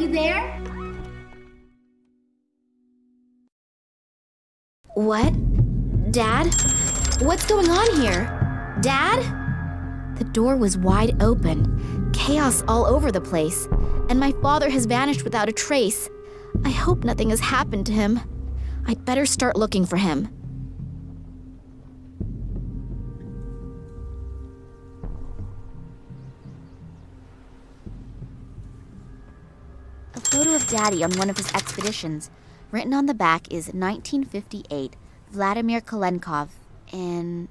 you there? What? Dad? What's going on here? Dad? The door was wide open, chaos all over the place, and my father has vanished without a trace. I hope nothing has happened to him. I'd better start looking for him. A photo of Daddy on one of his expeditions. Written on the back is 1958, Vladimir Kalenkov, and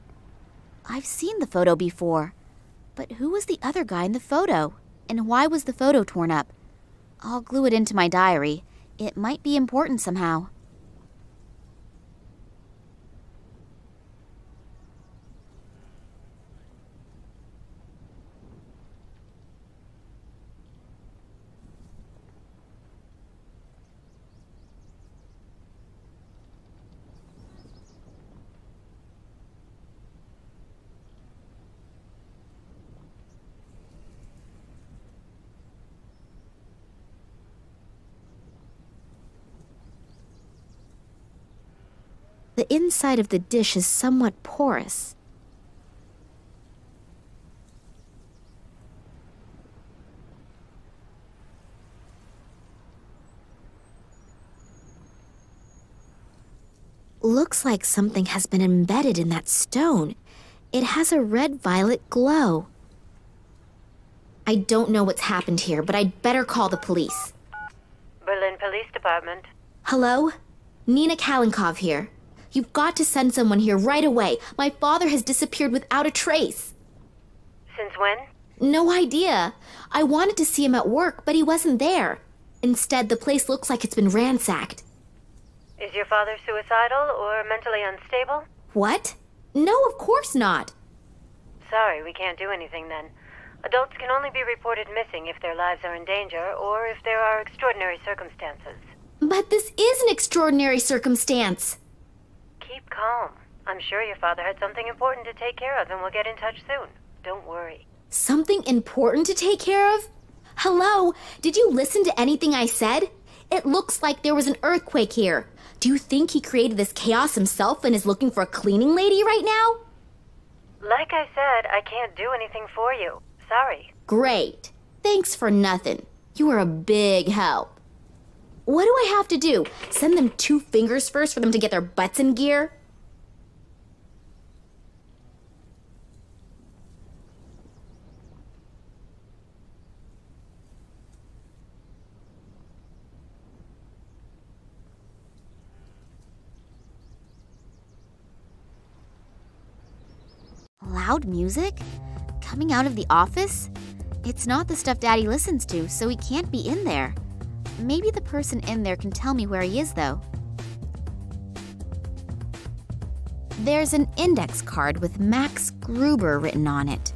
I've seen the photo before. But who was the other guy in the photo? And why was the photo torn up? I'll glue it into my diary. It might be important somehow. The inside of the dish is somewhat porous. Looks like something has been embedded in that stone. It has a red-violet glow. I don't know what's happened here, but I'd better call the police. Berlin Police Department. Hello? Nina Kalenkov here. You've got to send someone here right away. My father has disappeared without a trace. Since when? No idea. I wanted to see him at work, but he wasn't there. Instead, the place looks like it's been ransacked. Is your father suicidal or mentally unstable? What? No, of course not. Sorry, we can't do anything then. Adults can only be reported missing if their lives are in danger or if there are extraordinary circumstances. But this is an extraordinary circumstance. Keep calm. I'm sure your father had something important to take care of and we'll get in touch soon. Don't worry. Something important to take care of? Hello? Did you listen to anything I said? It looks like there was an earthquake here. Do you think he created this chaos himself and is looking for a cleaning lady right now? Like I said, I can't do anything for you. Sorry. Great. Thanks for nothing. You are a big help. What do I have to do? Send them 2 fingers first for them to get their butts in gear? Loud music? Coming out of the office? It's not the stuff Daddy listens to, so he can't be in there. Maybe the person in there can tell me where he is, though. There's an index card with Max Gruber written on it.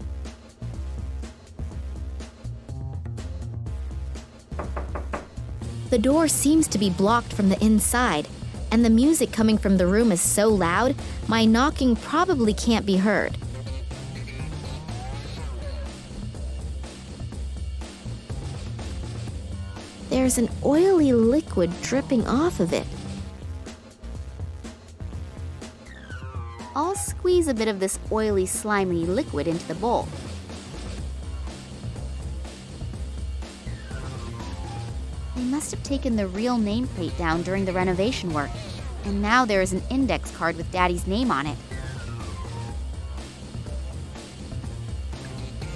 The door seems to be blocked from the inside, and the music coming from the room is so loud, my knocking probably can't be heard. There's an oily liquid dripping off of it. I'll squeeze a bit of this oily, slimy liquid into the bowl. They must have taken the real nameplate down during the renovation work, and now there is an index card with Daddy's name on it.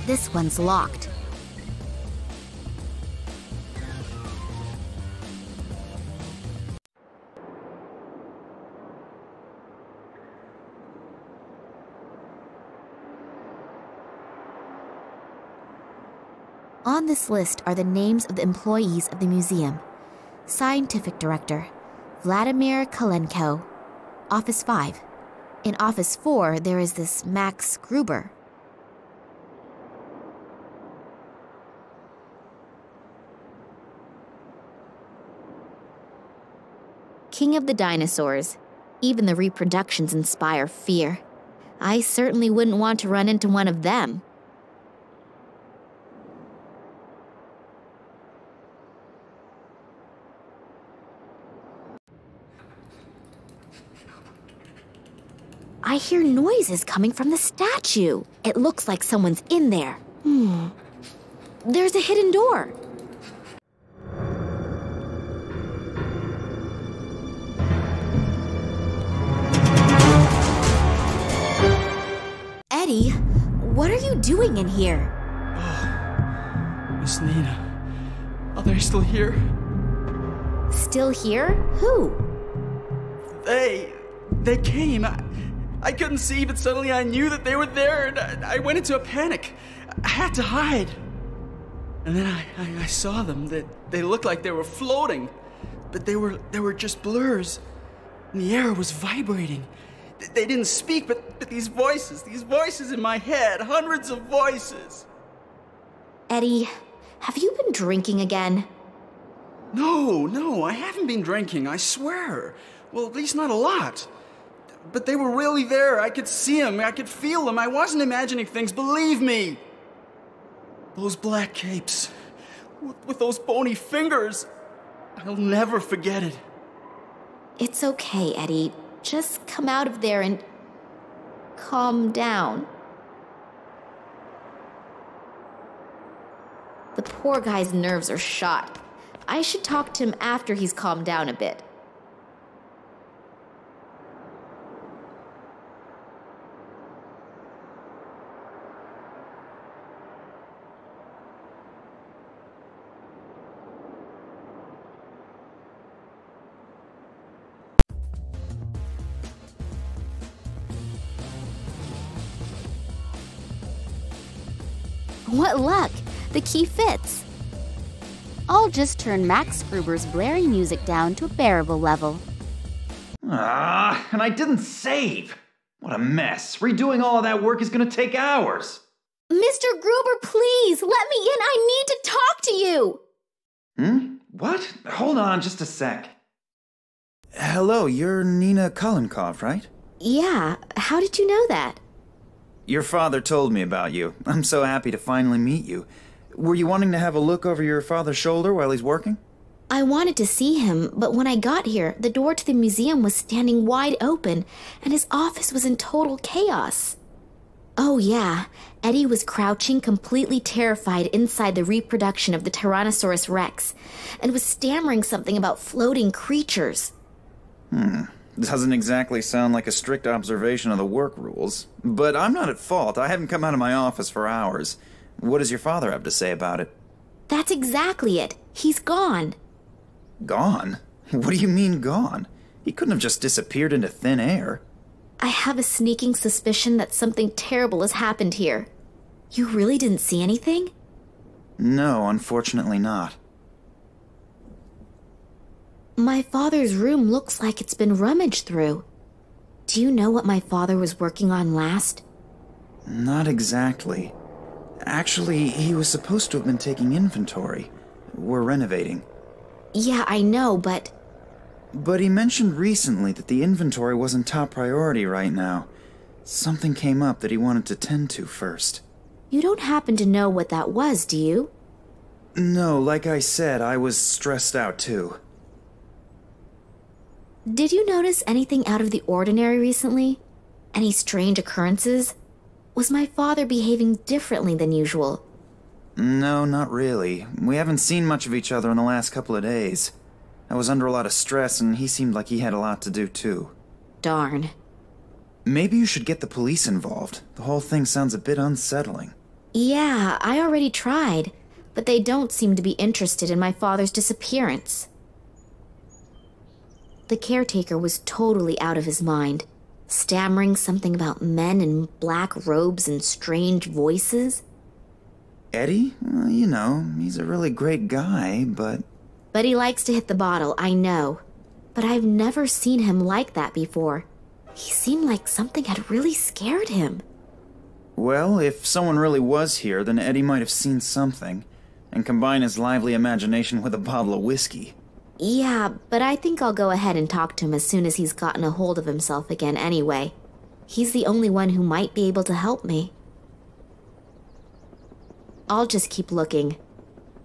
This one's locked. On this list are the names of the employees of the museum. Scientific Director, Vladimir Kalenko, Office 5. In Office 4, there is this Max Gruber. King of the dinosaurs. Even the reproductions inspire fear. I certainly wouldn't want to run into one of them. I hear noises coming from the statue. It looks like someone's in there. There's a hidden door. Eddie, what are you doing in here? Miss Nina, are they still here? Still here? Who? They came. I couldn't see, but suddenly I knew that they were there, and I went into a panic. I had to hide. And then I saw them. They looked like they were floating, but they were just blurs. And the air was vibrating. They didn't speak, but these voices in my head, hundreds of voices. Eddie, have you been drinking again? No, I haven't been drinking, I swear. Well, at least not a lot. But they were really there. I could see them, I could feel them. I wasn't imagining things, believe me. Those black capes, with those bony fingers. I'll never forget it. It's okay, Eddie. Just come out of there and calm down. The poor guy's nerves are shot. I should talk to him after he's calmed down a bit. What luck! The key fits. I'll just turn Max Gruber's blaring music down to a bearable level. And I didn't save. What a mess. Redoing all of that work is going to take hours. Mr. Gruber, please, let me in. I need to talk to you. What? Hold on just a sec. Hello, you're Nina Kolenkov, right? Yeah, how did you know that? Your father told me about you. I'm so happy to finally meet you. Were you wanting to have a look over your father's shoulder while he's working? I wanted to see him, but when I got here, the door to the museum was standing wide open, and his office was in total chaos. Oh yeah, Eddie was crouching, completely terrified inside the reproduction of the Tyrannosaurus Rex, and was stammering something about floating creatures. Doesn't exactly sound like a strict observation of the work rules. But I'm not at fault. I haven't come out of my office for hours. What does your father have to say about it? That's exactly it. He's gone. Gone? What do you mean gone? He couldn't have just disappeared into thin air. I have a sneaking suspicion that something terrible has happened here. You really didn't see anything? No, unfortunately not. My father's room looks like it's been rummaged through. Do you know what my father was working on last? Not exactly. Actually, he was supposed to have been taking inventory. We're renovating. Yeah, I know, but But he mentioned recently that the inventory wasn't top priority right now. Something came up that he wanted to tend to first. you don't happen to know what that was, do you? No, like I said, I was stressed out too. Did you notice anything out of the ordinary recently? Any strange occurrences? Was my father behaving differently than usual? No, not really. We haven't seen much of each other in the last couple of days. I was under a lot of stress, and he seemed like he had a lot to do too. Darn. Maybe you should get the police involved. The whole thing sounds a bit unsettling. Yeah, I already tried, but they don't seem to be interested in my father's disappearance. The caretaker was totally out of his mind, stammering something about men in black robes and strange voices. Eddie? Well, you know, he's a really great guy, but... But he likes to hit the bottle, I know. But I've never seen him like that before. He seemed like something had really scared him. Well, if someone really was here, then Eddie might have seen something, and combine his lively imagination with a bottle of whiskey. Yeah, but I think I'll go ahead and talk to him as soon as he's gotten a hold of himself again anyway. He's the only one who might be able to help me. I'll just keep looking.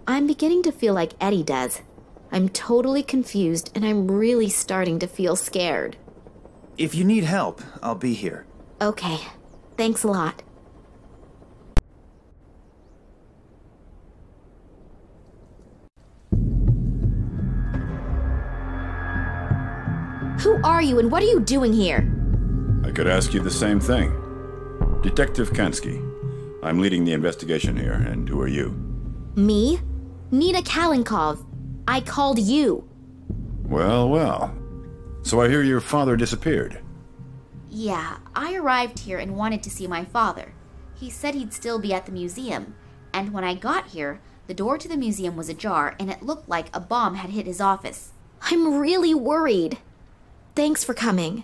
I'm beginning to feel like Eddie does. I'm totally confused, and I'm really starting to feel scared. If you need help, I'll be here. Okay. Thanks a lot. Who are you and what are you doing here? I could ask you the same thing. Detective Kansky. I'm leading the investigation here, and who are you? Me? Nina Kalenkov. I called you. Well, well. So I hear your father disappeared. Yeah, I arrived here and wanted to see my father. He said he'd still be at the museum, and when I got here, the door to the museum was ajar and it looked like a bomb had hit his office. I'm really worried. Thanks for coming.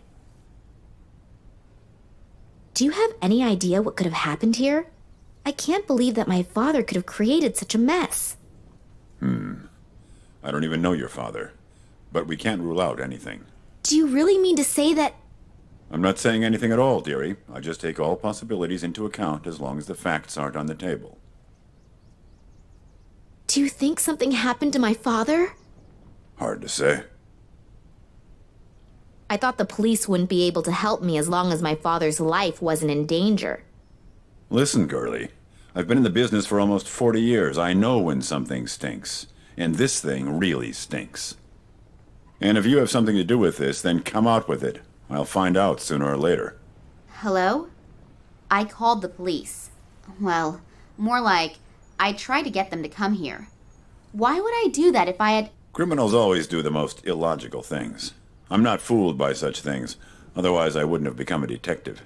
Do you have any idea what could have happened here? I can't believe that my father could have created such a mess. I don't even know your father, but we can't rule out anything. Do you really mean to say that... I'm not saying anything at all, dearie. I just take all possibilities into account as long as the facts aren't on the table. Do you think something happened to my father? Hard to say. I thought the police wouldn't be able to help me as long as my father's life wasn't in danger. Listen, girlie. I've been in the business for almost 40 years. I know when something stinks. And this thing really stinks. And if you have something to do with this, then come out with it. I'll find out sooner or later. Hello? I called the police. Well, more like, I tried to get them to come here. Why would I do that if I had... Criminals always do the most illogical things. I'm not fooled by such things. Otherwise, I wouldn't have become a detective.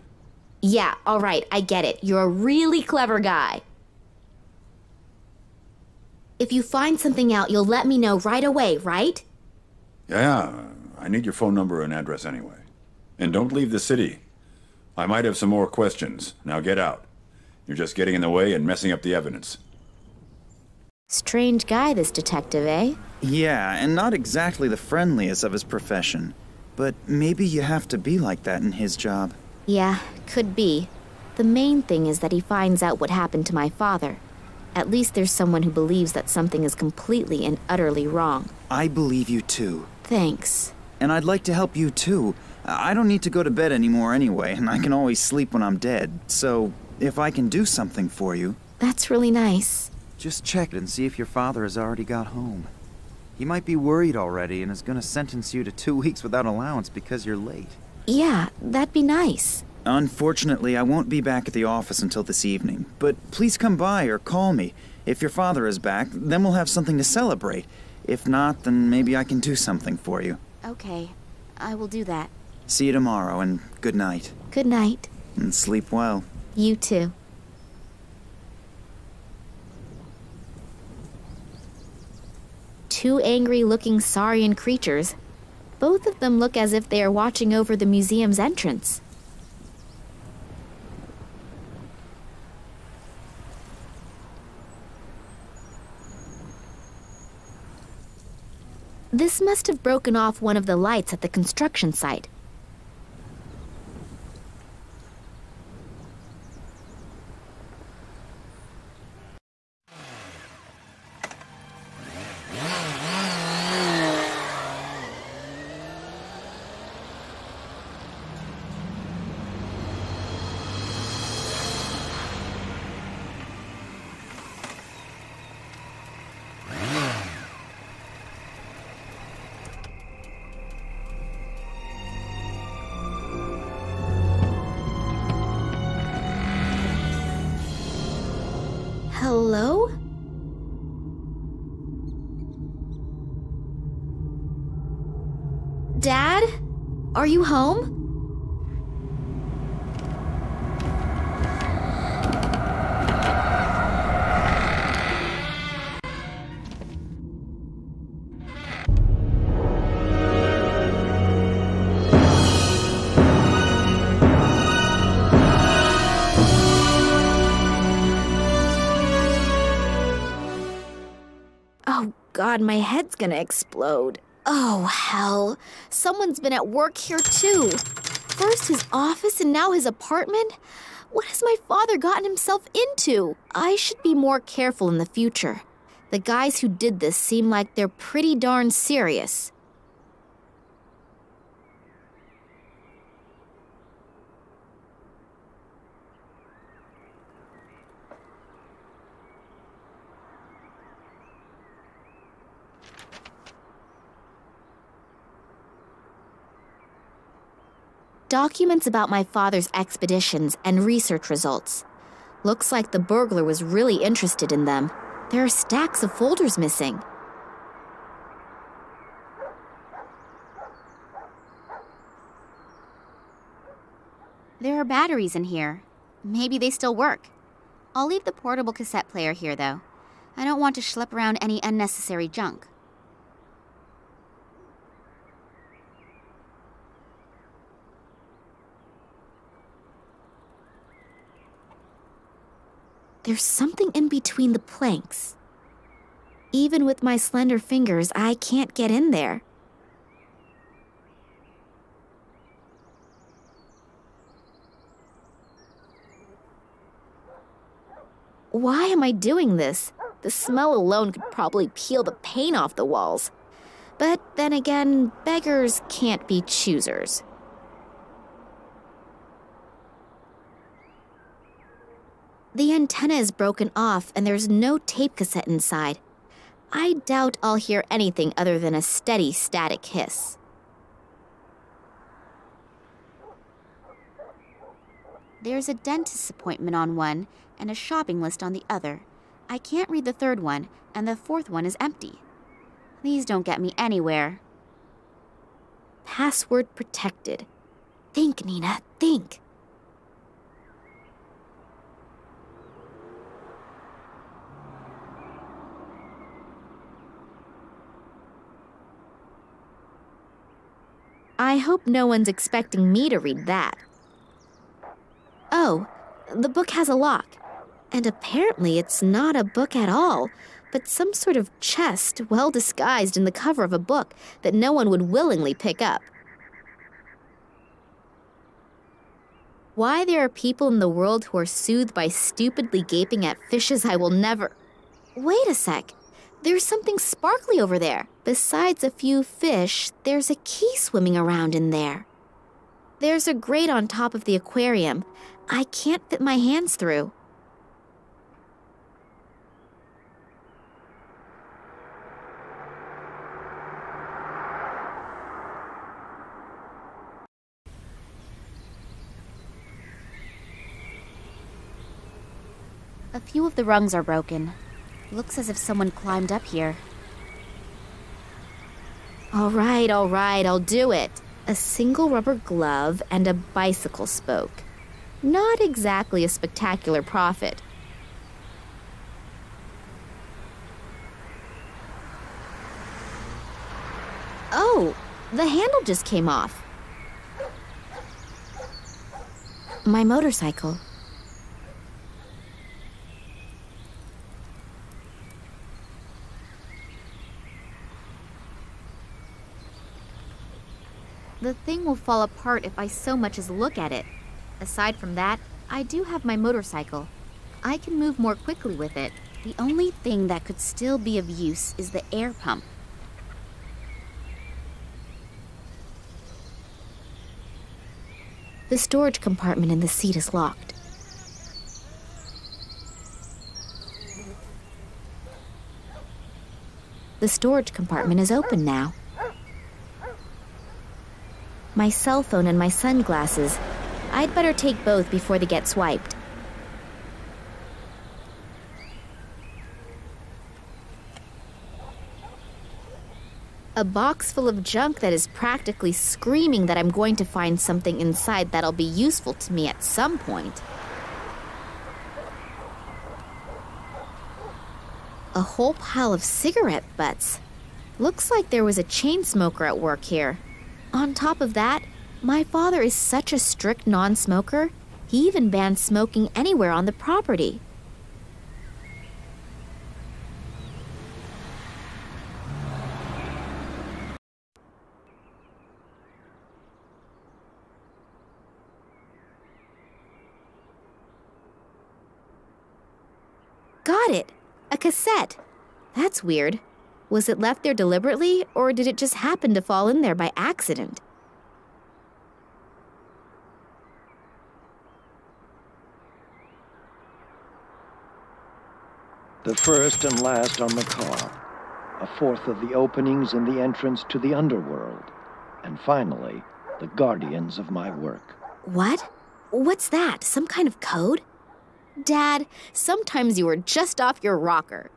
Yeah, all right, I get it. You're a really clever guy. If you find something out, you'll let me know right away, right? Yeah, I need your phone number and address anyway. And don't leave the city. I might have some more questions. Now get out. You're just getting in the way and messing up the evidence. Strange guy, this detective, eh? Yeah, and not exactly the friendliest of his profession. But maybe you have to be like that in his job. Yeah, could be. The main thing is that he finds out what happened to my father. At least there's someone who believes that something is completely and utterly wrong. I believe you too. Thanks. And I'd like to help you too. I don't need to go to bed anymore anyway, and I can always sleep when I'm dead. So, if I can do something for you... That's really nice. Just check and see if your father has already got home. He might be worried already and is gonna sentence you to 2 weeks without allowance because you're late. Yeah, that'd be nice. Unfortunately, I won't be back at the office until this evening, but please come by or call me. If your father is back, then we'll have something to celebrate. If not, then maybe I can do something for you. Okay, I will do that. See you tomorrow, and good night. Good night. And sleep well. You too. Two angry-looking saurian creatures. Both of them look as if they are watching over the museum's entrance. This must have broken off one of the lights at the construction site. Hello? Dad? Are you home? Oh God, my head's gonna explode. Oh hell, someone's been at work here too. First his office and now his apartment? What has my father gotten himself into? I should be more careful in the future. The guys who did this seem like they're pretty darn serious. Documents about my father's expeditions and research results. Looks like the burglar was really interested in them. There are stacks of folders missing. There are batteries in here. Maybe they still work. I'll leave the portable cassette player here, though. I don't want to schlep around any unnecessary junk. There's something in between the planks. Even with my slender fingers, I can't get in there. Why am I doing this? The smell alone could probably peel the paint off the walls. But then again, beggars can't be choosers. The antenna is broken off and there's no tape cassette inside. I doubt I'll hear anything other than a steady static hiss. There's a dentist's appointment on one and a shopping list on the other. I can't read the third one, and the fourth one is empty. These don't get me anywhere. Password protected. Think, Nina, think. I hope no one's expecting me to read that. Oh, the book has a lock. And apparently it's not a book at all, but some sort of chest well disguised in the cover of a book that no one would willingly pick up. Why there are people in the world who are soothed by stupidly gaping at fishes I will never... Wait a sec. There's something sparkly over there. Besides a few fish, there's a key swimming around in there. There's a grate on top of the aquarium. I can't fit my hands through. A few of the rungs are broken. Looks as if someone climbed up here. All right, I'll do it. A single rubber glove and a bicycle spoke. Not exactly a spectacular profit. Oh, the handle just came off. My motorcycle. The thing will fall apart if I so much as look at it. Aside from that, I do have my motorcycle. I can move more quickly with it. The only thing that could still be of use is the air pump. The storage compartment in the seat is locked. The storage compartment is open now. My cell phone and my sunglasses. I'd better take both before they get swiped. A box full of junk that is practically screaming that I'm going to find something inside that'll be useful to me at some point. A whole pile of cigarette butts. Looks like there was a chain smoker at work here. On top of that, my father is such a strict non-smoker, he even banned smoking anywhere on the property. Got it! A cassette! That's weird. Was it left there deliberately, or did it just happen to fall in there by accident? The first and last on the car, a fourth of the openings in the entrance to the underworld, and finally, the guardians of my work. What? What's that? Some kind of code? Dad, sometimes you are just off your rocker.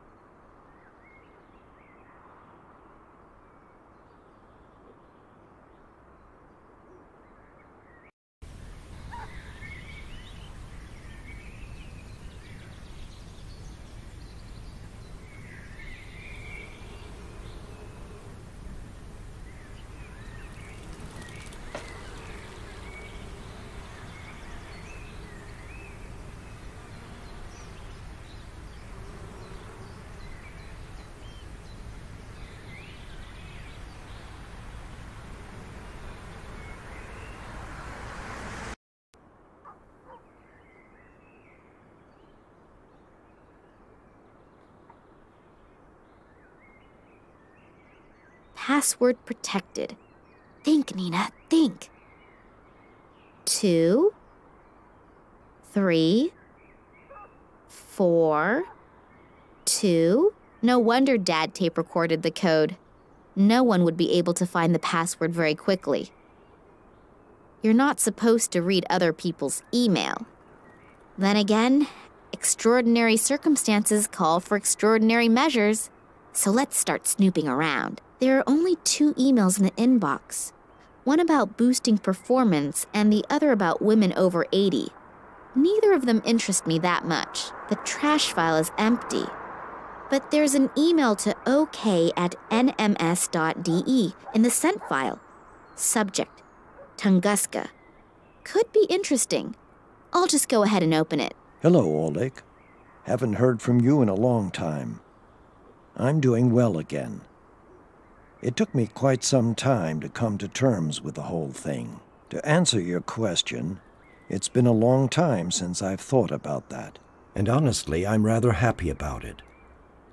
Password protected. Think, Nina, think. 2, 3, 4, 2. No wonder Dad tape recorded the code. No one would be able to find the password very quickly. You're not supposed to read other people's email. Then again, extraordinary circumstances call for extraordinary measures. So let's start snooping around. There are only 2 emails in the inbox. One about boosting performance and the other about women over 80. Neither of them interest me that much. The trash file is empty. But there's an email to ok@nms.de in the sent file. Subject, Tunguska. Could be interesting. I'll just go ahead and open it. Hello, Oleg. Haven't heard from you in a long time. I'm doing well again. It took me quite some time to come to terms with the whole thing. To answer your question, it's been a long time since I've thought about that. And honestly, I'm rather happy about it.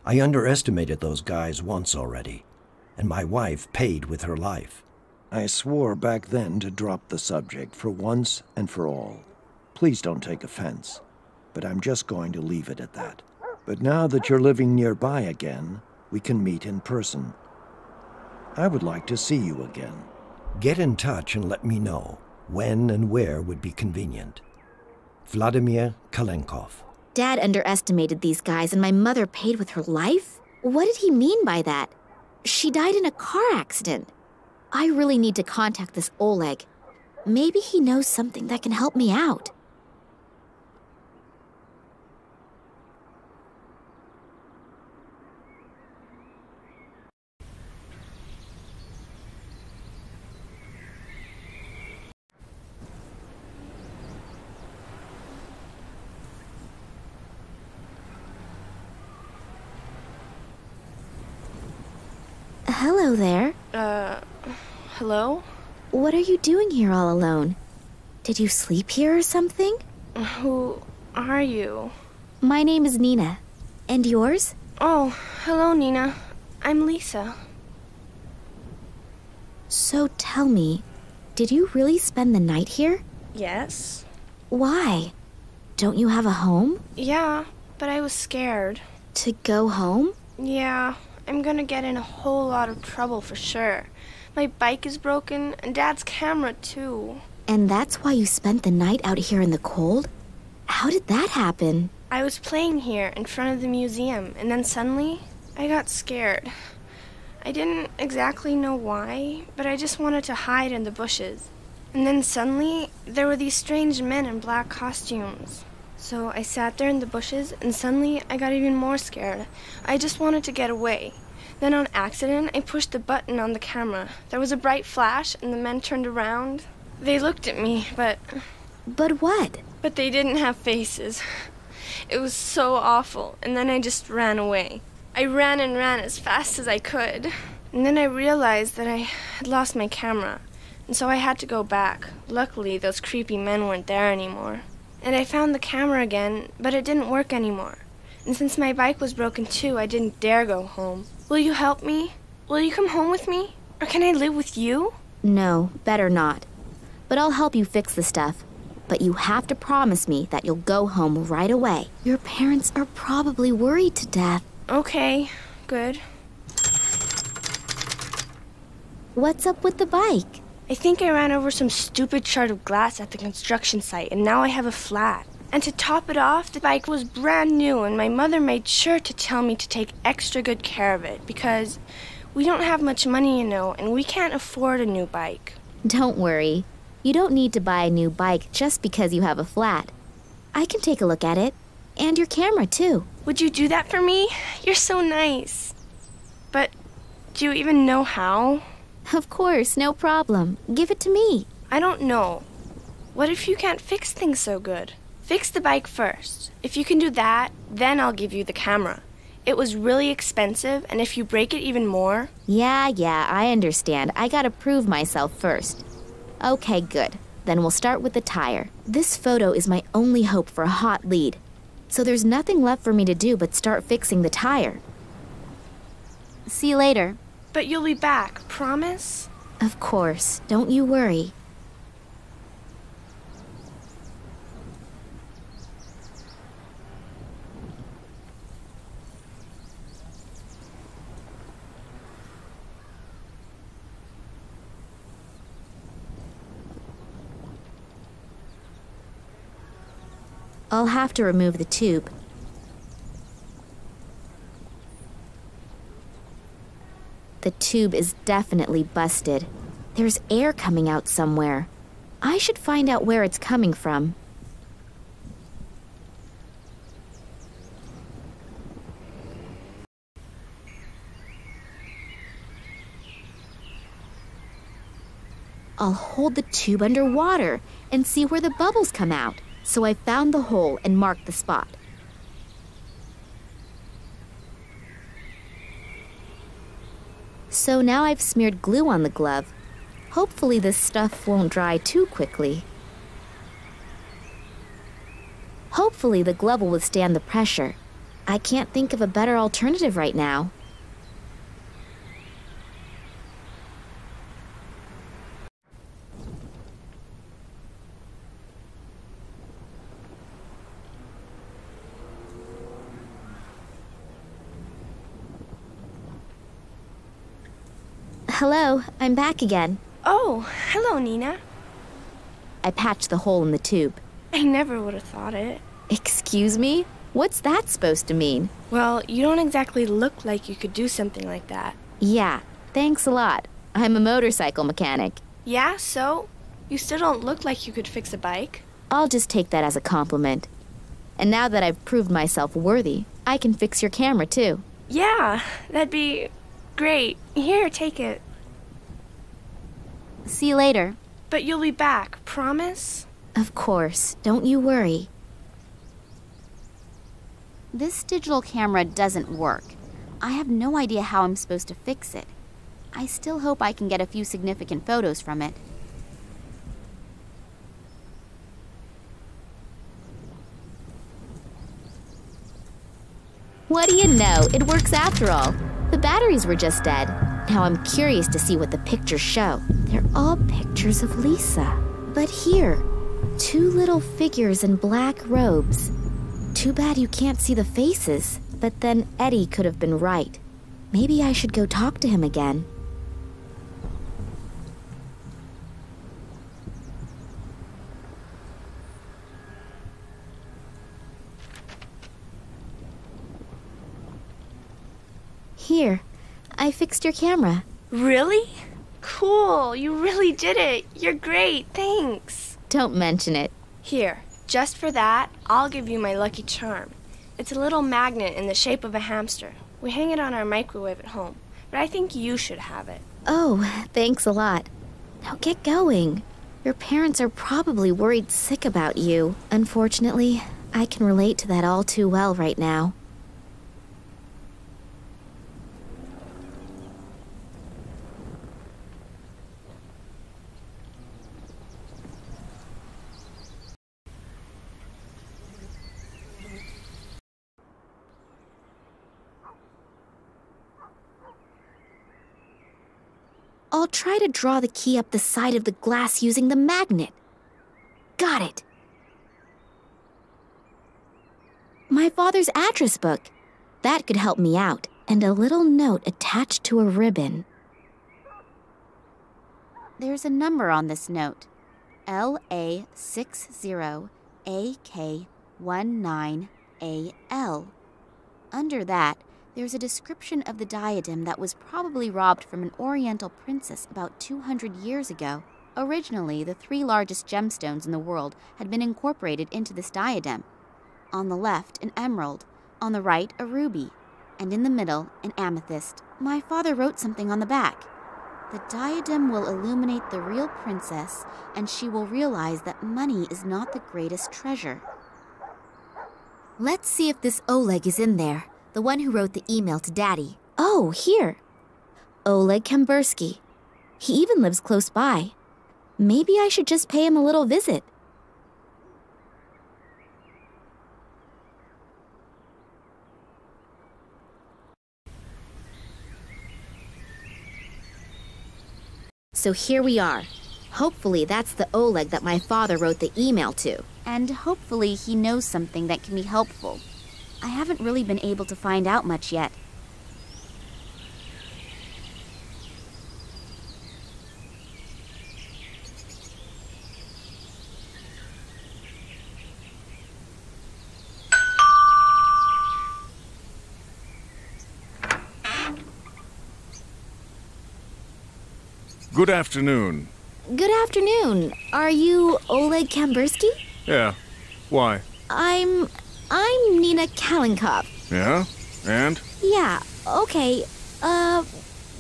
I underestimated those guys once already, and my wife paid with her life. I swore back then to drop the subject for once and for all. Please don't take offense, but I'm just going to leave it at that. But now that you're living nearby again, we can meet in person. I would like to see you again. Get in touch and let me know when and where would be convenient. Vladimir Kalenkov. Dad underestimated these guys and my mother paid with her life? What did he mean by that? She died in a car accident. I really need to contact this Oleg. Maybe he knows something that can help me out. Hello there. Hello? What are you doing here all alone? Did you sleep here or something? Who are you? My name is Nina. And yours? Oh, hello, Nina. I'm Lisa. So tell me, did you really spend the night here? Yes? Why? Don't you have a home? Yeah, but I was scared. To go home? Yeah, I'm gonna get in a whole lot of trouble for sure. My bike is broken, and Dad's camera, too. And that's why you spent the night out here in the cold? How did that happen? I was playing here in front of the museum, and then suddenly, I got scared. I didn't exactly know why, but I just wanted to hide in the bushes. And then suddenly, there were these strange men in black costumes. So I sat there in the bushes, and suddenly I got even more scared. I just wanted to get away. Then on accident, I pushed the button on the camera. There was a bright flash, and the men turned around. They looked at me, but... But what? But they didn't have faces. It was so awful, and then I just ran away. I ran and ran as fast as I could. And then I realized that I had lost my camera, and so I had to go back. Luckily, those creepy men weren't there anymore. And I found the camera again, but it didn't work anymore. And since my bike was broken too, I didn't dare go home. Will you help me? Will you come home with me? Or can I live with you? No, better not. But I'll help you fix the stuff. But you have to promise me that you'll go home right away. Your parents are probably worried to death. Okay, good. What's up with the bike? I think I ran over some stupid shard of glass at the construction site, and now I have a flat. And to top it off, the bike was brand new, and my mother made sure to tell me to take extra good care of it, because we don't have much money, you know, and we can't afford a new bike. Don't worry. You don't need to buy a new bike just because you have a flat. I can take a look at it. And your camera, too. Would you do that for me? You're so nice. But do you even know how? Of course, no problem. Give it to me. I don't know. What if you can't fix things so good? Fix the bike first. If you can do that, then I'll give you the camera. It was really expensive, and if you break it even more... Yeah, I understand. I gotta prove myself first. Okay, good. Then we'll start with the tire. This photo is my only hope for a hot lead. So there's nothing left for me to do but start fixing the tire. See you later. But you'll be back, promise? Of course. Don't you worry. I'll have to remove the tube. The tube is definitely busted. There's air coming out somewhere. I should find out where it's coming from. I'll hold the tube underwater and see where the bubbles come out. So I found the hole and marked the spot. So now I've smeared glue on the glove. Hopefully this stuff won't dry too quickly. Hopefully the glove will withstand the pressure. I can't think of a better alternative right now. Hello, I'm back again. Oh, hello, Nina. I patched the hole in the tube. I never would have thought it. Excuse me? What's that supposed to mean? Well, you don't exactly look like you could do something like that. Yeah, thanks a lot. I'm a motorcycle mechanic. Yeah, so? You still don't look like you could fix a bike. I'll just take that as a compliment. And now that I've proved myself worthy, I can fix your camera too. Yeah, that'd be great. Here, take it. See you later. But you'll be back, promise? Of course, don't you worry. This digital camera doesn't work. I have no idea how I'm supposed to fix it. I still hope I can get a few significant photos from it. What do you know? It works after all. The batteries were just dead. Now I'm curious to see what the pictures show. They're all pictures of Lisa. But here, two little figures in black robes. Too bad you can't see the faces. But then Eddie could have been right. Maybe I should go talk to him again. Here, I fixed your camera. Really? Cool, you really did it. You're great, thanks. Don't mention it. Here, just for that, I'll give you my lucky charm. It's a little magnet in the shape of a hamster. We hang it on our microwave at home, but I think you should have it. Oh, thanks a lot. Now get going. Your parents are probably worried sick about you. Unfortunately, I can relate to that all too well right now. I'll try to draw the key up the side of the glass using the magnet. Got it. My father's address book. That could help me out. And a little note attached to a ribbon. There's a number on this note. LA60AK19AL. Under that, there's a description of the diadem that was probably robbed from an Oriental princess about 200 years ago. Originally, the 3 largest gemstones in the world had been incorporated into this diadem. On the left, an emerald. On the right, a ruby. And in the middle, an amethyst. My father wrote something on the back. The diadem will illuminate the real princess, and she will realize that money is not the greatest treasure. Let's see if this Oleg is in there, the one who wrote the email to Daddy. Oh, here. Oleg Kambursky. He even lives close by. Maybe I should just pay him a little visit. So here we are. Hopefully that's the Oleg that my father wrote the email to. And hopefully he knows something that can be helpful. I haven't really been able to find out much yet. Good afternoon. Good afternoon. Are you Oleg Kambursky? Yeah. Why? I'm Nina Kalinkov. Yeah? And? Yeah, okay.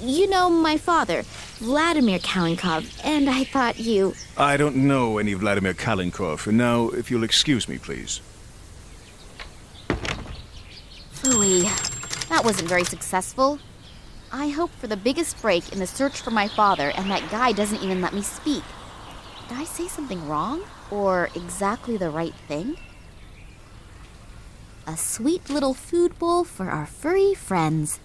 You know my father, Vladimir Kalinkov, and I thought you... I don't know any Vladimir Kalinkov. And now, if you'll excuse me, please. Phooey. That wasn't very successful. I hope for the biggest break in the search for my father, and that guy doesn't even let me speak. Did I say something wrong? Or exactly the right thing? A sweet little food bowl for our furry friends.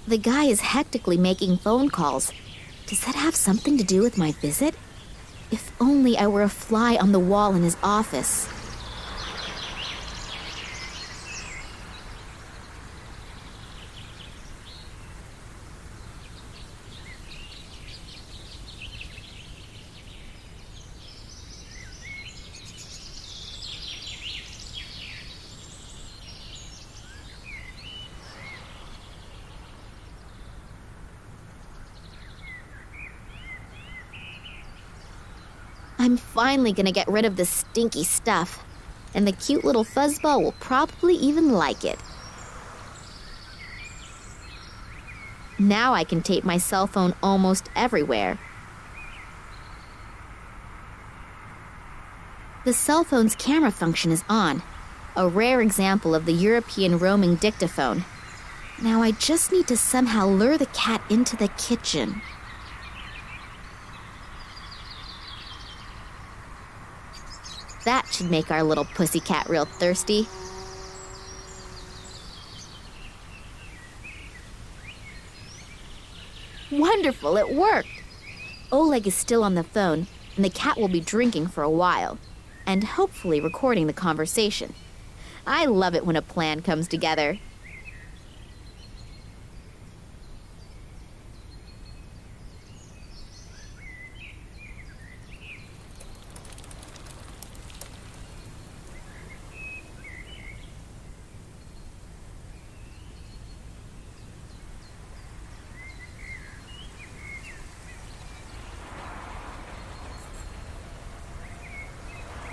The guy is hectically making phone calls. Does that have something to do with my visit? If only I were a fly on the wall in his office. I'm finally gonna get rid of this stinky stuff, and the cute little fuzzball will probably even like it. Now I can tape my cell phone almost everywhere. The cell phone's camera function is on, a rare example of the European roaming dictaphone. Now I just need to somehow lure the cat into the kitchen. That should make our little pussycat real thirsty. Wonderful, it worked! Oleg is still on the phone, and the cat will be drinking for a while, and hopefully recording the conversation. I love it when a plan comes together.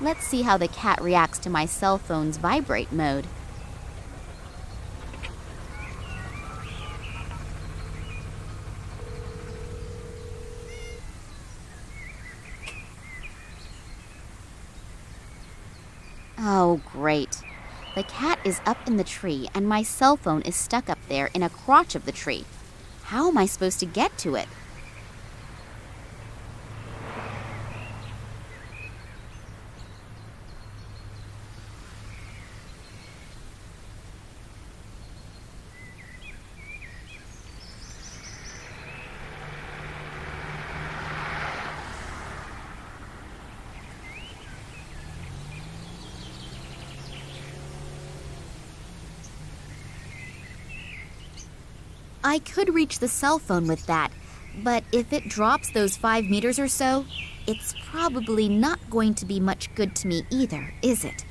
Let's see how the cat reacts to my cell phone's vibrate mode. Oh, great. The cat is up in the tree, and my cell phone is stuck up there in a crotch of the tree. How am I supposed to get to it? I could reach the cell phone with that, but if it drops those 5 meters or so, it's probably not going to be much good to me either, is it?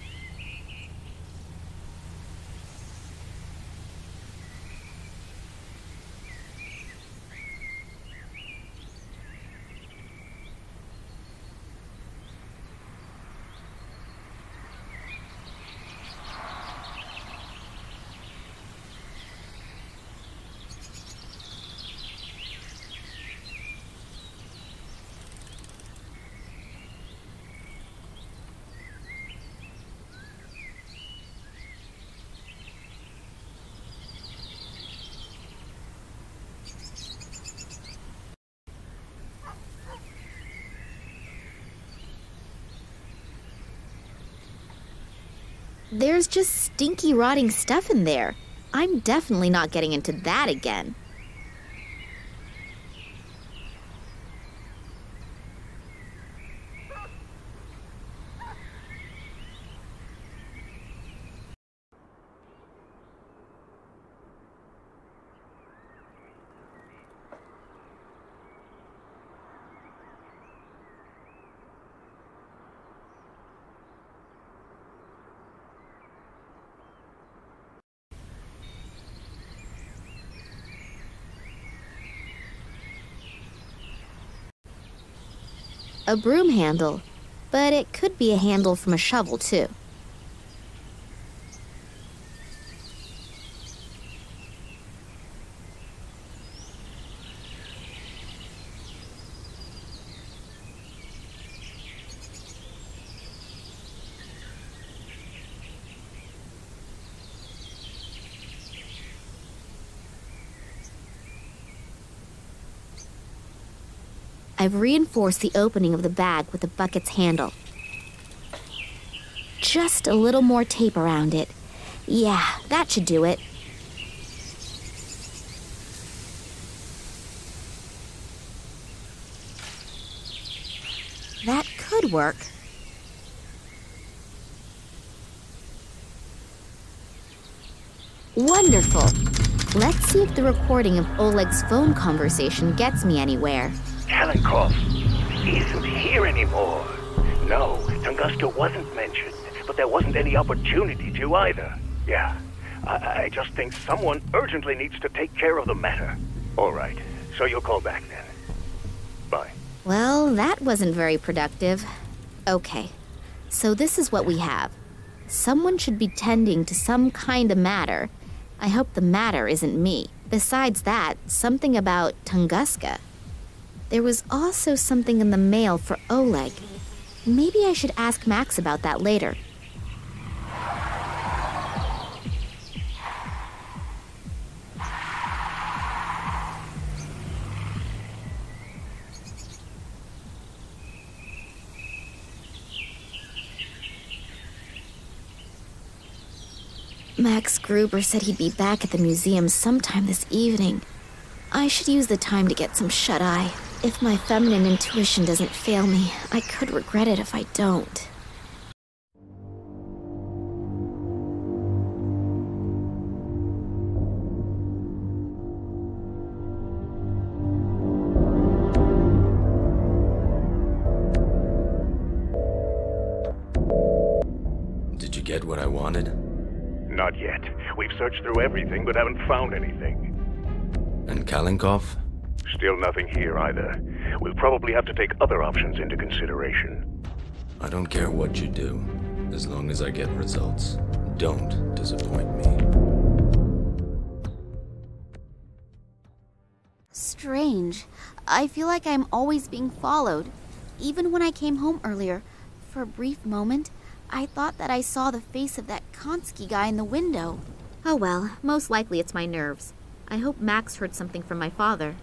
There's just stinky, rotting stuff in there. I'm definitely not getting into that again. A broom handle, but it could be a handle from a shovel, too. I've reinforced the opening of the bag with the bucket's handle. Just a little more tape around it. Yeah, that should do it. That could work. Wonderful. Let's see if the recording of Oleg's phone conversation gets me anywhere. Kalinkov isn't here anymore. No, Tunguska wasn't mentioned, but there wasn't any opportunity to either. Yeah, I just think someone urgently needs to take care of the matter. All right, so you'll call back then. Bye. Well, that wasn't very productive. Okay, so this is what we have. Someone should be tending to some kind of matter. I hope the matter isn't me. Besides that, something about Tunguska. There was also something in the mail for Oleg. Maybe I should ask Max about that later. Max Gruber said he'd be back at the museum sometime this evening. I should use the time to get some shut-eye. If my feminine intuition doesn't fail me, I could regret it if I don't. Did you get what I wanted? Not yet. We've searched through everything but haven't found anything. And Kalinkov? Still nothing here either. We'll probably have to take other options into consideration. I don't care what you do, as long as I get results. Don't disappoint me. Strange. I feel like I'm always being followed. Even when I came home earlier, for a brief moment, I thought that I saw the face of that Tonsky guy in the window. Oh well, most likely it's my nerves. I hope Max heard something from my father.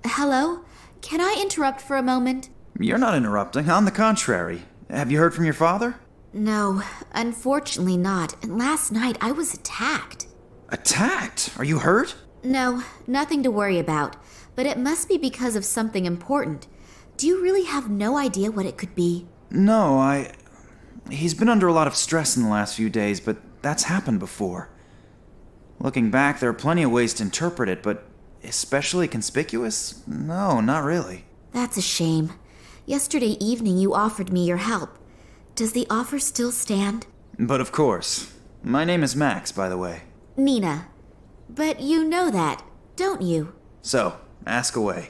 Hello? Can I interrupt for a moment? You're not interrupting. On the contrary. Have you heard from your father? No, unfortunately not. And last night I was attacked. Attacked? Are you hurt? No, nothing to worry about. But it must be because of something important. Do you really have no idea what it could be? No, He's been under a lot of stress in the last few days, but that's happened before. Looking back, there are plenty of ways to interpret it, but especially conspicuous? No, not really. That's a shame. Yesterday evening you offered me your help. Does the offer still stand? But of course. My name is Max, by the way. Nina. But you know that, don't you? So, ask away.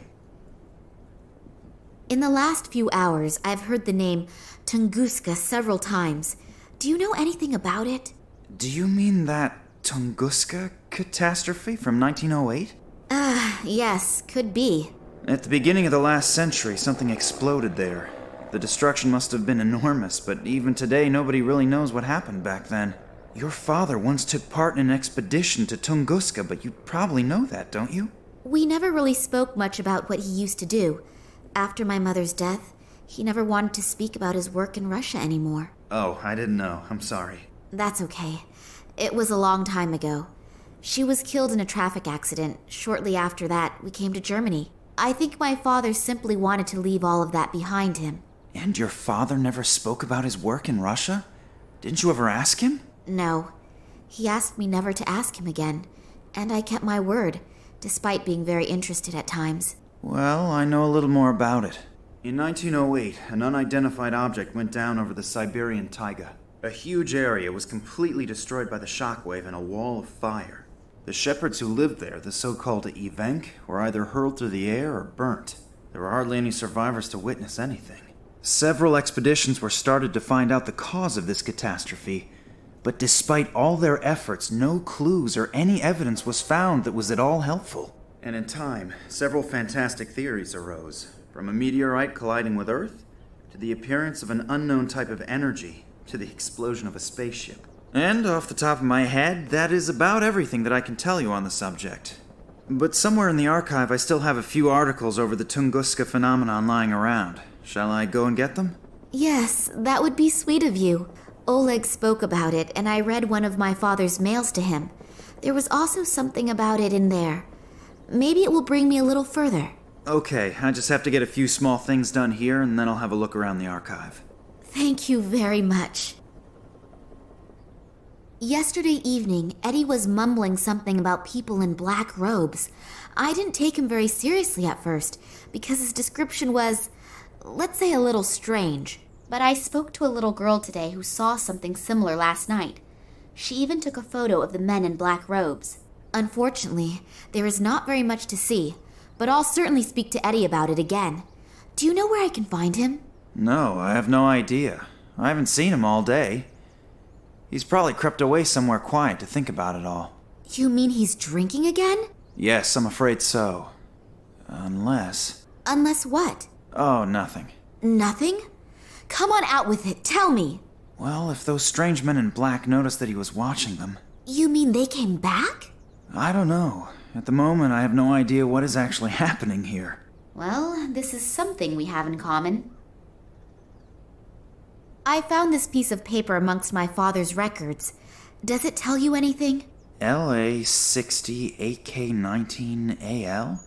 In the last few hours, I've heard the name Tunguska several times. Do you know anything about it? Do you mean that Tunguska catastrophe from 1908? Yes, could be. At the beginning of the last century, something exploded there. The destruction must have been enormous, but even today, nobody really knows what happened back then. Your father once took part in an expedition to Tunguska, but you probably know that, don't you? We never really spoke much about what he used to do. After my mother's death, he never wanted to speak about his work in Russia anymore. Oh, I didn't know. I'm sorry. That's okay. It was a long time ago. She was killed in a traffic accident. Shortly after that, we came to Germany. I think my father simply wanted to leave all of that behind him. And your father never spoke about his work in Russia? Didn't you ever ask him? No. He asked me never to ask him again, and I kept my word, despite being very interested at times. Well, I know a little more about it. In 1908, an unidentified object went down over the Siberian taiga. A huge area was completely destroyed by the shockwave and a wall of fire. The shepherds who lived there, the so-called Evenk, were either hurled through the air or burnt. There were hardly any survivors to witness anything. Several expeditions were started to find out the cause of this catastrophe, but despite all their efforts, no clues or any evidence was found that was at all helpful. And in time, several fantastic theories arose, from a meteorite colliding with Earth, to the appearance of an unknown type of energy, to the explosion of a spaceship. And off the top of my head, that is about everything that I can tell you on the subject. But somewhere in the archive, I still have a few articles over the Tunguska phenomenon lying around. Shall I go and get them? Yes, that would be sweet of you. Oleg spoke about it, and I read one of my father's mails to him. There was also something about it in there. Maybe it will bring me a little further. Okay, I just have to get a few small things done here, and then I'll have a look around the archive. Thank you very much. Yesterday evening, Eddie was mumbling something about people in black robes. I didn't take him very seriously at first, because his description was, let's say, a little strange. But I spoke to a little girl today who saw something similar last night. She even took a photo of the men in black robes. Unfortunately, there is not very much to see, but I'll certainly speak to Eddie about it again. Do you know where I can find him? No, I have no idea. I haven't seen him all day. He's probably crept away somewhere quiet to think about it all. You mean he's drinking again? Yes, I'm afraid so. Unless... Unless what? Oh, nothing. Nothing? Come on out with it, tell me. Well, if those strange men in black noticed that he was watching them... You mean they came back? I don't know. At the moment, I have no idea what is actually happening here. Well, this is something we have in common. I found this piece of paper amongst my father's records. Does it tell you anything? LA60 AK19AL?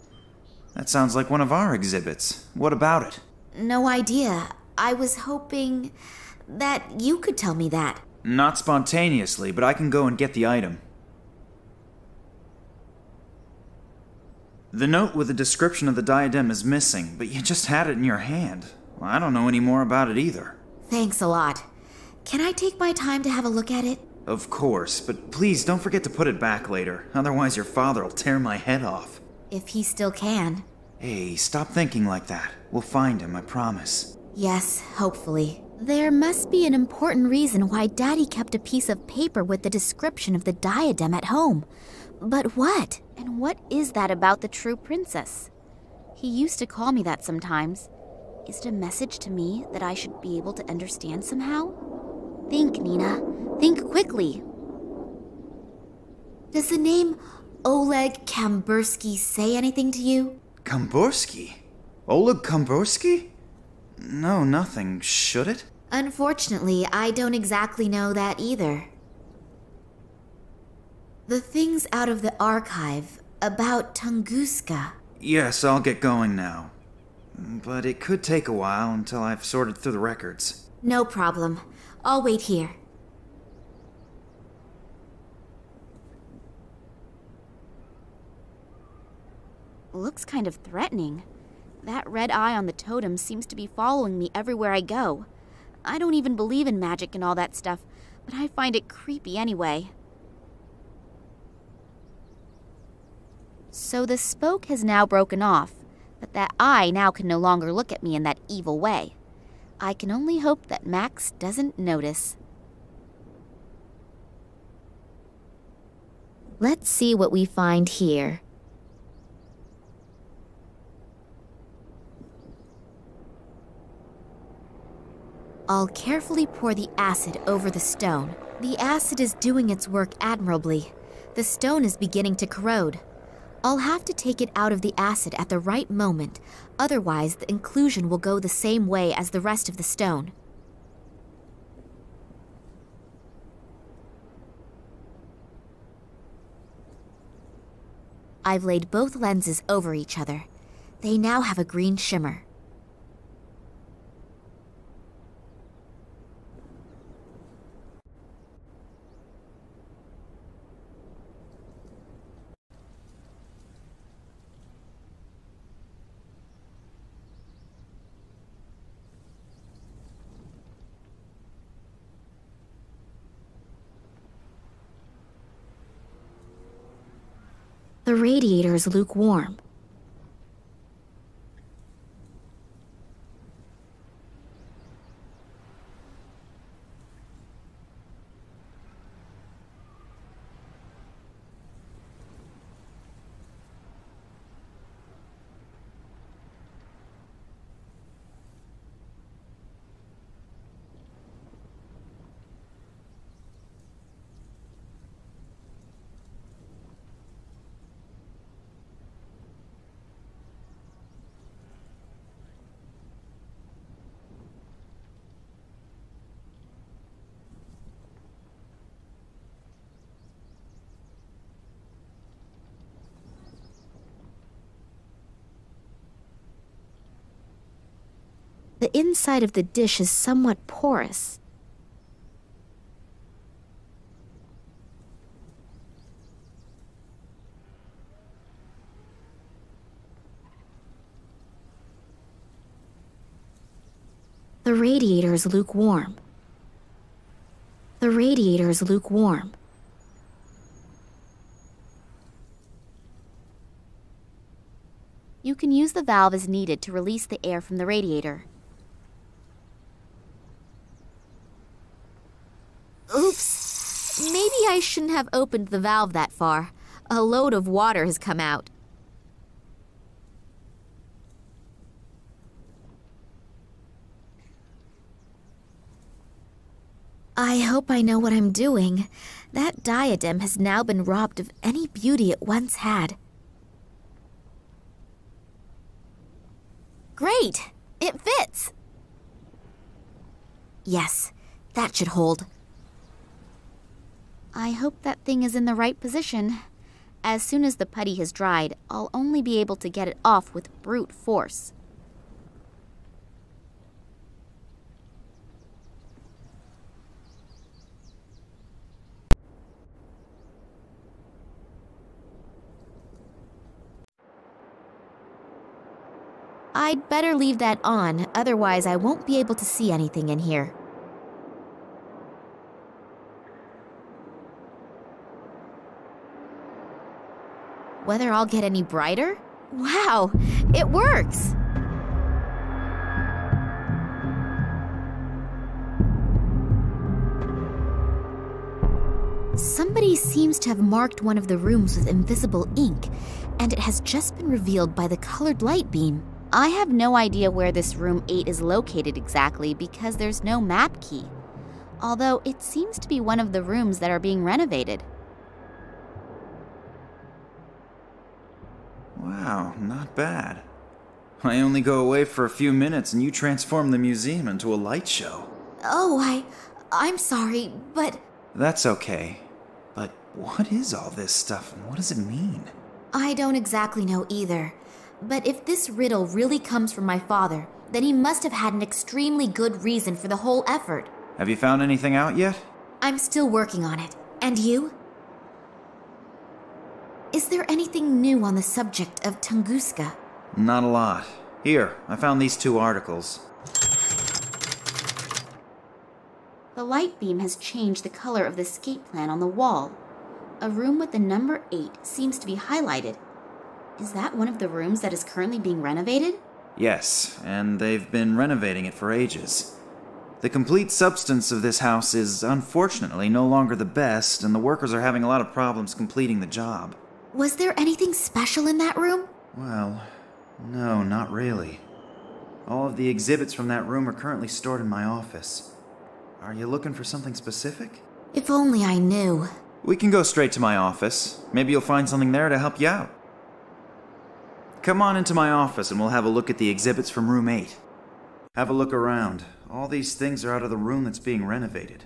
That sounds like one of our exhibits. What about it? No idea. I was hoping that you could tell me that. Not spontaneously, but I can go and get the item. The note with the description of the diadem is missing, but you just had it in your hand. I don't know any more about it either. Thanks a lot. Can I take my time to have a look at it? Of course, but please don't forget to put it back later. Otherwise your father will tear my head off. If he still can. Hey, stop thinking like that. We'll find him, I promise. Yes, hopefully. There must be an important reason why Daddy kept a piece of paper with the description of the diadem at home. But what? And what is that about the true princess? He used to call me that sometimes. Is it a message to me that I should be able to understand somehow? Think, Nina. Think quickly. Does the name Oleg Kambursky say anything to you? Kambursky? Oleg Kambursky? No, nothing. Should it? Unfortunately, I don't exactly know that either. The things out of the archive about Tunguska. Yes, I'll get going now. But it could take a while until I've sorted through the records. No problem. I'll wait here. Looks kind of threatening. That red eye on the totem seems to be following me everywhere I go. I don't even believe in magic and all that stuff, but I find it creepy anyway. So the spoke has now broken off, but that eye now can no longer look at me in that evil way. I can only hope that Max doesn't notice. Let's see what we find here. I'll carefully pour the acid over the stone. The acid is doing its work admirably. The stone is beginning to corrode. I'll have to take it out of the acid at the right moment, otherwise the inclusion will go the same way as the rest of the stone. I've laid both lenses over each other. They now have a green shimmer. The radiator is lukewarm. The inside of the dish is somewhat porous. The radiator is lukewarm. The radiator is lukewarm. You can use the valve as needed to release the air from the radiator. Oops! Maybe I shouldn't have opened the valve that far. A load of water has come out. I hope I know what I'm doing. That diadem has now been robbed of any beauty it once had. Great! It fits! Yes, that should hold. I hope that thing is in the right position. As soon as the putty has dried, I'll only be able to get it off with brute force. I'd better leave that on, otherwise I won't be able to see anything in here. Whether I'll get any brighter? Wow, it works! seems to have marked one of the rooms with invisible ink, and it has just been revealed by the colored light beam. I have no idea where this room 8 is located exactly because there's no map key, although it seems to be one of the rooms that are being renovated. Wow, not bad. I only go away for a few minutes and you transform the museum into a light show. Oh, I'm sorry, but... That's okay. But what is all this stuff and what does it mean? I don't exactly know either. But if this riddle really comes from my father, then he must have had an extremely good reason for the whole effort. Have you found anything out yet? I'm still working on it. And you? Is there anything new on the subject of Tunguska? Not a lot. Here, I found these 2 articles. The light beam has changed the color of the escape plan on the wall. A room with the number 8 seems to be highlighted. Is that one of the rooms that is currently being renovated? Yes, and they've been renovating it for ages. The complete substance of this house is unfortunately no longer the best, and the workers are having a lot of problems completing the job. Was there anything special in that room? Well, no, not really. All of the exhibits from that room are currently stored in my office. Are you looking for something specific? If only I knew. We can go straight to my office. Maybe you'll find something there to help you out. Come on into my office and we'll have a look at the exhibits from room 8. Have a look around. All these things are out of the room that's being renovated.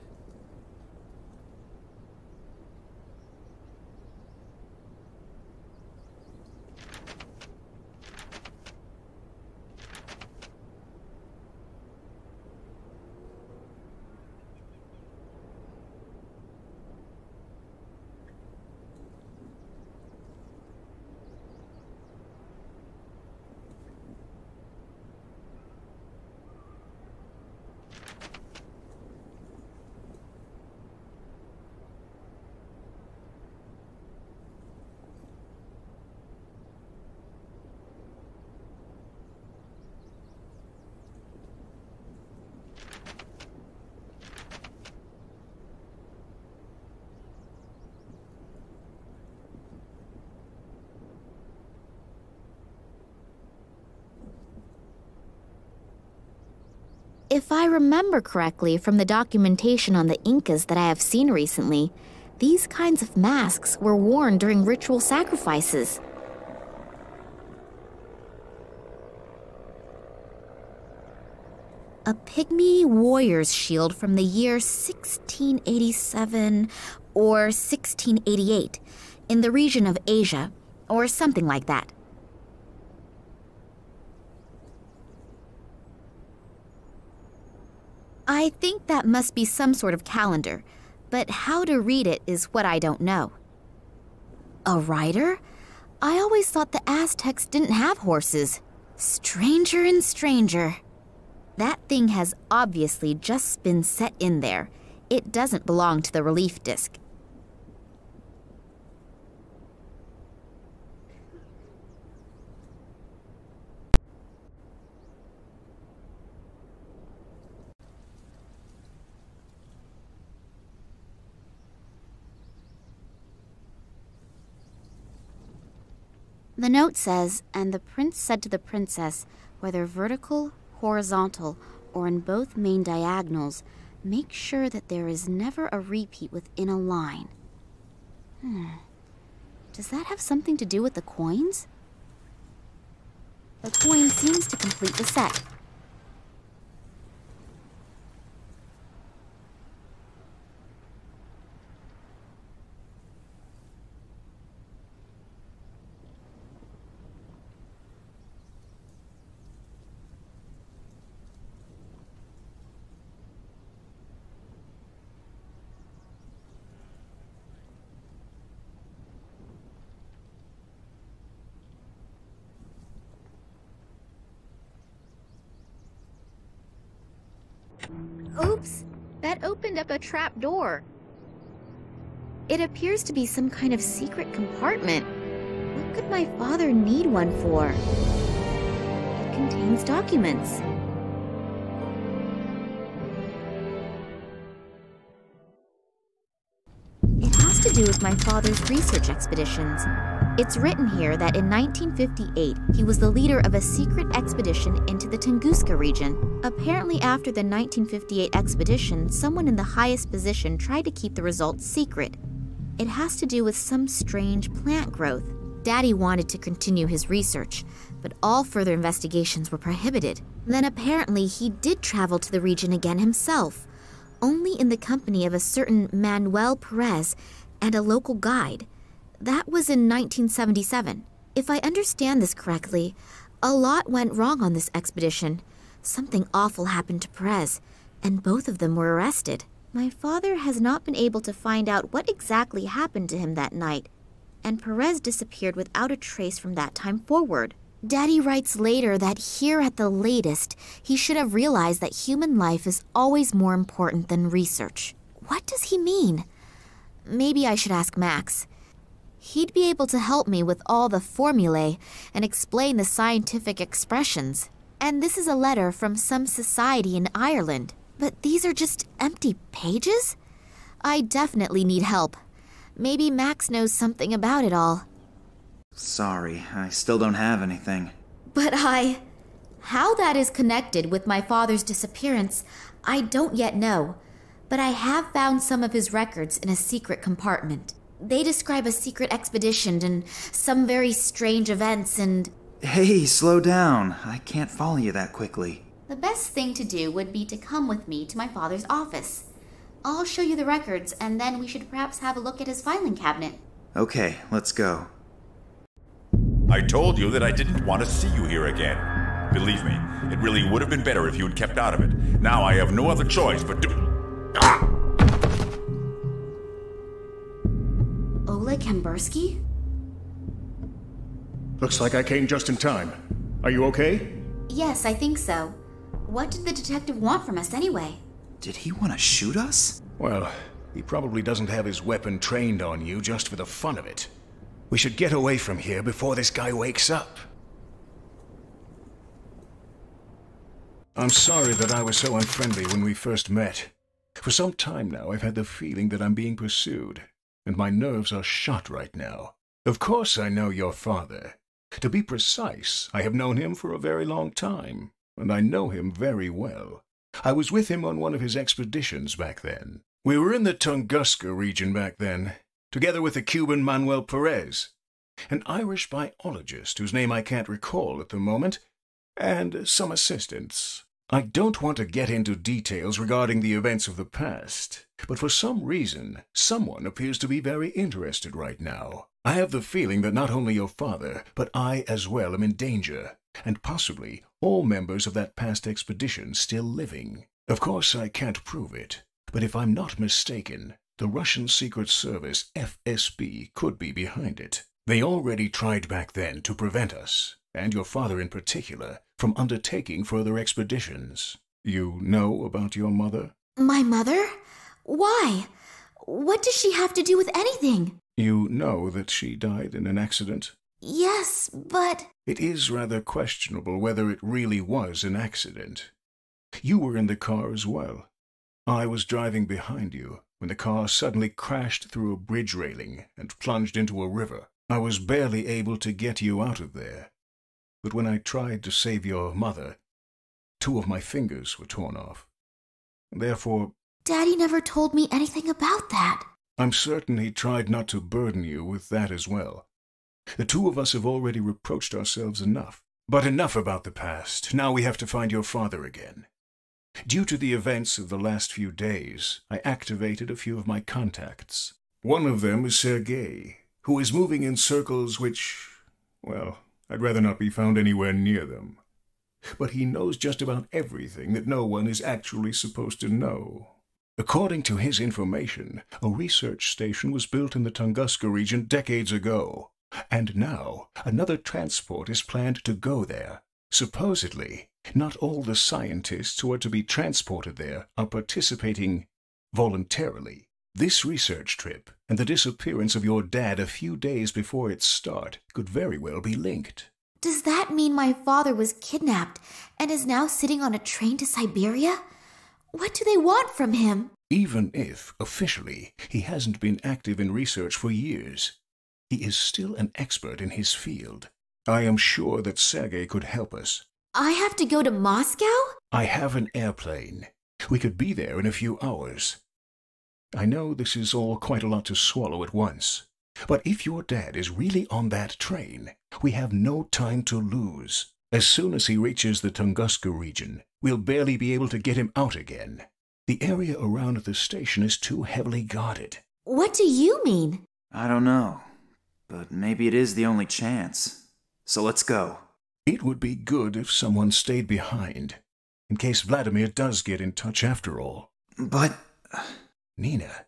If I remember correctly from the documentation on the Incas that I have seen recently, these kinds of masks were worn during ritual sacrifices. A pygmy warrior's shield from the year 1687 or 1688 in the region of Asia, or something like that. I think that must be some sort of calendar, but how to read it is what I don't know. A rider? I always thought the Aztecs didn't have horses. Stranger and stranger. That thing has obviously just been set in there. It doesn't belong to the relief disc. The note says, and the prince said to the princess, whether vertical, horizontal, or in both main diagonals, make sure that there is never a repeat within a line. Does that have something to do with the coins? The coin seems to complete the set. Oops! That opened up a trap door. It appears to be some kind of secret compartment. What could my father need one for? It contains documents. It has to do do with my father's research expeditions. It's written here that in 1958, he was the leader of a secret expedition into the Tunguska region. Apparently, after the 1958 expedition, someone in the highest position tried to keep the results secret. It has to do with some strange plant growth. Daddy wanted to continue his research, but all further investigations were prohibited. Then apparently he did travel to the region again himself, only in the company of a certain Manuel Perez and a local guide. That was in 1977. If I understand this correctly, a lot went wrong on this expedition. Something awful happened to Perez, and both of them were arrested. My father has not been able to find out what exactly happened to him that night, and Perez disappeared without a trace from that time forward. Daddy writes later that here at the latest, he should have realized that human life is always more important than research. What does he mean? Maybe I should ask Max. He'd be able to help me with all the formulae and explain the scientific expressions. And this is a letter from some society in Ireland. But these are just empty pages? I definitely need help. Maybe Max knows something about it all. Sorry, I still don't have anything. But how that is connected with my father's disappearance, I don't yet know. But I have found some of his records in a secret compartment. They describe a secret expedition and some very strange events and... Hey, slow down. I can't follow you that quickly. The best thing to do would be to come with me to my father's office. I'll show you the records, and then we should perhaps have a look at his filing cabinet. Okay, let's go. I told you that I didn't want to see you here again. Believe me, it really would have been better if you had kept out of it. Now I have no other choice but to... Ah! Oleg Kambersky? Looks like I came just in time. Are you okay? Yes, I think so. What did the detective want from us anyway? Did he want to shoot us? Well, he probably doesn't have his weapon trained on you just for the fun of it. We should get away from here before this guy wakes up. I'm sorry that I was so unfriendly when we first met. For some time now, I've had the feeling that I'm being pursued, and my nerves are shot right now. Of course I know your father. To be precise, I have known him for a very long time, and I know him very well. I was with him on one of his expeditions back then. We were in the Tunguska region back then, together with the Cuban Manuel Perez, an Irish biologist whose name I can't recall at the moment, and some assistants. I don't want to get into details regarding the events of the past, but for some reason, someone appears to be very interested right now. I have the feeling that not only your father, but I as well am in danger, and possibly all members of that past expedition still living. Of course, I can't prove it, but if I'm not mistaken, the Russian Secret Service, FSB, could be behind it. They already tried back then to prevent us, and your father in particular, from undertaking further expeditions. You know about your mother? My mother? Why? What does she have to do with anything? You know that she died in an accident? Yes, but... It is rather questionable whether it really was an accident. You were in the car as well. I was driving behind you when the car suddenly crashed through a bridge railing and plunged into a river. I was barely able to get you out of there. But when I tried to save your mother, 2 of my fingers were torn off. Therefore... Daddy never told me anything about that. I'm certain he tried not to burden you with that as well. The 2 of us have already reproached ourselves enough. But enough about the past. Now we have to find your father again. Due to the events of the last few days, I activated a few of my contacts. One of them is Sergei, who is moving in circles which, well, I'd rather not be found anywhere near them. But he knows just about everything that no one is actually supposed to know. According to his information, a research station was built in the Tunguska region decades ago, and now another transport is planned to go there. Supposedly, not all the scientists who are to be transported there are participating voluntarily. This research trip and the disappearance of your dad a few days before its start could very well be linked. Does that mean my father was kidnapped and is now sitting on a train to Siberia? What do they want from him? Even if, officially, he hasn't been active in research for years, he is still an expert in his field. I am sure that Sergei could help us. I have to go to Moscow? I have an airplane. We could be there in a few hours. I know this is all quite a lot to swallow at once, but if your dad is really on that train, we have no time to lose. As soon as he reaches the Tunguska region, we'll barely be able to get him out again. The area around the station is too heavily guarded. What do you mean? I don't know, but maybe it is the only chance. So let's go. It would be good if someone stayed behind, in case Vladimir does get in touch after all. But... Nina,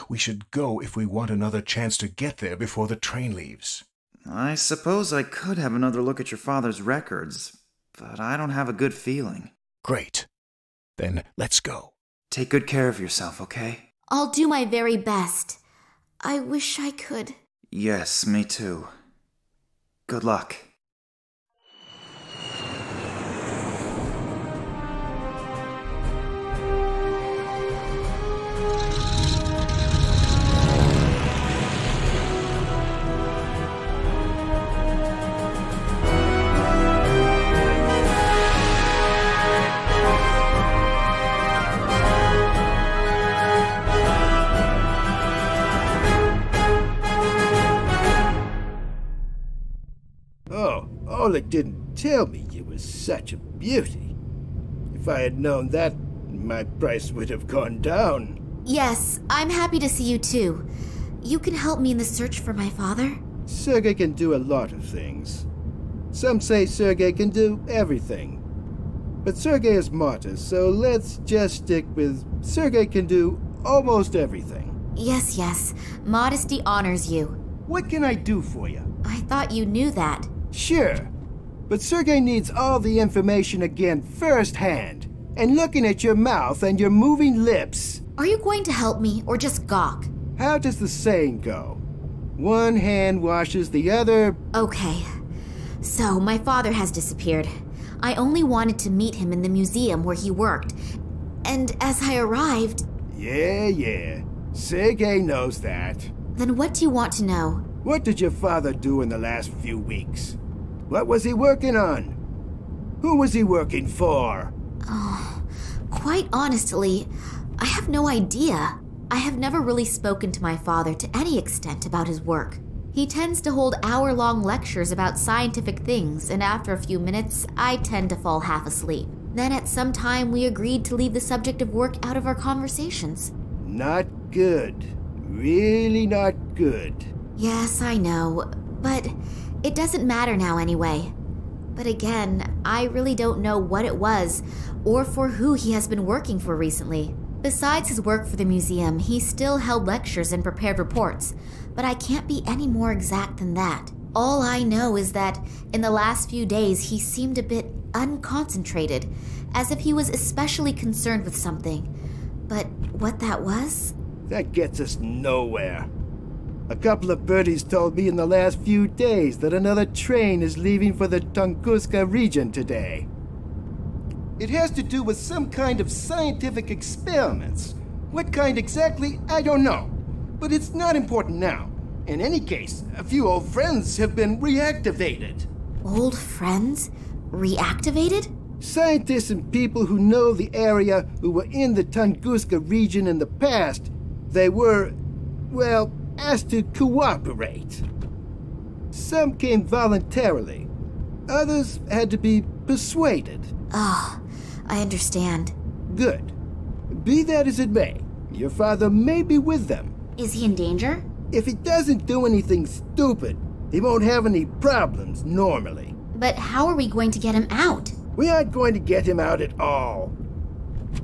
we should go if we want another chance to get there before the train leaves. I suppose I could have another look at your father's records, but I don't have a good feeling. Great. Then let's go. Take good care of yourself, okay? I'll do my very best. I wish I could. Yes, me too. Good luck. Oleg didn't tell me you were such a beauty. If I had known that, my price would have gone down. Yes, I'm happy to see you too. You can help me in the search for my father? Sergei can do a lot of things. Some say Sergei can do everything. But Sergei is martyr, so let's just stick with Sergei can do almost everything. Yes. Modesty honors you. What can I do for you? I thought you knew that. Sure. But Sergei needs all the information again firsthand. And looking at your mouth and your moving lips. Are you going to help me or just gawk? How does the saying go? One hand washes the other. Okay. So, my father has disappeared. I only wanted to meet him in the museum where he worked. And as I arrived... Yeah. Sergei knows that. Then what do you want to know? What did your father do in the last few weeks? What was he working on? Who was he working for? Oh, quite honestly, I have no idea. I have never really spoken to my father to any extent about his work. He tends to hold hour-long lectures about scientific things, and after a few minutes, I tend to fall half asleep. Then at some time, we agreed to leave the subject of work out of our conversations. Not good. Really not good. Yes, I know, but it doesn't matter now anyway. But again, I really don't know what it was, or for who he has been working for recently. Besides his work for the museum, he still held lectures and prepared reports, but I can't be any more exact than that. All I know is that in the last few days he seemed a bit unconcentrated, as if he was especially concerned with something. But what that was? That gets us nowhere. A couple of birdies told me in the last few days that another train is leaving for the Tunguska region today. It has to do with some kind of scientific experiments. What kind exactly, I don't know. But it's not important now. In any case, a few old friends have been reactivated. Old friends? Reactivated? Scientists and people who know the area who were in the Tunguska region in the past, they were, well, asked to cooperate. Some came voluntarily. Others had to be persuaded. Oh, I understand. Good. Be that as it may, your father may be with them. Is he in danger? If he doesn't do anything stupid, he won't have any problems normally. But how are we going to get him out? We aren't going to get him out at all.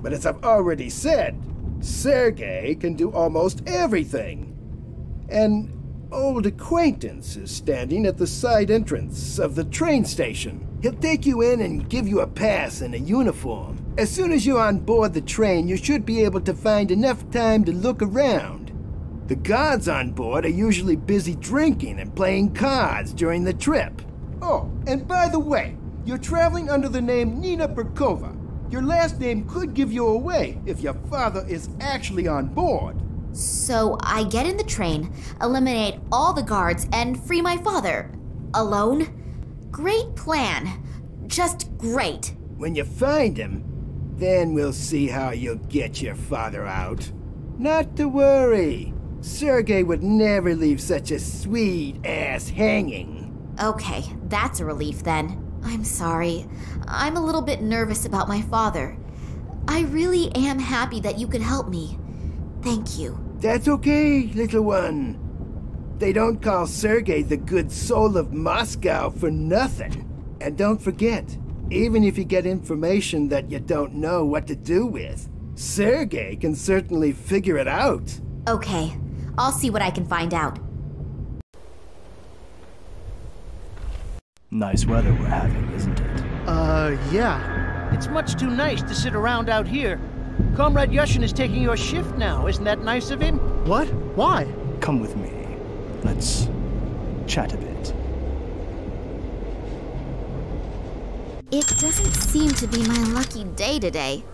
But as I've already said, Sergei can do almost everything. An old acquaintance is standing at the side entrance of the train station. He'll take you in and give you a pass and a uniform. As soon as you're on board the train, you should be able to find enough time to look around. The guards on board are usually busy drinking and playing cards during the trip. Oh, and by the way, you're traveling under the name Nina Perkova. Your last name could give you away if your father is actually on board. So I get in the train, eliminate all the guards, and free my father. Alone? Great plan. Just great. When you find him, then we'll see how you'll get your father out. Not to worry. Sergei would never leave such a sweet ass hanging. Okay, that's a relief then. I'm sorry. I'm a little bit nervous about my father. I really am happy that you could help me. Thank you. That's okay, little one. They don't call Sergei the good soul of Moscow for nothing. And don't forget, even if you get information that you don't know what to do with, Sergei can certainly figure it out. Okay, I'll see what I can find out. Nice weather we're having, isn't it? Yeah. It's much too nice to sit around out here. Comrade Yushin is taking your shift now. Isn't that nice of him? What? Why? Come with me. Let's chat a bit. It doesn't seem to be my lucky day today.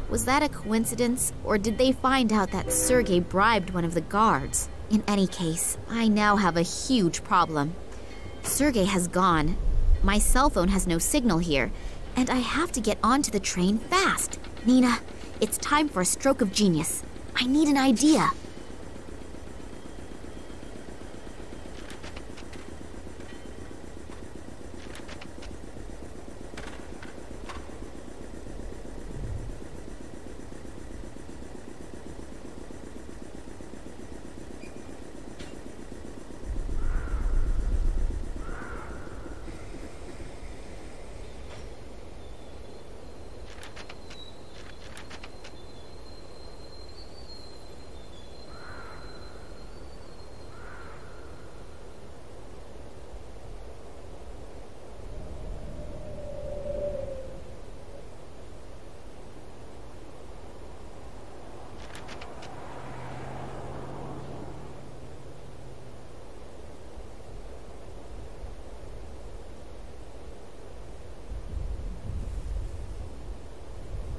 Was that a coincidence, or did they find out that Sergei bribed one of the guards? In any case, I now have a huge problem. Sergei has gone. My cell phone has no signal here, and I have to get onto the train fast. Nina, it's time for a stroke of genius. I need an idea.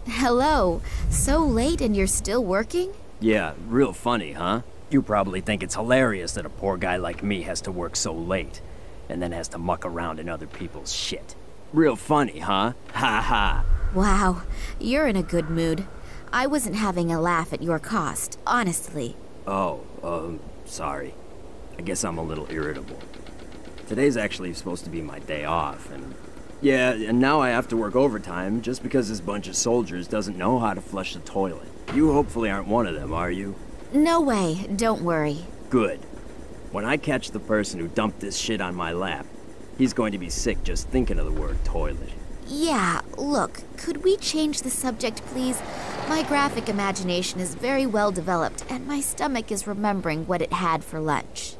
Hello. So late and you're still working? Yeah, real funny, huh? You probably think it's hilarious that a poor guy like me has to work so late, and then has to muck around in other people's shit. Real funny, huh? Ha ha. Wow, you're in a good mood. I wasn't having a laugh at your cost, honestly. Oh, sorry. I guess I'm a little irritable. Today's actually supposed to be my day off, and now I have to work overtime just because this bunch of soldiers doesn't know how to flush the toilet. You hopefully aren't one of them, are you? No way, don't worry. Good. When I catch the person who dumped this shit on my lap, he's going to be sick just thinking of the word toilet. Yeah, look, could we change the subject, please? My graphic imagination is very well developed, and my stomach is remembering what it had for lunch.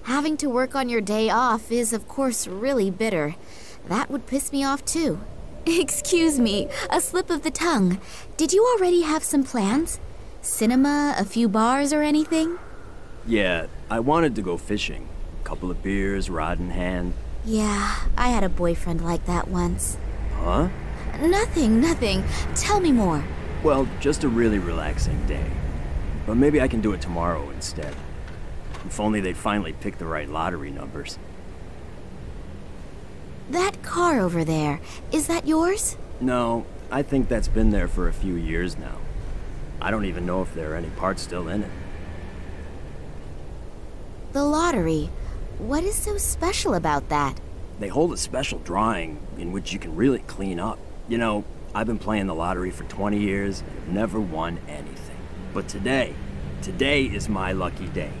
Having to work on your day off is, of course, really bitter. That would piss me off, too. Excuse me, a slip of the tongue. Did you already have some plans? Cinema, a few bars, or anything? Yeah, I wanted to go fishing. A couple of beers, rod in hand. Yeah, I had a boyfriend like that once. Huh? Nothing. Tell me more. Well, just a really relaxing day. But maybe I can do it tomorrow instead. If only they'd finally pick the right lottery numbers. That car over there, is that yours? No, I think that's been there for a few years now. I don't even know if there are any parts still in it. The lottery. What is so special about that? They hold a special drawing in which you can really clean up. You know, I've been playing the lottery for 20 years and have never won anything. But today is my lucky day.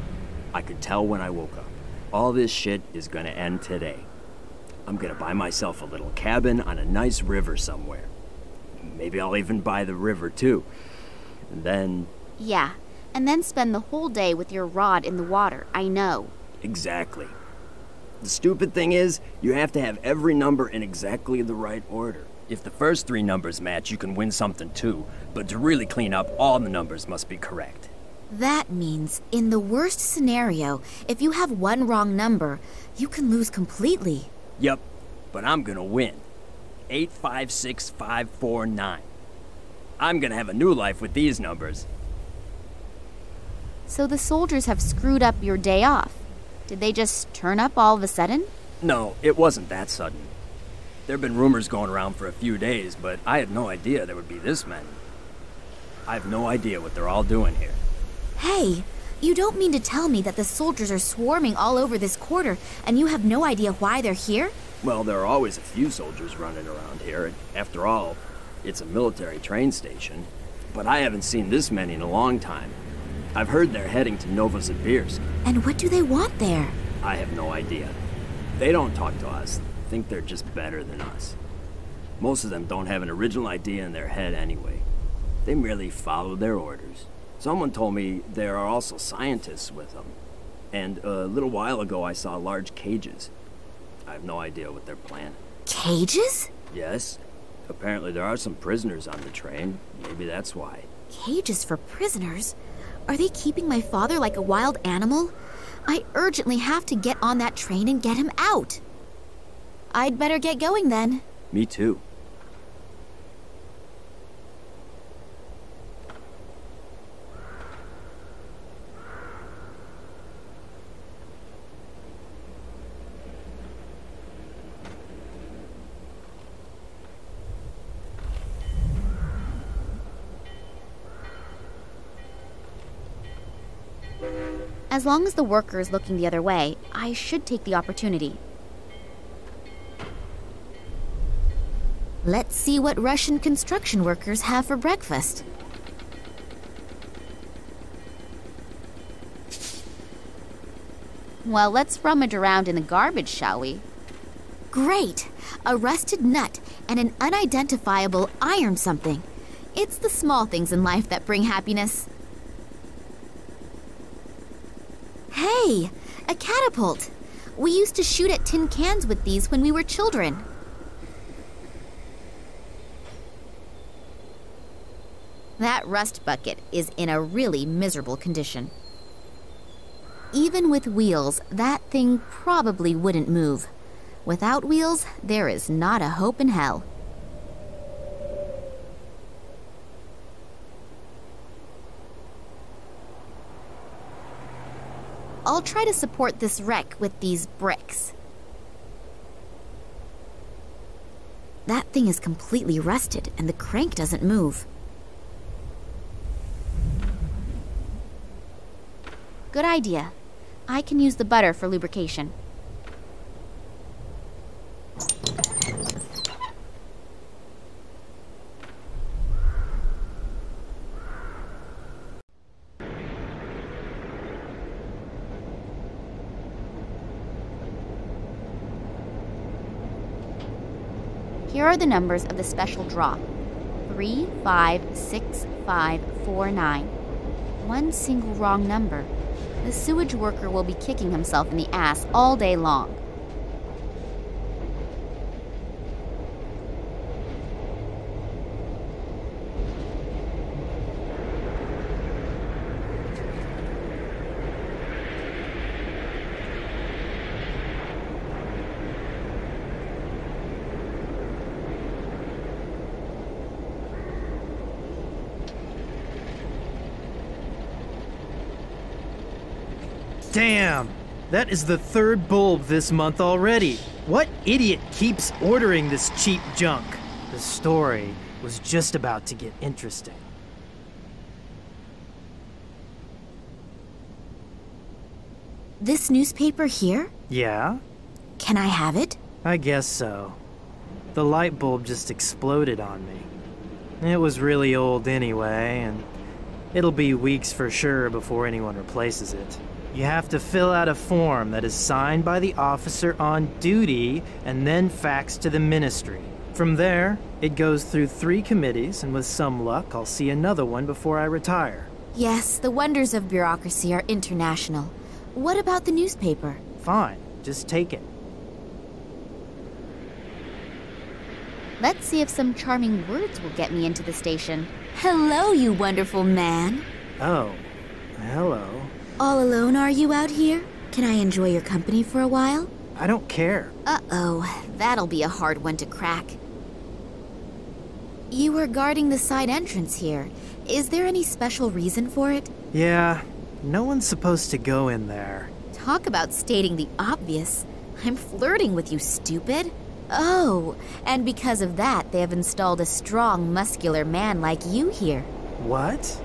I could tell when I woke up. All this shit is gonna end today. I'm gonna buy myself a little cabin on a nice river somewhere. Maybe I'll even buy the river too. And then... Yeah, and then spend the whole day with your rod in the water, I know. Exactly. The stupid thing is, you have to have every number in exactly the right order. If the first 3 numbers match, you can win something too. But to really clean up, all the numbers must be correct. That means, in the worst scenario, if you have one wrong number, you can lose completely. Yep, but I'm gonna win. 856549. I'm gonna have a new life with these numbers. So the soldiers have screwed up your day off. Did they just turn up all of a sudden? No, it wasn't that sudden. There've been rumors going around for a few days, but I had no idea there would be this many. I have no idea what they're all doing here. Hey, you don't mean to tell me that the soldiers are swarming all over this quarter and you have no idea why they're here? Well, there are always a few soldiers running around here. After all, it's a military train station. But I haven't seen this many in a long time. I've heard they're heading to Novosibirsk. And what do they want there? I have no idea. They don't talk to us. Think they're just better than us. Most of them don't have an original idea in their head anyway. They merely follow their orders. Someone told me there are also scientists with them. And a little while ago I saw large cages. I have no idea what they're planning. Cages? Yes. Apparently there are some prisoners on the train. Maybe that's why. Cages for prisoners? Are they keeping my father like a wild animal? I urgently have to get on that train and get him out. I'd better get going then. Me too. As long as the worker is looking the other way, I should take the opportunity. Let's see what Russian construction workers have for breakfast. Well, let's rummage around in the garbage, shall we? Great! A rusted nut and an unidentifiable iron something. It's the small things in life that bring happiness. Hey! A catapult! We used to shoot at tin cans with these when we were children. That rust bucket is in a really miserable condition. Even with wheels, that thing probably wouldn't move. Without wheels, there is not a hope in hell. I'll try to support this wreck with these bricks. That thing is completely rusted and the crank doesn't move. Good idea. I can use the butter for lubrication. Here are the numbers of the special draw. 356549. One single wrong number. The sewage worker will be kicking himself in the ass all day long. Damn! That is the third bulb this month already. What idiot keeps ordering this cheap junk? The story was just about to get interesting. This newspaper here? Yeah? Can I have it? I guess so. The light bulb just exploded on me. It was really old anyway, and it'll be weeks for sure before anyone replaces it. You have to fill out a form that is signed by the officer on duty and then faxed to the ministry. From there, it goes through 3 committees, and with some luck, I'll see another one before I retire. Yes, the wonders of bureaucracy are international. What about the newspaper? Fine, just take it. Let's see if some charming words will get me into the station. Hello, you wonderful man. Oh, hello. All alone are you out here? Can I enjoy your company for a while? I don't care. Uh-oh, that'll be a hard one to crack. You were guarding the side entrance here. Is there any special reason for it? Yeah, no one's supposed to go in there. Talk about stating the obvious. I'm flirting with you, stupid. Oh, and because of that, they have installed a strong, muscular man like you here. What?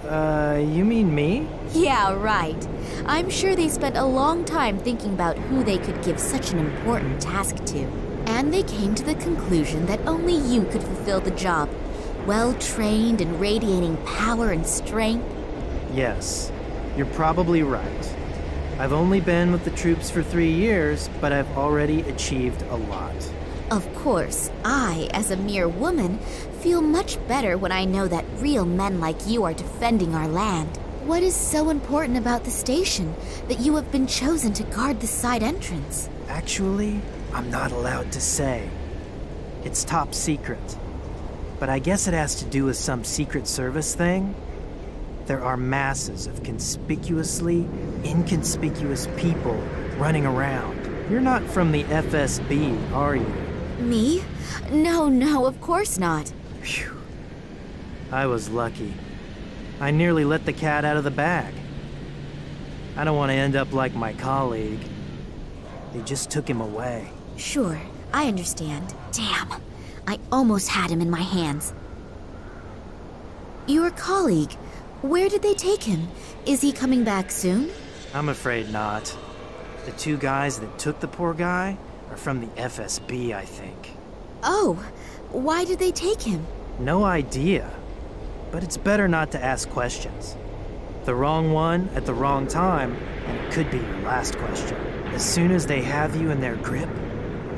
You mean me? Yeah, right. I'm sure they spent a long time thinking about who they could give such an important task to. And they came to the conclusion that only you could fulfill the job. Well-trained and radiating power and strength. Yes, you're probably right. I've only been with the troops for 3 years, but I've already achieved a lot. Of course, I, as a mere woman, feel much better when I know that real men like you are defending our land. What is so important about the station that you have been chosen to guard the side entrance? Actually, I'm not allowed to say. It's top secret. But I guess it has to do with some Secret Service thing. There are masses of conspicuously inconspicuous people running around. You're not from the FSB, are you? Me? No, of course not. Phew. I was lucky. I nearly let the cat out of the bag. I don't want to end up like my colleague. They just took him away. Sure, I understand. Damn, I almost had him in my hands. Your colleague, where did they take him? Is he coming back soon? I'm afraid not. The 2 guys that took the poor guy are from the FSB, I think. Oh, why did they take him? No idea. But it's better not to ask questions. The wrong one at the wrong time, and it could be your last question. As soon as they have you in their grip,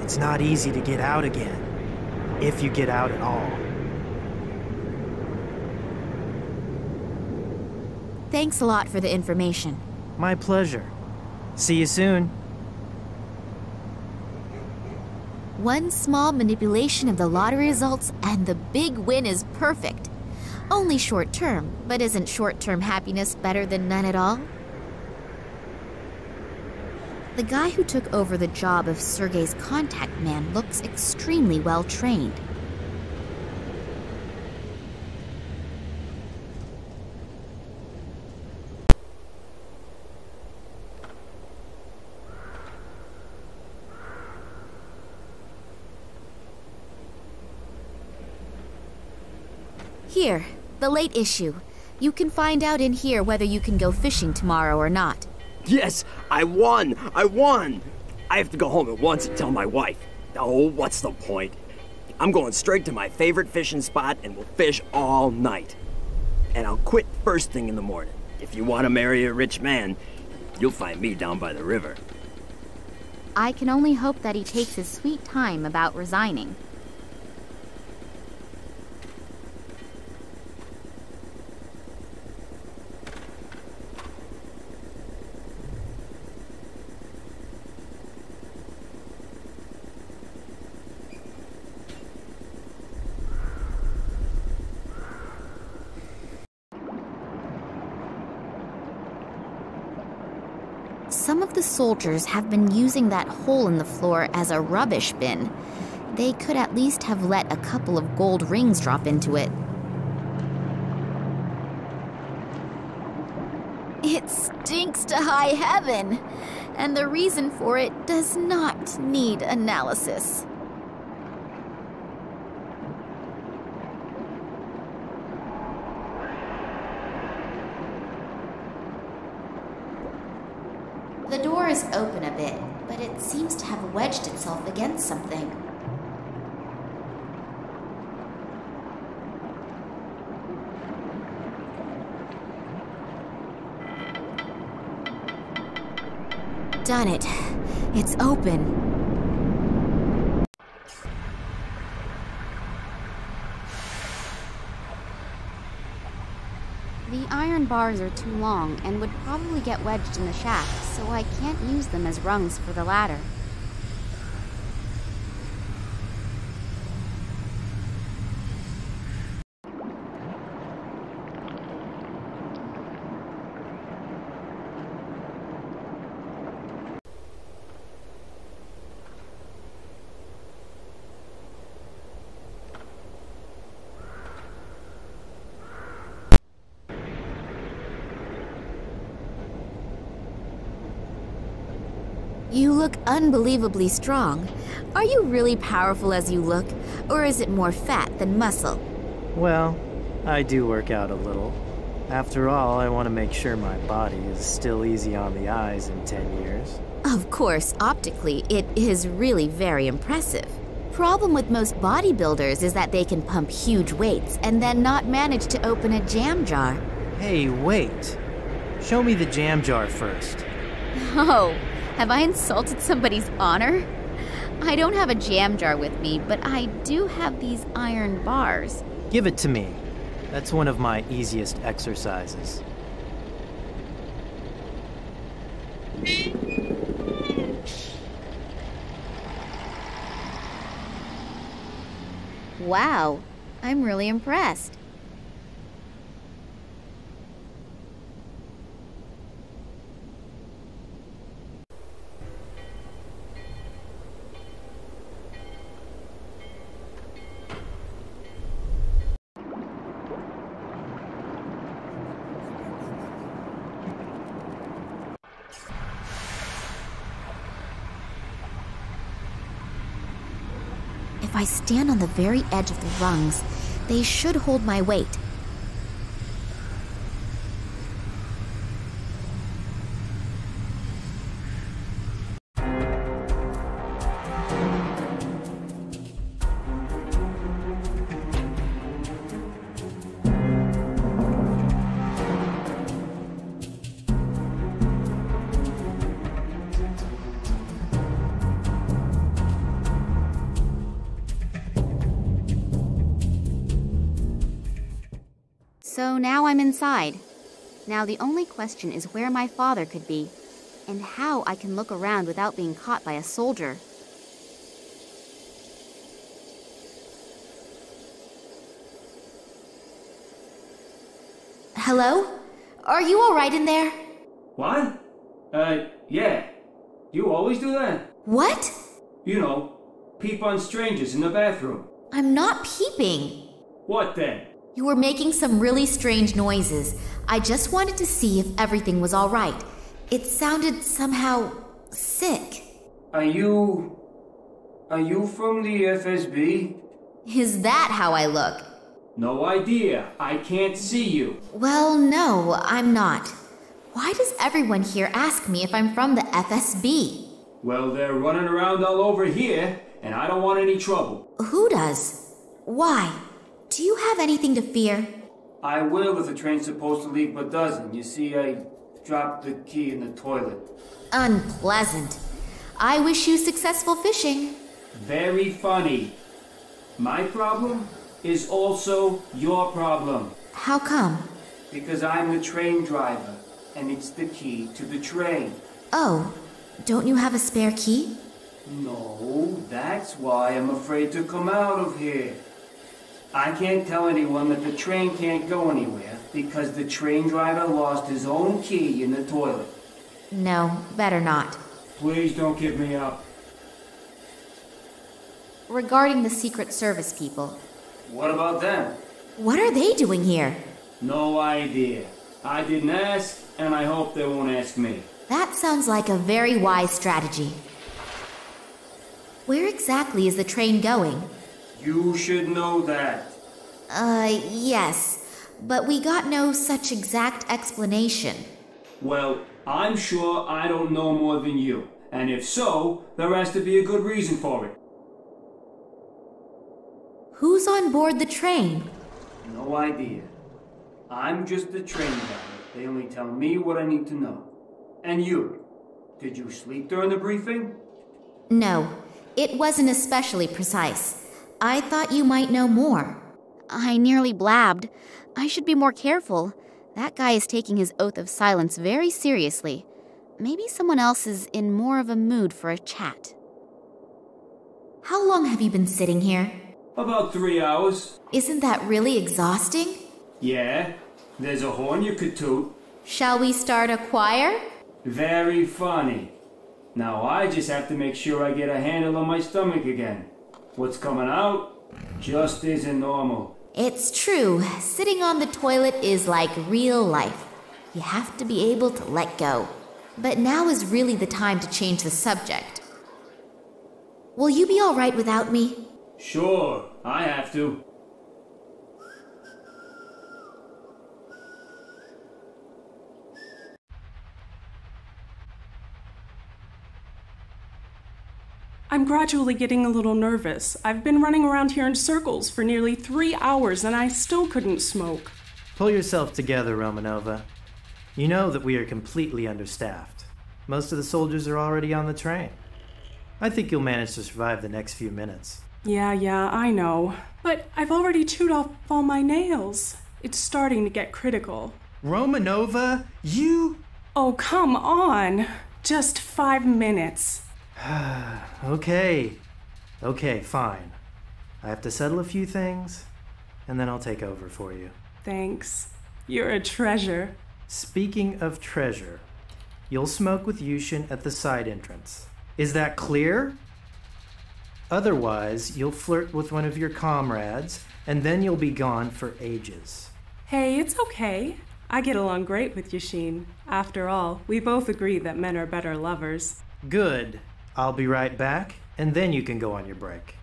it's not easy to get out again. If you get out at all. Thanks a lot for the information. My pleasure. See you soon. One small manipulation of the lottery results and the big win is perfect. Only short term, but isn't short-term happiness better than none at all? The guy who took over the job of Sergei's contact man looks extremely well trained. Here, the late issue. You can find out in here whether you can go fishing tomorrow or not. Yes, I won! I won! I have to go home at once and tell my wife. Oh, what's the point? I'm going straight to my favorite fishing spot and we'll fish all night. And I'll quit first thing in the morning. If you want to marry a rich man, you'll find me down by the river. I can only hope that he takes his sweet time about resigning. Some of the soldiers have been using that hole in the floor as a rubbish bin. They could at least have let a couple of gold rings drop into it. It stinks to high heaven, and the reason for it does not need analysis. The door is open a bit, but it seems to have wedged itself against something. Done it. It's open. The iron bars are too long and would probably get wedged in the shaft, so I can't use them as rungs for the ladder. You look unbelievably strong. Are you really powerful as you look, or is it more fat than muscle? Well, I do work out a little. After all, I want to make sure my body is still easy on the eyes in 10 years. Of course, optically, it is really very impressive. Problem with most bodybuilders is that they can pump huge weights and then not manage to open a jam jar. Hey, wait. Show me the jam jar first. Oh, have I insulted somebody's honor? I don't have a jam jar with me, but I do have these iron bars. Give it to me. That's one of my easiest exercises. Wow, I'm really impressed. If I stand on the very edge of the rungs, they should hold my weight. So now I'm inside. Now the only question is where my father could be, and how I can look around without being caught by a soldier. Hello? Are you all right in there? What? Yeah. You always do that? What? You know, peep on strangers in the bathroom. I'm not peeping. What then? You were making some really strange noises. I just wanted to see if everything was all right. It sounded somehow sick. Are you from the FSB? Is that how I look? No idea. I can't see you. Well, no, I'm not. Why does everyone here ask me if I'm from the FSB? Well, they're running around all over here, and I don't want any trouble. Who does? Why? Do you have anything to fear? I will if the train's supposed to leave but doesn't. You see, I dropped the key in the toilet. Unpleasant. I wish you successful fishing. Very funny. My problem is also your problem. How come? Because I'm the train driver, and it's the key to the train. Oh, don't you have a spare key? No, that's why I'm afraid to come out of here. I can't tell anyone that the train can't go anywhere because the train driver lost his own key in the toilet. No, better not. Please don't give me up. Regarding the Secret Service people. What about them? What are they doing here? No idea. I didn't ask, and I hope they won't ask me. That sounds like a very wise strategy. Where exactly is the train going? You should know that. Yes. But we got no such exact explanation. Well, I'm sure I don't know more than you. And if so, there has to be a good reason for it. Who's on board the train? No idea. I'm just the train driver. They only tell me what I need to know. And you? Did you sleep during the briefing? No. It wasn't especially precise. I thought you might know more. I nearly blabbed. I should be more careful. That guy is taking his oath of silence very seriously. Maybe someone else is in more of a mood for a chat. How long have you been sitting here? About 3 hours. Isn't that really exhausting? Yeah. There's a horn you could toot. Shall we start a choir? Very funny. Now I just have to make sure I get a handle on my stomach again. What's coming out just isn't normal. It's true. Sitting on the toilet is like real life. You have to be able to let go. But now is really the time to change the subject. Will you be all right without me? Sure, I have to. I'm gradually getting a little nervous. I've been running around here in circles for nearly 3 hours and I still couldn't smoke. Pull yourself together, Romanova. You know that we are completely understaffed. Most of the soldiers are already on the train. I think you'll manage to survive the next few minutes. Yeah, I know. But I've already chewed off all my nails. It's starting to get critical. Romanova, you... Oh, come on. Just 5 minutes. Okay, fine. I have to settle a few things, and then I'll take over for you. Thanks. You're a treasure. Speaking of treasure, you'll smoke with Yushin at the side entrance. Is that clear? Otherwise, you'll flirt with one of your comrades, and then you'll be gone for ages. Hey, it's okay. I get along great with Yushin. After all, we both agree that men are better lovers. Good. I'll be right back, and then you can go on your break.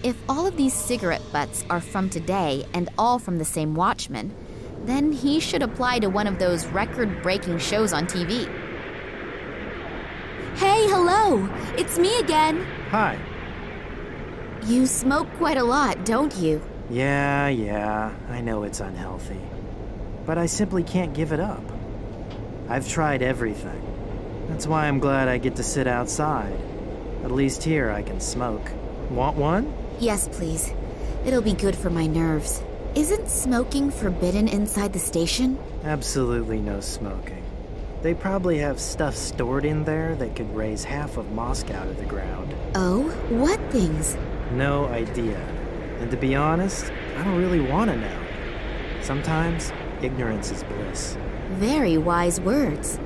If all of these cigarette butts are from today and all from the same watchman, then he should apply to one of those record-breaking shows on TV. Hey, hello! It's me again! Hi. You smoke quite a lot, don't you? Yeah, I know it's unhealthy. But I simply can't give it up. I've tried everything. That's why I'm glad I get to sit outside. At least here I can smoke. Want one? Yes, please. It'll be good for my nerves. Isn't smoking forbidden inside the station? Absolutely no smoking. They probably have stuff stored in there that could raise half of Moscow to the ground. Oh? What things? No idea. And to be honest, I don't really want to know. Sometimes, ignorance is bliss. Very wise words.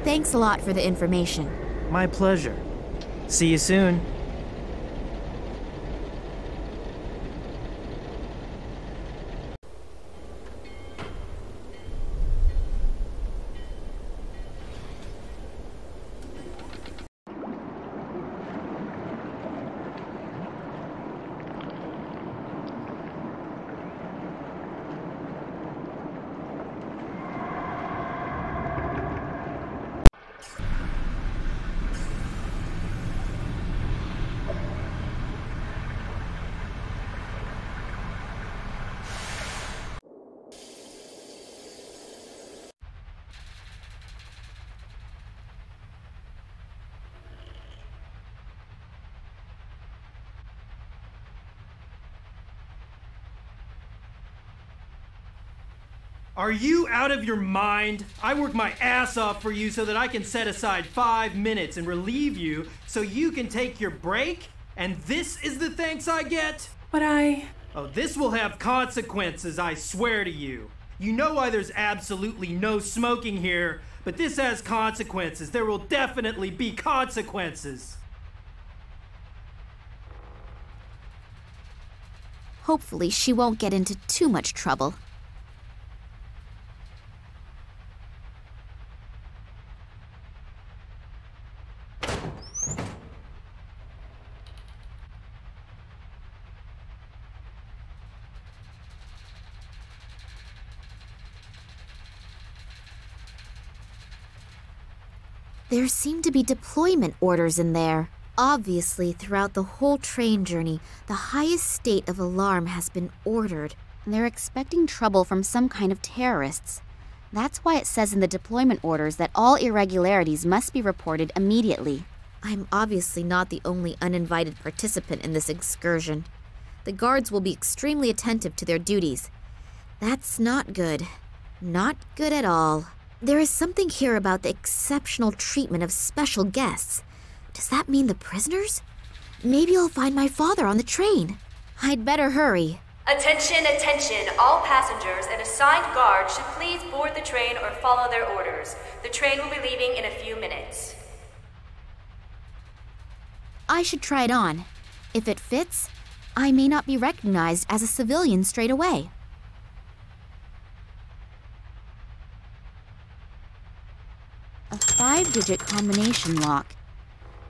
Thanks a lot for the information. My pleasure. See you soon. Are you out of your mind? I work my ass off for you so that I can set aside 5 minutes and relieve you so you can take your break? And this is the thanks I get? But Oh, this will have consequences, I swear to you. You know why there's absolutely no smoking here, but this has consequences. There will definitely be consequences. Hopefully she won't get into too much trouble. There seem to be deployment orders in there. Obviously, throughout the whole train journey, the highest state of alarm has been ordered. They're expecting trouble from some kind of terrorists. That's why it says in the deployment orders that all irregularities must be reported immediately. I'm obviously not the only uninvited participant in this excursion. The guards will be extremely attentive to their duties. That's not good. Not good at all. There is something here about the exceptional treatment of special guests. Does that mean the prisoners? Maybe I'll find my father on the train. I'd better hurry. Attention, attention. All passengers and assigned guards should please board the train or follow their orders. The train will be leaving in a few minutes. I should try it on. If it fits, I may not be recognized as a civilian straight away. A 5-digit combination lock.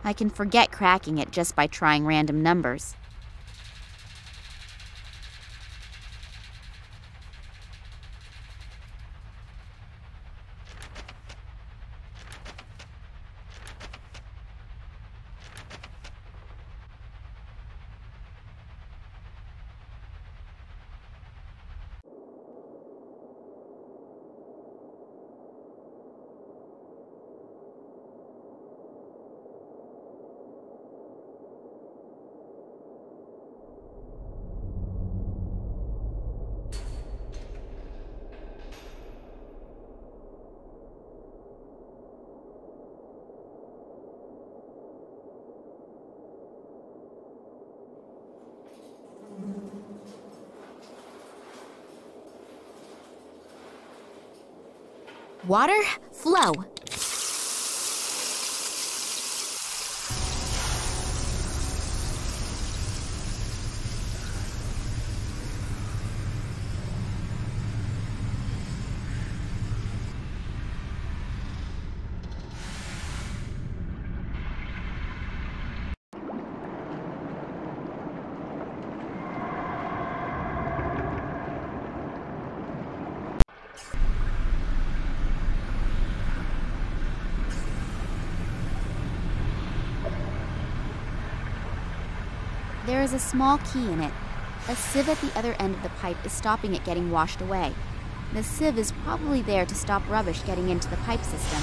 I can forget cracking it just by trying random numbers. Water, flow. There is a small key in it. A sieve at the other end of the pipe is stopping it getting washed away. The sieve is probably there to stop rubbish getting into the pipe system.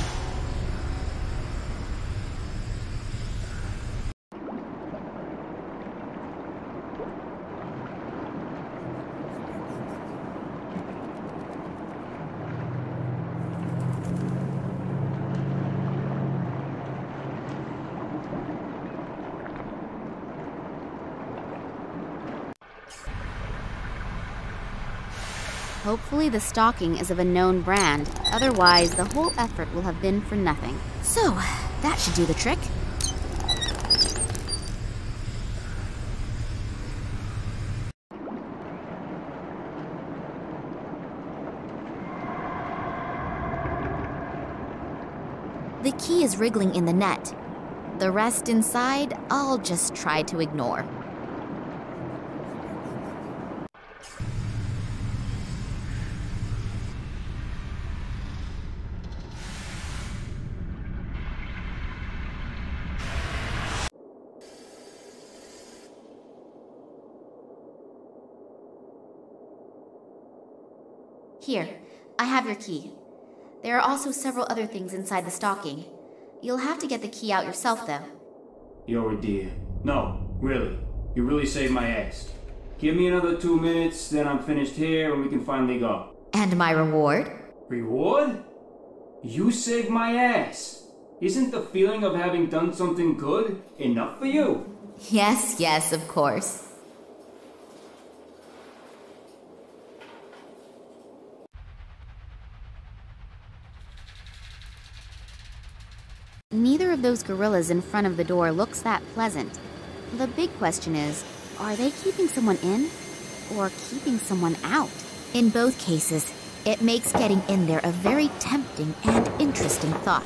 Hopefully the stocking is of a known brand, otherwise the whole effort will have been for nothing. So, that should do the trick. The key is wriggling in the net. The rest inside, I'll just try to ignore. Here, I have your key. There are also several other things inside the stocking. You'll have to get the key out yourself, though. You're a dear. No, really. You really saved my ass. Give me another 2 minutes, then I'm finished here and we can finally go. And my reward? Reward? You saved my ass. Isn't the feeling of having done something good enough for you? Yes, yes, of course. Neither of those gorillas in front of the door looks that pleasant. The big question is, are they keeping someone in or keeping someone out? In both cases, it makes getting in there a very tempting and interesting thought.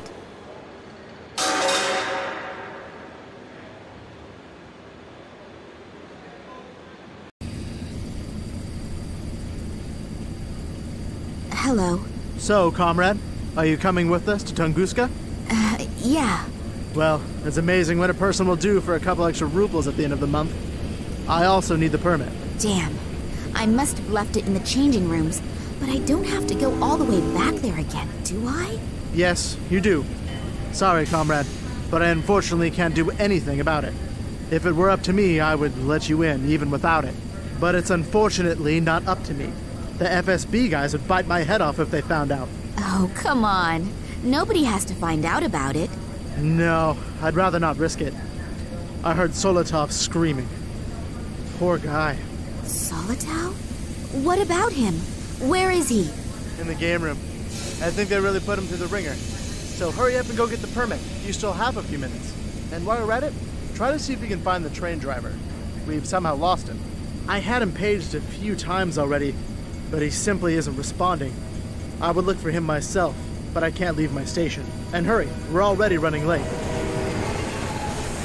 Hello. So, comrade, are you coming with us to Tunguska? Yeah. Well, it's amazing what a person will do for a couple extra rubles at the end of the month. I also need the permit. Damn. I must have left it in the changing rooms, but I don't have to go all the way back there again, do I? Yes, you do. Sorry, comrade, but I unfortunately can't do anything about it. If it were up to me, I would let you in, even without it. But it's unfortunately not up to me. The FSB guys would bite my head off if they found out. Oh, come on. Nobody has to find out about it. No, I'd rather not risk it. I heard Solotov screaming. Poor guy. Solotov? What about him? Where is he? In the game room. I think they really put him through the ringer. So hurry up and go get the permit. You still have a few minutes. And while you're at it, try to see if you can find the train driver. We've somehow lost him. I had him paged a few times already, but he simply isn't responding. I would look for him myself, but I can't leave my station. And hurry, we're already running late.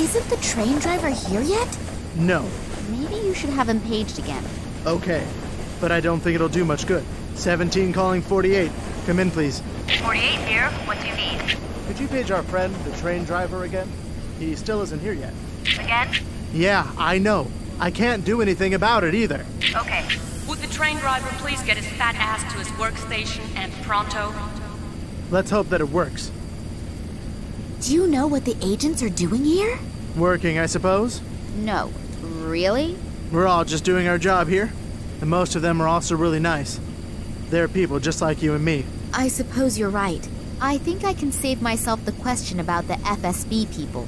Isn't the train driver here yet? No. Maybe you should have him paged again. Okay, but I don't think it'll do much good. 17 calling 48. Come in, please. 48 here. What do you need? Could you page our friend, the train driver, again? He still isn't here yet. Again? Yeah, I know. I can't do anything about it either. Okay. Would the train driver please get his fat ass to his workstation and pronto? Let's hope that it works. Do you know what the agents are doing here? Working, I suppose? No. Really? We're all just doing our job here. And most of them are also really nice. They're people just like you and me. I suppose you're right. I think I can save myself the question about the FSB people.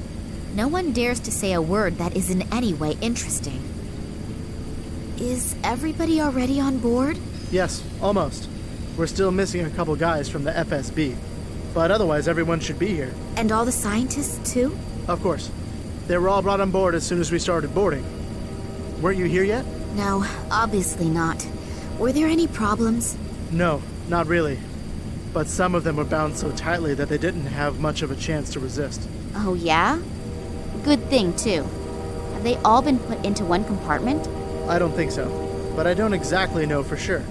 No one dares to say a word that is in any way interesting. Is everybody already on board? Yes, almost. We're still missing a couple guys from the FSB. But otherwise, everyone should be here. And all the scientists, too? Of course. They were all brought on board as soon as we started boarding. Weren't you here yet? No, obviously not. Were there any problems? No, not really. But some of them were bound so tightly that they didn't have much of a chance to resist. Oh, yeah? Good thing, too. Have they all been put into one compartment? I don't think so, but I don't exactly know for sure.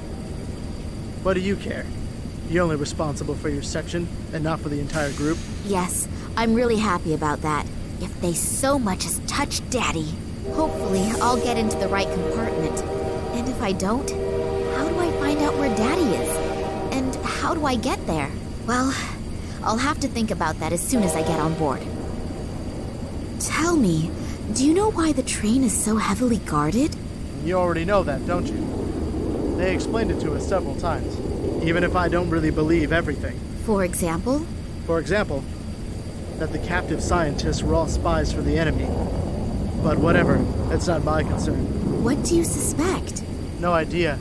What do you care? You're only responsible for your section and not for the entire group? Yes, I'm really happy about that. If they so much as touch Daddy, hopefully I'll get into the right compartment. And if I don't, how do I find out where Daddy is? And how do I get there? Well, I'll have to think about that as soon as I get on board. Tell me, do you know why the train is so heavily guarded? You already know that, don't you? They explained it to us several times, even if I don't really believe everything. For example? For example, that the captive scientists were all spies for the enemy. But whatever, that's not my concern. What do you suspect? No idea.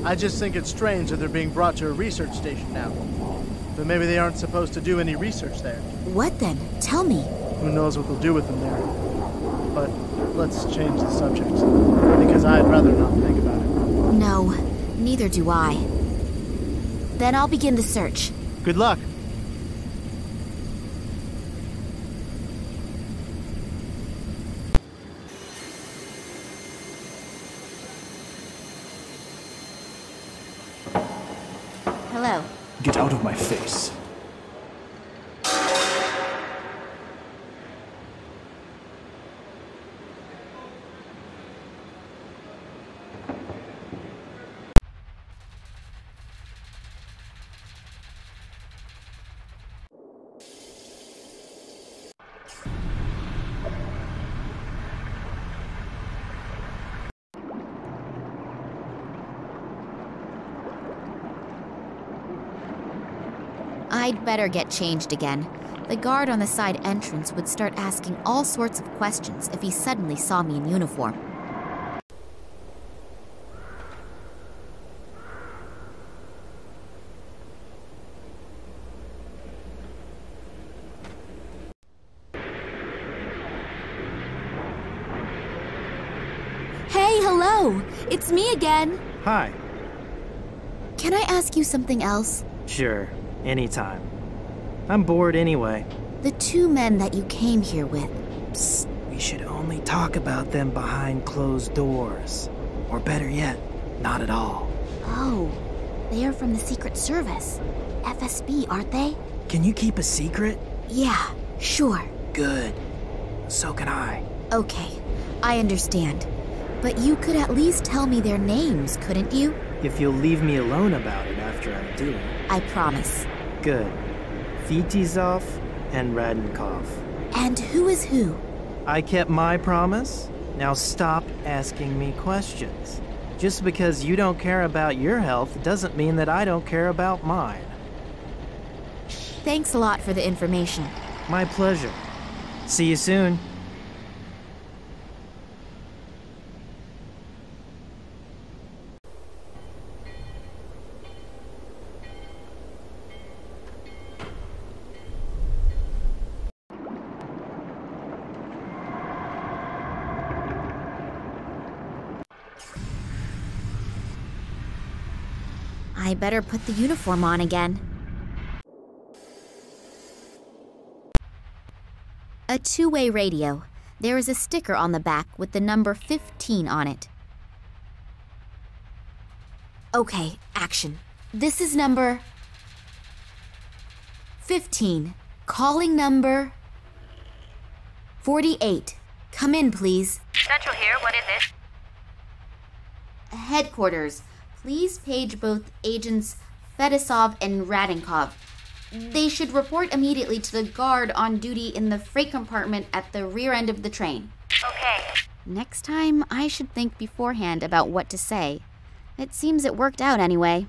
I just think it's strange that they're being brought to a research station now. But maybe they aren't supposed to do any research there. What then? Tell me. Who knows what they'll do with them there. But let's change the subject, because I'd rather not think about it. No, neither do I. Then I'll begin the search. Good luck. Hello. Get out of my face. I'd better get changed again. The guard on the side entrance would start asking all sorts of questions if he suddenly saw me in uniform. Hey, hello! It's me again! Hi. Can I ask you something else? Sure, anytime. I'm bored anyway. The two men that you came here with. Psst, we should only talk about them behind closed doors. Or better yet, not at all. Oh, they are from the Secret Service. FSB, aren't they? Can you keep a secret? Yeah, sure. Good. So can I. Okay, I understand. But you could at least tell me their names, couldn't you? If you'll leave me alone about it after I'm due. I promise. Good. Vitizov and Radenkov. And who is who? I kept my promise. Now stop asking me questions. Just because you don't care about your health doesn't mean that I don't care about mine. Thanks a lot for the information. My pleasure. See you soon. I better put the uniform on again. A two-way radio. There is a sticker on the back with the number 15 on it. Okay, action. This is number 15. Calling number 48. Come in, please. Central here, what is it? Headquarters. Please page both agents Fedosov and Radinkov. They should report immediately to the guard on duty in the freight compartment at the rear end of the train. Okay. Next time, I should think beforehand about what to say. It seems it worked out anyway.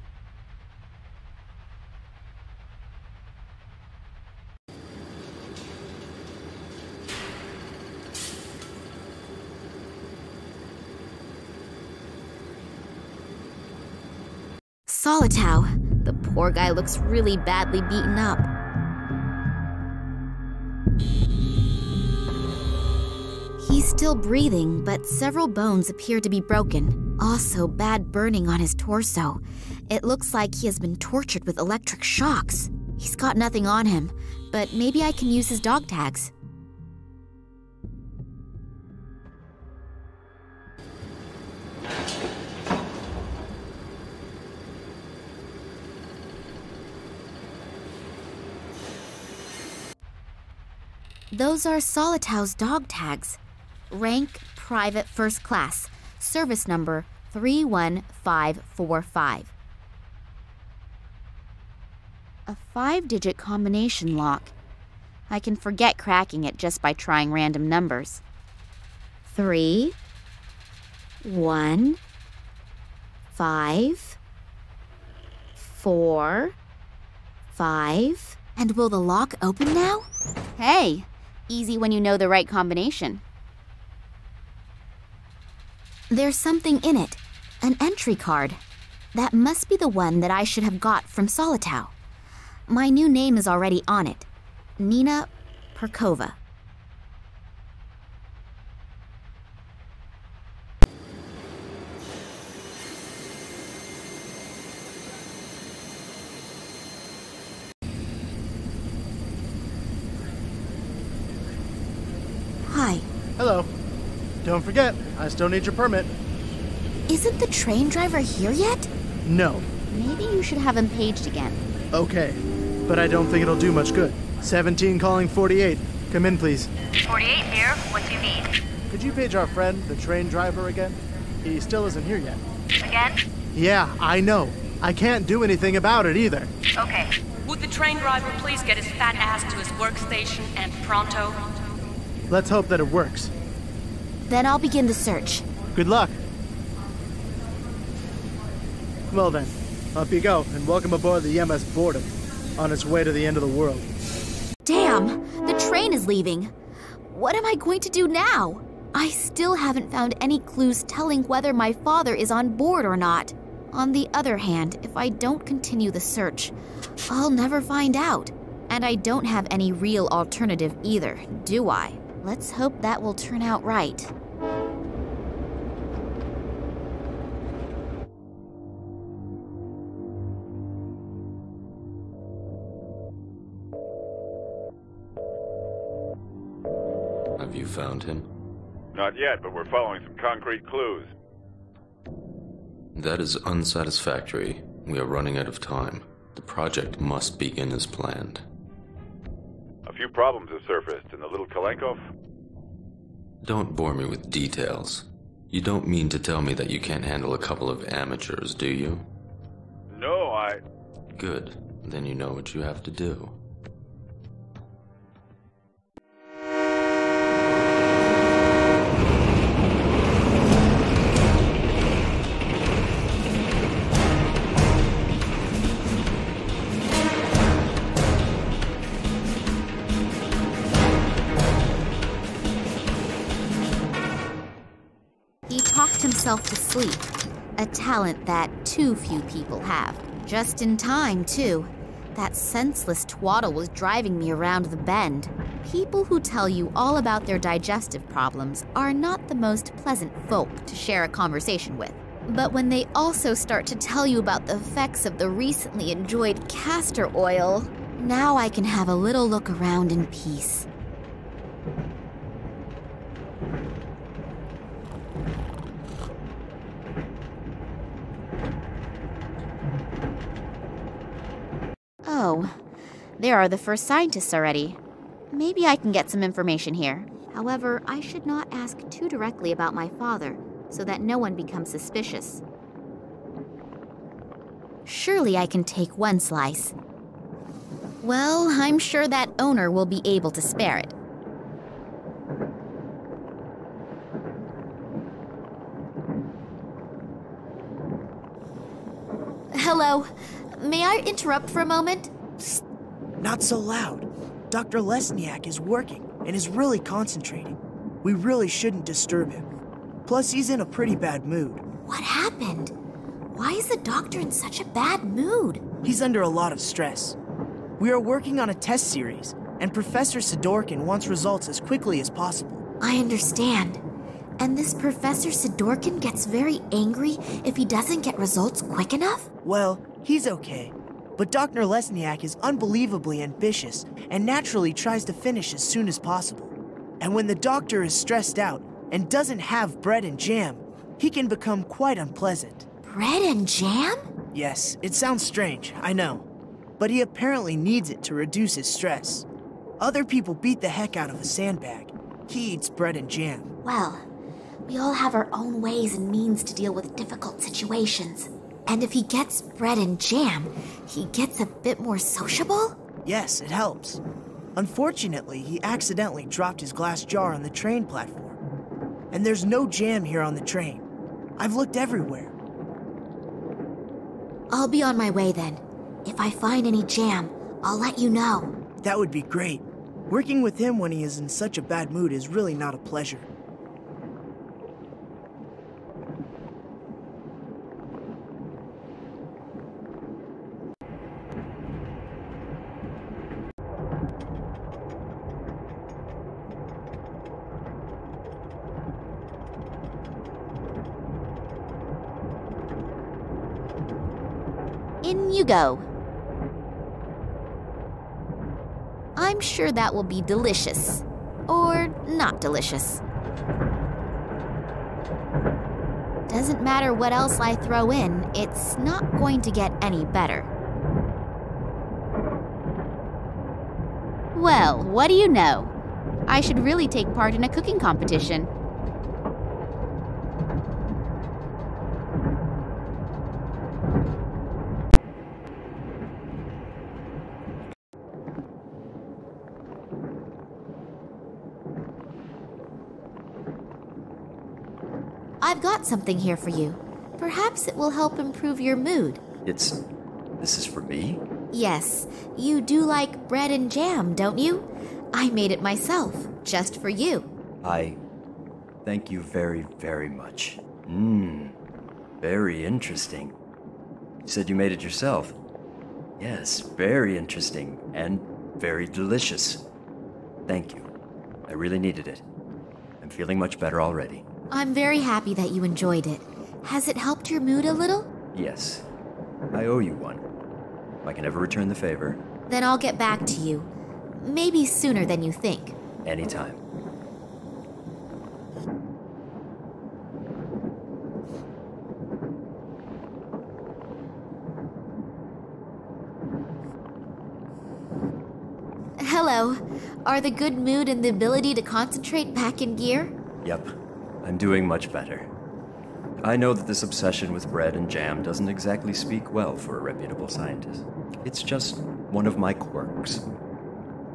Solitow. The poor guy looks really badly beaten up. He's still breathing, but several bones appear to be broken. Also, bad burning on his torso. It looks like he has been tortured with electric shocks. He's got nothing on him, but maybe I can use his dog tags. Those are Solitow's dog tags. Rank, Private First Class. Service number 31545. A 5-digit combination lock. I can forget cracking it just by trying random numbers. 3, 1, 5, 4, 5. And will the lock open now? Hey, easy when you know the right combination. There's something in it. An entry card. That must be the one that I should have got from Solitow. My new name is already on it. Nina Perkova. Hi. Hello. Don't forget, I still need your permit. Isn't the train driver here yet? No. Maybe you should have him paged again. Okay, but I don't think it'll do much good. 17 calling 48. Come in, please. 48 here, what do you need? Could you page our friend, the train driver, again? He still isn't here yet. Again? Yeah, I know. I can't do anything about it either. Okay. Would the train driver please get his fat ass to his workstation and pronto? Let's hope that it works. Then I'll begin the search. Good luck. Well then, up you go, and welcome aboard the MS Boredom, on its way to the end of the world. Damn! The train is leaving. What am I going to do now? I still haven't found any clues telling whether my father is on board or not. On the other hand, if I don't continue the search, I'll never find out. And I don't have any real alternative either, do I? Let's hope that will turn out right. Have you found him? Not yet, but we're following some concrete clues. That is unsatisfactory. We are running out of time. The project must begin as planned. A few problems have surfaced in the little Kalenkov. Don't bore me with details. You don't mean to tell me that you can't handle a couple of amateurs, do you? No, Good. Then you know what you have to do. sleep. A talent that too few people have. Just in time, too. That senseless twaddle was driving me around the bend. People who tell you all about their digestive problems are not the most pleasant folk to share a conversation with. But when they also start to tell you about the effects of the recently enjoyed castor oil, now I can have a little look around in peace. Oh, there are the first scientists already. Maybe I can get some information here. However, I should not ask too directly about my father, so that no one becomes suspicious. Surely I can take one slice. Well, I'm sure that owner will be able to spare it. Hello. May I interrupt for a moment? Psst. Not so loud. Dr. Lesniak is working and is really concentrating. We really shouldn't disturb him. Plus, he's in a pretty bad mood. What happened? Why is the doctor in such a bad mood? He's under a lot of stress. We are working on a test series, and Professor Sidorkin wants results as quickly as possible. I understand. And this Professor Sidorkin gets very angry if he doesn't get results quick enough? Well, he's okay. But Dr. Lesniak is unbelievably ambitious and naturally tries to finish as soon as possible. And when the doctor is stressed out and doesn't have bread and jam, he can become quite unpleasant. Bread and jam? Yes, it sounds strange, I know. But he apparently needs it to reduce his stress. Other people beat the heck out of a sandbag. He eats bread and jam. Well, we all have our own ways and means to deal with difficult situations. And if he gets bread and jam, he gets a bit more sociable? Yes, it helps. Unfortunately, he accidentally dropped his glass jar on the train platform. And there's no jam here on the train. I've looked everywhere. I'll be on my way then. If I find any jam, I'll let you know. That would be great. Working with him when he is in such a bad mood is really not a pleasure. In you go. I'm sure that will be delicious. Or not delicious. Doesn't matter what else I throw in, it's not going to get any better. Well, what do you know? I should really take part in a cooking competition. I've got something here for you. Perhaps it will help improve your mood. This is for me? Yes, you do like bread and jam, don't you? I made it myself, just for you. Thank you very, very much. Very interesting. You said you made it yourself. Yes, very interesting and very delicious. Thank you. I really needed it. I'm feeling much better already. I'm very happy that you enjoyed it. Has it helped your mood a little? Yes. I owe you one. If I can ever return the favor. Then I'll get back to you. Maybe sooner than you think. Anytime. Hello. Are the good mood and the ability to concentrate back in gear? Yep. I'm doing much better. I know that this obsession with bread and jam doesn't exactly speak well for a reputable scientist. It's just one of my quirks.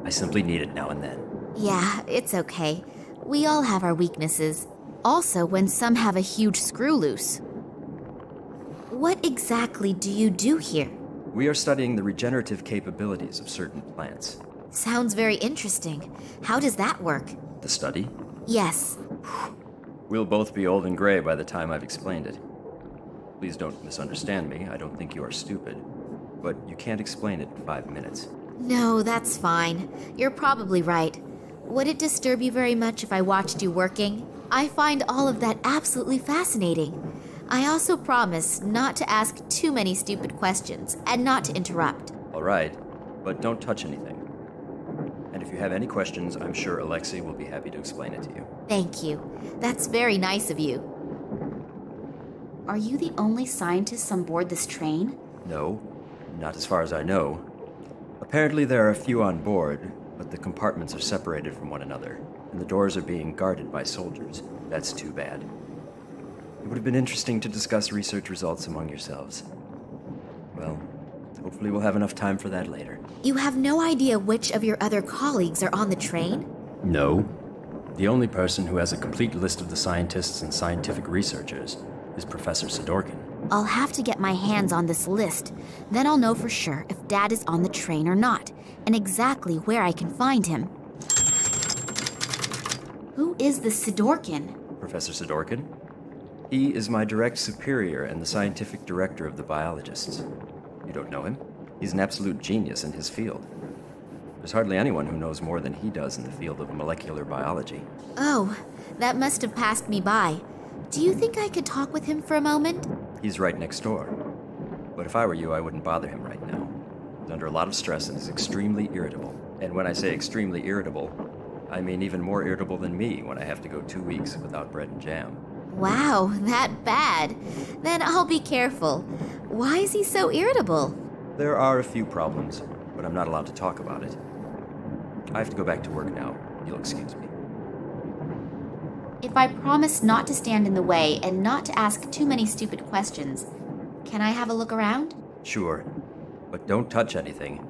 I simply need it now and then. Yeah, it's okay. We all have our weaknesses. Also, when some have a huge screw loose. What exactly do you do here? We are studying the regenerative capabilities of certain plants. Sounds very interesting. How does that work? The study? Yes. We'll both be old and gray by the time I've explained it. Please don't misunderstand me. I don't think you are stupid. But you can't explain it in 5 minutes. No, that's fine. You're probably right. Would it disturb you very much if I watched you working? I find all of that absolutely fascinating. I also promise not to ask too many stupid questions and not to interrupt. All right, but don't touch anything. And if you have any questions, I'm sure Alexei will be happy to explain it to you. Thank you. That's very nice of you. Are you the only scientists on board this train? No, not as far as I know. Apparently there are a few on board, but the compartments are separated from one another, and the doors are being guarded by soldiers. That's too bad. It would have been interesting to discuss research results among yourselves. Well, hopefully we'll have enough time for that later. You have no idea which of your other colleagues are on the train? No. The only person who has a complete list of the scientists and scientific researchers is Professor Sidorkin. I'll have to get my hands on this list. Then I'll know for sure if Dad is on the train or not, and exactly where I can find him. Who is this Sidorkin? Professor Sidorkin? He is my direct superior and the scientific director of the biologists. You don't know him? He's an absolute genius in his field. There's hardly anyone who knows more than he does in the field of molecular biology. Oh, that must have passed me by. Do you think I could talk with him for a moment? He's right next door. But if I were you, I wouldn't bother him right now. He's under a lot of stress and is extremely irritable. And when I say extremely irritable, I mean even more irritable than me when I have to go 2 weeks without bread and jam. Wow, that bad. Then I'll be careful. Why is he so irritable? There are a few problems, but I'm not allowed to talk about it. I have to go back to work now. You'll excuse me. If I promise not to stand in the way and not to ask too many stupid questions, can I have a look around? Sure, but don't touch anything.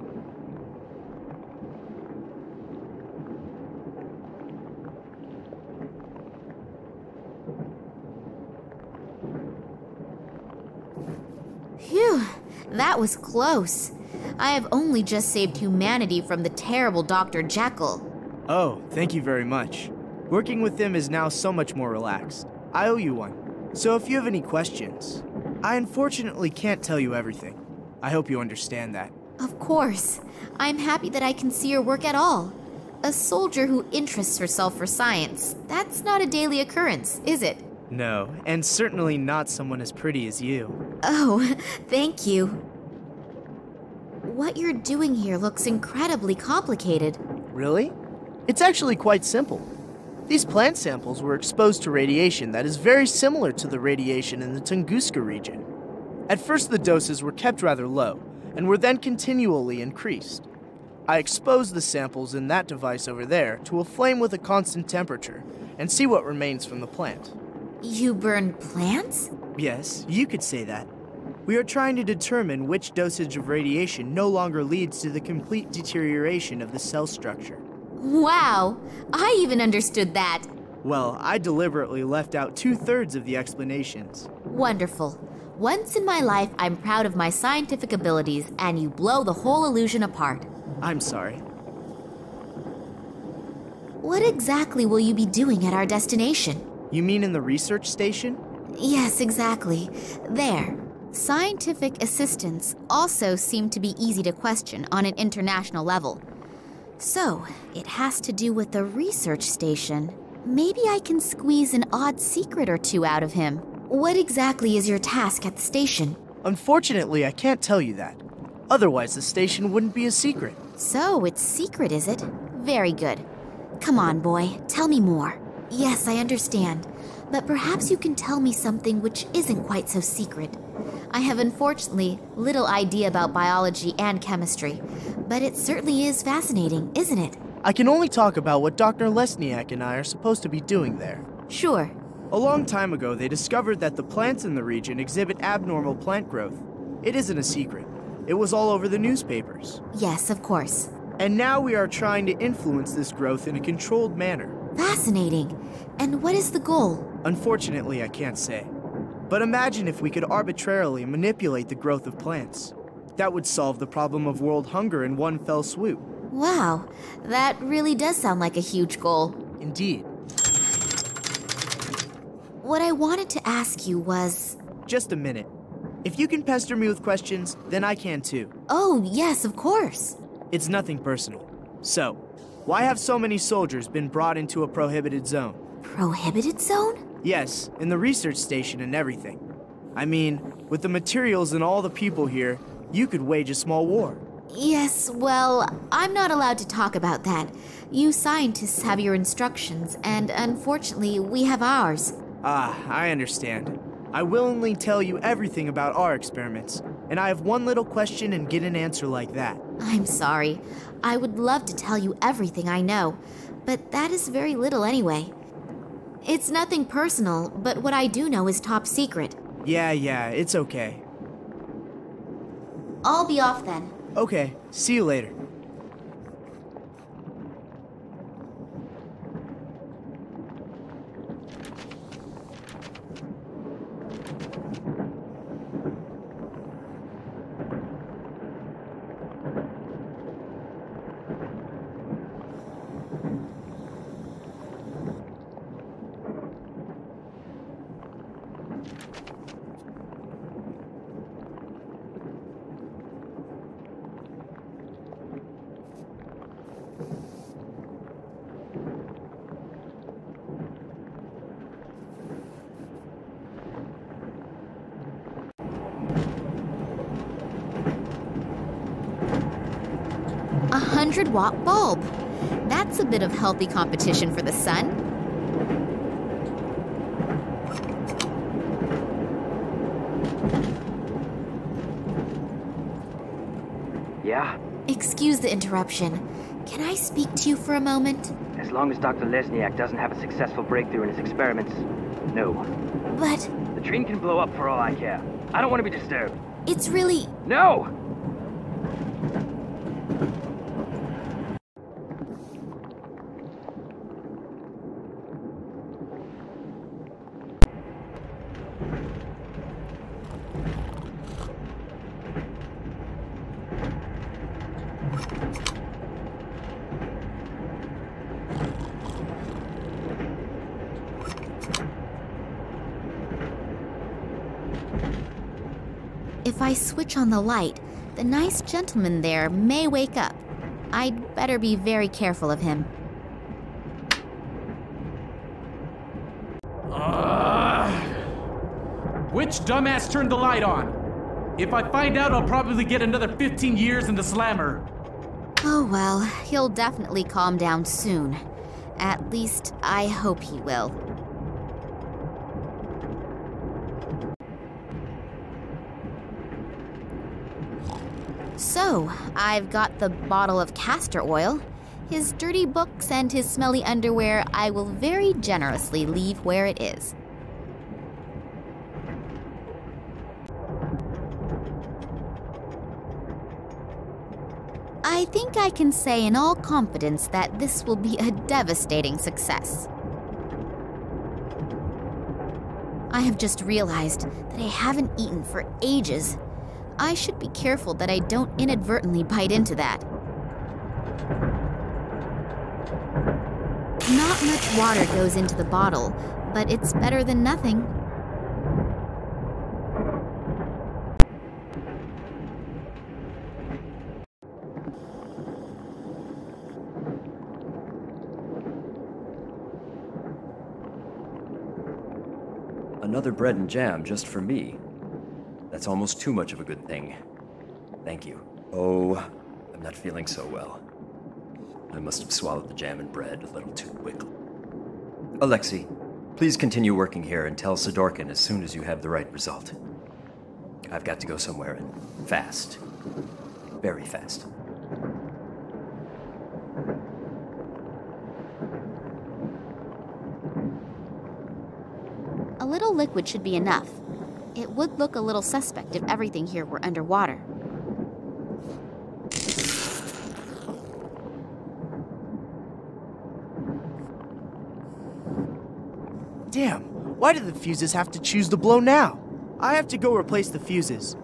Phew, that was close. I have only just saved humanity from the terrible Dr. Jekyll. Oh, thank you very much. Working with him is now so much more relaxed. I owe you one. So if you have any questions, I unfortunately can't tell you everything. I hope you understand that. Of course. I'm happy that I can see your work at all. A soldier who interests herself for science, that's not a daily occurrence, is it? No, and certainly not someone as pretty as you. Oh, thank you. What you're doing here looks incredibly complicated. Really? It's actually quite simple. These plant samples were exposed to radiation that is very similar to the radiation in the Tunguska region. At first the doses were kept rather low, and were then continually increased. I exposed the samples in that device over there to a flame with a constant temperature, and see what remains from the plant. You burn plants? Yes, you could say that. We are trying to determine which dosage of radiation no longer leads to the complete deterioration of the cell structure. Wow, I even understood that. Well, I deliberately left out 2/3 of the explanations. Wonderful. Once in my life, I'm proud of my scientific abilities, and you blow the whole illusion apart. I'm sorry. What exactly will you be doing at our destination? You mean in the research station? Yes, exactly. There. Scientific assistants also seem to be easy to question on an international level. So, it has to do with the research station. Maybe I can squeeze an odd secret or two out of him. What exactly is your task at the station? Unfortunately, I can't tell you that. Otherwise, the station wouldn't be a secret. So, it's secret, is it? Very good. Come on, boy, tell me more. Yes, I understand. But perhaps you can tell me something which isn't quite so secret. I have unfortunately little idea about biology and chemistry, but it certainly is fascinating, isn't it? I can only talk about what Dr. Lesniak and I are supposed to be doing there. Sure. A long time ago, they discovered that the plants in the region exhibit abnormal plant growth. It isn't a secret. It was all over the newspapers. Yes, of course. And now we are trying to influence this growth in a controlled manner. Fascinating. And what is the goal? Unfortunately, I can't say. But imagine if we could arbitrarily manipulate the growth of plants. That would solve the problem of world hunger in one fell swoop. Wow, that really does sound like a huge goal. Indeed. What I wanted to ask you was... Just a minute. If you can pester me with questions, then I can too. Oh, yes, of course. It's nothing personal. So, why have so many soldiers been brought into a prohibited zone? Prohibited zone? Yes, in the research station and everything. I mean, with the materials and all the people here, you could wage a small war. Yes, well, I'm not allowed to talk about that. You scientists have your instructions, and unfortunately, we have ours. Ah, I understand. I willingly tell you everything about our experiments, and I have one little question and get an answer like that. I'm sorry. I would love to tell you everything I know, but that is very little anyway. It's nothing personal, but what I do know is top secret. Yeah, it's okay. I'll be off then. Okay, see you later. A 100-watt bulb. That's a bit of healthy competition for the sun. Yeah? Excuse the interruption. Can I speak to you for a moment? As long as Dr. Lesniak doesn't have a successful breakthrough in his experiments, no. But... the train can blow up for all I care. I don't want to be disturbed. It's really... No! If I switch on the light, the nice gentleman there may wake up. I'd better be very careful of him. Which dumbass turned the light on? If I find out, I'll probably get another 15 years in the slammer. Oh well, he'll definitely calm down soon. At least, I hope he will. So, I've got the bottle of castor oil. His dirty books and his smelly underwear I will very generously leave where it is. I think I can say in all confidence that this will be a devastating success. I have just realized that I haven't eaten for ages. I should be careful that I don't inadvertently bite into that. Not much water goes into the bottle, but it's better than nothing. Another bread and jam just for me. That's almost too much of a good thing. Thank you. Oh, I'm not feeling so well. I must have swallowed the jam and bread a little too quickly. Alexei, please continue working here and tell Sidorkin as soon as you have the right result. I've got to go somewhere and fast. Very fast. A little liquid should be enough. It would look a little suspect if everything here were underwater. Damn, why did the fuses have to choose to blow now? I have to go replace the fuses.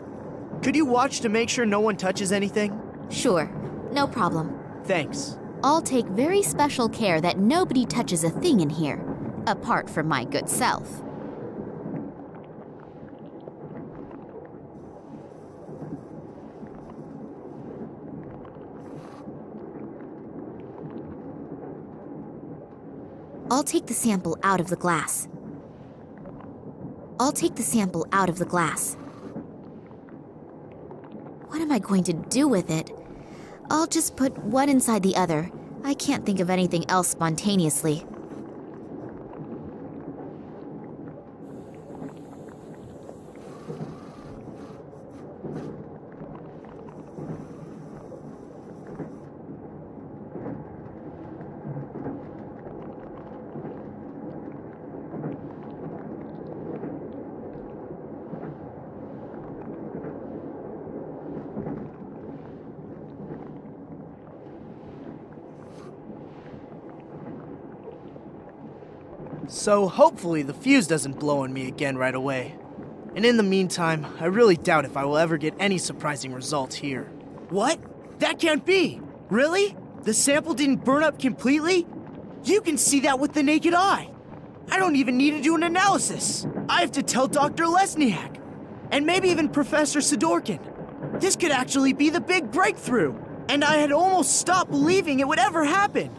Could you watch to make sure no one touches anything? Sure, no problem. Thanks. I'll take very special care that nobody touches a thing in here, apart from my good self. I'll take the sample out of the glass. I'll take the sample out of the glass. What am I going to do with it? I'll just put one inside the other. I can't think of anything else spontaneously. So hopefully the fuse doesn't blow on me again right away. And in the meantime, I really doubt if I will ever get any surprising results here. What? That can't be! Really? The sample didn't burn up completely? You can see that with the naked eye! I don't even need to do an analysis! I have to tell Dr. Lesniak! And maybe even Professor Sidorkin. This could actually be the big breakthrough! And I had almost stopped believing it would ever happen!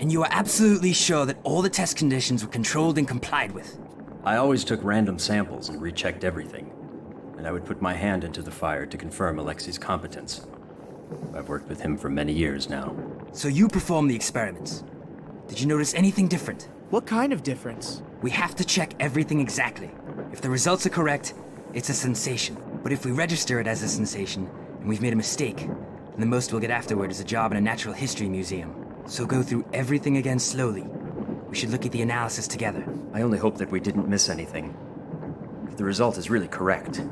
And you are absolutely sure that all the test conditions were controlled and complied with? I always took random samples and rechecked everything. And I would put my hand into the fire to confirm Alexei's competence. I've worked with him for many years now. So you performed the experiments. Did you notice anything different? What kind of difference? We have to check everything exactly. If the results are correct, it's a sensation. But if we register it as a sensation, and we've made a mistake, then the most we'll get afterward is a job in a natural history museum. So go through everything again slowly. We should look at the analysis together. I only hope that we didn't miss anything. If the result is really correct,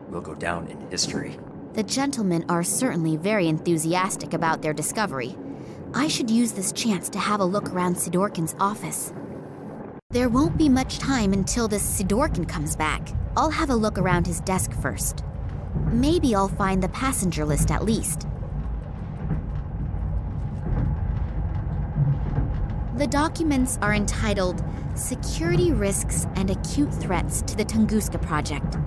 we'll go down in history. The gentlemen are certainly very enthusiastic about their discovery. I should use this chance to have a look around Sidorkin's office. There won't be much time until this Sidorkin comes back. I'll have a look around his desk first. Maybe I'll find the passenger list at least. The documents are entitled Security Risks and Acute Threats to the Tunguska Project.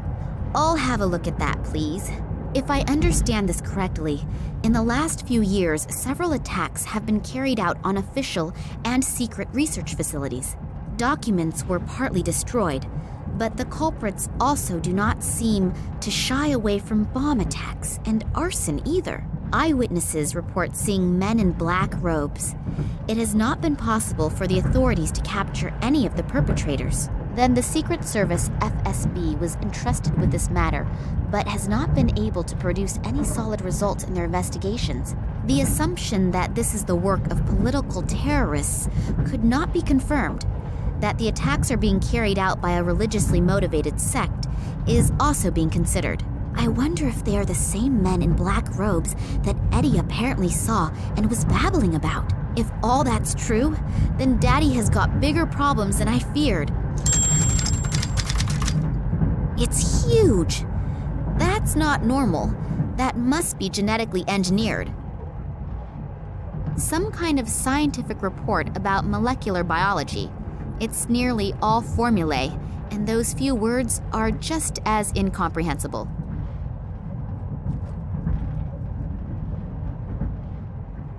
I'll have a look at that, please. If I understand this correctly, in the last few years, several attacks have been carried out on official and secret research facilities. Documents were partly destroyed, but the culprits also do not seem to shy away from bomb attacks and arson either. Eyewitnesses report seeing men in black robes. It has not been possible for the authorities to capture any of the perpetrators. Then the Secret Service FSB was entrusted with this matter, but has not been able to produce any solid results in their investigations. The assumption that this is the work of political terrorists could not be confirmed. That the attacks are being carried out by a religiously motivated sect is also being considered. I wonder if they are the same men in black robes that Eddie apparently saw and was babbling about. If all that's true, then Daddy has got bigger problems than I feared. It's huge. That's not normal. That must be genetically engineered. Some kind of scientific report about molecular biology. It's nearly all formulae, and those few words are just as incomprehensible.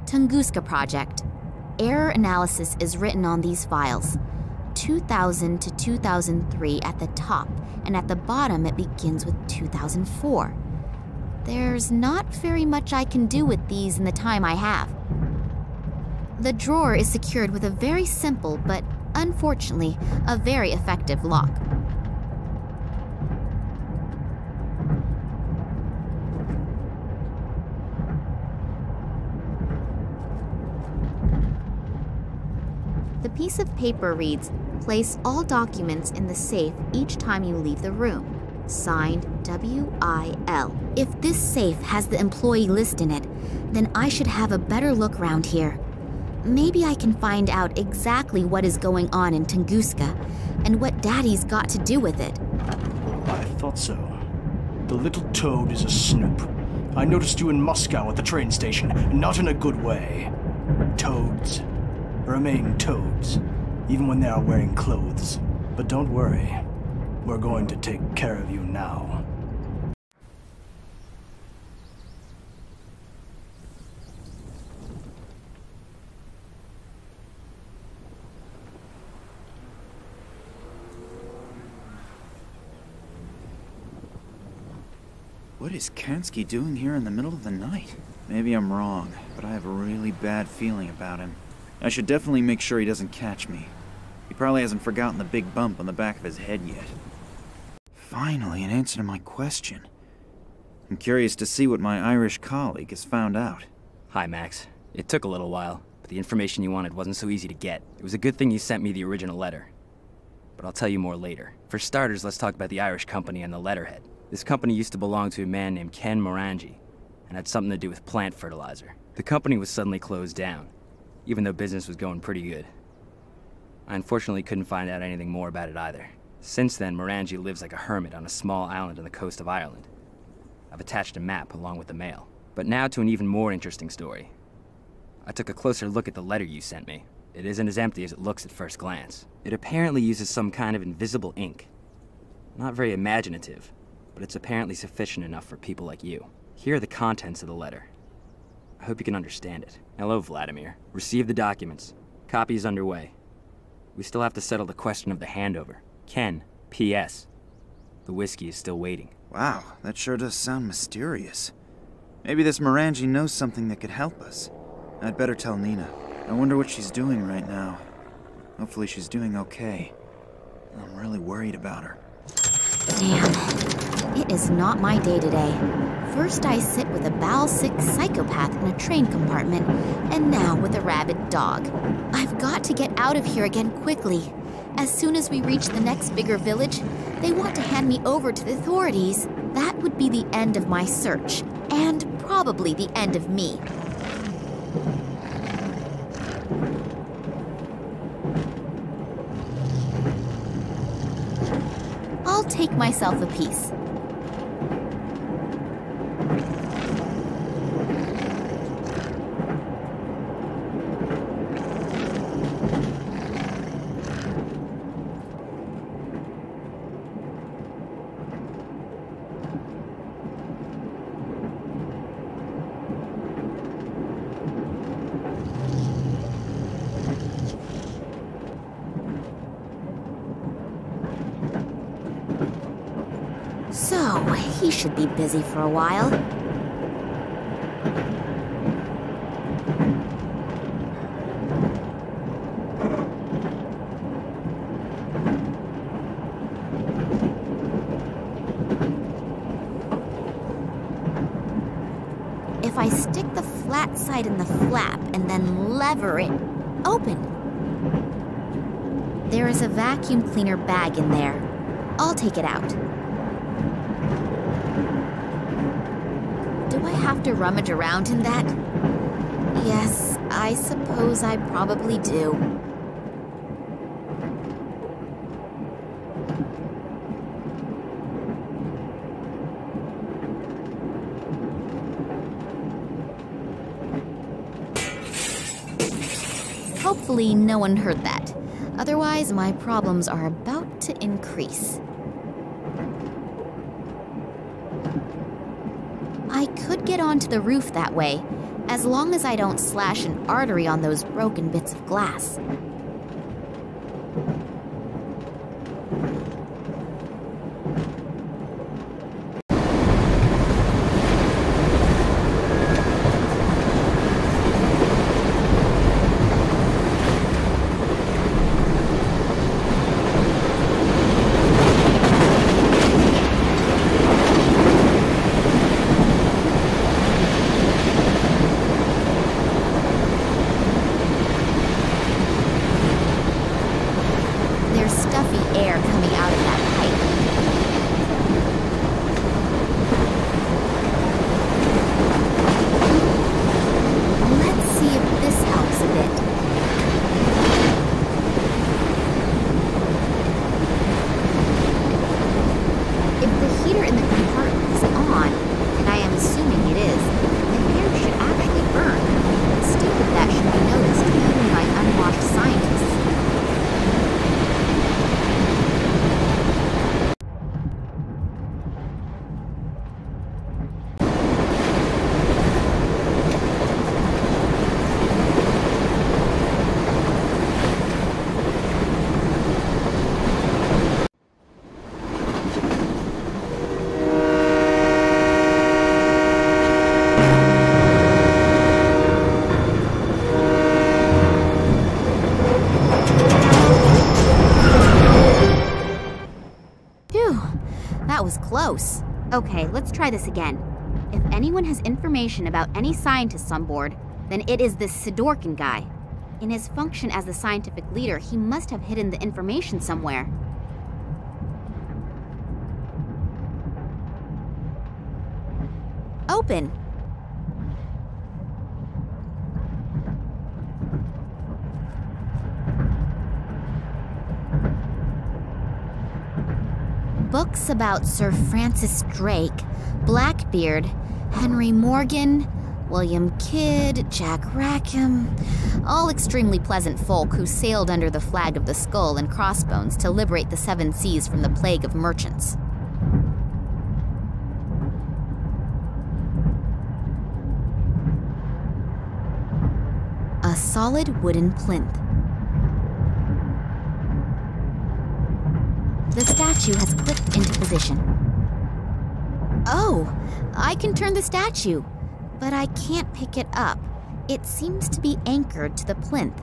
Tunguska Project. Error analysis is written on these files. 2000 to 2003 at the top, and at the bottom it begins with 2004. There's not very much I can do with these in the time I have. The drawer is secured with a very simple, but unfortunately, a very effective lock. The piece of paper reads, "Place all documents in the safe each time you leave the room. Signed, W.I.L." If this safe has the employee list in it, then I should have a better look around here. Maybe I can find out exactly what is going on in Tunguska and what Daddy's got to do with it. I thought so. The little toad is a snoop. I noticed you in Moscow at the train station, not in a good way. Toads remain toads, even when they are wearing clothes. But don't worry, we're going to take care of you now. What is Kerensky doing here in the middle of the night? Maybe I'm wrong, but I have a really bad feeling about him. I should definitely make sure he doesn't catch me. He probably hasn't forgotten the big bump on the back of his head yet. Finally, an answer to my question. I'm curious to see what my Irish colleague has found out. Hi, Max. It took a little while, but the information you wanted wasn't so easy to get. It was a good thing you sent me the original letter. But I'll tell you more later. For starters, let's talk about the Irish company and the letterhead. This company used to belong to a man named Ken Morangi, and had something to do with plant fertilizer. The company was suddenly closed down, even though business was going pretty good. I unfortunately couldn't find out anything more about it either. Since then, Morangi lives like a hermit on a small island on the coast of Ireland. I've attached a map along with the mail. But now to an even more interesting story. I took a closer look at the letter you sent me. It isn't as empty as it looks at first glance. It apparently uses some kind of invisible ink. Not very imaginative, but it's apparently sufficient enough for people like you. Here are the contents of the letter. I hope you can understand it. Hello, Vladimir. Receive the documents. Copy is underway. We still have to settle the question of the handover. Ken, P.S. The whiskey is still waiting. Wow, that sure does sound mysterious. Maybe this Morangi knows something that could help us. I'd better tell Nina. I wonder what she's doing right now. Hopefully she's doing okay. I'm really worried about her. Damn. It is not my day today. First I sit with a bowel-sick psychopath in a train compartment, and now with a rabid dog. I've got to get out of here again quickly. As soon as we reach the next bigger village, they want to hand me over to the authorities. That would be the end of my search, and probably the end of me. I'll take myself a piece. So, he should be busy for a while. If I stick the flat side in the flap and then lever it open. There is a vacuum cleaner bag in there. I'll take it out. Do I have to rummage around in that? Yes, I suppose I probably do. Hopefully no one heard that. Otherwise, my problems are about to increase. I could get onto the roof that way, as long as I don't slash an artery on those broken bits of glass. Okay, let's try this again. If anyone has information about any scientists on board, then it is this Sidorkin guy. In his function as the scientific leader, he must have hidden the information somewhere. Open. Books about Sir Francis Drake, Blackbeard, Henry Morgan, William Kidd, Jack Rackham, all extremely pleasant folk who sailed under the flag of the Skull and Crossbones to liberate the Seven Seas from the plague of merchants. A solid wooden plinth. The statue has clicked into position. Oh, I can turn the statue, but I can't pick it up. It seems to be anchored to the plinth.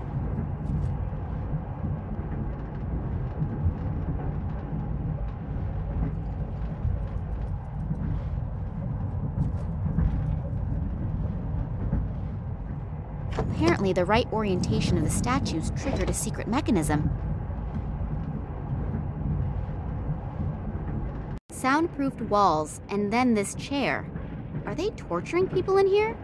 Apparently, the right orientation of the statues triggered a secret mechanism. Soundproofed walls, and then this chair. Are they torturing people in here?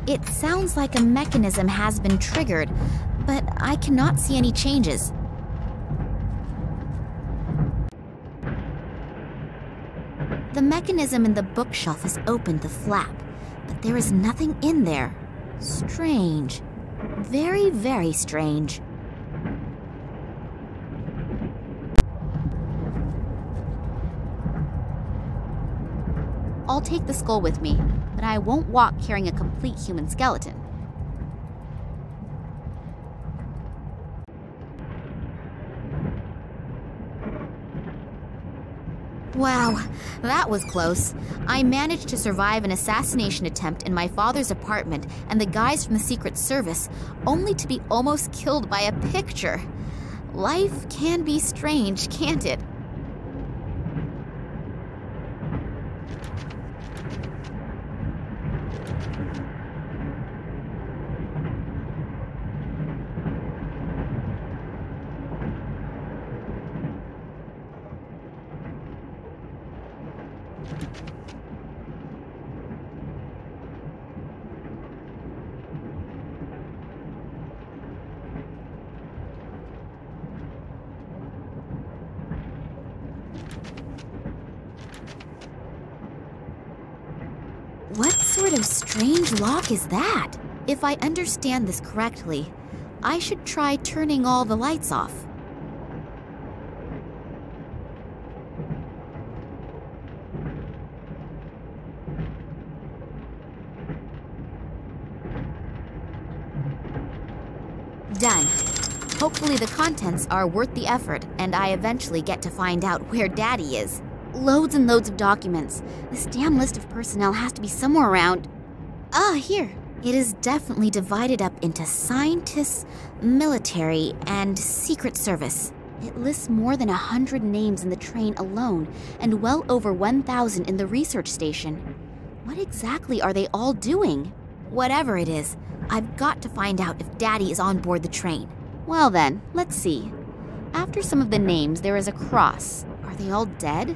It sounds like a mechanism has been triggered, but I cannot see any changes. The mechanism in the bookshelf has opened the flap, but there is nothing in there. Strange. Very, very strange. I'll take the skull with me, but I won't walk carrying a complete human skeleton. Wow, that was close. I managed to survive an assassination attempt in my father's apartment and the guys from the Secret Service, only to be almost killed by a picture. Life can be strange, can't it? What sort of strange lock is that? If I understand this correctly, I should try turning all the lights off. Done. Hopefully the contents are worth the effort, and I eventually get to find out where Daddy is. Loads and loads of documents. This damn list of personnel has to be somewhere around. Ah, here. It is definitely divided up into scientists, military, and Secret Service. It lists more than 100 names in the train alone, and well over 1,000 in the research station. What exactly are they all doing? Whatever it is, I've got to find out if Daddy is on board the train. Well then, let's see. After some of the names, there is a cross. Are they all dead?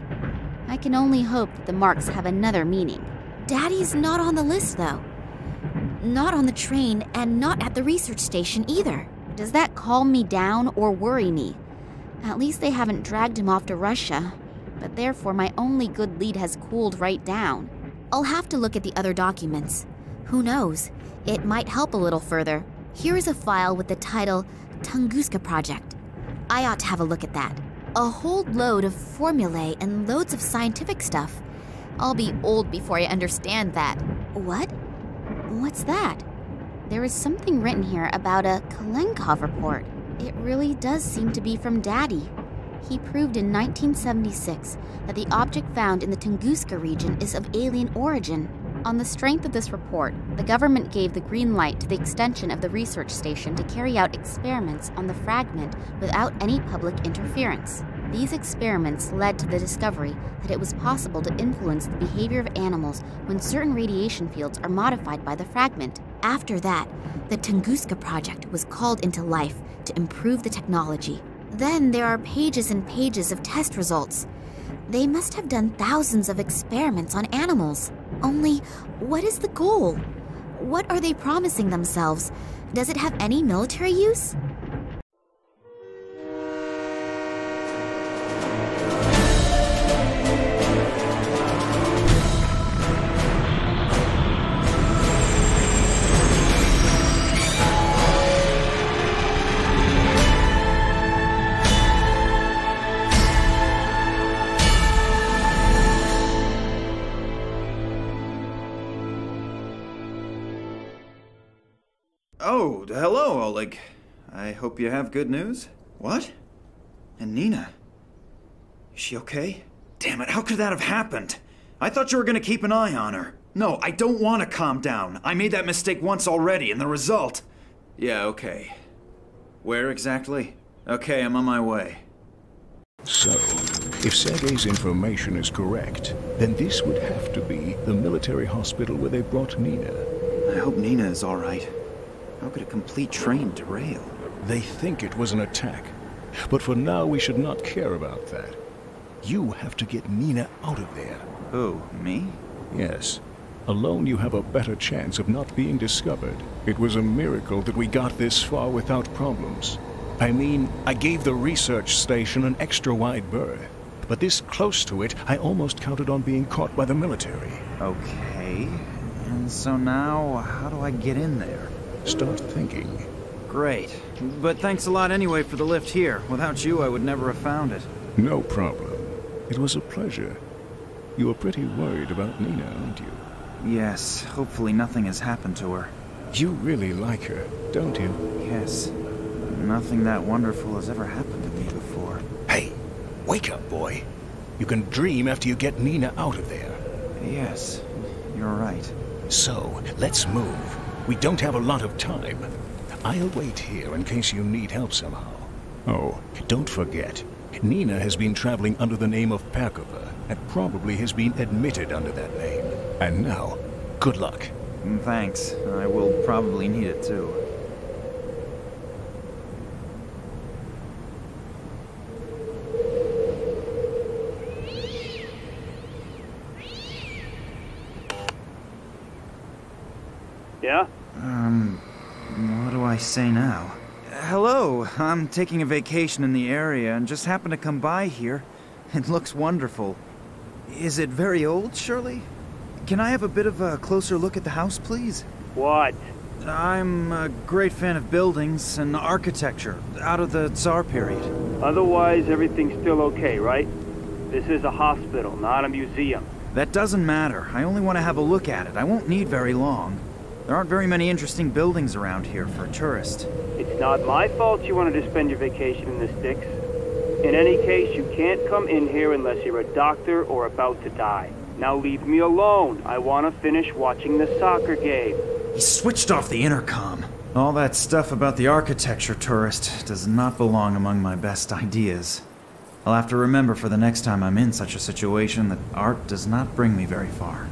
I can only hope that the marks have another meaning. Daddy's not on the list, though. Not on the train, and not at the research station either. Does that calm me down or worry me? At least they haven't dragged him off to Russia, but therefore my only good lead has cooled right down. I'll have to look at the other documents. Who knows? It might help a little further. Here is a file with the title Tunguska Project. I ought to have a look at that. A whole load of formulae and loads of scientific stuff. I'll be old before I understand that. What? What's that? There is something written here about a Kalenkov report. It really does seem to be from Daddy. He proved in 1976 that the object found in the Tunguska region is of alien origin. On the strength of this report, the government gave the green light to the extension of the research station to carry out experiments on the fragment without any public interference. These experiments led to the discovery that it was possible to influence the behavior of animals when certain radiation fields are modified by the fragment. After that, the Tunguska project was called into life to improve the technology. Then there are pages and pages of test results. They must have done thousands of experiments on animals. Only, what is the goal? What are they promising themselves? Does it have any military use? Oh, hello, Oleg. I hope you have good news. What? And Nina? Is she okay? Damn it, how could that have happened? I thought you were gonna keep an eye on her. No, I don't want to calm down. I made that mistake once already, and the result... Yeah, okay. Where exactly? Okay, I'm on my way. So, if Sergei's information is correct, then this would have to be the military hospital where they brought Nina. I hope Nina is all right. How could a complete train derail? They think it was an attack. But for now, we should not care about that. You have to get Nina out of there. Who, me? Yes. Alone you have a better chance of not being discovered. It was a miracle that we got this far without problems. I mean, I gave the research station an extra wide berth. But this close to it, I almost counted on being caught by the military. Okay. And so now, how do I get in there? Start thinking. Great. But thanks a lot anyway for the lift here. Without you, I would never have found it. No problem. It was a pleasure. You were pretty worried about Nina, aren't you? Yes. Hopefully nothing has happened to her. You really like her, don't you? Yes. Nothing that wonderful has ever happened to me before. Hey, wake up, boy. You can dream after you get Nina out of there. Yes, you're right. So, let's move. We don't have a lot of time. I'll wait here in case you need help somehow. Oh, don't forget, Nina has been traveling under the name of Perkova, and probably has been admitted under that name. And now, good luck. Thanks. I will probably need it too. Yeah? What do I say now? Hello, I'm taking a vacation in the area and just happened to come by here. It looks wonderful. Is it very old, Shirley? Can I have a bit of a closer look at the house, please? What? I'm a great fan of buildings and architecture out of the Tsar period. Otherwise, everything's still okay, right? This is a hospital, not a museum. That doesn't matter. I only want to have a look at it. I won't need very long. There aren't very many interesting buildings around here for a tourist. It's not my fault you wanted to spend your vacation in the sticks. In any case, you can't come in here unless you're a doctor or about to die. Now leave me alone. I want to finish watching the soccer game. He switched off the intercom. All that stuff about the architecture tourist does not belong among my best ideas. I'll have to remember for the next time I'm in such a situation that art does not bring me very far.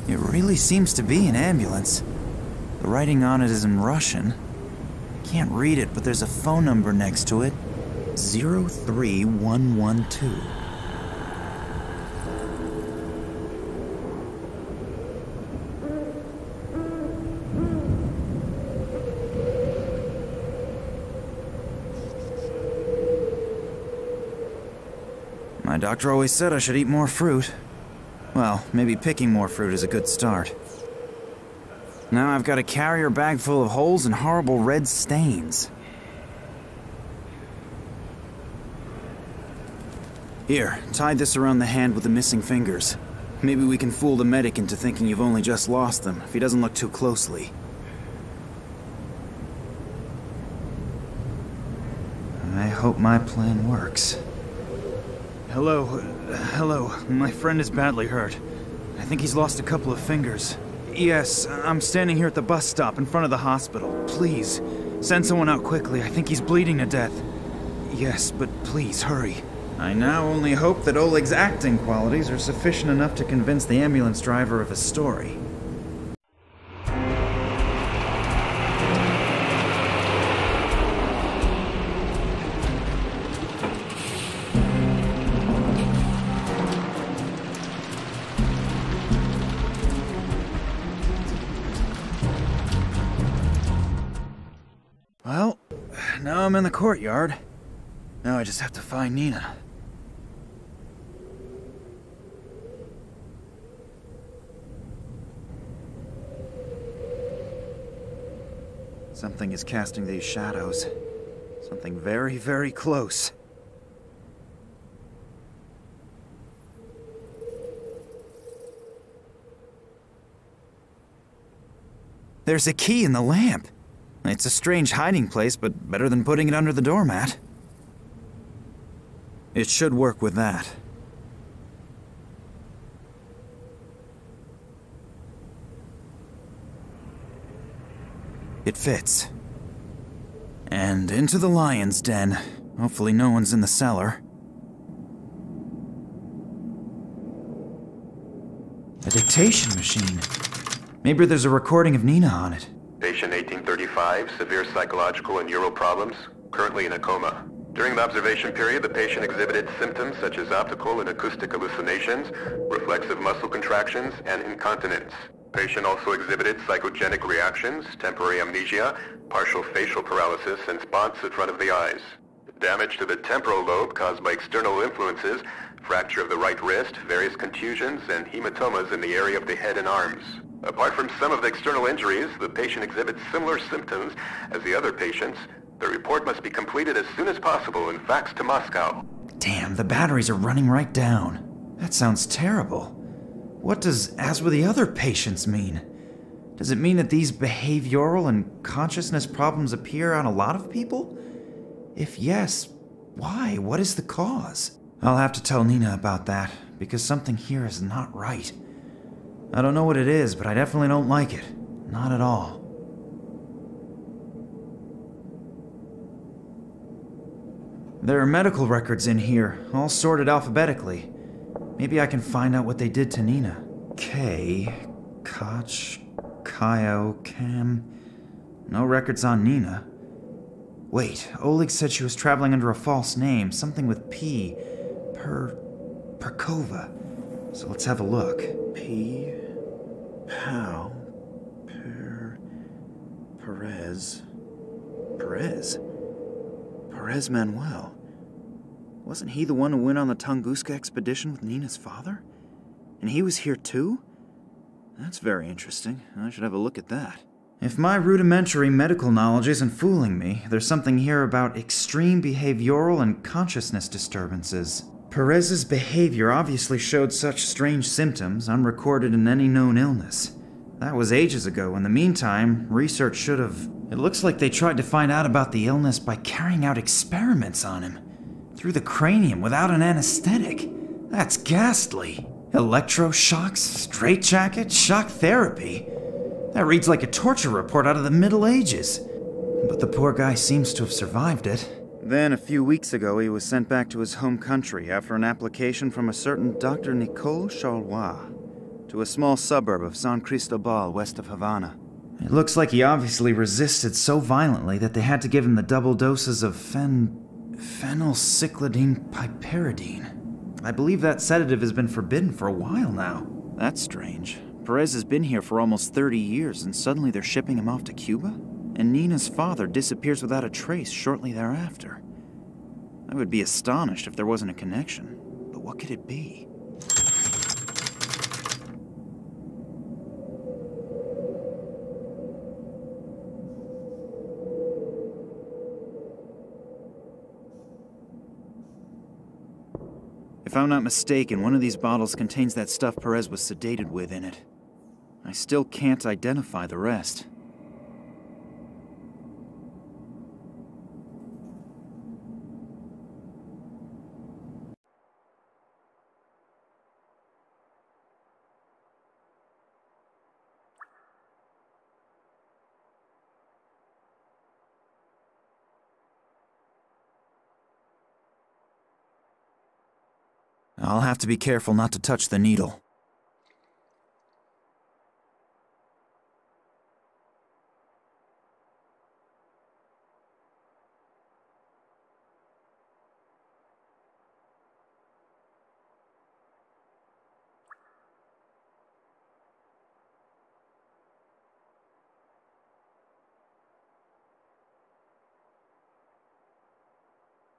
It really seems to be an ambulance. The writing on it is in Russian. I can't read it, but there's a phone number next to it. 03112. My doctor always said I should eat more fruit. Well, maybe picking more fruit is a good start. Now I've got a carrier bag full of holes and horrible red stains. Here, tie this around the hand with the missing fingers. Maybe we can fool the medic into thinking you've only just lost them, if he doesn't look too closely. I hope my plan works. Hello, my friend is badly hurt. I think he's lost a couple of fingers. Yes, I'm standing here at the bus stop in front of the hospital. Please, send someone out quickly. I think he's bleeding to death. Yes, but please, hurry. I now only hope that Oleg's acting qualities are sufficient enough to convince the ambulance driver of his story. Well, now I'm in the courtyard. Now I just have to find Nina. Something is casting these shadows. Something very, very close. There's a key in the lamp. It's a strange hiding place, but better than putting it under the doormat. It should work with that. It fits. And into the lion's den. Hopefully no one's in the cellar. A dictation machine. Maybe there's a recording of Nina on it. Patient 1835, severe psychological and neural problems, currently in a coma. During the observation period, the patient exhibited symptoms such as optical and acoustic hallucinations, reflexive muscle contractions, and incontinence. Patient also exhibited psychogenic reactions, temporary amnesia, partial facial paralysis, and spots in front of the eyes. Damage to the temporal lobe caused by external influences, fracture of the right wrist, various contusions, and hematomas in the area of the head and arms. Apart from some of the external injuries, the patient exhibits similar symptoms as the other patients. The report must be completed as soon as possible and faxed to Moscow. Damn, the batteries are running right down. That sounds terrible. What does "as with the other patients" mean? Does it mean that these behavioral and consciousness problems appear on a lot of people? If yes, why? What is the cause? I'll have to tell Nina about that, because something here is not right. I don't know what it is, but I definitely don't like it. Not at all. There are medical records in here, all sorted alphabetically. Maybe I can find out what they did to Nina. K, Koch, Kaio, Cam. No records on Nina. Wait, Oleg said she was traveling under a false name, something with P. Perkova. So let's have a look. P. Pow. Perez. Perez Manuel. Wasn't he the one who went on the Tunguska expedition with Nina's father? And he was here too? That's very interesting. I should have a look at that. If my rudimentary medical knowledge isn't fooling me, there's something here about extreme behavioral and consciousness disturbances. Perez's behavior obviously showed such strange symptoms, unrecorded in any known illness. That was ages ago. In the meantime, research should have... It looks like they tried to find out about the illness by carrying out experiments on him. Through the cranium without an anesthetic. That's ghastly. Electroshocks, straitjacket, shock therapy. That reads like a torture report out of the Middle Ages. But the poor guy seems to have survived it. Then, a few weeks ago, he was sent back to his home country after an application from a certain Dr. Nicole Charlois to a small suburb of San Cristobal west of Havana. It looks like he obviously resisted so violently that they had to give him the double doses of phenylcyclidine piperidine. I believe that sedative has been forbidden for a while now. That's strange. Perez has been here for almost 30 years, and suddenly they're shipping him off to Cuba? And Nina's father disappears without a trace shortly thereafter. I would be astonished if there wasn't a connection. But what could it be? If I'm not mistaken, one of these bottles contains that stuff Perez was sedated with in it. I still can't identify the rest. I'll have to be careful not to touch the needle.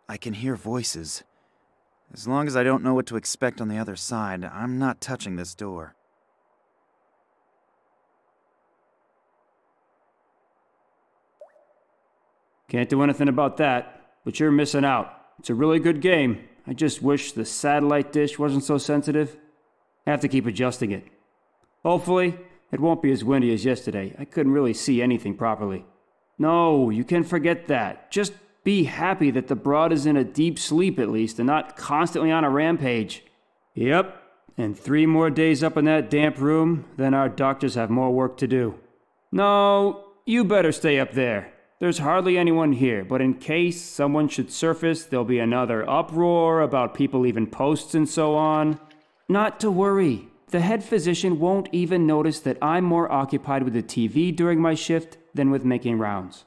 I can hear voices. As long as I don't know what to expect on the other side, I'm not touching this door. Can't do anything about that, but you're missing out. It's a really good game. I just wish the satellite dish wasn't so sensitive. I have to keep adjusting it. Hopefully, it won't be as windy as yesterday. I couldn't really see anything properly. No, you can forget that. Just be happy that the broad is in a deep sleep at least and not constantly on a rampage. Yep, and 3 more days up in that damp room, then our doctors have more work to do. No, you better stay up there. There's hardly anyone here, but in case someone should surface, there'll be another uproar about people leaving posts and so on. Not to worry. The head physician won't even notice that I'm more occupied with the TV during my shift than with making rounds.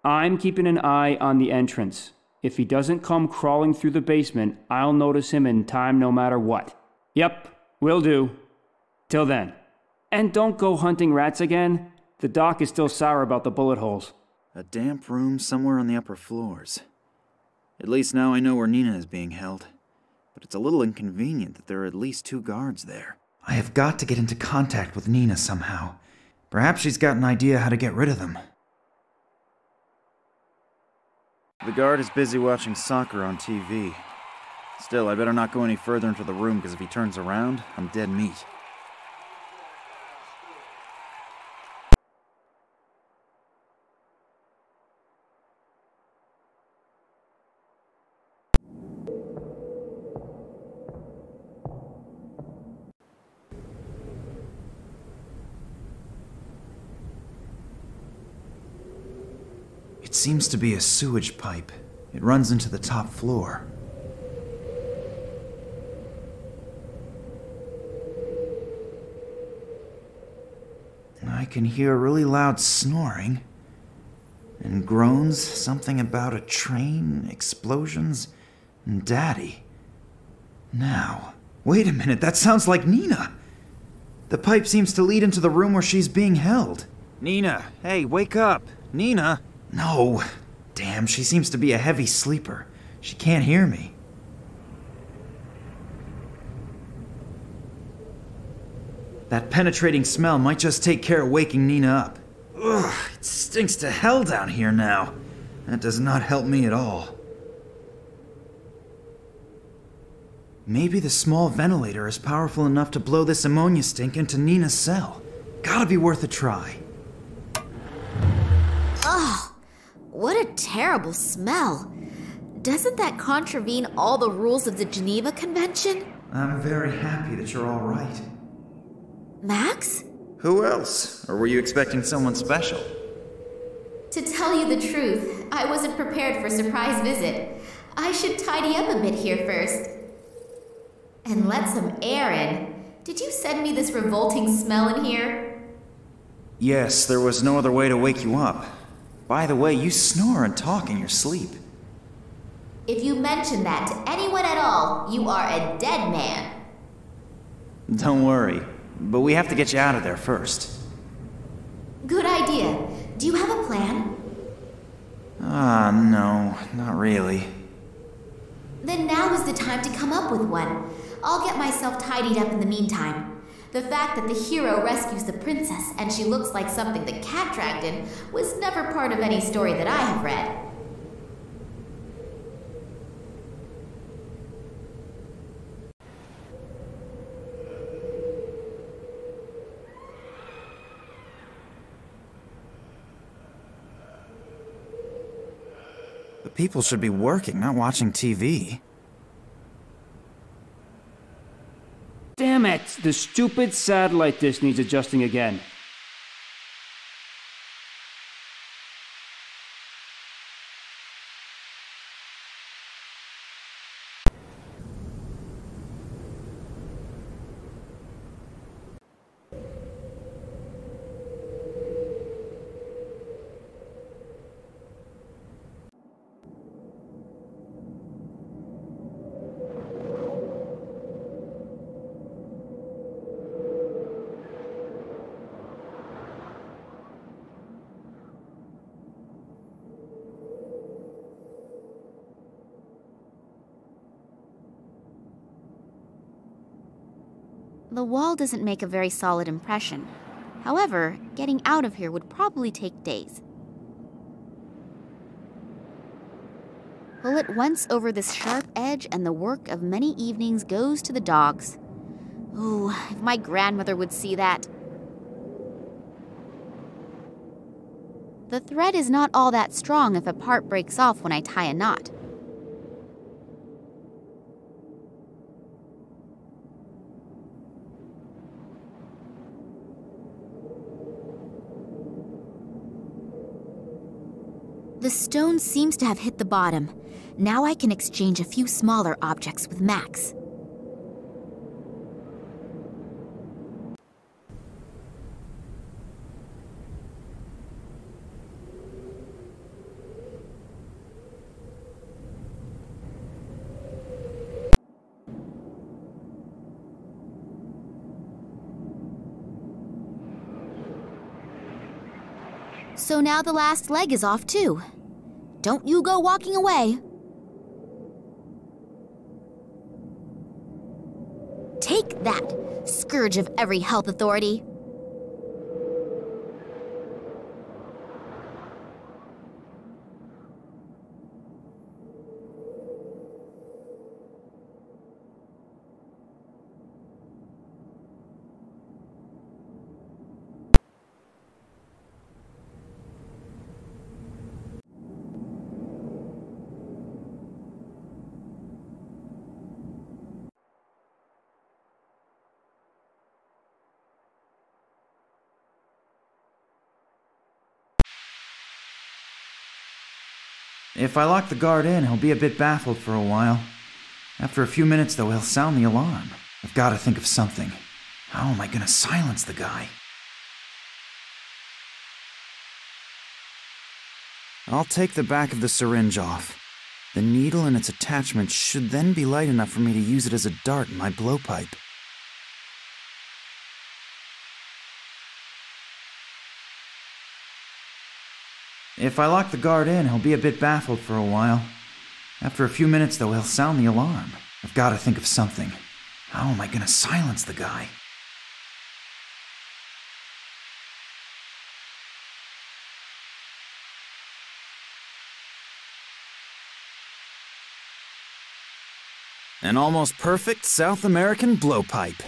I'm keeping an eye on the entrance. If he doesn't come crawling through the basement, I'll notice him in time no matter what. Yep, will do. Till then. And don't go hunting rats again. The doc is still sour about the bullet holes. A damp room somewhere on the upper floors. At least now I know where Nina is being held. But it's a little inconvenient that there are at least 2 guards there. I have got to get into contact with Nina somehow. Perhaps she's got an idea how to get rid of them. The guard is busy watching soccer on TV. Still, I better not go any further into the room, because if he turns around, I'm dead meat. It seems to be a sewage pipe. It runs into the top floor. I can hear really loud snoring and groans, something about a train, explosions, and Daddy. Now, wait a minute, that sounds like Nina. The pipe seems to lead into the room where she's being held. Nina, hey, wake up. Nina. No. Damn, she seems to be a heavy sleeper. She can't hear me. That penetrating smell might just take care of waking Nina up. Ugh, it stinks to hell down here now. That does not help me at all. Maybe the small ventilator is powerful enough to blow this ammonia stink into Nina's cell. Gotta be worth a try. Ugh, what a terrible smell. Doesn't that contravene all the rules of the Geneva Convention? I'm very happy that you're all right. Max? Who else? Or were you expecting someone special? To tell you the truth, I wasn't prepared for a surprise visit. I should tidy up a bit here first. And let some air in. Did you send me this revolting smell in here? Yes, there was no other way to wake you up. By the way, you snore and talk in your sleep. If you mention that to anyone at all, you are a dead man. Don't worry, but we have to get you out of there first. Good idea. Do you have a plan? No, not really. Then now is the time to come up with one. I'll get myself tidied up in the meantime. The fact that the hero rescues the princess and she looks like something the cat dragged in was never part of any story that I have read. The people should be working, not watching TV. Damn it! The stupid satellite dish needs adjusting again. The wall doesn't make a very solid impression. However, getting out of here would probably take days. Pull it once over this sharp edge and the work of many evenings goes to the dogs. Ooh, if my grandmother would see that. The thread is not all that strong if a part breaks off when I tie a knot. The stone seems to have hit the bottom. Now I can exchange a few smaller objects with Max. So now the last leg is off too. Don't you go walking away. Take that, scourge of every health authority. If I lock the guard in, he'll be a bit baffled for a while. After a few minutes, though, he'll sound the alarm. I've got to think of something. How am I going to silence the guy? I'll take the back of the syringe off. The needle and its attachment should then be light enough for me to use it as a dart in my blowpipe. If I lock the guard in, he'll be a bit baffled for a while. After a few minutes, though, he'll sound the alarm. I've got to think of something. How am I going to silence the guy? An almost perfect South American blowpipe.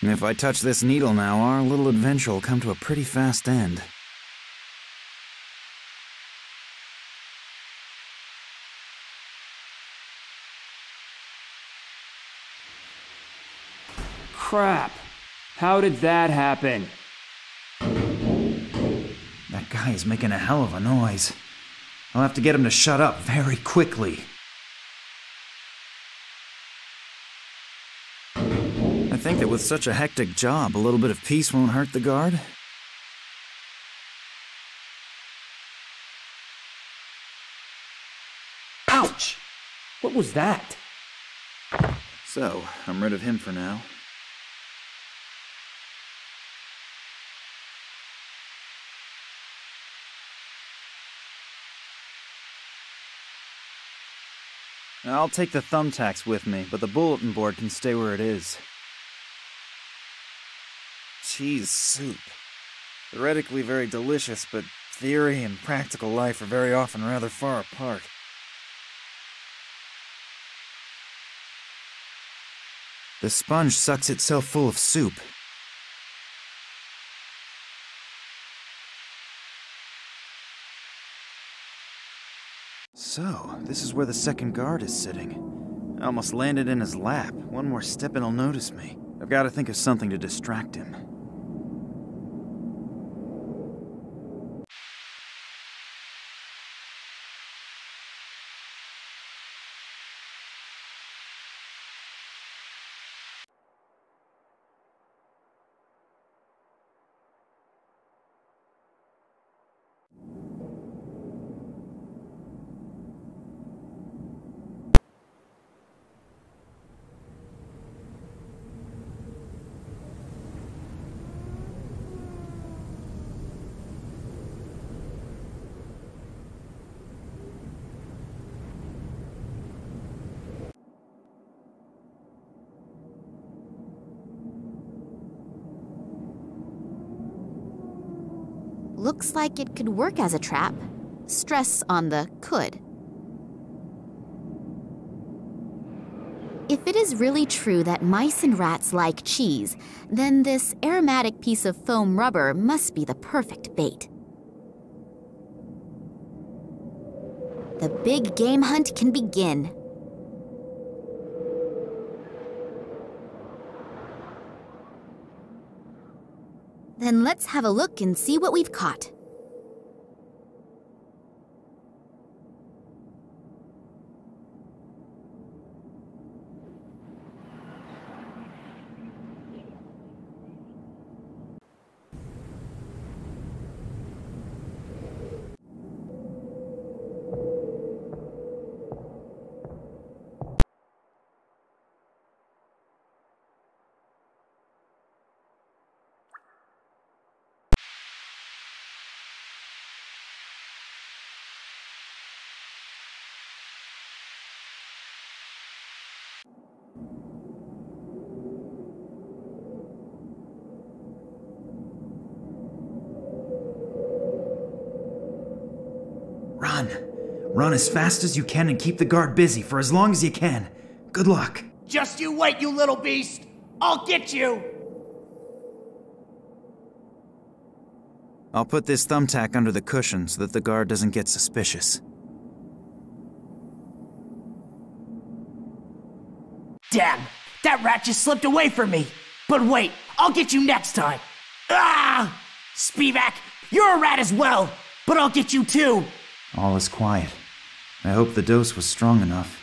If I touch this needle now, our little adventure will come to a pretty fast end. Crap! How did that happen? That guy is making a hell of a noise. I'll have to get him to shut up very quickly. I think that with such a hectic job, a little bit of peace won't hurt the guard. Ouch! What was that? So, I'm rid of him for now. I'll take the thumbtacks with me, but the bulletin board can stay where it is. Cheese soup. Theoretically very delicious, but theory and practical life are very often rather far apart. The sponge sucks itself full of soup. So, this is where the second guard is sitting. I almost landed in his lap. One more step and he'll notice me. I've got to think of something to distract him. Looks like it could work as a trap. Stress on the could. If it is really true that mice and rats like cheese, then this aromatic piece of foam rubber must be the perfect bait. The big game hunt can begin. Then let's have a look and see what we've caught. Run as fast as you can and keep the guard busy for as long as you can. Good luck. Just you wait, you little beast! I'll get you! I'll put this thumbtack under the cushion so that the guard doesn't get suspicious. Damn! That rat just slipped away from me! But wait, I'll get you next time! Ah! Spivak, you're a rat as well! But I'll get you too! All is quiet. I hope the dose was strong enough.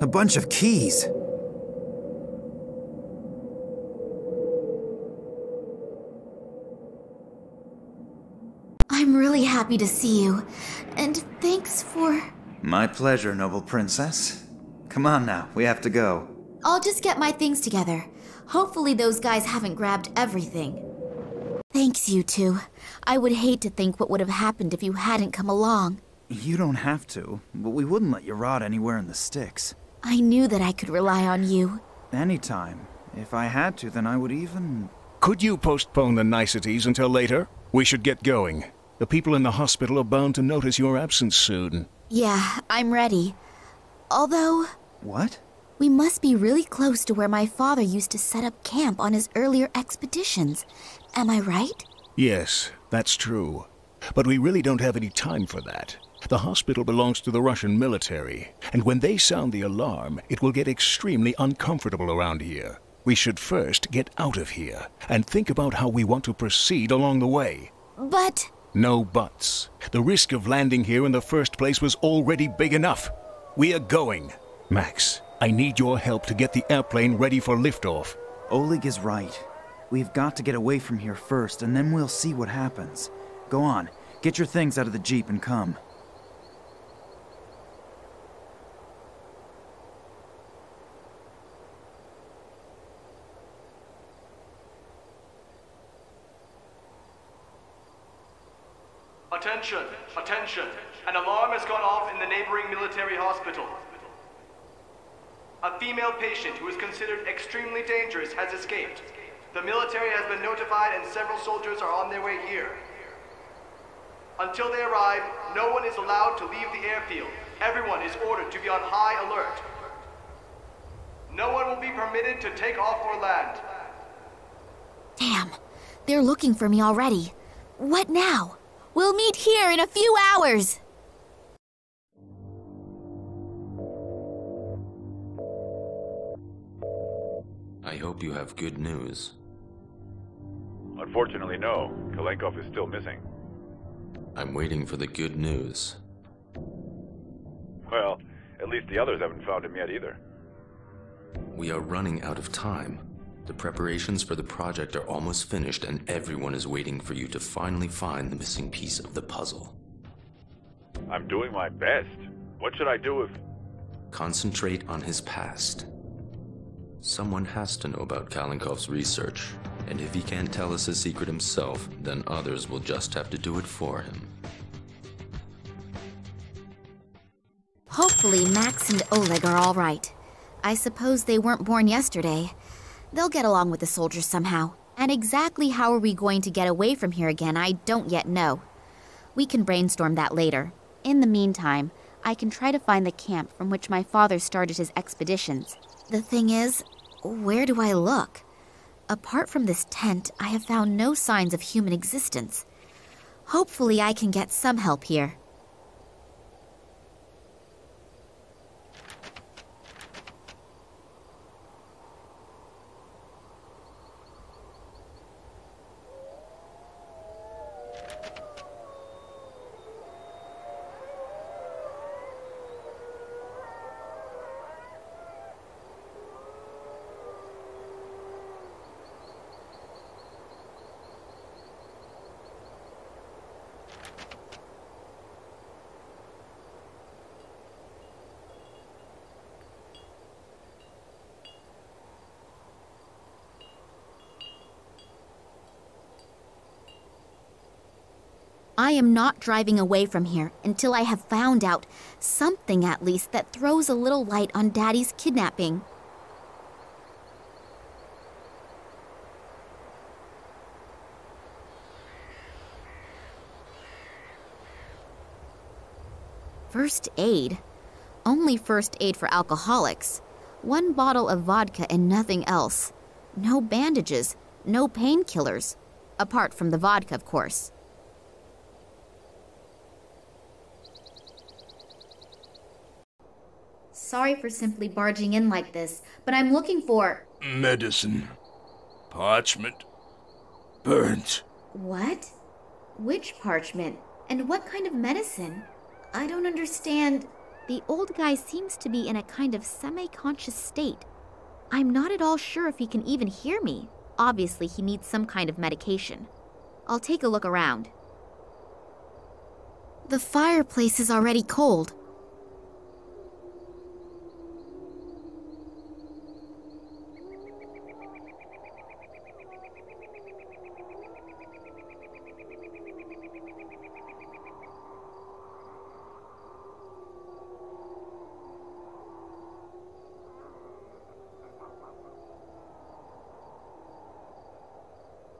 A bunch of keys. I'm really happy to see you, and thanks for... My pleasure, noble princess. Come on now, we have to go. I'll just get my things together. Hopefully those guys haven't grabbed everything. Thanks, you two. I would hate to think what would have happened if you hadn't come along. You don't have to, but we wouldn't let you rot anywhere in the sticks. I knew that I could rely on you. Anytime. If I had to, then I would even... Could you postpone the niceties until later? We should get going. The people in the hospital are bound to notice your absence soon. Yeah, I'm ready. Although... What? We must be really close to where my father used to set up camp on his earlier expeditions. Am I right? Yes, that's true. But we really don't have any time for that. The hospital belongs to the Russian military, and when they sound the alarm, it will get extremely uncomfortable around here. We should first get out of here, and think about how we want to proceed along the way. But... No buts. The risk of landing here in the first place was already big enough. We are going. Max, I need your help to get the airplane ready for liftoff. Oleg is right. We've got to get away from here first, and then we'll see what happens. Go on, get your things out of the Jeep and come. Attention! Attention! An alarm has gone off in the neighboring military hospital. A female patient who is considered extremely dangerous has escaped. The military has been notified and several soldiers are on their way here. Until they arrive, no one is allowed to leave the airfield. Everyone is ordered to be on high alert. No one will be permitted to take off or land. Damn, they're looking for me already. What now? We'll meet here in a few hours. I hope you have good news. Unfortunately, no. Kalenkov is still missing. I'm waiting for the good news. Well, at least the others haven't found him yet either. We are running out of time. The preparations for the project are almost finished and everyone is waiting for you to finally find the missing piece of the puzzle. I'm doing my best. What should I do if... Concentrate on his past. Someone has to know about Kalenkov's research, and if he can't tell us his secret himself, then others will just have to do it for him. Hopefully Max and Oleg are all right. I suppose they weren't born yesterday. They'll get along with the soldiers somehow. And exactly how are we going to get away from here again, I don't yet know. We can brainstorm that later. In the meantime, I can try to find the camp from which my father started his expeditions. The thing is, where do I look? Apart from this tent, I have found no signs of human existence. Hopefully I can get some help here. I am not driving away from here until I have found out something at least that throws a little light on Daddy's kidnapping. First aid? Only first aid for alcoholics. 1 bottle of vodka and nothing else. No bandages, no painkillers. Apart from the vodka, of course. Sorry for simply barging in like this, but I'm looking for... Medicine. Parchment. Burns. What? Which parchment? And what kind of medicine? I don't understand. The old guy seems to be in a kind of semi-conscious state. I'm not at all sure if he can even hear me. Obviously, he needs some kind of medication. I'll take a look around. The fireplace is already cold.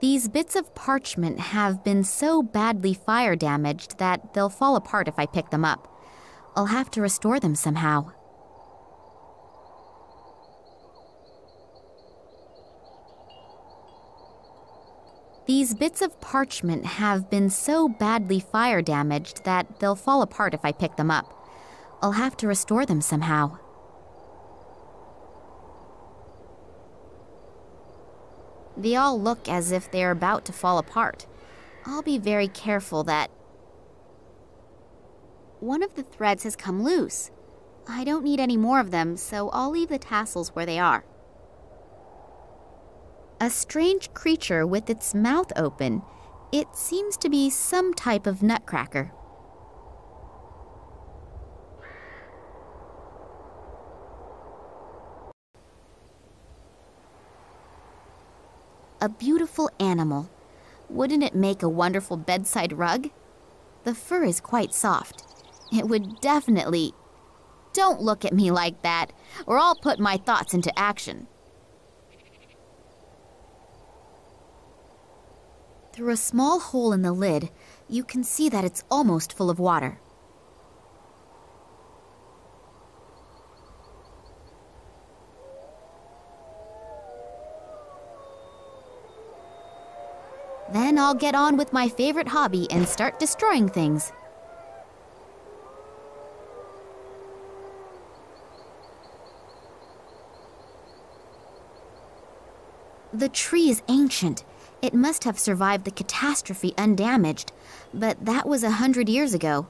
These bits of parchment have been so badly fire damaged that they'll fall apart if I pick them up. I'll have to restore them somehow. These bits of parchment have been so badly fire damaged that they'll fall apart if I pick them up. I'll have to restore them somehow. They all look as if they're about to fall apart. I'll be very careful that... One of the threads has come loose. I don't need any more of them, so I'll leave the tassels where they are. A strange creature with its mouth open. It seems to be some type of nutcracker. A beautiful animal. Wouldn't it make a wonderful bedside rug? The fur is quite soft. It would definitely... Don't look at me like that, or I'll put my thoughts into action. Through a small hole in the lid, you can see that it's almost full of water. Then I'll get on with my favorite hobby and start destroying things. The tree is ancient. It must have survived the catastrophe undamaged, but that was 100 years ago.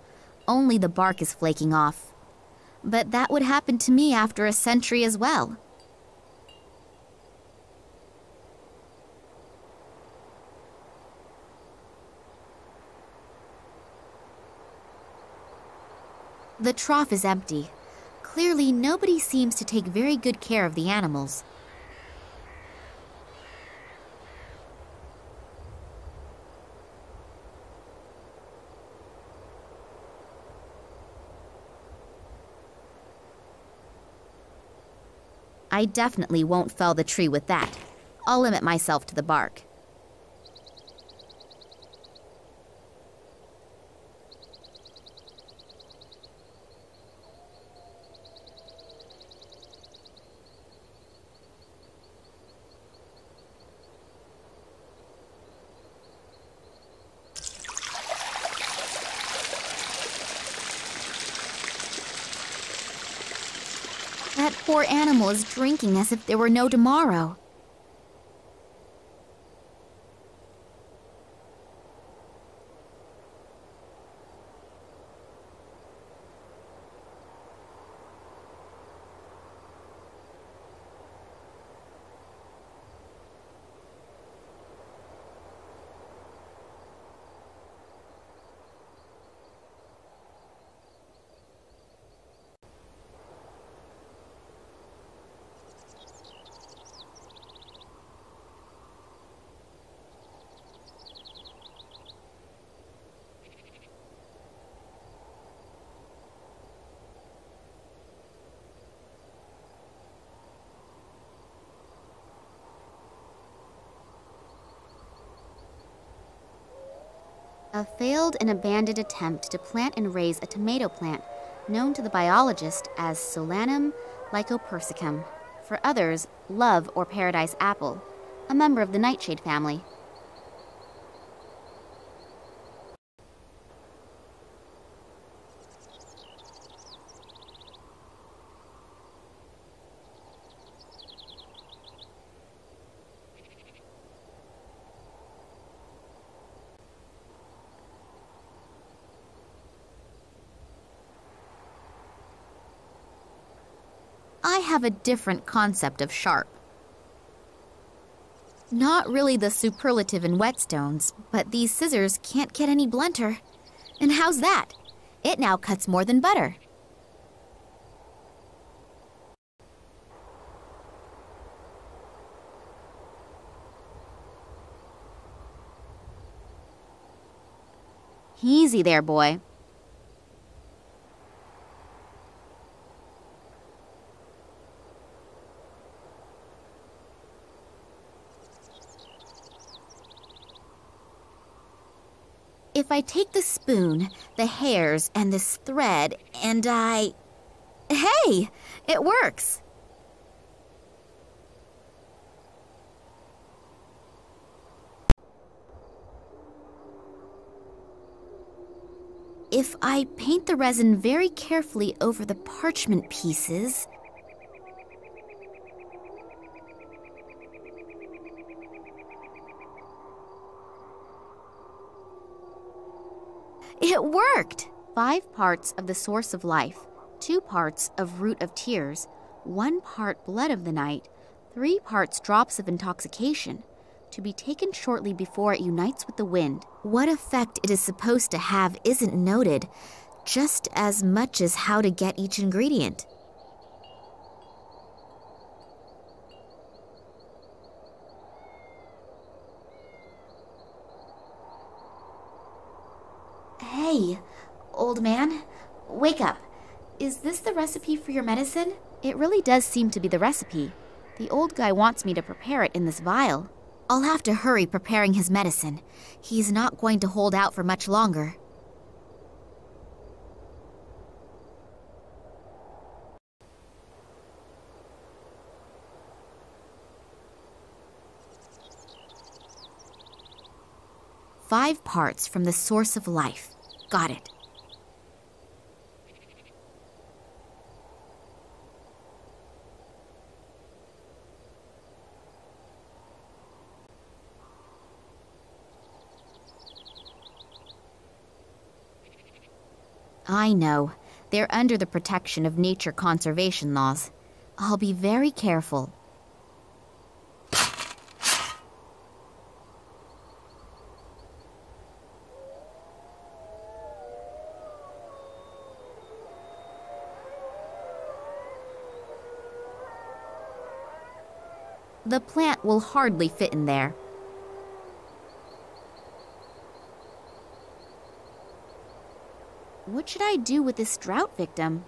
Only the bark is flaking off. But that would happen to me after a century as well. The trough is empty. Clearly, nobody seems to take very good care of the animals. I definitely won't fell the tree with that. I'll limit myself to the bark. That poor animal is drinking as if there were no tomorrow. A failed and abandoned attempt to plant and raise a tomato plant known to the biologist as Solanum lycopersicum. For others, love or paradise apple, a member of the nightshade family. I have a different concept of sharp. Not really the superlative in whetstones, but these scissors can't get any blunter. And how's that? It now cuts more than butter. Easy there, boy. If I take the spoon, the hairs, and this thread, and Hey! It works! If I paint the resin very carefully over the parchment pieces... It worked! 5 parts of the source of life, 2 parts of root of tears, 1 part blood of the night, 3 parts drops of intoxication, to be taken shortly before it unites with the wind. What effect it is supposed to have isn't noted, just as much as how to get each ingredient. Hey, old man, wake up. Is this the recipe for your medicine? It really does seem to be the recipe. The old guy wants me to prepare it in this vial. I'll have to hurry preparing his medicine. He's not going to hold out for much longer. Five parts from the source of life. Got it. I know. They're under the protection of nature conservation laws. I'll be very careful. The plant will hardly fit in there. What should I do with this drought victim?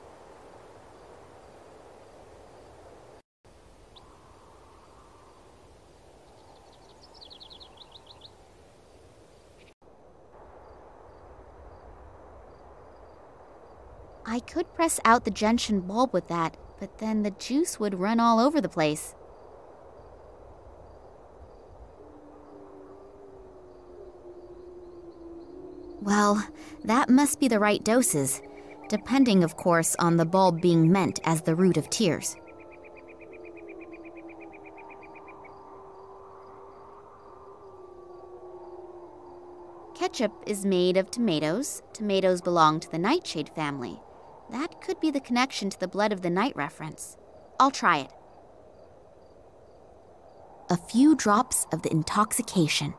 I could press out the gentian bulb with that, but then the juice would run all over the place. Well, that must be the right doses, depending, of course, on the bulb being meant as the root of tears. Ketchup is made of tomatoes. Tomatoes belong to the nightshade family. That could be the connection to the blood of the night reference. I'll try it. A few drops of the intoxication.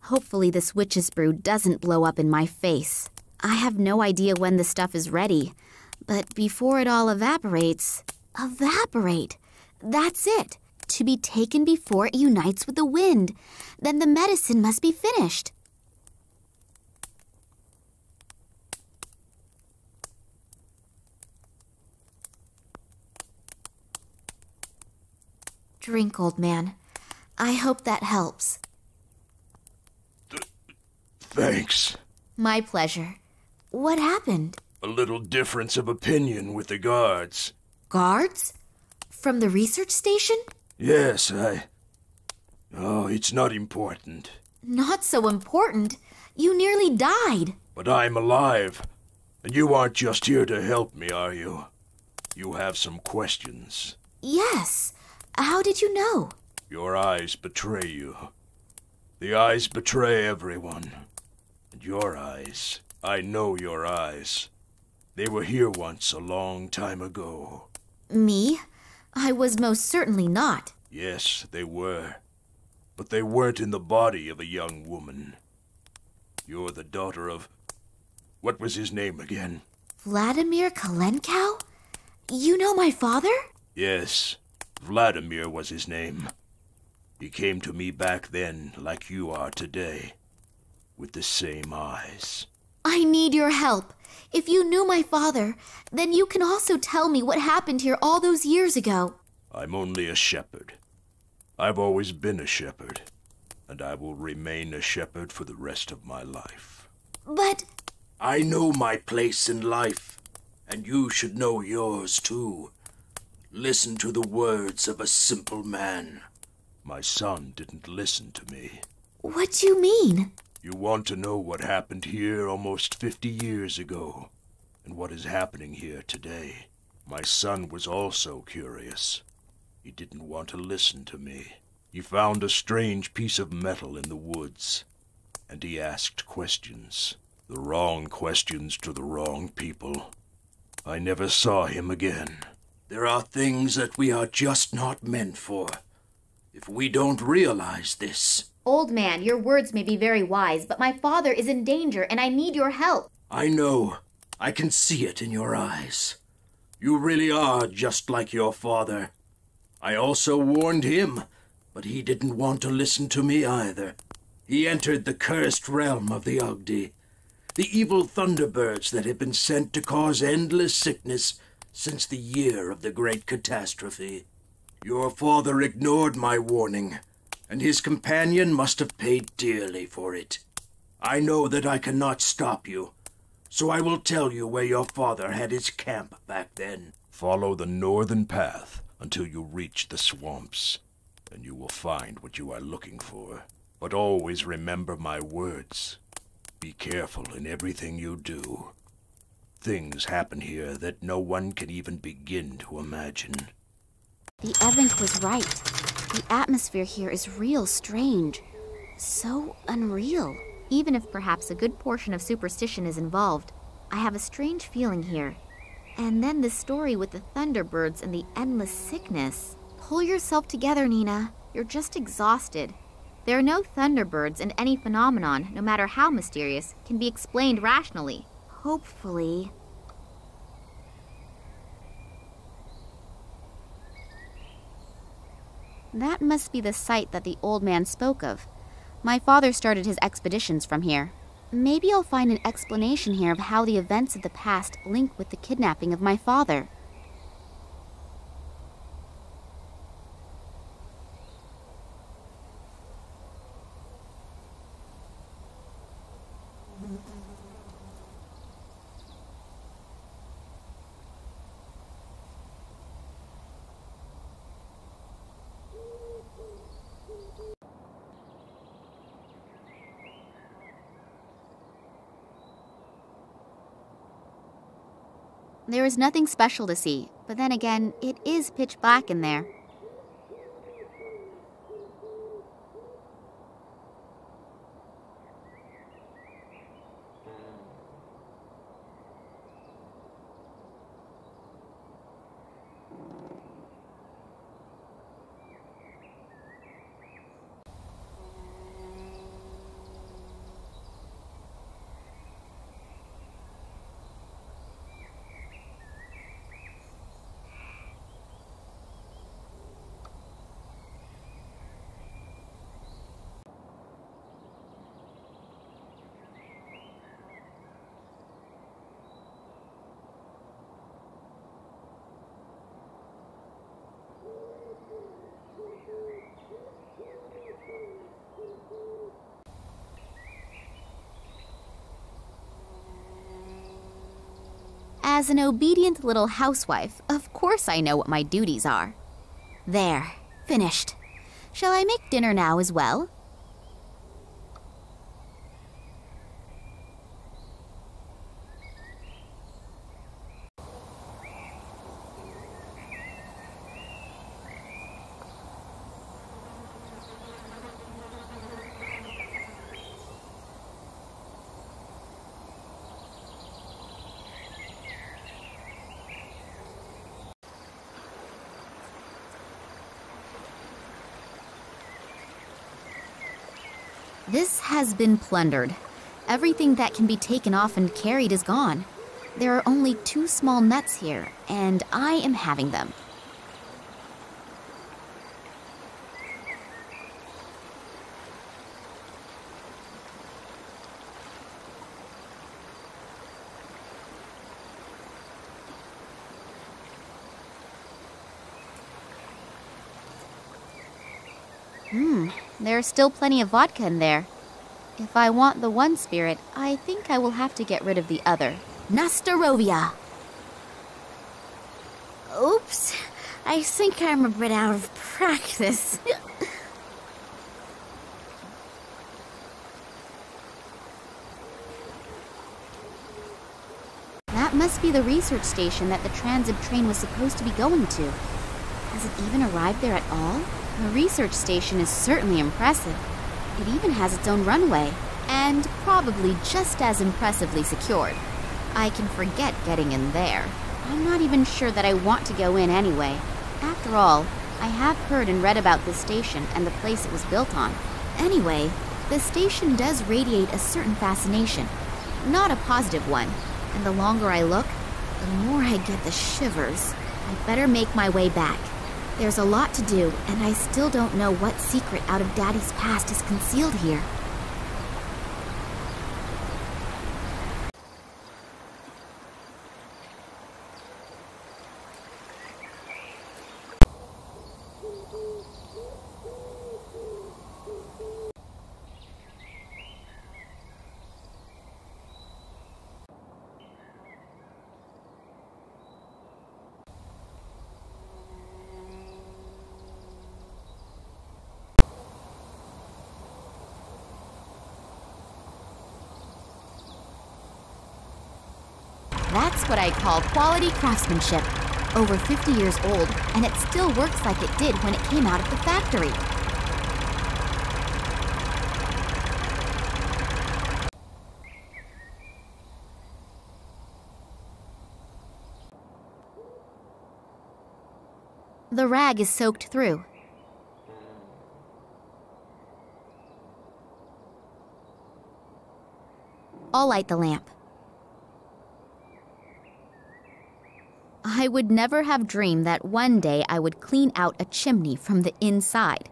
Hopefully this witch's brew doesn't blow up in my face. I have no idea when the stuff is ready, but before it all evaporates... Evaporate! That's it! To be taken before it unites with the wind. Then the medicine must be finished. Drink, old man. I hope that helps. Thanks. My pleasure. What happened? A little difference of opinion with the guards. Guards? From the research station? Yes, Oh, it's not important. Not so important. You nearly died. But I'm alive. And you aren't just here to help me, are you? You have some questions. Yes. How did you know? Your eyes betray you. The eyes betray everyone. And your eyes, I know your eyes. They were here once a long time ago. Me? I was most certainly not. Yes, they were. But they weren't in the body of a young woman. You're the daughter of... What was his name again? Vladimir Kalenkow? You know my father? Yes, Vladimir was his name. He came to me back then like you are today, with the same eyes. I need your help. If you knew my father, then you can also tell me what happened here all those years ago. I'm only a shepherd. I've always been a shepherd, and I will remain a shepherd for the rest of my life. But... I know my place in life, and you should know yours too. Listen to the words of a simple man. My son didn't listen to me. What do you mean? You want to know what happened here almost 50 years ago, and what is happening here today. My son was also curious. He didn't want to listen to me. He found a strange piece of metal in the woods, and he asked questions. The wrong questions to the wrong people. I never saw him again. There are things that we are just not meant for. If we don't realize this... Old man, your words may be very wise, but my father is in danger and I need your help. I know. I can see it in your eyes. You really are just like your father. I also warned him, but he didn't want to listen to me either. He entered the cursed realm of the Ugdi, the evil thunderbirds that have been sent to cause endless sickness since the year of the great catastrophe. Your father ignored my warning, and his companion must have paid dearly for it. I know that I cannot stop you, so I will tell you where your father had his camp back then. Follow the northern path until you reach the swamps, and you will find what you are looking for. But always remember my words. Be careful in everything you do. Things happen here that no one can even begin to imagine. The Evink was right. The atmosphere here is real strange. So unreal. Even if perhaps a good portion of superstition is involved, I have a strange feeling here. And then the story with the Thunderbirds and the endless sickness. Pull yourself together, Nina. You're just exhausted. There are no Thunderbirds, and any phenomenon, no matter how mysterious, can be explained rationally. Hopefully. That must be the site that the old man spoke of. My father started his expeditions from here. Maybe I'll find an explanation here of how the events of the past link with the kidnapping of my father. There is nothing special to see, but then again, it is pitch black in there. As an obedient little housewife, of course I know what my duties are. There, finished. Shall I make dinner now as well? This has been plundered. Everything that can be taken off and carried is gone. There are only 2 small nuts here, and I am having them. There's still plenty of vodka in there. If I want the one spirit, I think I will have to get rid of the other. Nastarovia! Oops, I think I'm a bit out of practice. That must be the research station that the transit train was supposed to be going to. Has it even arrived there at all? The research station is certainly impressive. It even has its own runway, and probably just as impressively secured. I can forget getting in there. I'm not even sure that I want to go in anyway. After all, I have heard and read about this station and the place it was built on. Anyway, the station does radiate a certain fascination. Not a positive one, and the longer I look, the more I get the shivers. I'd better make my way back. There's a lot to do, and I still don't know what secret out of Daddy's past is concealed here. That's what I call quality craftsmanship. Over 50 years old, and it still works like it did when it came out of the factory. The rag is soaked through. I'll light the lamp. I would never have dreamed that one day I would clean out a chimney from the inside.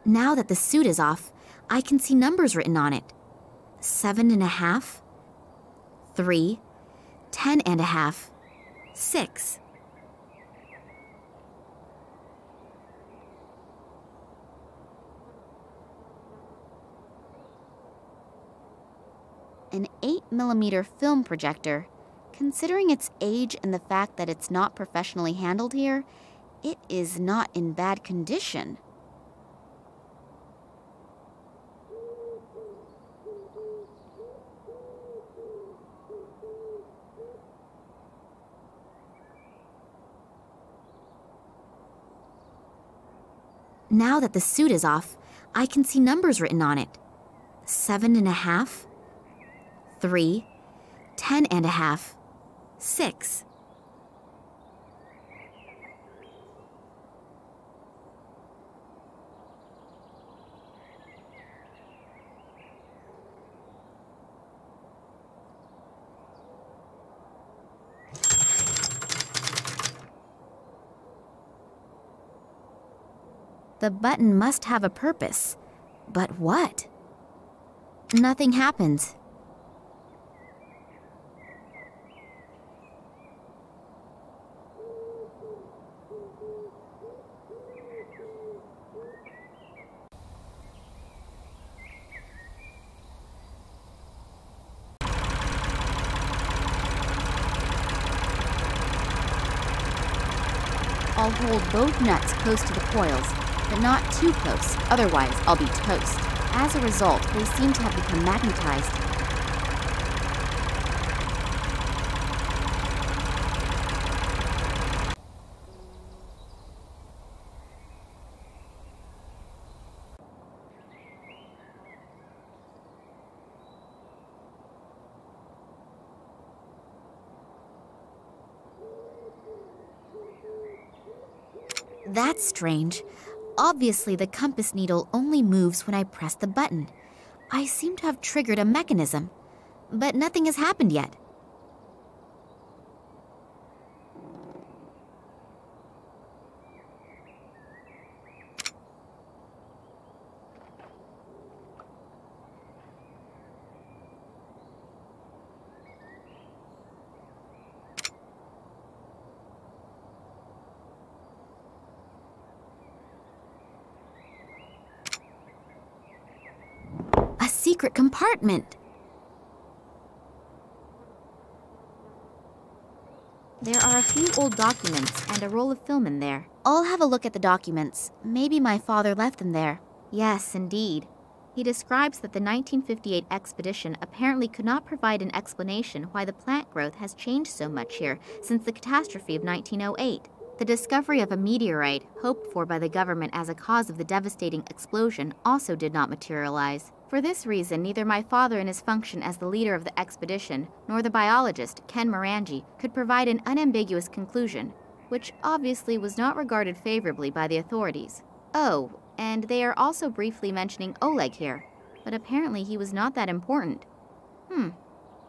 Now that the suit is off, I can see numbers written on it. 7.5, 3, 10.5, 6. An 8mm film projector. Considering its age and the fact that it's not professionally handled here, it is not in bad condition. Now that the suit is off, I can see numbers written on it. 7.5, 3, 10.5, 6. The button must have a purpose. But what? Nothing happens. I'll hold both nuts close to the coils, but not too close, otherwise I'll be toast. As a result, they seem to have become magnetized. That's strange. Obviously, the compass needle only moves when I press the button. I seem to have triggered a mechanism, but nothing has happened yet. Secret compartment. There are a few old documents and a roll of film in there. I'll have a look at the documents. Maybe my father left them there. Yes, indeed. He describes that the 1958 expedition apparently could not provide an explanation why the plant growth has changed so much here since the catastrophe of 1908. The discovery of a meteorite, hoped for by the government as a cause of the devastating explosion, also did not materialize. For this reason, neither my father in his function as the leader of the expedition, nor the biologist, Ken Morangi, could provide an unambiguous conclusion, which obviously was not regarded favorably by the authorities. Oh, and they are also briefly mentioning Oleg here, but apparently he was not that important.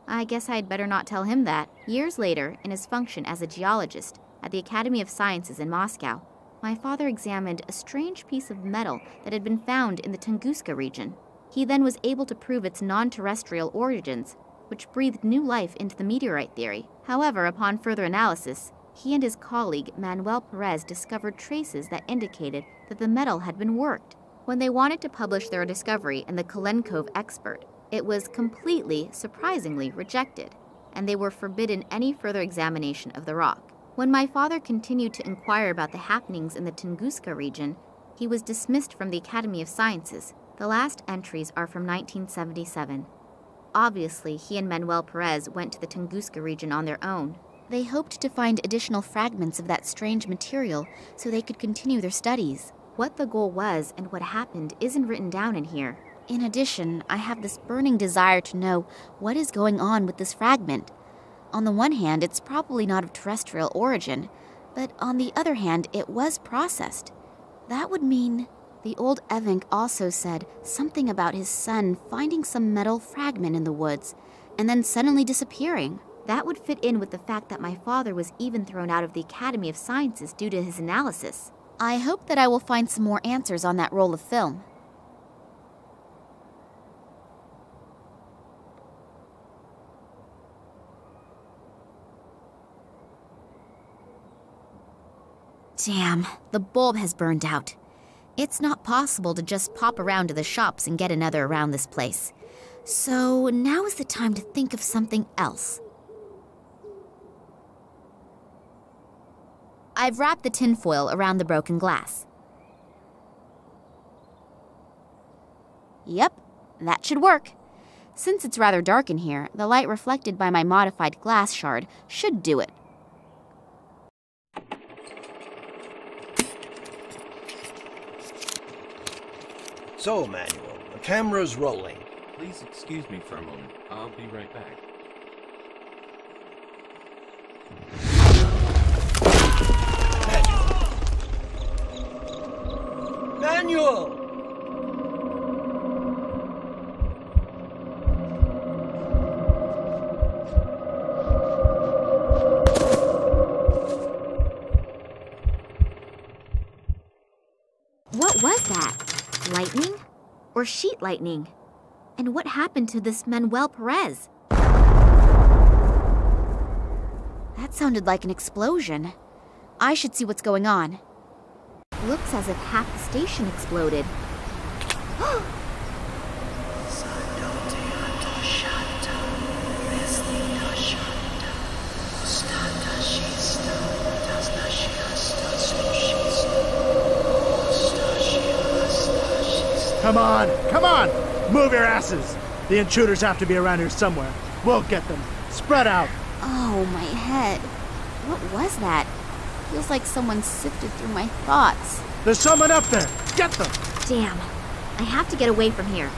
I guess I'd better not tell him that. Years later, in his function as a geologist at the Academy of Sciences in Moscow, my father examined a strange piece of metal that had been found in the Tunguska region. He then was able to prove its non-terrestrial origins, which breathed new life into the meteorite theory. However, upon further analysis, he and his colleague Manuel Perez discovered traces that indicated that the metal had been worked. When they wanted to publish their discovery in the Kalenkov Expert, it was completely, surprisingly, rejected, and they were forbidden any further examination of the rock. When my father continued to inquire about the happenings in the Tunguska region, he was dismissed from the Academy of Sciences. The last entries are from 1977. Obviously, he and Manuel Perez went to the Tunguska region on their own. They hoped to find additional fragments of that strange material so they could continue their studies. What the goal was and what happened isn't written down in here. In addition, I have this burning desire to know what is going on with this fragment. On the one hand, it's probably not of terrestrial origin, But on the other hand, it was processed. That would mean the old Evank also said something about his son finding some metal fragment in the woods and then suddenly disappearing. That would fit in with the fact that my father was even thrown out of the Academy of Sciences due to his analysis. I hope that I will find some more answers on that roll of film. Damn, the bulb has burned out. It's not possible to just pop around to the shops and get another around this place. So now is the time to think of something else. I've wrapped the tinfoil around the broken glass. Yep, that should work. Since it's rather dark in here, the light reflected by my modified glass shard should do it. So, Manuel, the camera's rolling. Please excuse me for a moment. I'll be right back. Manuel! What was that? Lightning? Or sheet lightning? And what happened to this Manuel Perez? That sounded like an explosion. I should see what's going on. Looks as if half the station exploded. Come on, come on! Move your asses! The intruders have to be around here somewhere. We'll get them. Spread out! Oh, my head. What was that? Feels like someone sifted through my thoughts. There's someone up there! Get them! Damn. I have to get away from here.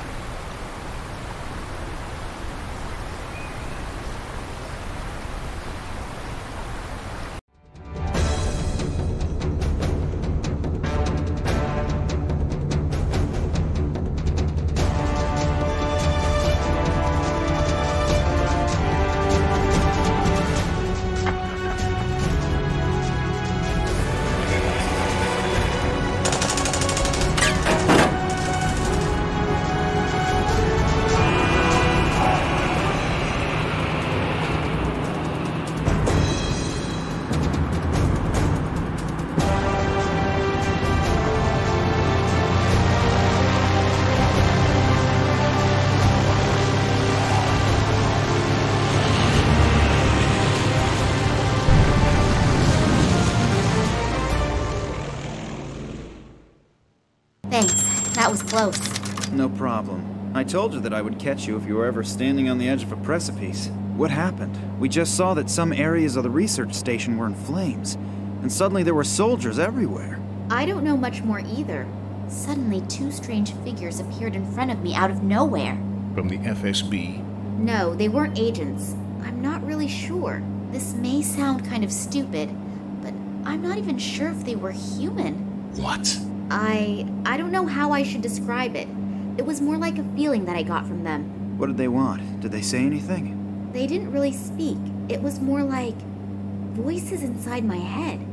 Thanks. That was close. No problem. I told you that I would catch you if you were ever standing on the edge of a precipice. What happened? We just saw that some areas of the research station were in flames, and suddenly there were soldiers everywhere. I don't know much more either. Suddenly, two strange figures appeared in front of me out of nowhere. From the FSB? No, they weren't agents. I'm not really sure. This may sound kind of stupid, but I'm not even sure if they were human. What? I don't know how I should describe it. It was more like a feeling that I got from them. What did they want? Did they say anything? They didn't really speak. It was more like voices inside my head.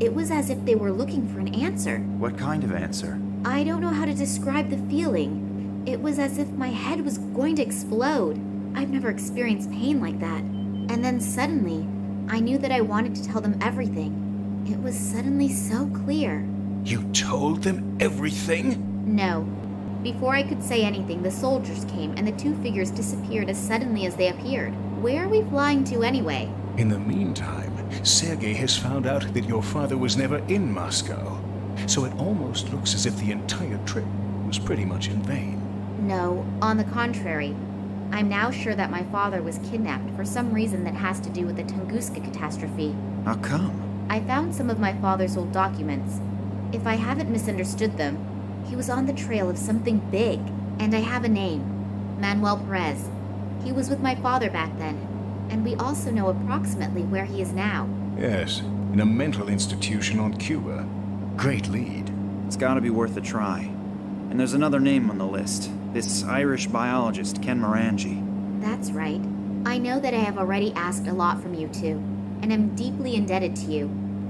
It was as if they were looking for an answer. What kind of answer? I don't know how to describe the feeling. It was as if my head was going to explode. I've never experienced pain like that. And then suddenly, I knew that I wanted to tell them everything. It was suddenly so clear. You told them everything? No. Before I could say anything, the soldiers came and the two figures disappeared as suddenly as they appeared. Where are we flying to anyway? In the meantime, Sergei has found out that your father was never in Moscow. So it almost looks as if the entire trip was pretty much in vain. No, on the contrary. I'm now sure that my father was kidnapped for some reason that has to do with the Tunguska catastrophe. How come? I found some of my father's old documents. If I haven't misunderstood them, he was on the trail of something big, and I have a name. Manuel Perez. He was with my father back then, and we also know approximately where he is now. Yes, in a mental institution on Cuba. Great lead. It's gotta be worth a try. And there's another name on the list. This Irish biologist, Ken Morangi. That's right. I know that I have already asked a lot from you two, and I'm deeply indebted to you.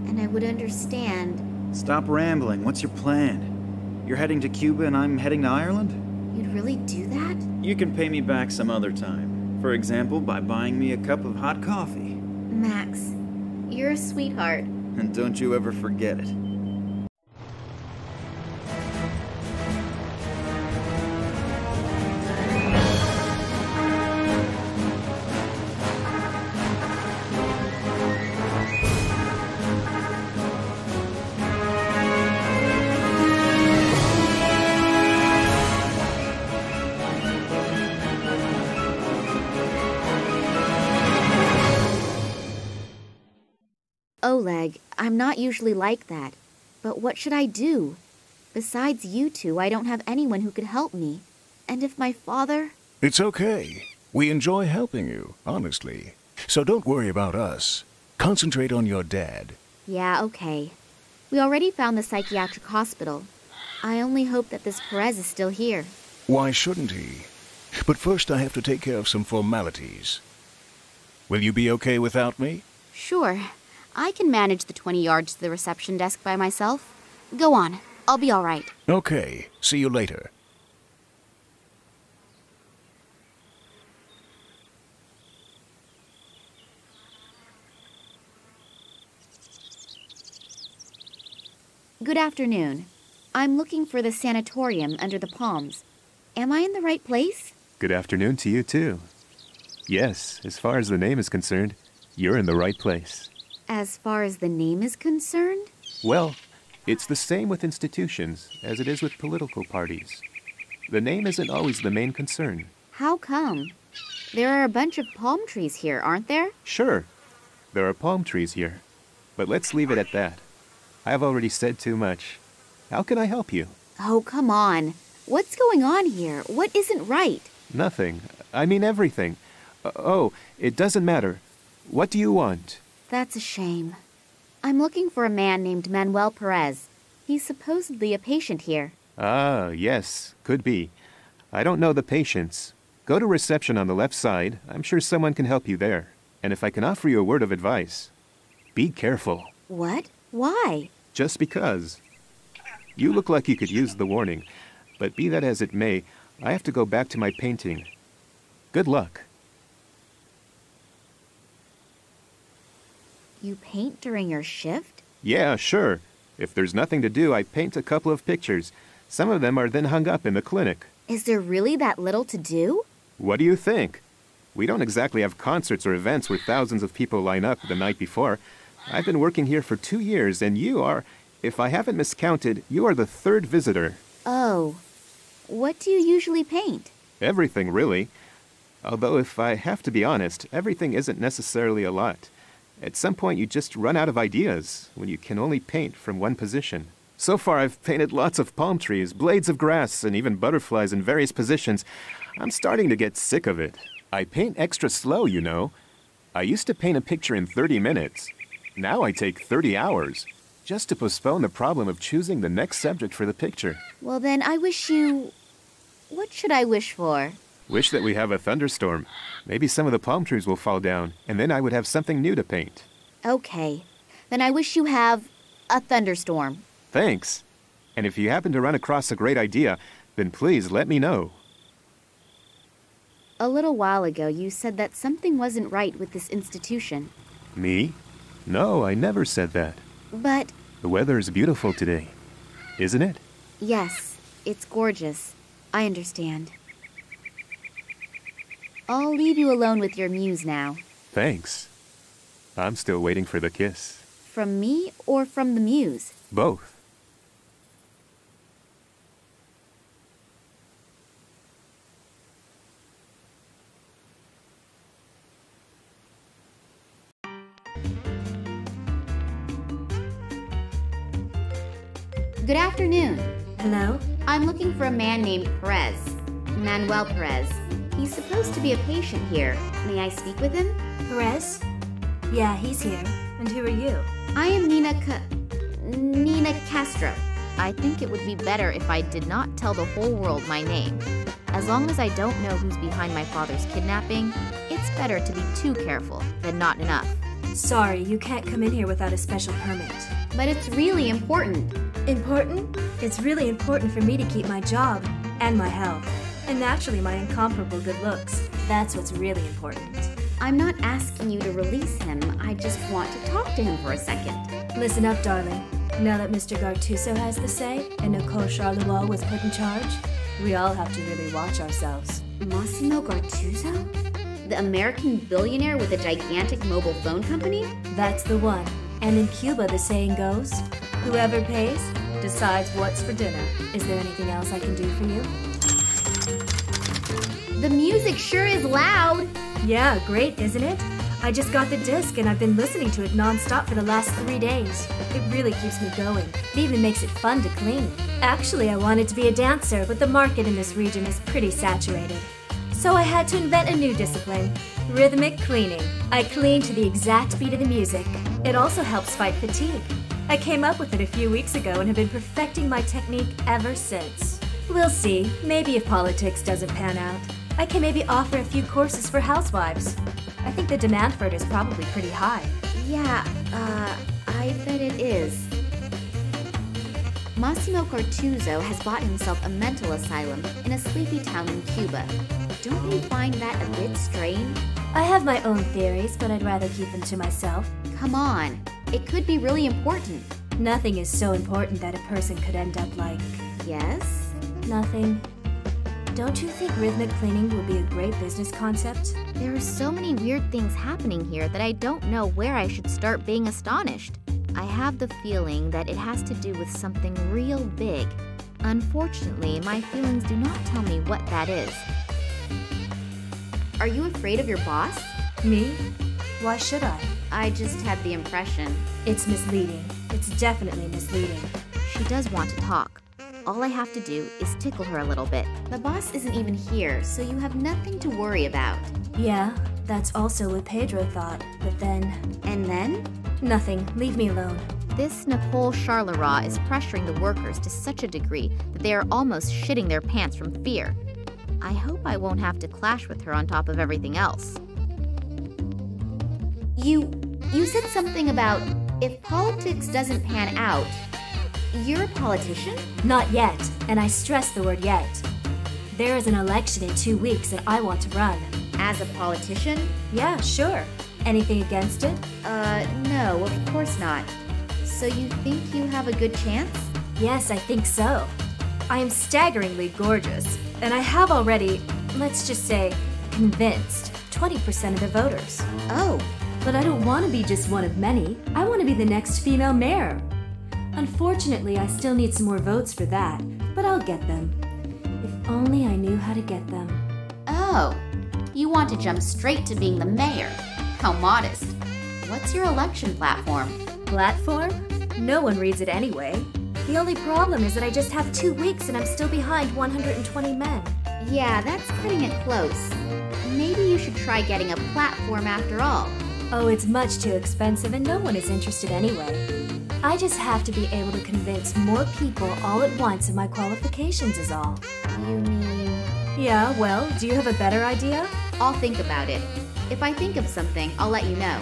And I would understand... Stop rambling. What's your plan? You're heading to Cuba and I'm heading to Ireland? You'd really do that? You can pay me back some other time. For example, by buying me a cup of hot coffee. Max, you're a sweetheart. And don't you ever forget it. Oleg, I'm not usually like that, but what should I do? Besides you two, I don't have anyone who could help me. And if my father... It's okay. We enjoy helping you, honestly. So don't worry about us. Concentrate on your dad. Yeah, okay. We already found the psychiatric hospital. I only hope that this Perez is still here. Why shouldn't he? But first I have to take care of some formalities. Will you be okay without me? Sure. I can manage the 20 yards to the reception desk by myself. Go on. I'll be all right. Okay. See you later. Good afternoon. I'm looking for the sanatorium under the palms. Am I in the right place? Good afternoon to you, too. Yes, as far as the name is concerned, you're in the right place. As far as the name is concerned? Well, it's the same with institutions as it is with political parties. The name isn't always the main concern. How come? There are a bunch of palm trees here, aren't there? Sure, there are palm trees here. But let's leave it at that. I've already said too much. How can I help you? Oh, come on. What's going on here? What isn't right? Nothing. I mean everything. Oh, it doesn't matter. What do you want? That's a shame. I'm looking for a man named Manuel Perez. He's supposedly a patient here. Ah, yes, could be. I don't know the patients. Go to reception on the left side. I'm sure someone can help you there. And if I can offer you a word of advice, be careful. What? Why? Just because. You look like you could use the warning, but be that as it may, I have to go back to my painting. Good luck. You paint during your shift? Yeah, sure. If there's nothing to do, I paint a couple of pictures. Some of them are then hung up in the clinic. Is there really that little to do? What do you think? We don't exactly have concerts or events where thousands of people line up the night before. I've been working here for 2 years, and you are, if I haven't miscounted, you are the 3rd visitor. Oh. What do you usually paint? Everything, really. Although, if I have to be honest, everything isn't necessarily a lot. At some point, you just run out of ideas when you can only paint from one position. So far, I've painted lots of palm trees, blades of grass, and even butterflies in various positions. I'm starting to get sick of it. I paint extra slow, you know. I used to paint a picture in 30 minutes. Now I take 30 hours, just to postpone the problem of choosing the next subject for the picture. Well, then I wish you... What should I wish for? Wish that we have a thunderstorm. Maybe some of the palm trees will fall down, and then I would have something new to paint. Okay. Then I wish you have a thunderstorm. Thanks. And if you happen to run across a great idea, then please let me know. A little while ago, you said that something wasn't right with this institution. Me? No, I never said that. But... The weather is beautiful today, isn't it? Yes, it's gorgeous. I understand. I'll leave you alone with your muse now. Thanks. I'm still waiting for the kiss. From me or from the muse? Both. Good afternoon. Hello? I'm looking for a man named Perez. Manuel Perez. He's supposed to be a patient here. May I speak with him? Perez? Yeah, he's here. And who are you? I am Nina Castro. I think it would be better if I did not tell the whole world my name. As long as I don't know who's behind my father's kidnapping, it's better to be too careful than not enough. Sorry, you can't come in here without a special permit. But it's really important. Important? It's really important for me to keep my job and my health. And naturally my incomparable good looks. That's what's really important. I'm not asking you to release him. I just want to talk to him for a second. Listen up, darling. Now that Mr. Gartuso has the say and Nicole Charleroi was put in charge, we all have to really watch ourselves. Massimo Gartuso? The American billionaire with a gigantic mobile phone company? That's the one. And in Cuba, the saying goes, whoever pays decides what's for dinner. Is there anything else I can do for you? The music sure is loud. Yeah, great, isn't it? I just got the disc and I've been listening to it non-stop for the last 3 days. It really keeps me going. It even makes it fun to clean. Actually, I wanted to be a dancer, but the market in this region is pretty saturated. So I had to invent a new discipline, rhythmic cleaning. I clean to the exact beat of the music. It also helps fight fatigue. I came up with it a few weeks ago and have been perfecting my technique ever since. We'll see. Maybe if politics doesn't pan out, I can maybe offer a few courses for housewives. I think the demand for it is probably pretty high. Yeah, I bet it is. Massimo Gartuso has bought himself a mental asylum in a sleepy town in Cuba. Don't you find that a bit strange? I have my own theories, but I'd rather keep them to myself. Come on, it could be really important. Nothing is so important that a person could end up like... Yes? Nothing. Don't you think rhythmic cleaning would be a great business concept? There are so many weird things happening here that I don't know where I should start being astonished. I have the feeling that it has to do with something real big. Unfortunately, my feelings do not tell me what that is. Are you afraid of your boss? Me? Why should I? I just had the impression. It's misleading. It's definitely misleading. She does want to talk. All I have to do is tickle her a little bit. The boss isn't even here, so you have nothing to worry about. Yeah, that's also what Pedro thought, but then... And then? Nothing. Leave me alone. This Nicole Charleroi is pressuring the workers to such a degree that they are almost shitting their pants from fear. I hope I won't have to clash with her on top of everything else. You said something about if politics doesn't pan out. You're a politician? Not yet, and I stress the word yet. There is an election in 2 weeks and I want to run. As a politician? Yeah, sure. Anything against it? No, of course not. So you think you have a good chance? Yes, I think so. I am staggeringly gorgeous, and I have already, let's just say, convinced 20% of the voters. Oh. But I don't want to be just one of many. I want to be the next female mayor. Unfortunately, I still need some more votes for that, but I'll get them. If only I knew how to get them. Oh, you want to jump straight to being the mayor. How modest. What's your election platform? Platform? No one reads it anyway. The only problem is that I just have 2 weeks and I'm still behind 120 men. Yeah, that's cutting it close. Maybe you should try getting a platform after all. Oh, it's much too expensive and no one is interested anyway. I just have to be able to convince more people all at once of my qualifications is all. You mean... Yeah, well, do you have a better idea? I'll think about it. If I think of something, I'll let you know.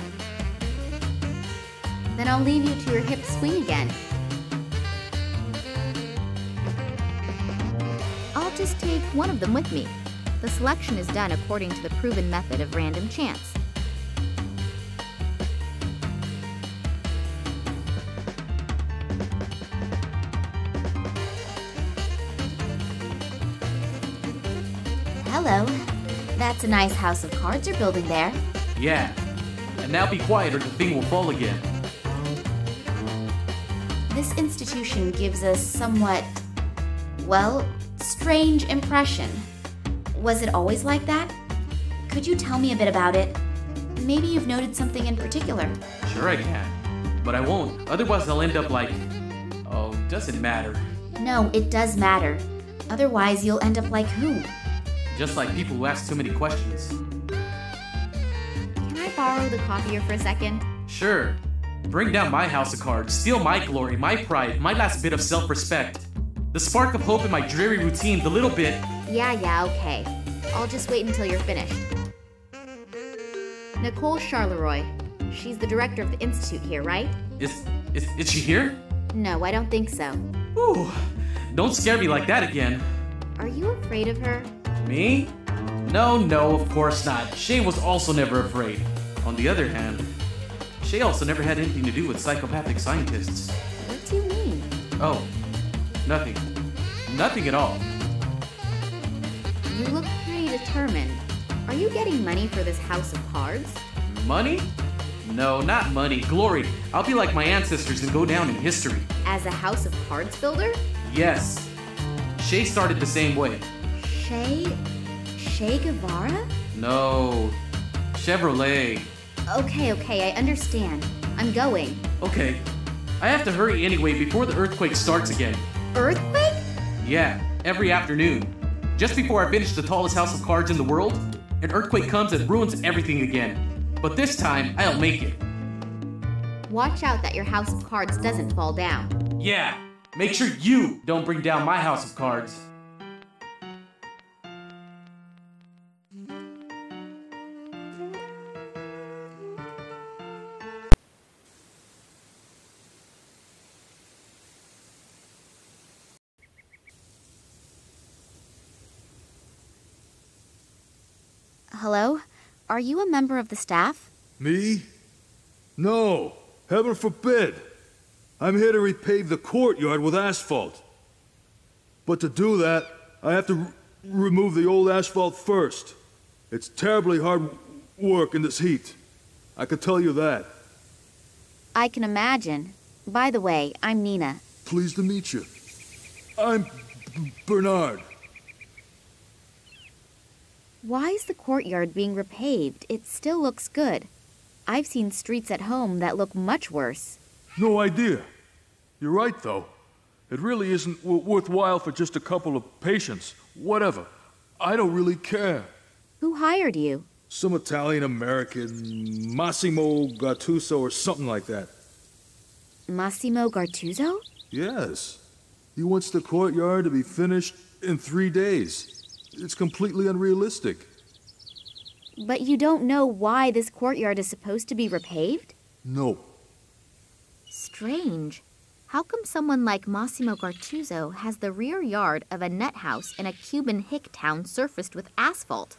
Then I'll leave you to your hip swing again. I'll just take one of them with me. The selection is done according to the proven method of random chance. Hello. That's a nice house of cards you're building there. Yeah. And now be quiet or the thing will fall again. This institution gives a somewhat, well, strange impression. Was it always like that? Could you tell me a bit about it? Maybe you've noted something in particular. Sure I can. But I won't. Otherwise I'll end up like... Oh, doesn't matter. No, it does matter. Otherwise you'll end up like who? Just like people who ask too many questions. Can I borrow the copier for a second? Sure. Bring down my house of cards, steal my glory, my pride, my last bit of self-respect. The spark of hope in my dreary routine, the little bit... Yeah, okay. I'll just wait until you're finished. Nicole Charleroi. She's the director of the Institute here, right? Is she here? No, I don't think so. Ooh, don't scare me like that again. Are you afraid of her? Me? No, of course not. Shay was also never afraid. On the other hand, Shay also never had anything to do with psychopathic scientists. What do you mean? Oh, nothing. Nothing at all. You look pretty determined. Are you getting money for this house of cards? Money? No, not money. Glory. I'll be like my ancestors and go down in history. As a house of cards builder? Yes. Shay started the same way. Che Guevara? No. Chevrolet. Okay, I understand. I'm going. Okay. I have to hurry anyway before the earthquake starts again. Earthquake? Yeah, every afternoon. Just before I finish the tallest house of cards in the world, an earthquake comes and ruins everything again. But this time, I'll make it. Watch out that your house of cards doesn't fall down. Yeah, make sure you don't bring down my house of cards. Hello? Are you a member of the staff? Me? No, heaven forbid. I'm here to repave the courtyard with asphalt. But to do that, I have to remove the old asphalt first. It's terribly hard work in this heat. I can tell you that. I can imagine. By the way, I'm Nina. Pleased to meet you. I'm Bernard. Why is the courtyard being repaved? It still looks good. I've seen streets at home that look much worse. No idea. You're right, though. It really isn't worthwhile for just a couple of patients. Whatever. I don't really care. Who hired you? Some Italian-American, Massimo Gattuso or something like that. Massimo Gattuso? Yes. He wants the courtyard to be finished in 3 days. It's completely unrealistic. But you don't know why this courtyard is supposed to be repaved? No. Strange. How come someone like Massimo Gattuso has the rear yard of a net house in a Cuban hick town surfaced with asphalt?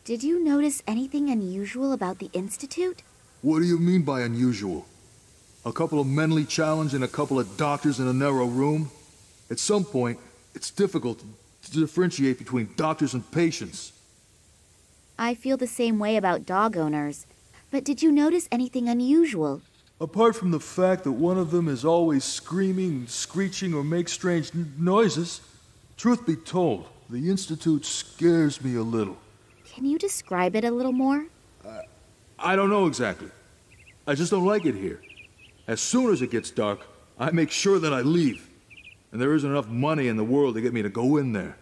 Did you notice anything unusual about the Institute? What do you mean by unusual? A couple of mentally challenged and a couple of doctors in a narrow room? At some point, it's difficult to differentiate between doctors and patients. I feel the same way about dog owners. But did you notice anything unusual? Apart from the fact that one of them is always screaming, screeching, or makes strange noises, truth be told, the Institute scares me a little. Can you describe it a little more? I don't know exactly. I just don't like it here. As soon as it gets dark, I make sure that I leave. And there isn't enough money in the world to get me to go in there.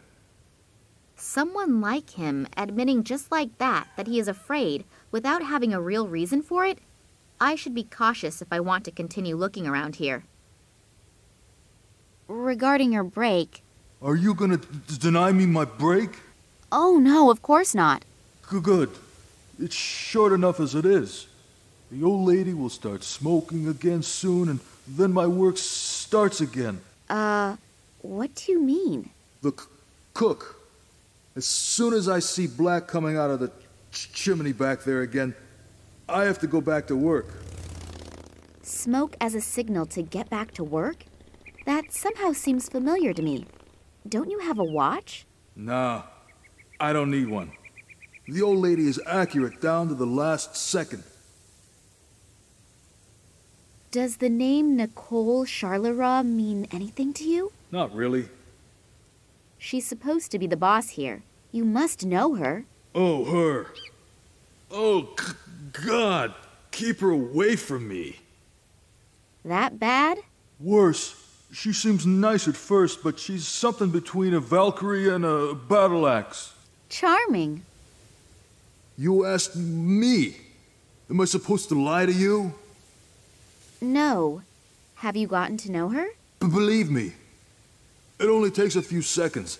Someone like him admitting just like that he is afraid without having a real reason for it? I should be cautious if I want to continue looking around here. Regarding your break... Are you gonna deny me my break? Oh, no, of course not. Good. It's short enough as it is. The old lady will start smoking again soon, and then my work starts again. What do you mean? The cook. As soon as I see black coming out of the chimney back there again, I have to go back to work. Smoke as a signal to get back to work? That somehow seems familiar to me. Don't you have a watch? Nah, I don't need one. The old lady is accurate down to the last second. Does the name Nicole Charleroi mean anything to you? Not really. She's supposed to be the boss here. You must know her. Oh, her. Oh, God. Keep her away from me. That bad? Worse. She seems nice at first, but she's something between a Valkyrie and a battle axe. Charming. You asked me. Am I supposed to lie to you? No. Have you gotten to know her? But believe me, it only takes a few seconds,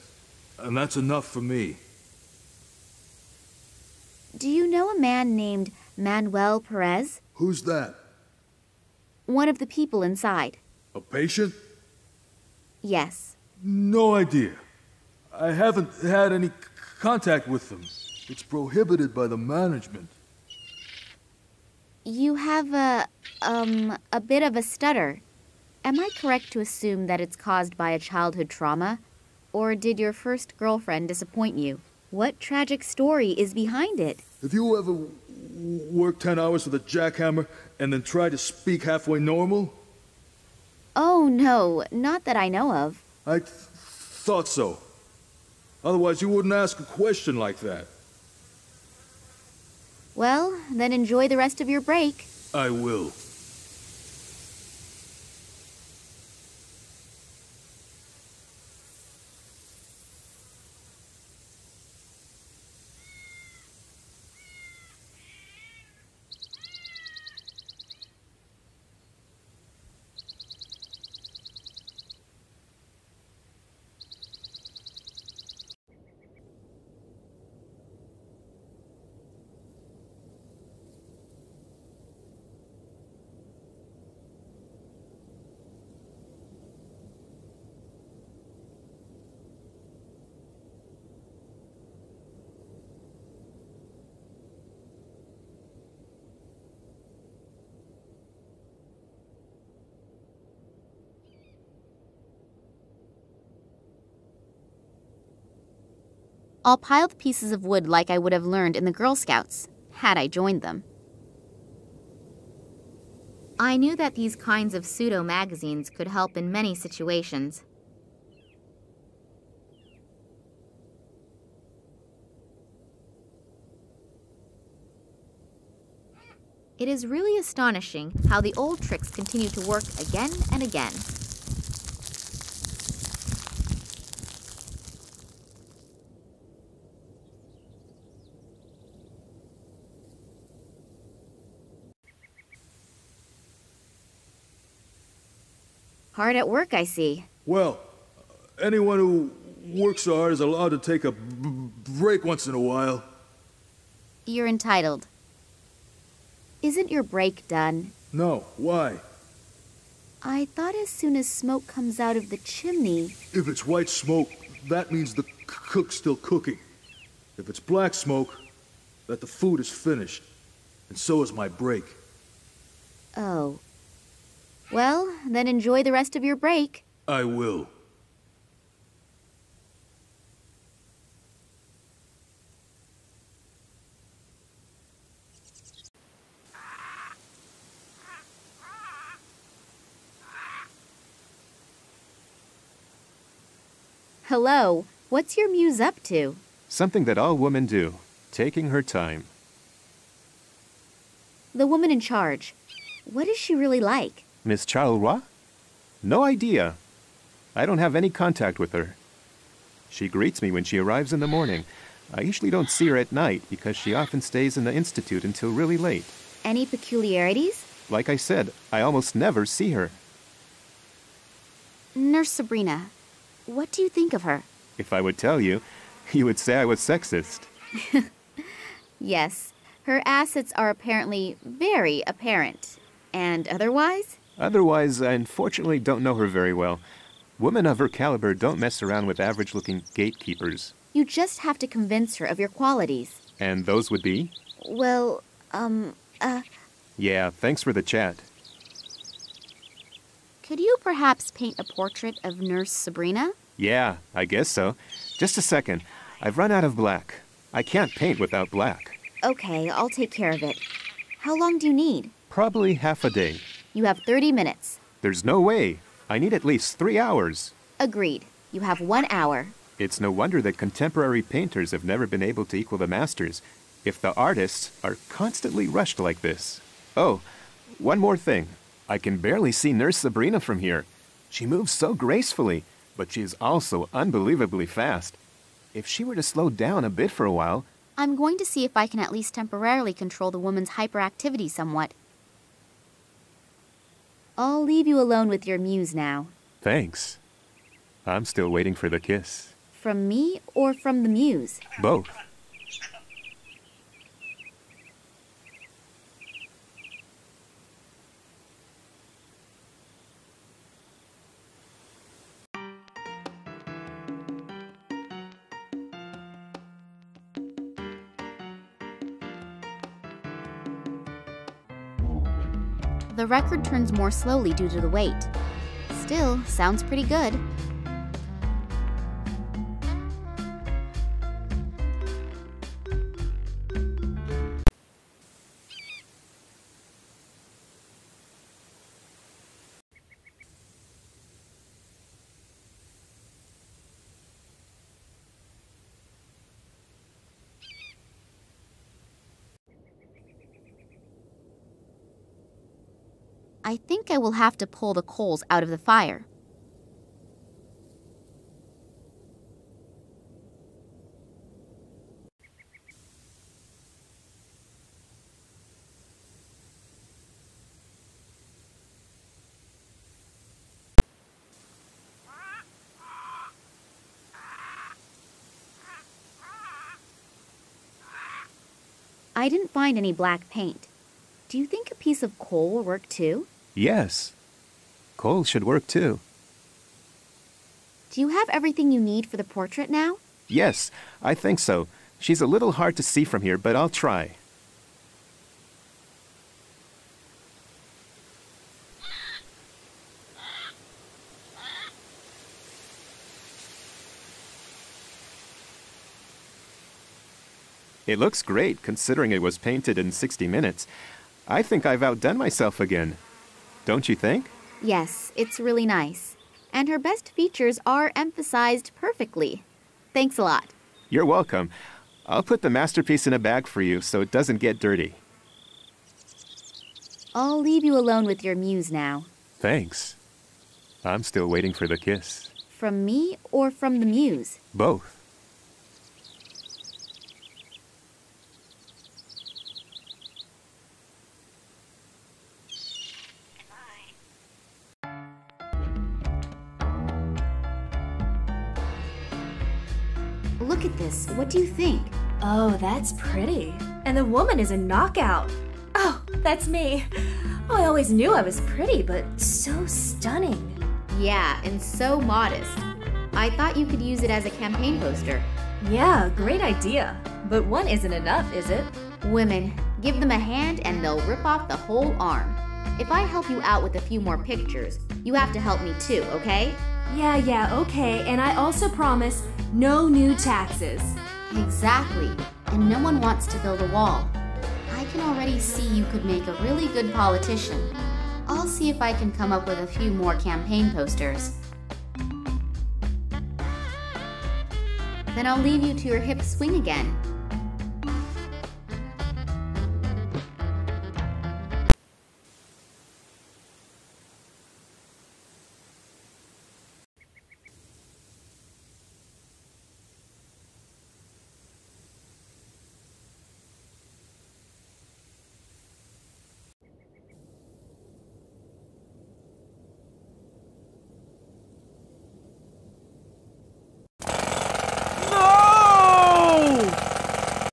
and that's enough for me. Do you know a man named Manuel Perez? Who's that? One of the people inside. A patient? Yes. No idea. I haven't had any contact with them. It's prohibited by the management. You have a bit of a stutter. Am I correct to assume that it's caused by a childhood trauma? Or did your first girlfriend disappoint you? What tragic story is behind it? Have you ever worked 10 hours with a jackhammer and then tried to speak halfway normal? Oh, no, not that I know of. I thought so. Otherwise, you wouldn't ask a question like that. Well, then enjoy the rest of your break. I will. I'll pile the pieces of wood like I would have learned in the Girl Scouts, had I joined them. I knew that these kinds of pseudo-magazines could help in many situations. It is really astonishing how the old tricks continue to work again and again. Hard at work, I see. Well, anyone who works so hard is allowed to take a break once in a while. You're entitled. Isn't your break done? No, why? I thought as soon as smoke comes out of the chimney... If it's white smoke, that means the cook's still cooking. If it's black smoke, that the food is finished. And so is my break. Oh. Well, then enjoy the rest of your break. I will. Hello. What's your muse up to? Something that all women do. Taking her time. The woman in charge. What is she really like? Miss Charleroi? No idea. I don't have any contact with her. She greets me when she arrives in the morning. I usually don't see her at night because she often stays in the institute until really late. Any peculiarities? Like I said, I almost never see her. Nurse Sabrina, what do you think of her? If I would tell you, you would say I was sexist. Yes, her assets are apparently very apparent. And otherwise? Otherwise, I unfortunately don't know her very well. Women of her caliber don't mess around with average-looking gatekeepers. You just have to convince her of your qualities. And those would be? Well, Yeah, thanks for the chat. Could you perhaps paint a portrait of Nurse Sabrina? Yeah, I guess so. Just a second. I've run out of black. I can't paint without black. Okay, I'll take care of it. How long do you need? Probably half a day. You have 30 minutes. There's no way. I need at least 3 hours. Agreed. You have 1 hour. It's no wonder that contemporary painters have never been able to equal the masters, if the artists are constantly rushed like this. Oh, one more thing. I can barely see Nurse Sabrina from here. She moves so gracefully, but she is also unbelievably fast. If she were to slow down a bit for a while, I'm going to see if I can at least temporarily control the woman's hyperactivity somewhat. I'll leave you alone with your muse now. Thanks. I'm still waiting for the kiss. From me or from the muse? Both. The record turns more slowly due to the weight. Still, sounds pretty good. I think I will have to pull the coals out of the fire. I didn't find any black paint. Do you think a piece of coal will work too? Yes. Coal should work too. Do you have everything you need for the portrait now? Yes, I think so. She's a little hard to see from here, but I'll try. It looks great, considering it was painted in 60 minutes. I think I've outdone myself again. Don't you think? Yes, it's really nice. And her best features are emphasized perfectly. Thanks a lot. You're welcome. I'll put the masterpiece in a bag for you so it doesn't get dirty. I'll leave you alone with your muse now. Thanks. I'm still waiting for the kiss. From me or from the muse? Both. Look at this. What do you think? Oh, that's pretty. And the woman is a knockout. Oh, that's me. Oh, I always knew I was pretty, but so stunning. Yeah, and so modest. I thought you could use it as a campaign poster. Yeah, great idea. But one isn't enough, is it? Women, give them a hand and they'll rip off the whole arm. If I help you out with a few more pictures, you have to help me too, okay? Yeah, okay. And I also promise no new taxes. Exactly. And no one wants to build a wall. I can already see you could make a really good politician. I'll see if I can come up with a few more campaign posters. Then I'll leave you to your hip swing again.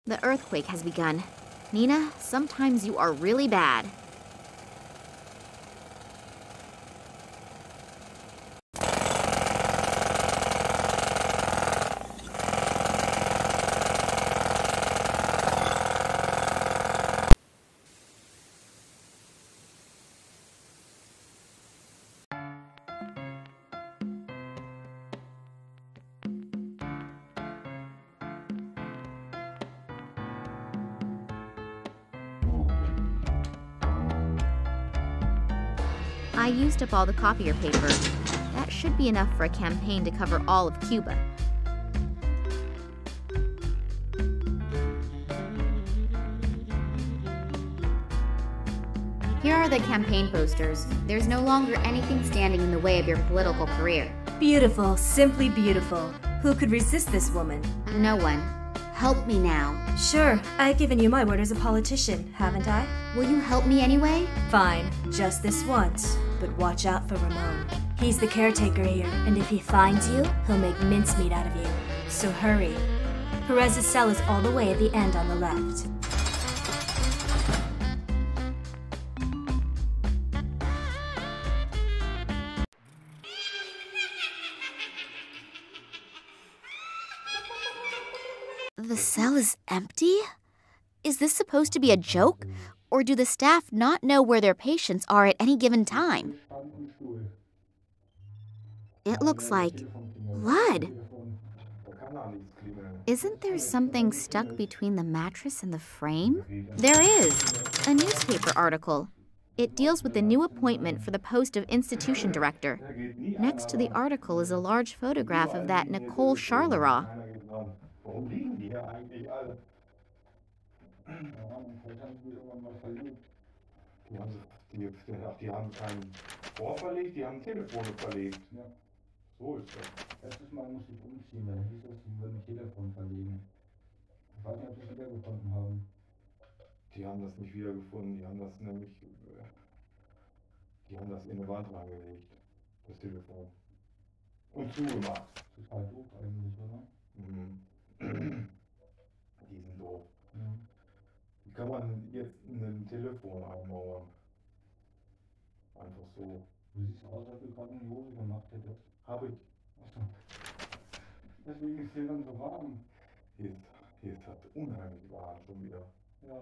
The earthquake has begun. Nina, sometimes you are really bad. I used up all the copier paper. That should be enough for a campaign to cover all of Cuba. Here are the campaign posters. There's no longer anything standing in the way of your political career. Beautiful, simply beautiful. Who could resist this woman? No one. Help me now. Sure, I've given you my word as a politician, haven't I? Will you help me anyway? Fine, just this once. But watch out for Ramon. He's the caretaker here, and if he finds you, he'll make mincemeat out of you. So hurry. Perez's cell is all the way at the end on the left. The cell is empty? Is this supposed to be a joke? Or do the staff not know where their patients are at any given time? It looks like blood. Isn't there something stuck between the mattress and the frame? There is. A newspaper article. It deals with the new appointment for the post of institution director. Next to the article is a large photograph of that Nicole Charleroi. Warum liegen die hier eigentlich alle? Ja, vielleicht haben die irgendwann mal verlegt. Die haben kein Rohr verlegt, die haben Telefone verlegt. Ja. So ist das. Letztes Mal musste ich umziehen, da hieß es, sie würden Telefon verlegen. Ich weiß nicht, ob sie es wiedergefunden haben. Die haben das nicht wiedergefunden, die haben das nämlich, die haben das in eine Wand reingelegt, das Telefon. Und zugemacht. Das ist halt doof eigentlich, oder? Mhm. Die sind doof. Ja. Wie kann man jetzt ein Telefon einmauern? Einfach so. Du siehst aus, als du gerade eine Hose gemacht hättest. Hab ich. Achso. Deswegen ist hier dann so warm. Hier ist halt unheimlich warm schon wieder. Ja.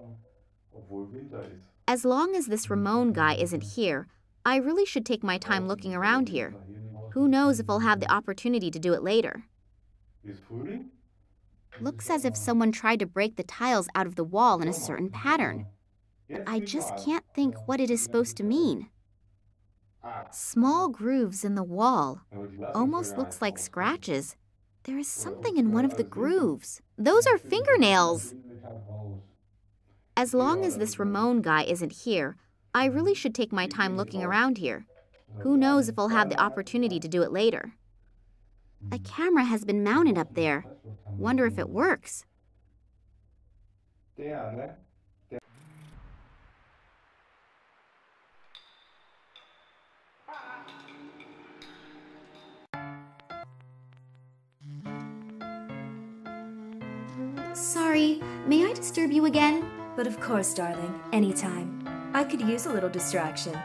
Obwohl Winter ist. As long as this Ramon guy isn't here, I really should take my time looking around here. Who knows if I'll have the opportunity to do it later. Ist Frühling? Looks as if someone tried to break the tiles out of the wall in a certain pattern. I just can't think what it is supposed to mean. Small grooves in the wall. Almost looks like scratches. There is something in one of the grooves. Those are fingernails! As long as this Ramon guy isn't here, I really should take my time looking around here. Who knows if I'll have the opportunity to do it later. A camera has been mounted up there. Wonder if it works. Sorry, may I disturb you again? But of course, darling, anytime. I could use a little distraction.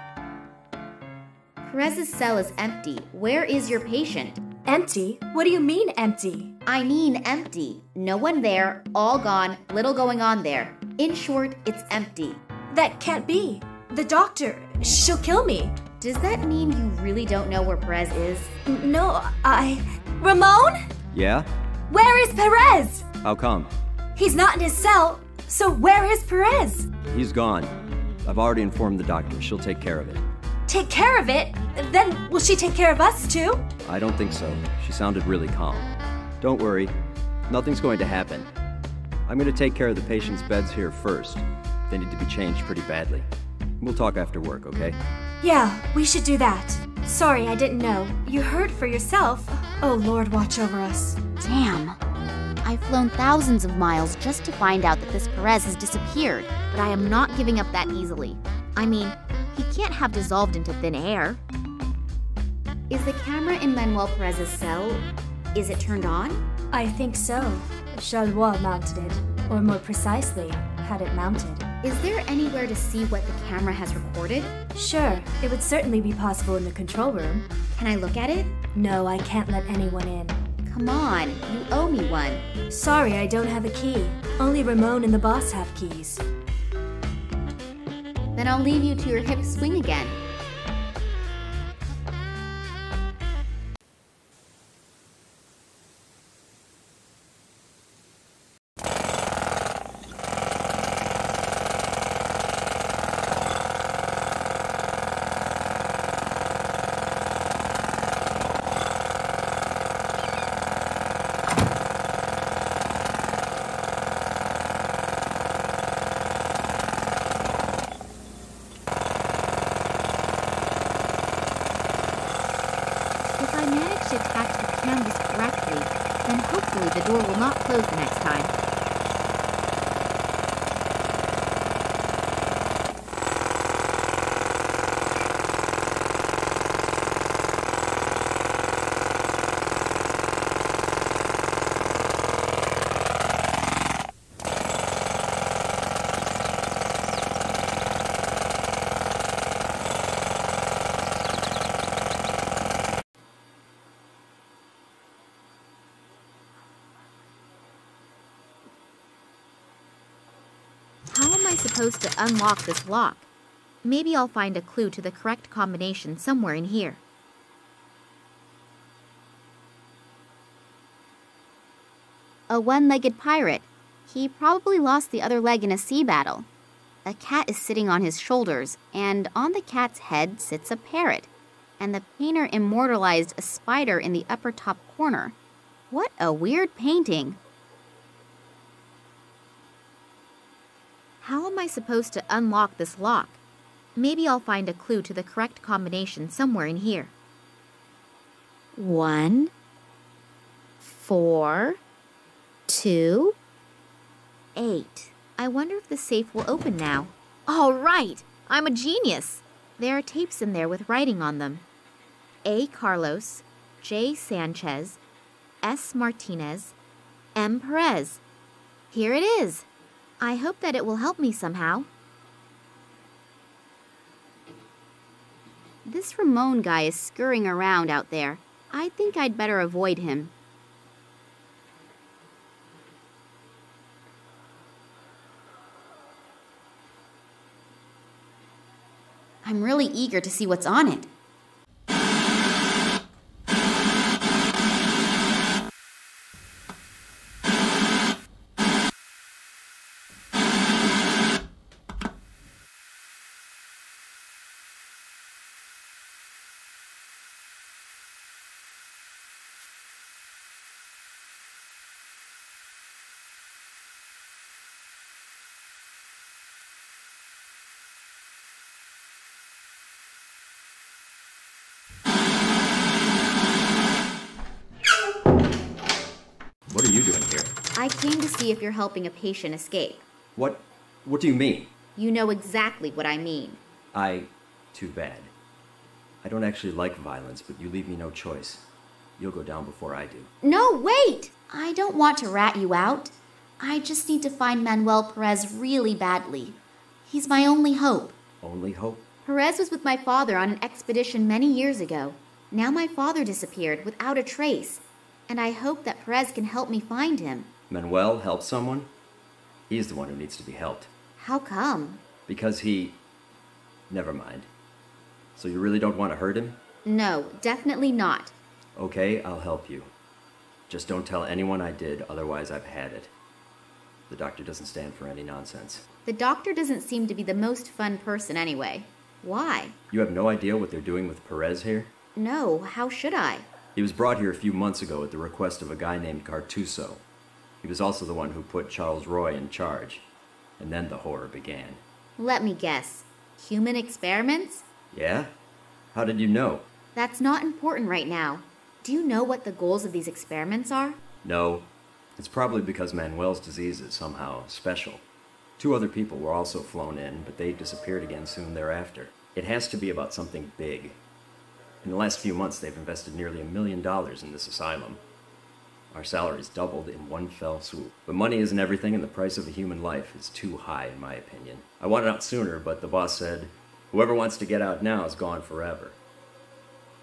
Perez's cell is empty. Where is your patient? Empty? What do you mean empty? I mean empty. No one there, all gone, little going on there. In short, it's empty. That can't be. The doctor, she'll kill me. Does that mean you really don't know where Perez is? No, Ramon? Yeah? Where is Perez? How come? He's not in his cell, so where is Perez? He's gone. I've already informed the doctor. She'll take care of it. Take care of it? Then will she take care of us too? I don't think so. She sounded really calm. Don't worry. Nothing's going to happen. I'm going to take care of the patient's beds here first. They need to be changed pretty badly. We'll talk after work, okay? Yeah, we should do that. Sorry, I didn't know. You heard for yourself. Oh, Lord, watch over us. Damn. I've flown thousands of miles just to find out that this Perez has disappeared, but I am not giving up that easily. I mean, he can't have dissolved into thin air. Is the camera in Manuel Perez's cell, is it turned on? I think so. Charleroi mounted it, or more precisely, had it mounted. Is there anywhere to see what the camera has recorded? Sure, it would certainly be possible in the control room. Can I look at it? No, I can't let anyone in. Come on, you owe me one. Sorry, I don't have a key. Only Ramon and the boss have keys. Then I'll leave you to your hip swing again. If I manage to attach the canvas correctly, then hopefully the door will not close the next time. supposed to unlock this lock? Maybe I'll find a clue to the correct combination somewhere in here. A one-legged pirate. He probably lost the other leg in a sea battle. A cat is sitting on his shoulders, and on the cat's head sits a parrot. And the painter immortalized a spider in the upper top corner. What a weird painting. How am I supposed to unlock this lock? Maybe I'll find a clue to the correct combination somewhere in here. 1, 4, 2, 8. I wonder if the safe will open now. All right! I'm a genius! There are tapes in there with writing on them. A. Carlos, J. Sanchez, S. Martinez, M. Perez. Here it is. I hope that it will help me somehow. This Ramon guy is scurrying around out there. I think I'd better avoid him. I'm really eager to see what's on it. What are you doing here? I came to see if you're helping a patient escape. What do you mean? You know exactly what I mean. Too bad. I don't actually like violence, but you leave me no choice. You'll go down before I do. No, wait! I don't want to rat you out. I just need to find Manuel Perez really badly. He's my only hope. Only hope? Perez was with my father on an expedition many years ago. Now my father disappeared without a trace, and I hope that Perez can help me find him. Manuel help someone? He's the one who needs to be helped. How come? Because he... Never mind. So you really don't want to hurt him? No, definitely not. Okay, I'll help you. Just don't tell anyone I did, otherwise I've had it. The doctor doesn't stand for any nonsense. The doctor doesn't seem to be the most fun person anyway. Why? You have no idea what they're doing with Perez here? No, how should I? He was brought here a few months ago at the request of a guy named Cartuso. He was also the one who put Charles Roy in charge. And then the horror began. Let me guess. Human experiments? Yeah? How did you know? That's not important right now. Do you know what the goals of these experiments are? No. It's probably because Manuel's disease is somehow special. 2 other people were also flown in, but they disappeared again soon thereafter. It has to be about something big. In the last few months, they've invested nearly $1 million in this asylum. Our salaries doubled in one fell swoop. But money isn't everything, and the price of a human life is too high, in my opinion. I wanted out sooner, but the boss said, whoever wants to get out now is gone forever.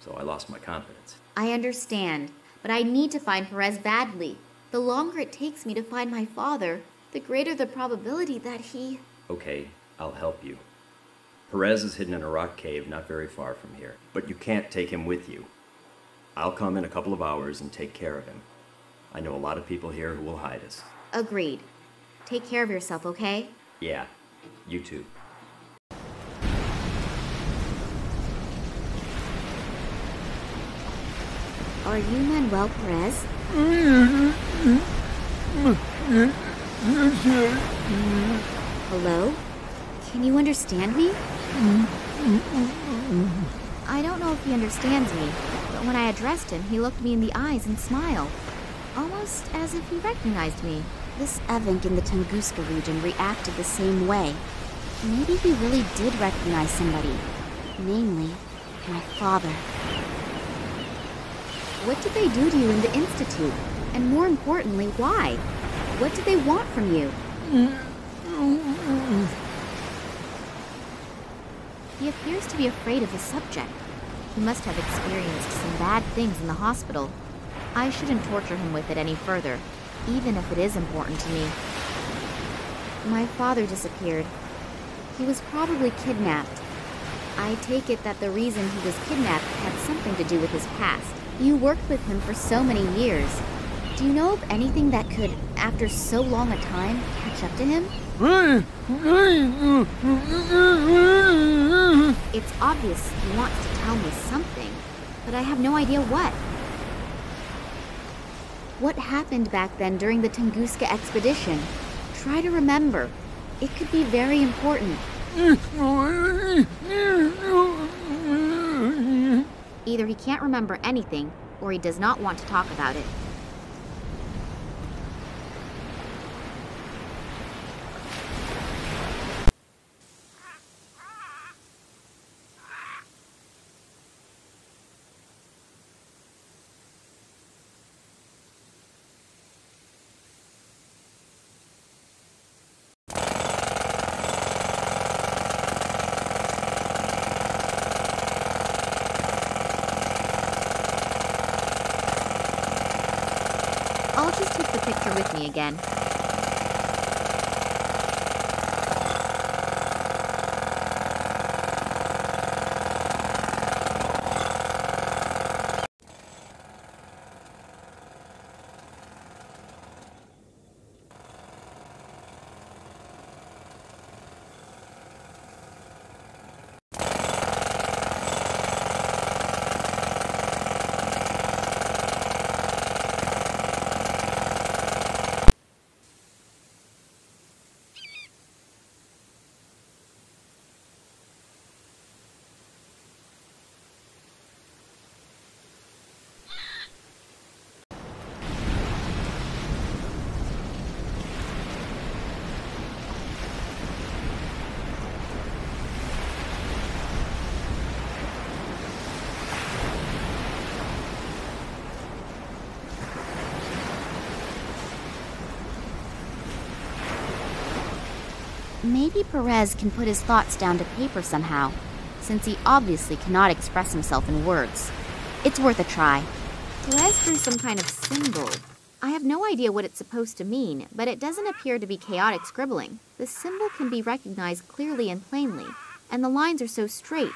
So I lost my confidence. I understand, but I need to find Perez badly. The longer it takes me to find my father, the greater the probability that he... Okay, I'll help you. Perez is hidden in a rock cave not very far from here, but you can't take him with you. I'll come in a couple of hours and take care of him. I know a lot of people here who will hide us. Agreed. Take care of yourself, okay? Yeah, you too. Are you Manuel Perez? Hello? Can you understand me? I don't know if he understands me, but when I addressed him, he looked me in the eyes and smiled. Almost as if he recognized me. This Evank in the Tunguska region reacted the same way. Maybe he really did recognize somebody. Namely, my father. What did they do to you in the Institute? And more importantly, why? What did they want from you? He appears to be afraid of the subject. He must have experienced some bad things in the hospital. I shouldn't torture him with it any further, even if it is important to me. My father disappeared, He was probably kidnapped. I take it that the reason he was kidnapped had something to do with his past. You worked with him for so many years. Do you know of anything that could, after so long a time, catch up to him? It's obvious he wants to tell me something, but I have no idea what. What happened back then during the Tunguska expedition? Try to remember. It could be very important. Either he can't remember anything, or he does not want to talk about it. I'll just take the picture with me again. Maybe Perez can put his thoughts down to paper somehow, since he obviously cannot express himself in words. It's worth a try. Perez drew some kind of symbol. I have no idea what it's supposed to mean, but it doesn't appear to be chaotic scribbling. The symbol can be recognized clearly and plainly, and the lines are so straight,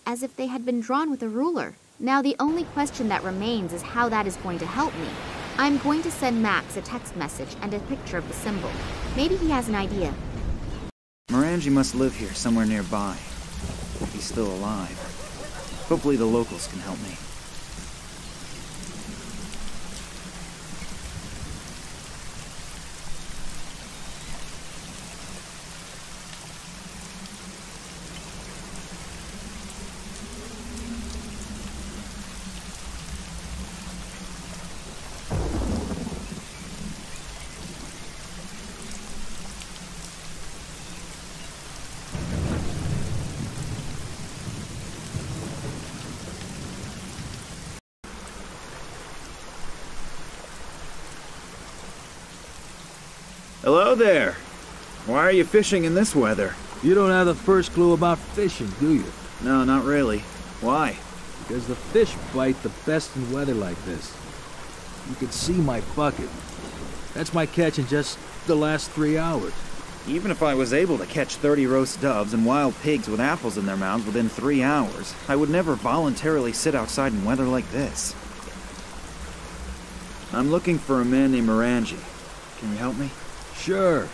as if they had been drawn with a ruler. Now the only question that remains is how that is going to help me. I'm going to send Max a text message and a picture of the symbol. Maybe he has an idea. Morangi must live here somewhere nearby, if he's still alive. Hopefully the locals can help me. Hello there. Why are you fishing in this weather? You don't have the first clue about fishing, do you? No, not really. Why? Because the fish bite the best in weather like this. You can see my bucket. That's my catch in just the last 3 hours. Even if I was able to catch 30 roast doves and wild pigs with apples in their mouths within 3 hours, I would never voluntarily sit outside in weather like this. I'm looking for a man named Morangi. Can you help me? Sure.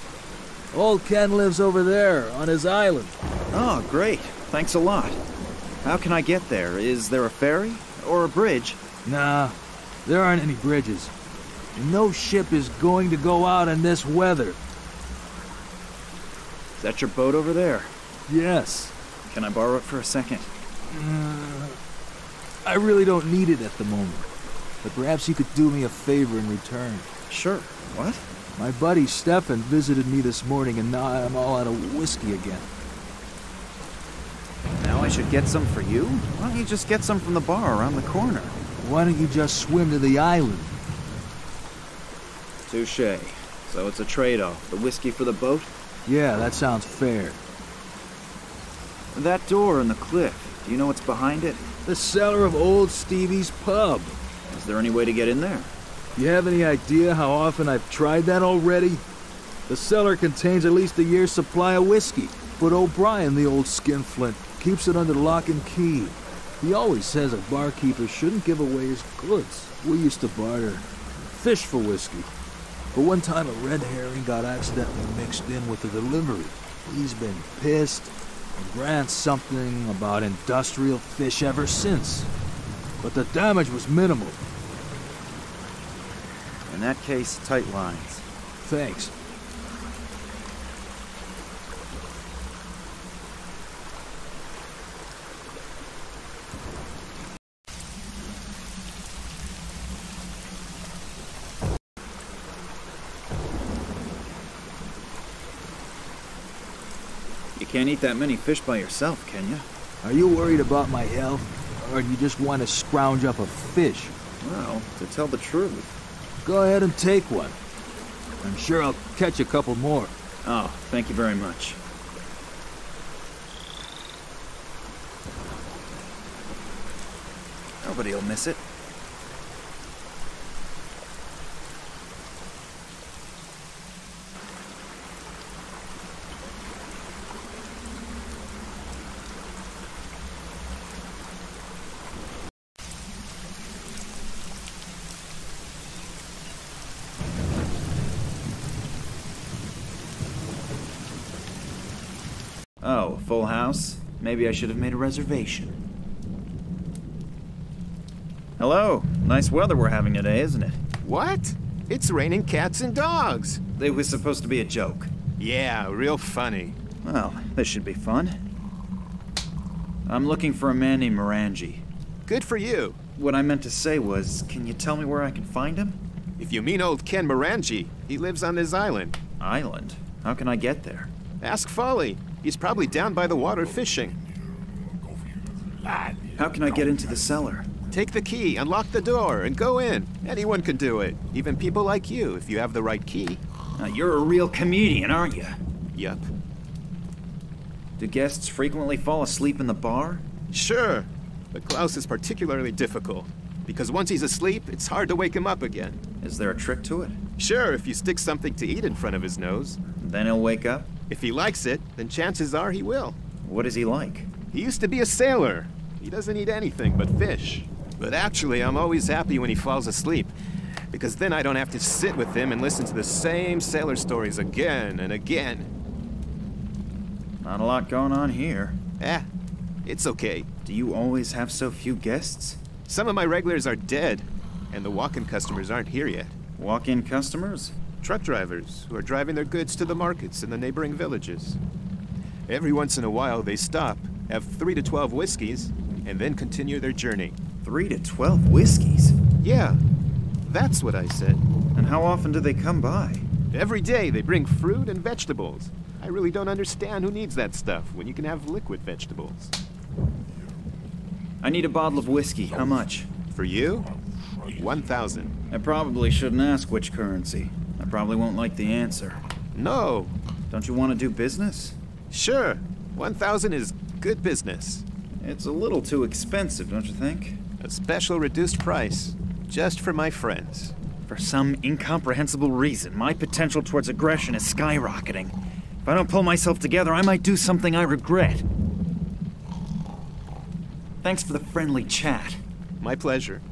Old Ken lives over there, on his island. Oh, great. Thanks a lot. How can I get there? Is there a ferry? Or a bridge? Nah, there aren't any bridges. No ship is going to go out in this weather. Is that your boat over there? Yes. Can I borrow it for a second? I really don't need it at the moment. But perhaps you could do me a favor in return. Sure. What? My buddy Stefan visited me this morning, and now I'm all out of whiskey again. Now I should get some for you? Why don't you just get some from the bar around the corner? Why don't you just swim to the island? Touché. So it's a trade-off. The whiskey for the boat? Yeah, that sounds fair. That door in the cliff, do you know what's behind it? The cellar of old Stevie's pub. Is there any way to get in there? You have any idea how often I've tried that already? The cellar contains at least a year's supply of whiskey. But O'Brien, the old skinflint, keeps it under lock and key. He always says a barkeeper shouldn't give away his goods. We used to barter fish for whiskey. But one time a red herring got accidentally mixed in with the delivery. He's been pissed and grants something about industrial fish ever since. But the damage was minimal. In that case, tight lines. Thanks. You can't eat that many fish by yourself, can you? Are you worried about my health? Or do you just want to scrounge up a fish? Well, to tell the truth. Go ahead and take one. I'm sure I'll catch a couple more. Oh, thank you very much. Nobody'll miss it. Oh, full house? Maybe I should have made a reservation. Hello. Nice weather we're having today, isn't it? What? It's raining cats and dogs. It was supposed to be a joke. Yeah, real funny. Well, this should be fun. I'm looking for a man named Morangi. Good for you. What I meant to say was, can you tell me where I can find him? If you mean old Ken Morangi, he lives on this island. Island? How can I get there? Ask Folly. He's probably down by the water fishing. How can I get into the cellar? Take the key, unlock the door, and go in. Anyone can do it. Even people like you, if you have the right key. Now, you're a real comedian, aren't you? Yup. Do guests frequently fall asleep in the bar? Sure. But Klaus is particularly difficult. Because once he's asleep, it's hard to wake him up again. Is there a trick to it? Sure, if you stick something to eat in front of his nose. Then he'll wake up? If he likes it, then chances are he will. What is he like? He used to be a sailor. He doesn't eat anything but fish. But actually, I'm always happy when he falls asleep. Because then I don't have to sit with him and listen to the same sailor stories again and again. Not a lot going on here. It's okay. Do you always have so few guests? Some of my regulars are dead, and the walk-in customers aren't here yet. Walk-in customers? Truck drivers who are driving their goods to the markets in the neighboring villages. Every once in a while, they stop, have 3 to 12 whiskeys, and then continue their journey. 3 to 12 whiskeys? Yeah, that's what I said. And how often do they come by? Every day they bring fruit and vegetables. I really don't understand who needs that stuff when you can have liquid vegetables. I need a bottle of whiskey. How much? For you? 1,000. I probably shouldn't ask which currency. I probably won't like the answer. No. Don't you want to do business? Sure. 1,000 is good business. It's a little too expensive, don't you think? A special reduced price. Just for my friends. For some incomprehensible reason, my potential towards aggression is skyrocketing. If I don't pull myself together, I might do something I regret. Thanks for the friendly chat. My pleasure.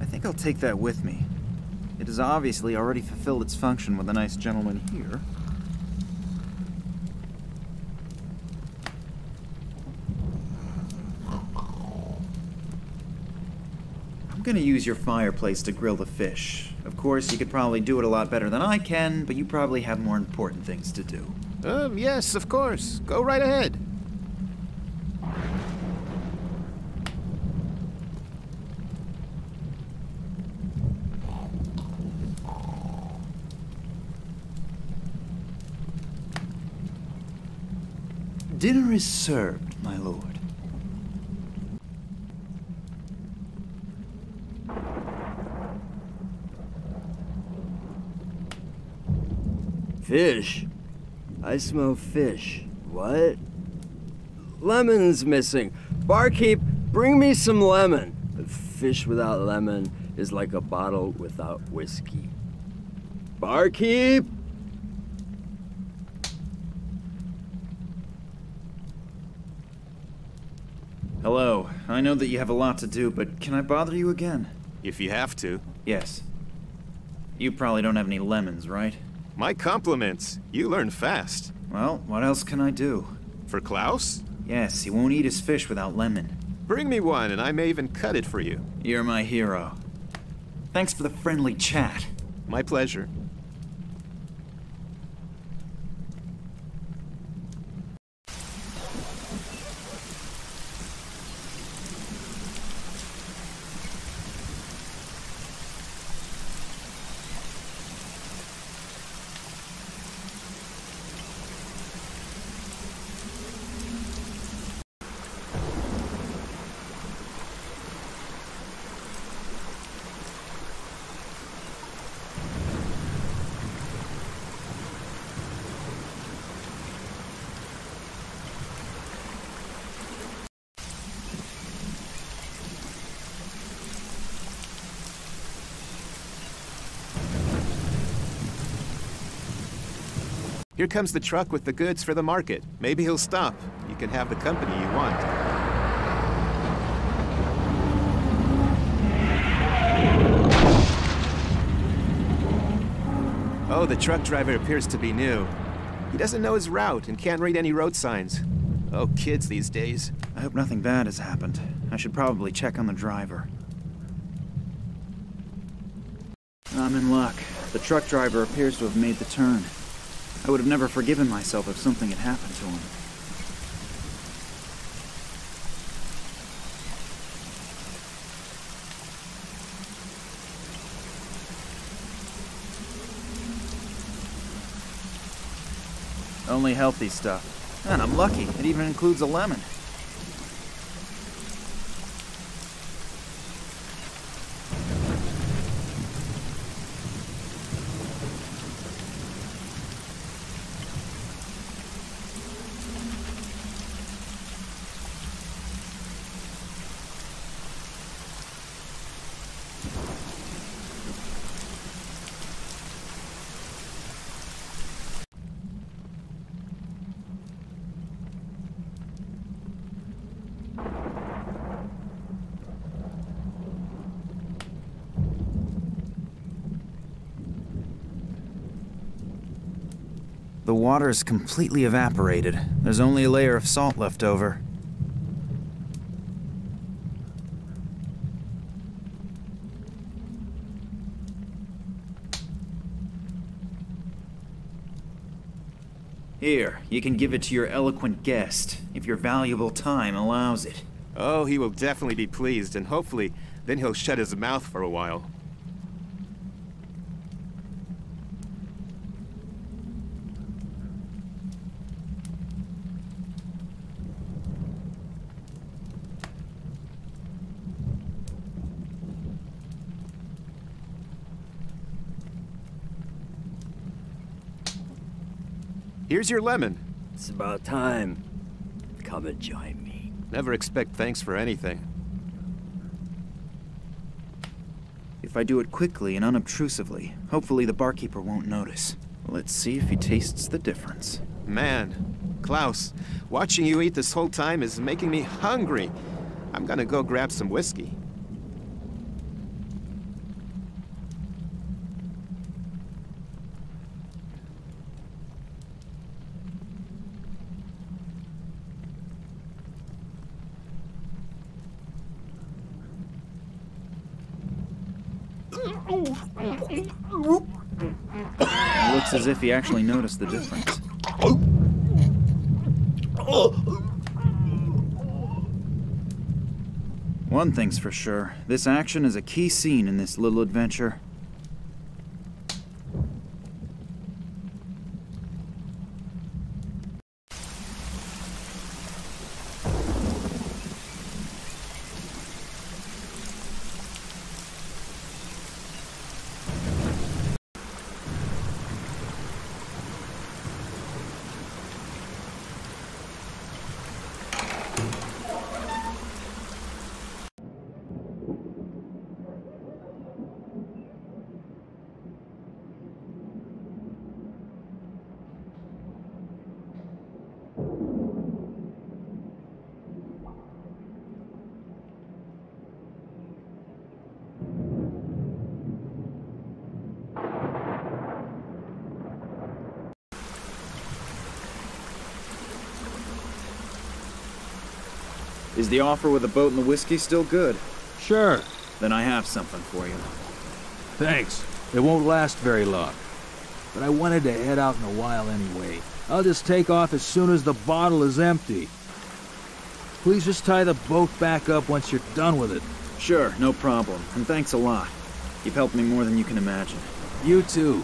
I think I'll take that with me. It has obviously already fulfilled its function with a nice gentleman here. I'm gonna use your fireplace to grill the fish. Of course, you could probably do it a lot better than I can, but you probably have more important things to do. Yes, of course. Go right ahead. Dinner is served, my lord. Fish? I smell fish. What? Lemon's missing. Barkeep, bring me some lemon. Fish without lemon is like a bottle without whiskey. Barkeep! Hello. I know that you have a lot to do, but can I bother you again? If you have to. Yes. You probably don't have any lemons, right? My compliments. You learn fast. Well, what else can I do? For Klaus? Yes, he won't eat his fish without lemon. Bring me one, and I may even cut it for you. You're my hero. Thanks for the friendly chat. My pleasure. Here comes the truck with the goods for the market. Maybe he'll stop. You can have the company you want. Oh, the truck driver appears to be new. He doesn't know his route and can't read any road signs. Oh, kids these days. I hope nothing bad has happened. I should probably check on the driver. I'm in luck. The truck driver appears to have made the turn. I would have never forgiven myself if something had happened to him. Only healthy stuff. And I'm lucky. It even includes a lemon. The water's completely evaporated. There's only a layer of salt left over. Here, you can give it to your eloquent guest, if your valuable time allows it. Oh, he will definitely be pleased, and hopefully, then he'll shut his mouth for a while. Here's your lemon. It's about time. Come and join me. Never expect thanks for anything. If I do it quickly and unobtrusively, hopefully the barkeeper won't notice. Let's see if he tastes the difference. Man, Klaus, watching you eat this whole time is making me hungry. I'm gonna go grab some whiskey. It looks as if he actually noticed the difference. One thing's for sure, this action is a key scene in this little adventure. Is the offer with the boat and the whiskey still good? Sure. Then I have something for you. Thanks. It won't last very long. But I wanted to head out in a while anyway. I'll just take off as soon as the bottle is empty. Please just tie the boat back up once you're done with it. Sure, no problem. And thanks a lot. You've helped me more than you can imagine. You too.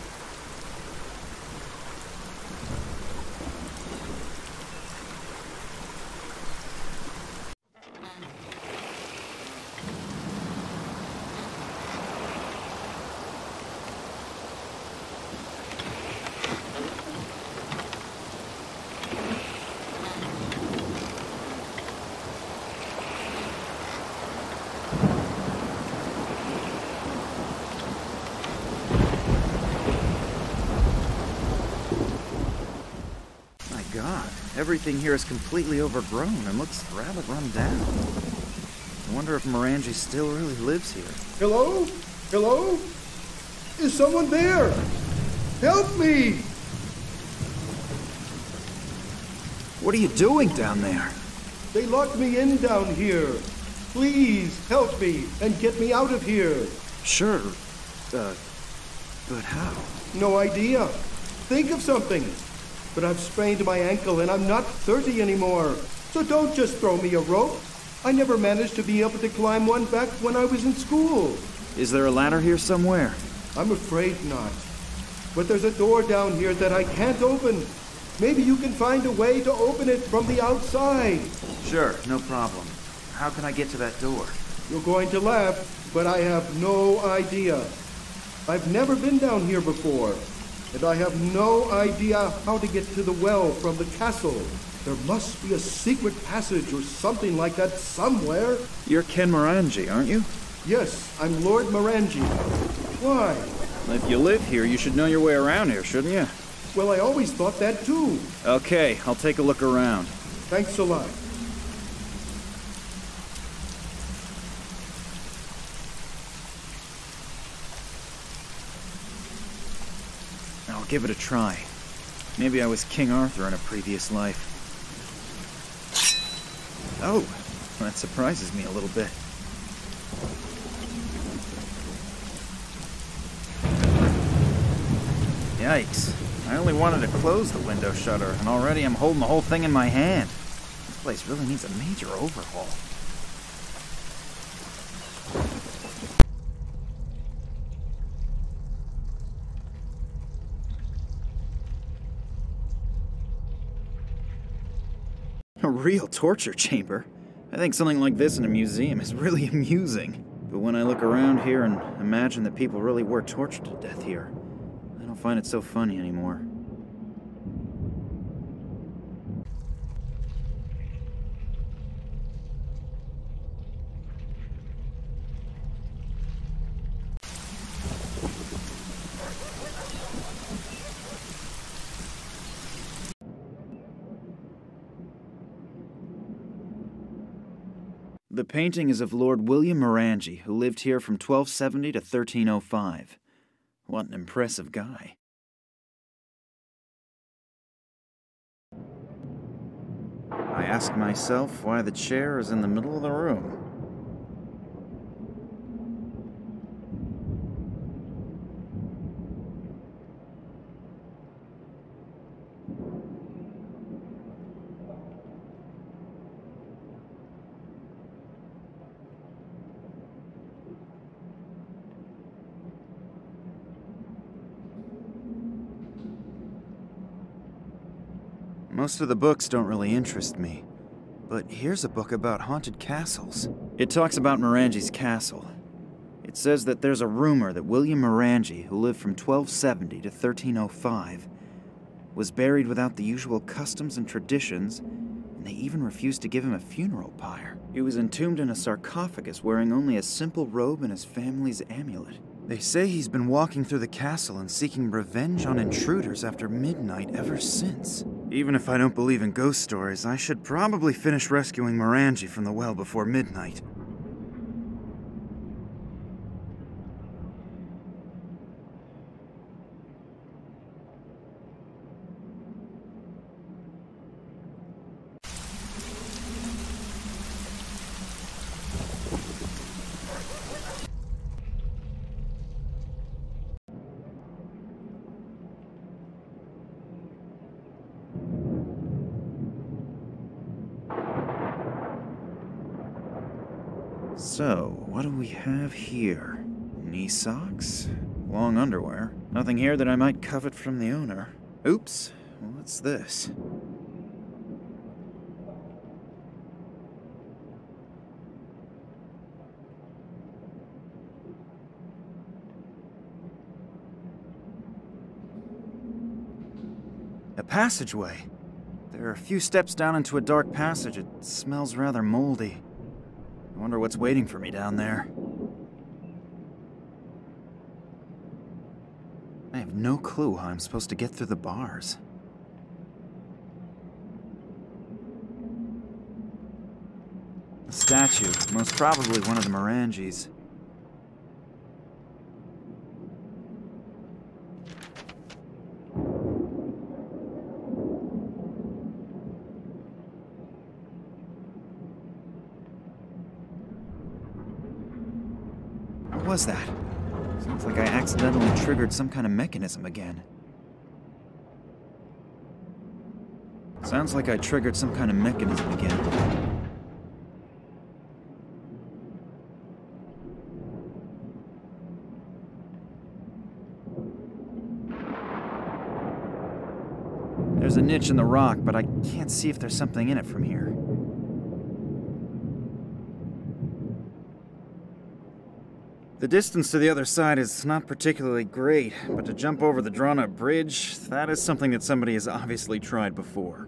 Everything here is completely overgrown and looks rather run down. I wonder if Morangi still really lives here. Hello? Hello? Is someone there? Help me! What are you doing down there? They locked me in down here. Please help me and get me out of here. Sure. But how? No idea. Think of something. But I've sprained my ankle and I'm not 30 anymore. So don't just throw me a rope. I never managed to be able to climb one back when I was in school. Is there a ladder here somewhere? I'm afraid not. But there's a door down here that I can't open. Maybe you can find a way to open it from the outside. Sure, no problem. How can I get to that door? You're going to laugh, but I have no idea. I've never been down here before. And I have no idea how to get to the well from the castle. There must be a secret passage or something like that somewhere. You're Ken Morangi, aren't you? Yes, I'm Lord Morangi. Why? If you live here, you should know your way around here, shouldn't you? Well, I always thought that too. Okay, I'll take a look around. Thanks a lot. I'll give it a try. Maybe I was King Arthur in a previous life. Oh, that surprises me a little bit. Yikes. I only wanted to close the window shutter, and already I'm holding the whole thing in my hand. This place really needs a major overhaul. A real torture chamber. I think something like this in a museum is really amusing. But when I look around here and imagine that people really were tortured to death here, I don't find it so funny anymore. The painting is of Lord William Morangi, who lived here from 1270 to 1305. What an impressive guy. I ask myself why the chair is in the middle of the room. Most of the books don't really interest me, but here's a book about haunted castles. It talks about Morangi's castle. It says that there's a rumor that William Morangi, who lived from 1270 to 1305, was buried without the usual customs and traditions, and they even refused to give him a funeral pyre. He was entombed in a sarcophagus wearing only a simple robe and his family's amulet. They say he's been walking through the castle and seeking revenge on intruders after midnight ever since. Even if I don't believe in ghost stories, I should probably finish rescuing Morangi from the well before midnight. So, what do we have here? Knee socks? Long underwear? Nothing here that I might covet from the owner. Oops, what's this? A passageway. There are a few steps down into a dark passage. It smells rather moldy. I wonder what's waiting for me down there. I have no clue how I'm supposed to get through the bars. A statue, most probably one of the Morangis. What was that? Sounds like I accidentally triggered some kind of mechanism again. Sounds like I triggered some kind of mechanism again. There's a niche in the rock, but I can't see if there's something in it from here. The distance to the other side is not particularly great, but to jump over the drawn-up bridge, that is something that somebody has obviously tried before.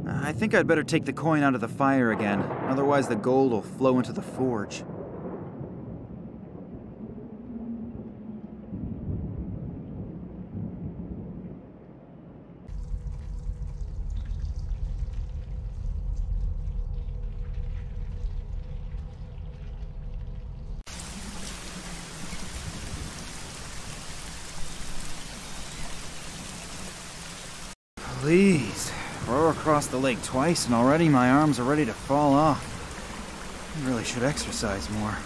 I think I'd better take the coin out of the fire again, otherwise the gold will flow into the forge. Please. Row across the lake twice and already my arms are ready to fall off. I really should exercise more.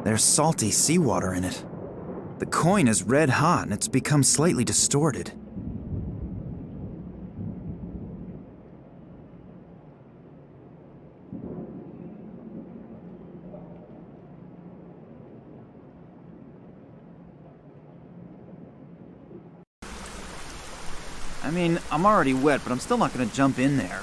There's salty seawater in it. The coin is red hot and it's become slightly distorted. I mean, I'm already wet, but I'm still not gonna jump in there.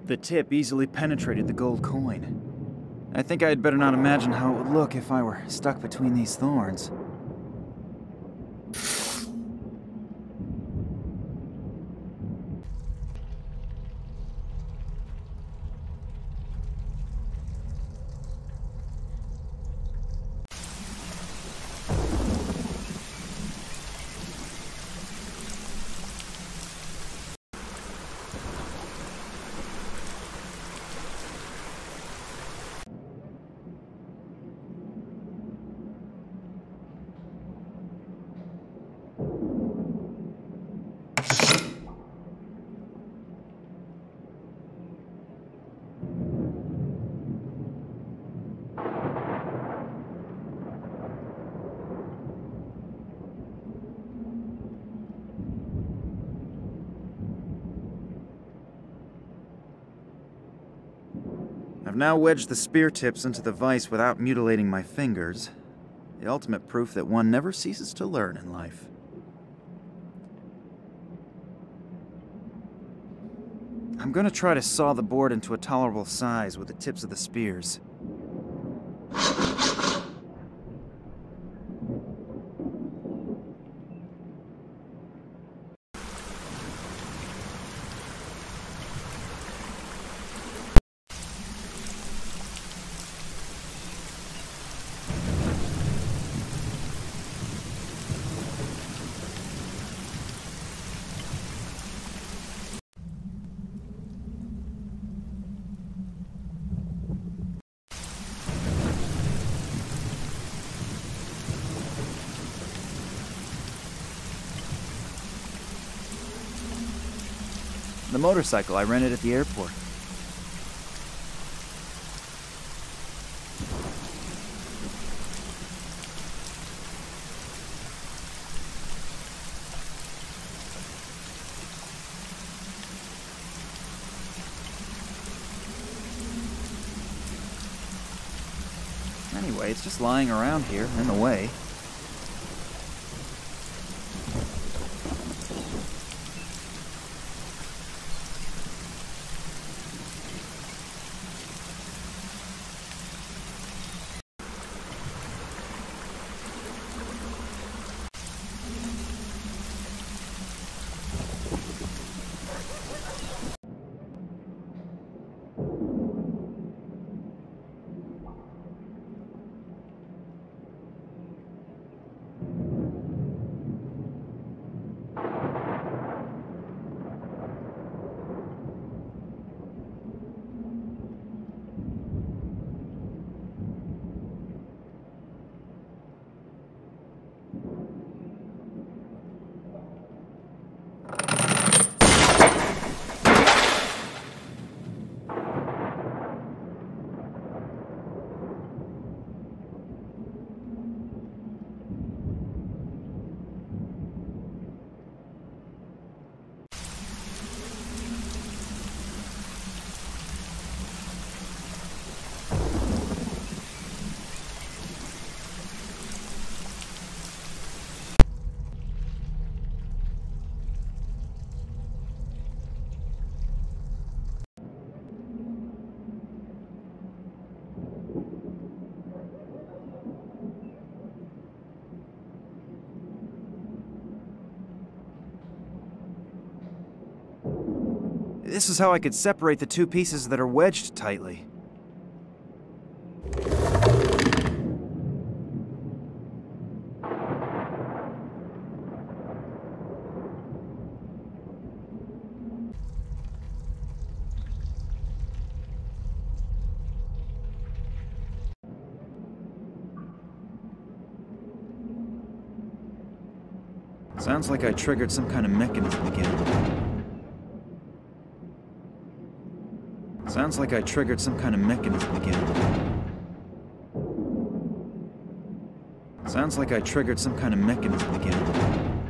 The tip easily penetrated the gold coin. I think I had better not imagine how it would look if I were stuck between these thorns. I've now wedged the spear tips into the vise without mutilating my fingers. The ultimate proof that one never ceases to learn in life. I'm gonna try to saw the board into a tolerable size with the tips of the spears. The motorcycle I rented at the airport. Anyway, it's just lying around here, in the way. This is how I could separate the two pieces that are wedged tightly. Sounds like I triggered some kind of mechanism again. Sounds like I triggered some kind of mechanism again. Sounds like I triggered some kind of mechanism again.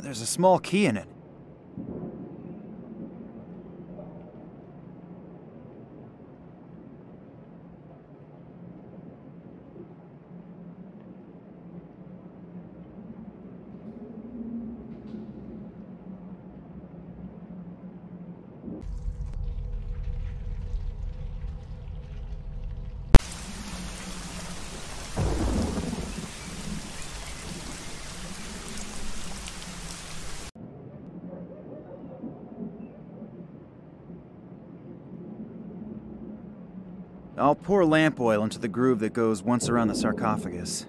There's a small key in it. I'll pour lamp oil into the groove that goes once around the sarcophagus.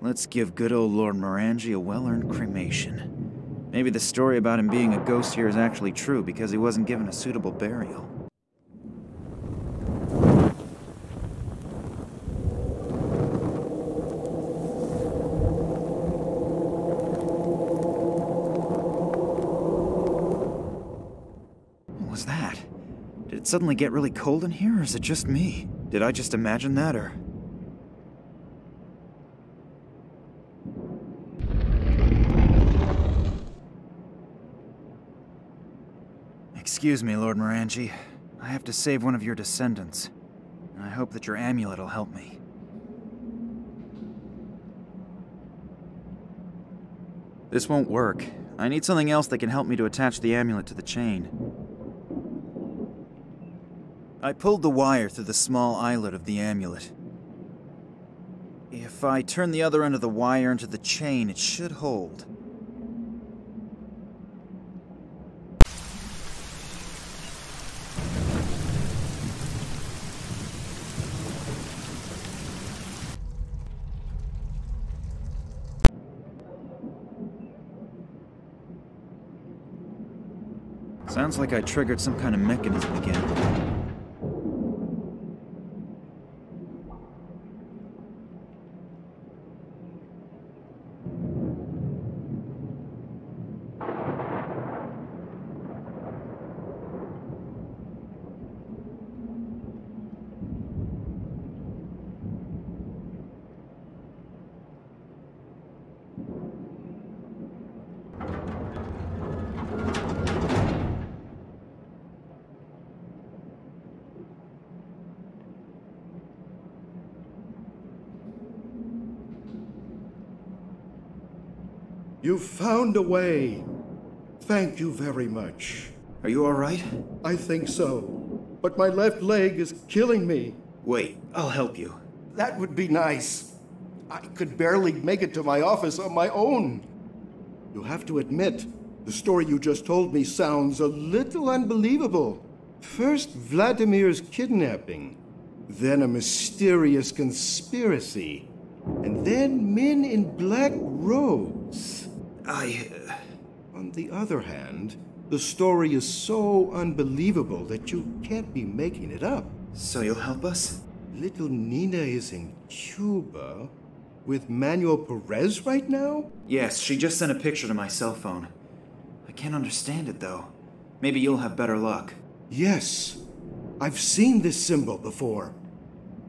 Let's give good old Lord Morangi a well-earned cremation. Maybe the story about him being a ghost here is actually true because he wasn't given a suitable burial. What was that? Did it suddenly get really cold in here, or is it just me? Did I just imagine that, or... Excuse me, Lord Morangi. I have to save one of your descendants. And I hope that your amulet will help me. This won't work. I need something else that can help me to attach the amulet to the chain. I pulled the wire through the small eyelet of the amulet. If I turn the other end of the wire into the chain, it should hold. Sounds like I triggered some kind of mechanism again. You found a way. Thank you very much. Are you all right? I think so. But my left leg is killing me. Wait, I'll help you. That would be nice. I could barely make it to my office on my own. You have to admit, the story you just told me sounds a little unbelievable. First, Vladimir's kidnapping. Then a mysterious conspiracy. And then men in black robes. On the other hand, the story is so unbelievable that you can't be making it up. So you'll help us? Little Nina is in Cuba with Manuel Perez right now? Yes, she just sent a picture to my cell phone. I can't understand it, though. Maybe you'll have better luck. Yes. I've seen this symbol before,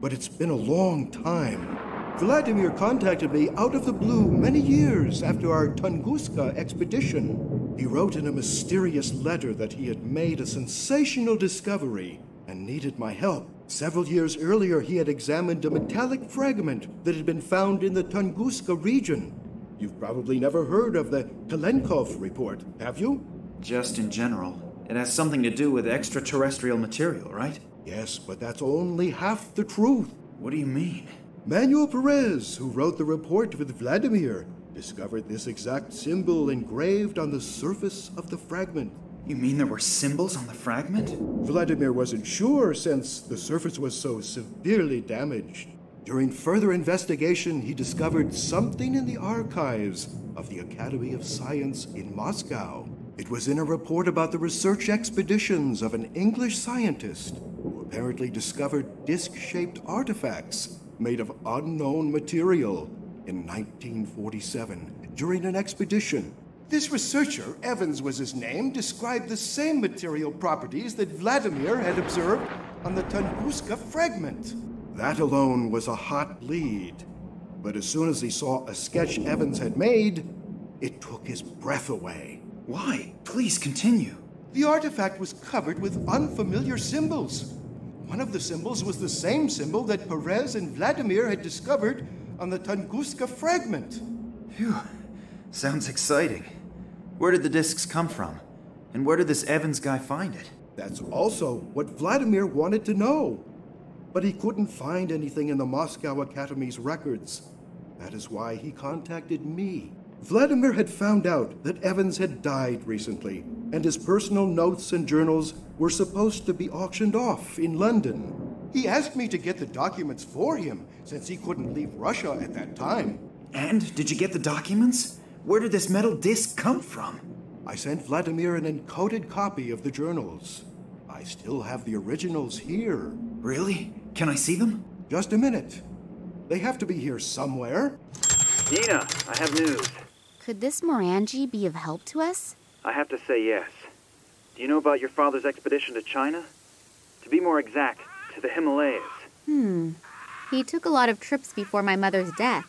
but it's been a long time. Vladimir contacted me out of the blue many years after our Tunguska expedition. He wrote in a mysterious letter that he had made a sensational discovery and needed my help. Several years earlier, he had examined a metallic fragment that had been found in the Tunguska region. You've probably never heard of the Kalenkov report, have you? Just in general. It has something to do with extraterrestrial material, right? Yes, but that's only half the truth. What do you mean? Manuel Perez, who wrote the report with Vladimir, discovered this exact symbol engraved on the surface of the fragment. You mean there were symbols on the fragment? Vladimir wasn't sure since the surface was so severely damaged. During further investigation, he discovered something in the archives of the Academy of Science in Moscow. It was in a report about the research expeditions of an English scientist who apparently discovered disc-shaped artifacts made of unknown material in 1947 during an expedition. This researcher, Evans was his name, described the same material properties that Vladimir had observed on the Tunguska fragment. That alone was a hot lead. But as soon as he saw a sketch Evans had made, it took his breath away. Why? Please continue. The artifact was covered with unfamiliar symbols. One of the symbols was the same symbol that Perez and Vladimir had discovered on the Tunguska fragment. Phew. Sounds exciting. Where did the discs come from? And where did this Evans guy find it? That's also what Vladimir wanted to know. But he couldn't find anything in the Moscow Academy's records. That is why he contacted me. Vladimir had found out that Evans had died recently, and his personal notes and journals were supposed to be auctioned off in London. He asked me to get the documents for him, since he couldn't leave Russia at that time. And did you get the documents? Where did this metal disc come from? I sent Vladimir an encoded copy of the journals. I still have the originals here. Really? Can I see them? Just a minute. They have to be here somewhere. Nina, I have news. Could this Morangi be of help to us? I have to say yes. Do you know about your father's expedition to China? To be more exact, to the Himalayas. He took a lot of trips before my mother's death.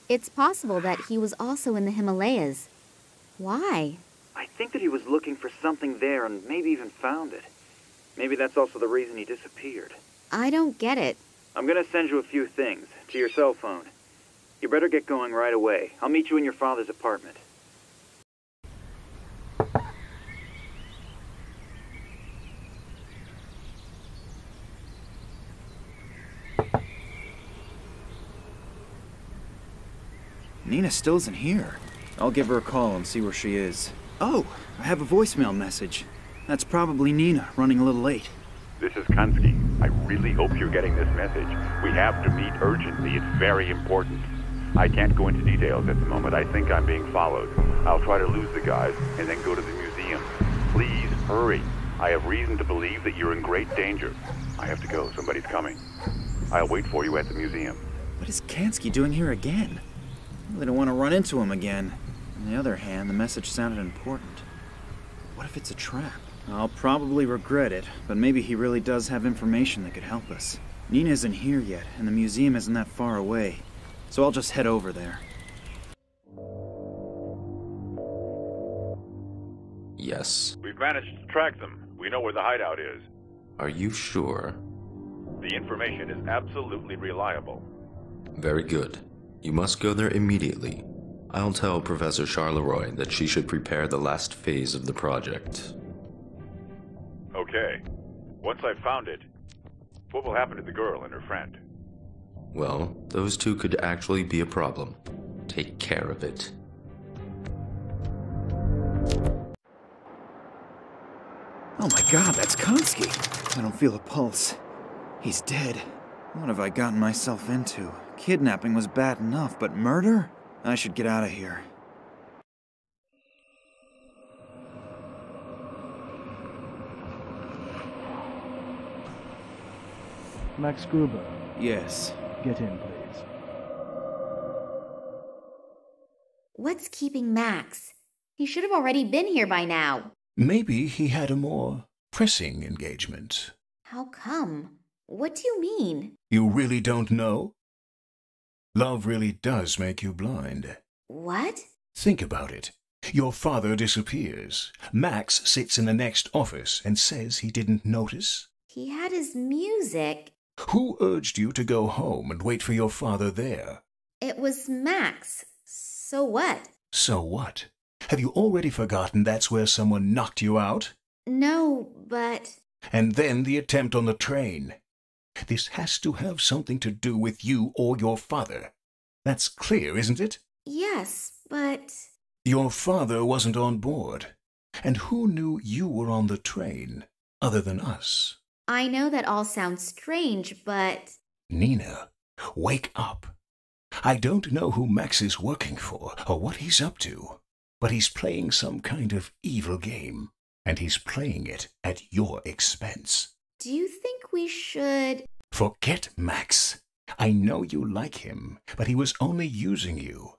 It's possible that he was also in the Himalayas. Why? I think that he was looking for something there and maybe even found it. Maybe that's also the reason he disappeared. I don't get it. I'm gonna send you a few things to your cell phone. You better get going right away. I'll meet you in your father's apartment. Nina still isn't here. I'll give her a call and see where she is. Oh, I have a voicemail message. That's probably Nina, running a little late. This is Kansky. I really hope you're getting this message. We have to meet urgently. It's very important. I can't go into details at the moment. I think I'm being followed. I'll try to lose the guys and then go to the museum. Please, hurry. I have reason to believe that you're in great danger. I have to go. Somebody's coming. I'll wait for you at the museum. What is Kansky doing here again? I really don't want to run into him again. On the other hand, the message sounded important. What if it's a trap? I'll probably regret it, but maybe he really does have information that could help us. Nina isn't here yet, and the museum isn't that far away, so I'll just head over there. Yes. We've managed to track them. We know where the hideout is. Are you sure? The information is absolutely reliable. Very good. You must go there immediately. I'll tell Professor Charleroi that she should prepare the last phase of the project. Okay. Once I've found it, what will happen to the girl and her friend? Well, those two could actually be a problem. Take care of it. Oh my god, that's Kansky! I don't feel a pulse. He's dead. What have I gotten myself into? Kidnapping was bad enough, but murder? I should get out of here. Max Gruber. Yes. Get in, please. What's keeping Max? He should have already been here by now. Maybe he had a more pressing engagement. How come? What do you mean? You really don't know? Love really does make you blind. What? Think about it. Your father disappears. Max sits in the next office and says he didn't notice. He had his music. Who urged you to go home and wait for your father there? It was Max. So what? So what? Have you already forgotten that's where someone knocked you out? No, but... And then the attempt on the train. This has to have something to do with you or your father. That's clear, isn't it? Yes, but... Your father wasn't on board. And who knew you were on the train, other than us? I know that all sounds strange, but... Nina, wake up. I don't know who Max is working for or what he's up to, but he's playing some kind of evil game, and he's playing it at your expense. Do you think we should... Forget Max. I know you like him, but he was only using you.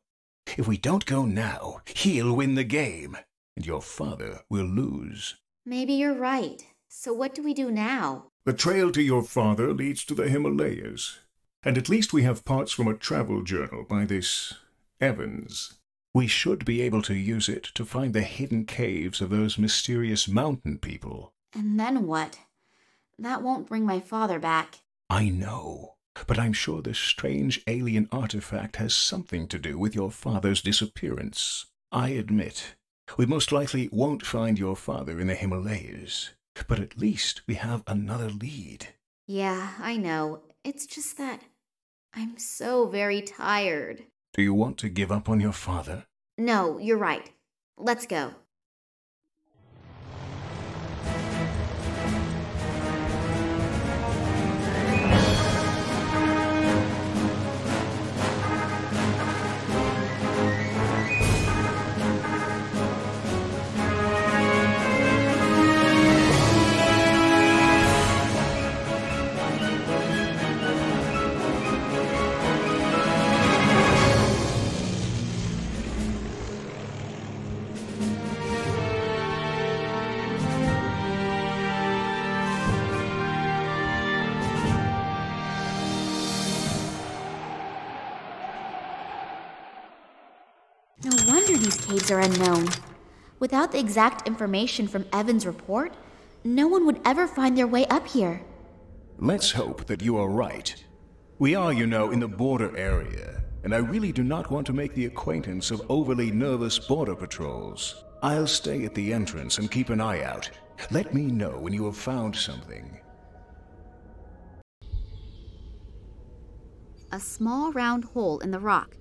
If we don't go now, he'll win the game, and your father will lose. Maybe you're right. So what do we do now? The trail to your father leads to the Himalayas, and at least we have parts from a travel journal by this Evans. We should be able to use it to find the hidden caves of those mysterious mountain people. And then what? That won't bring my father back. I know, but I'm sure this strange alien artifact has something to do with your father's disappearance. I admit, we most likely won't find your father in the Himalayas, but at least we have another lead. Yeah, I know. It's just that I'm so very tired. Do you want to give up on your father? No, you're right. Let's go. caves are unknown. Without the exact information from Evan's report, no one would ever find their way up here. Let's hope that you are right. We are, you know, in the border area, and I really do not want to make the acquaintance of overly nervous border patrols. I'll stay at the entrance and keep an eye out. Let me know when you have found something. A small round hole in the rock.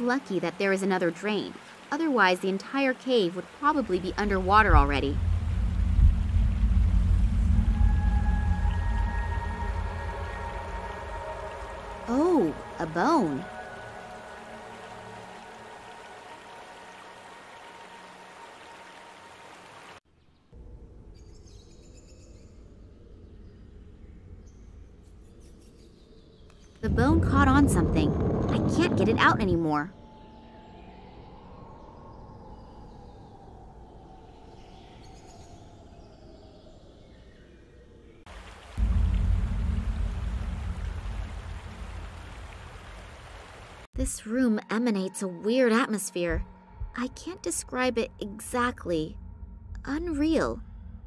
Lucky that there is another drain. Otherwise, the entire cave would probably be underwater already. Oh, a bone. The bone caught on something. I can't get it out anymore. This room emanates a weird atmosphere. I can't describe it exactly. Unreal,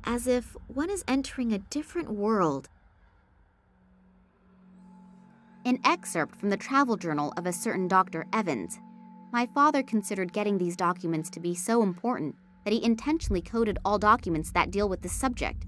as if one is entering a different world. An excerpt from the travel journal of a certain Dr. Evans. My father considered getting these documents to be so important that he intentionally coded all documents that deal with the subject.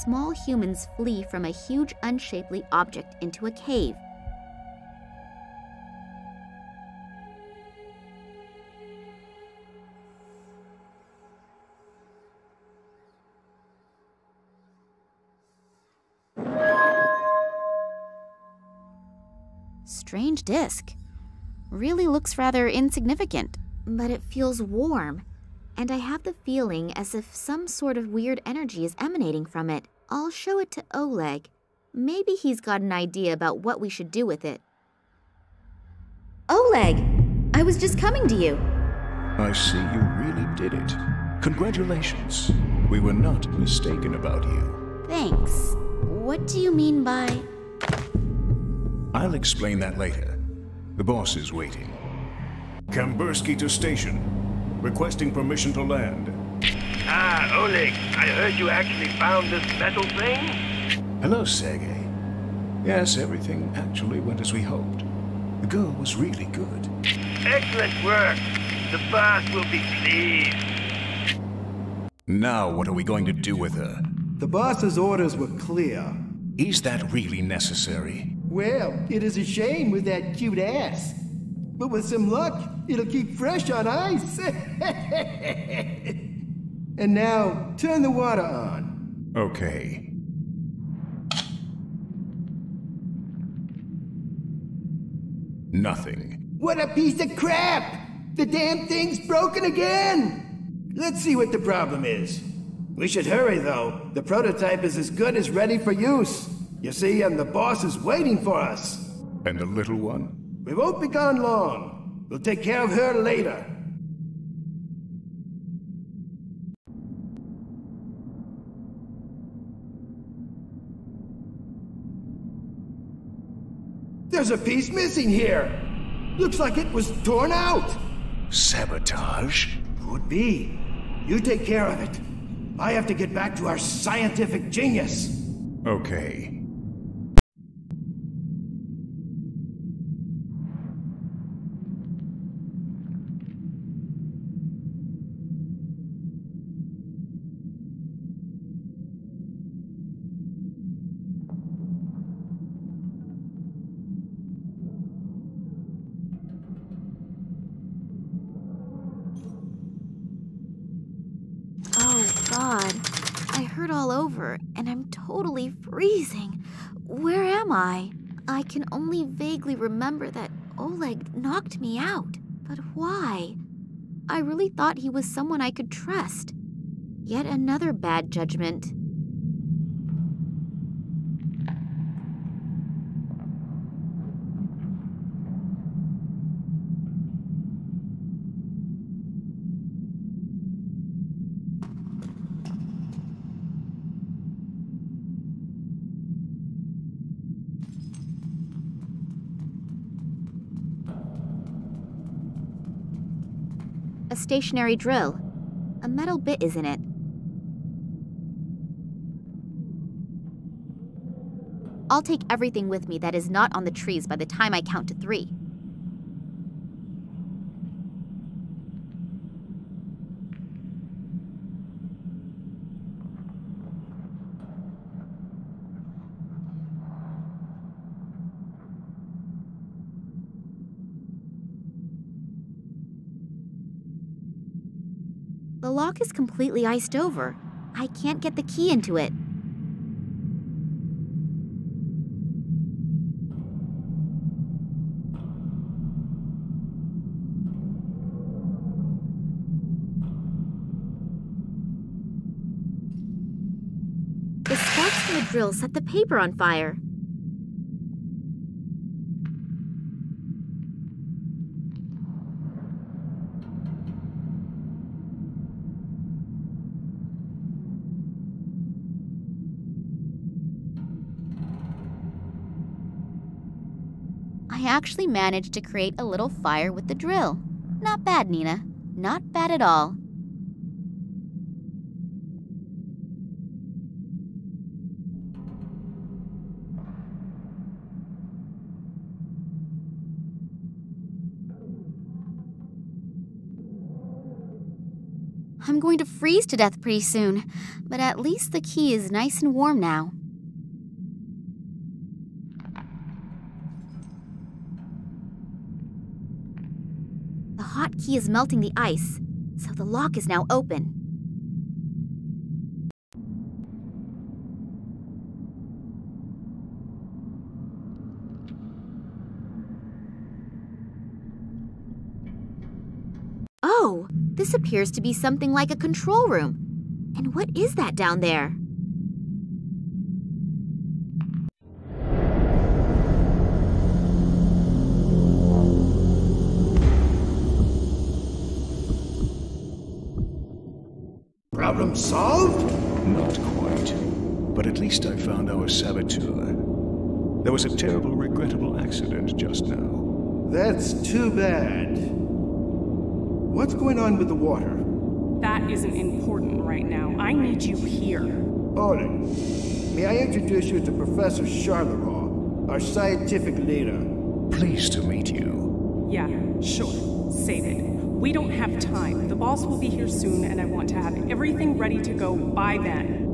Small humans flee from a huge unshapely object into a cave. Strange disc. Really looks rather insignificant, but it feels warm. And I have the feeling as if some sort of weird energy is emanating from it. I'll show it to Oleg. Maybe he's got an idea about what we should do with it. Oleg! I was just coming to you. I see you really did it. Congratulations. We were not mistaken about you. Thanks. What do you mean by... I'll explain that later. The boss is waiting. Kambursky to station. Requesting permission to land. Ah, Oleg, I heard you actually found this metal thing? Hello, Sergei. Yes, everything actually went as we hoped. The girl was really good. Excellent work. The boss will be pleased. Now what are we going to do with her? The boss's orders were clear. Is that really necessary? Well, it is a shame with that cute ass. But with some luck, it'll keep fresh on ice. And now, turn the water on. Okay. Nothing. What a piece of crap! The damn thing's broken again! Let's see what the problem is. We should hurry, though. The prototype is as good as ready for use. You see, and the boss is waiting for us. And the little one? We won't be gone long. We'll take care of her later. There's a piece missing here. Looks like it was torn out. Sabotage? Could be. You take care of it. I have to get back to our scientific genius. Okay. Oh, God. I hurt all over, and I'm totally freezing. Where am I? I can only vaguely remember that Oleg knocked me out. But why? I really thought he was someone I could trust. Yet another bad judgment. A stationary drill. A metal bit is in it. I'll take everything with me that is not on the trees by the time I count to 3. The lock is completely iced over. I can't get the key into it. The sparks from the drill set the paper on fire. I actually managed to create a little fire with the drill. Not bad, Nina. Not bad at all. I'm going to freeze to death pretty soon, but at least the key is nice and warm now. The hotkey is melting the ice, so the lock is now open. Oh, this appears to be something like a control room. And what is that down there? Problem solved? Not quite. But at least I found our saboteur. There was a terrible, regrettable accident just now. That's too bad. What's going on with the water? That isn't important right now. I need you here. Oleg, may I introduce you to Professor Charleroi, our scientific leader? Pleased to meet you. Yeah, sure. Save it. We don't have time. The boss will be here soon, and I want to have everything ready to go by then.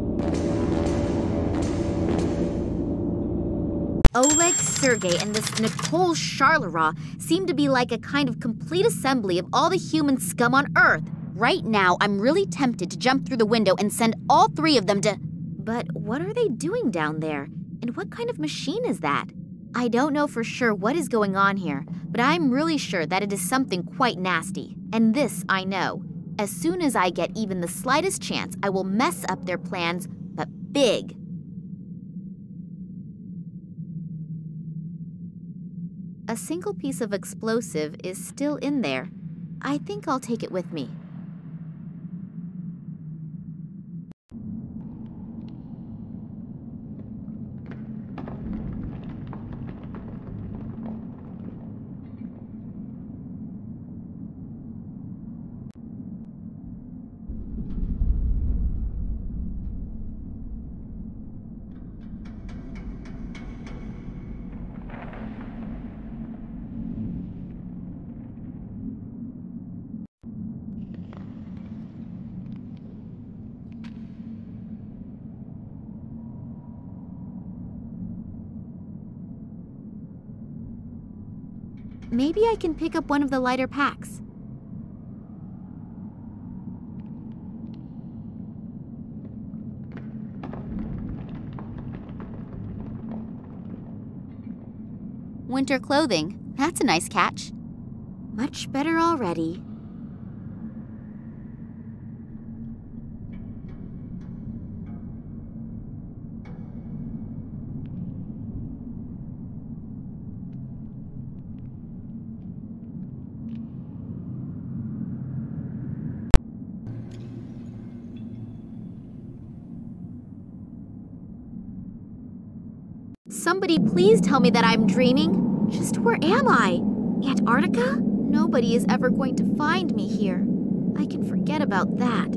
Oleg, Sergei, and this Nicole Charleroi seem to be like a kind of complete assembly of all the human scum on Earth. Right now, I'm really tempted to jump through the window and send all three of them to... But what are they doing down there? And what kind of machine is that? I don't know for sure what is going on here, but I'm really sure that it is something quite nasty. And this I know. As soon as I get even the slightest chance, I will mess up their plans, but big. A single piece of explosive is still in there. I think I'll take it with me. Maybe I can pick up one of the lighter packs. Winter clothing. That's a nice catch. Much better already. Somebody please tell me that I'm dreaming. Just where am I? Antarctica? Nobody is ever going to find me here. I can forget about that.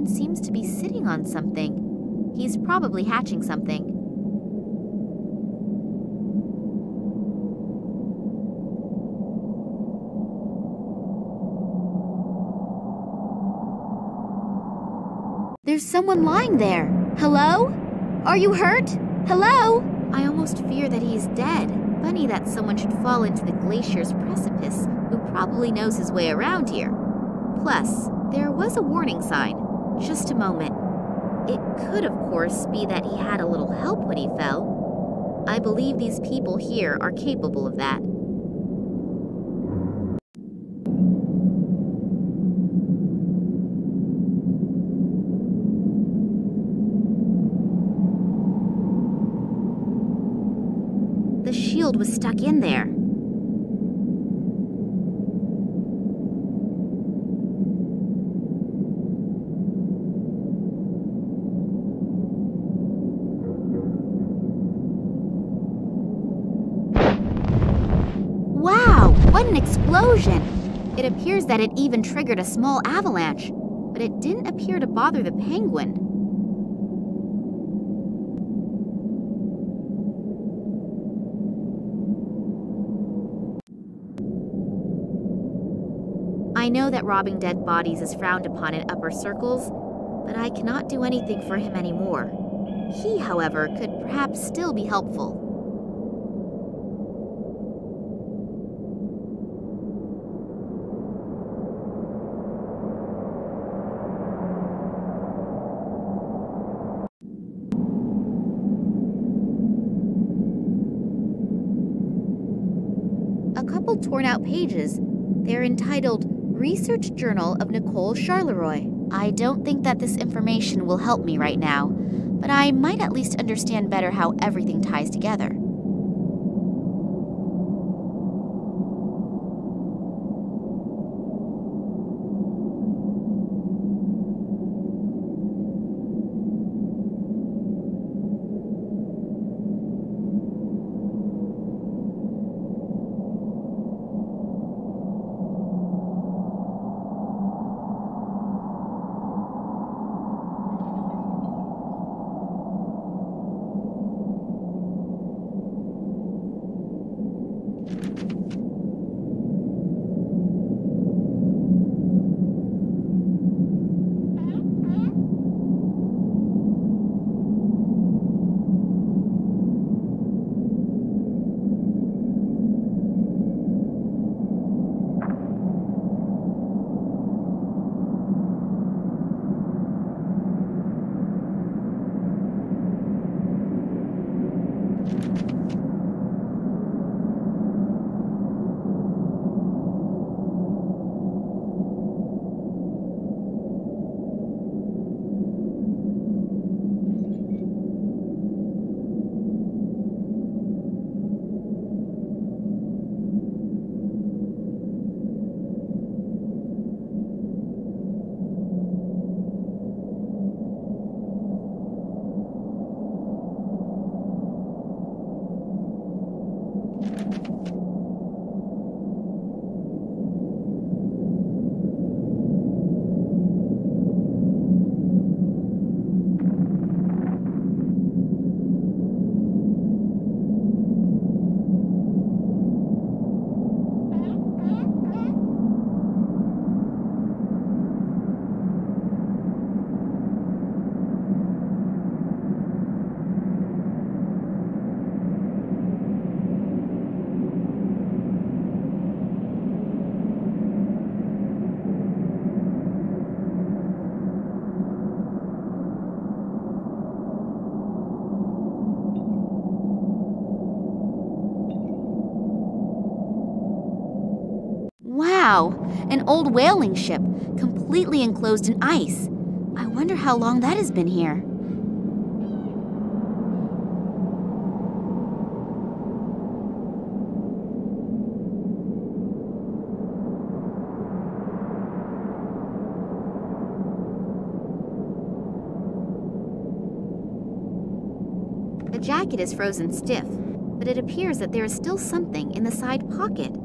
Seems to be sitting on something. He's probably hatching something. There's someone lying there. Hello? Are you hurt? Hello? I almost fear that he's dead. Funny that someone should fall into the glacier's precipice who probably knows his way around here. Plus, there was a warning sign. Just a moment. It could, of course, be that he had a little help when he fell. I believe these people here are capable of that. The shield was stuck in there. What an explosion! It appears that it even triggered a small avalanche, but it didn't appear to bother the penguin. I know that robbing dead bodies is frowned upon in upper circles, but I cannot do anything for him anymore. He, however, could perhaps still be helpful. Torn out pages. They're entitled Research Journal of Nicole Charleroi. I don't think that this information will help me right now, but I might at least understand better how everything ties together. Wow, an old whaling ship, completely enclosed in ice. I wonder how long that has been here. The jacket is frozen stiff, but it appears that there is still something in the side pocket.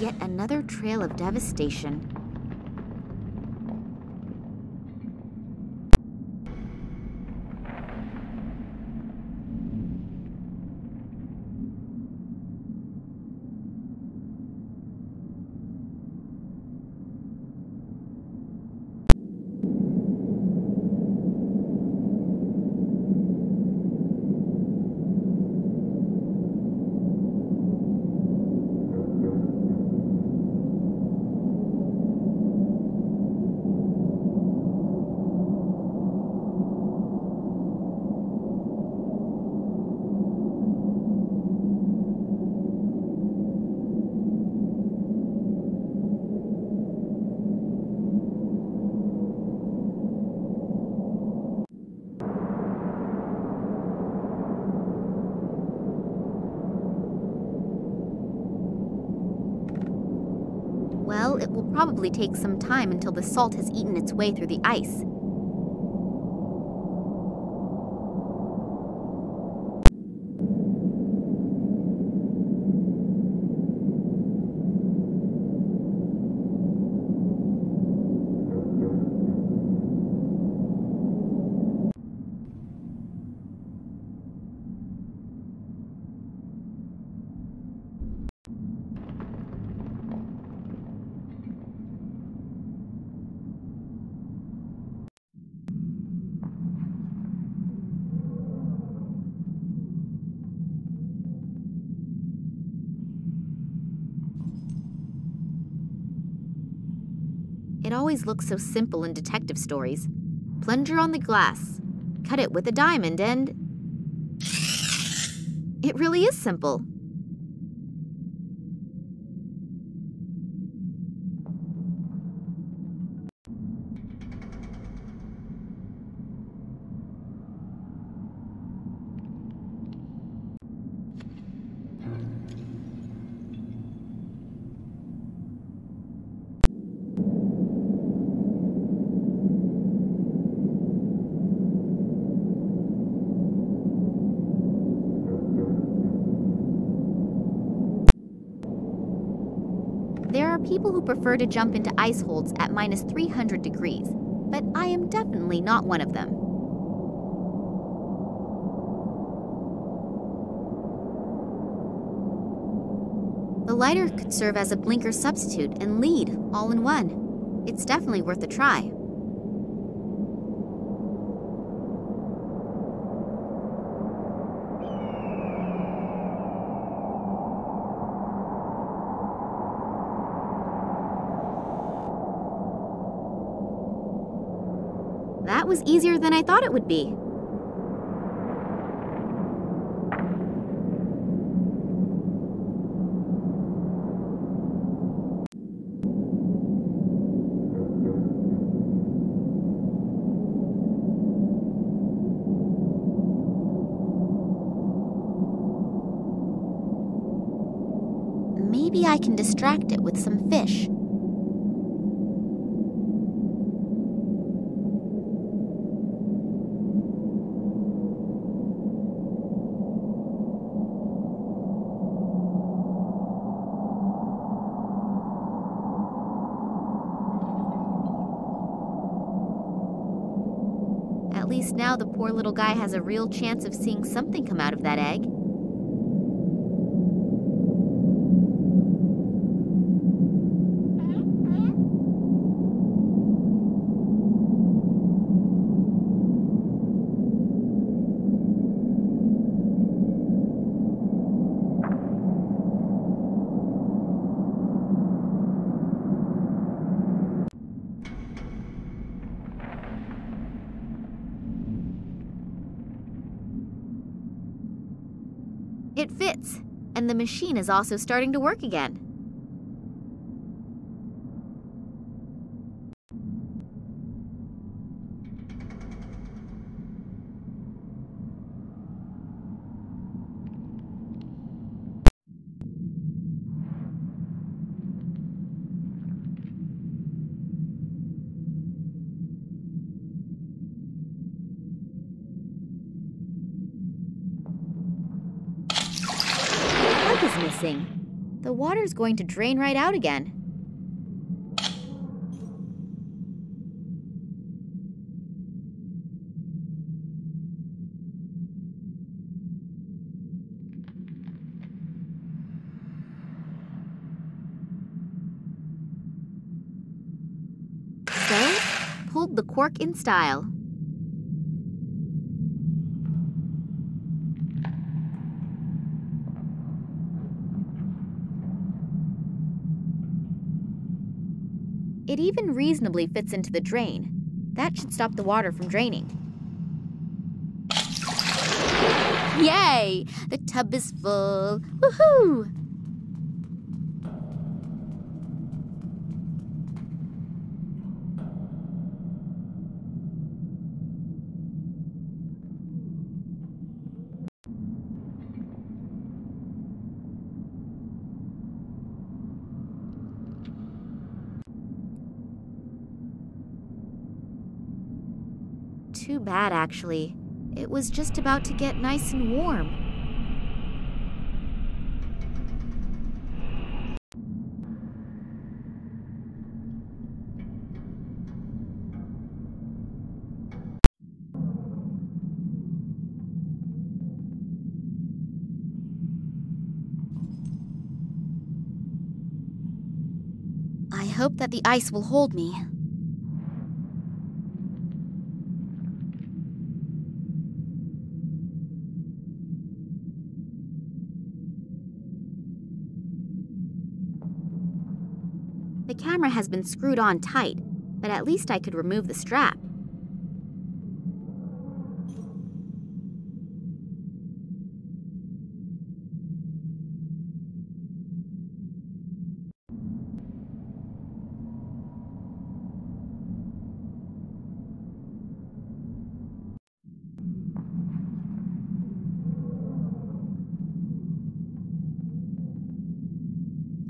Yet another trail of devastation. Well, it will probably take some time until the salt has eaten its way through the ice. It always looks so simple in detective stories. Plunger on the glass, cut it with a diamond, and... it really is simple. There are people who prefer to jump into ice holds at minus 300 degrees, but I am definitely not one of them. The lighter could serve as a blinker substitute and lead all in one. It's definitely worth a try. That was easier than I thought it would be. Maybe I can distract it with some fish. At least now the poor little guy has a real chance of seeing something come out of that egg. It fits, and the machine is also starting to work again. Is missing. The water's going to drain right out again. So, pulled the cork in style. It even reasonably fits into the drain. That should stop the water from draining. Yay! The tub is full. Woohoo! Too bad, actually. It was just about to get nice and warm. I hope that the ice will hold me. The camera has been screwed on tight, but at least I could remove the strap.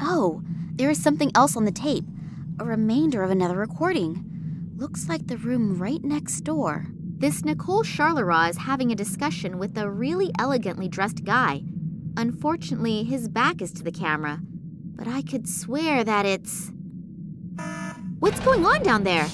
Oh, there is something else on the tape. A remainder of another recording. Looks like the room right next door. This Nicole Charleroi is having a discussion with a really elegantly dressed guy. Unfortunately, his back is to the camera, but I could swear that it's... What's going on down there?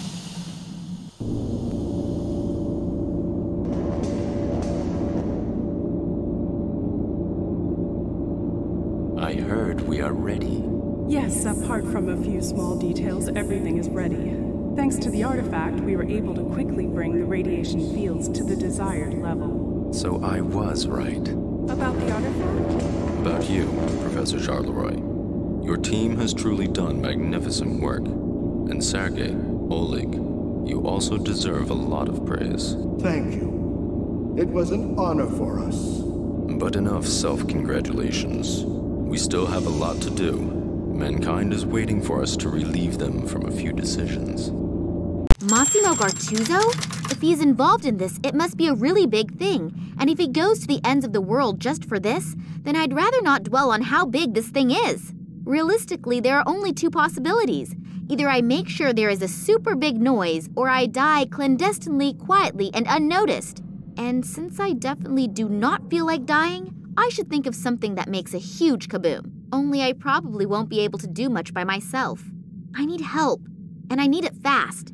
I heard we are ready. Yes, apart from a few small details, everything is ready. Thanks to the artifact, we were able to quickly bring the radiation fields to the desired level. So I was right. About the artifact? About you, Professor Charleroi. Your team has truly done magnificent work. And Sergei, Oleg, you also deserve a lot of praise. Thank you. It was an honor for us. But enough self-congratulations. We still have a lot to do. Mankind is waiting for us to relieve them from a few decisions. Massimo Gartuzzo? If he's involved in this, it must be a really big thing. And if he goes to the ends of the world just for this, then I'd rather not dwell on how big this thing is. Realistically, there are only two possibilities. Either I make sure there is a super big noise, or I die clandestinely, quietly, and unnoticed. And since I definitely do not feel like dying, I should think of something that makes a huge kaboom. Only I probably won't be able to do much by myself. I need help, and I need it fast.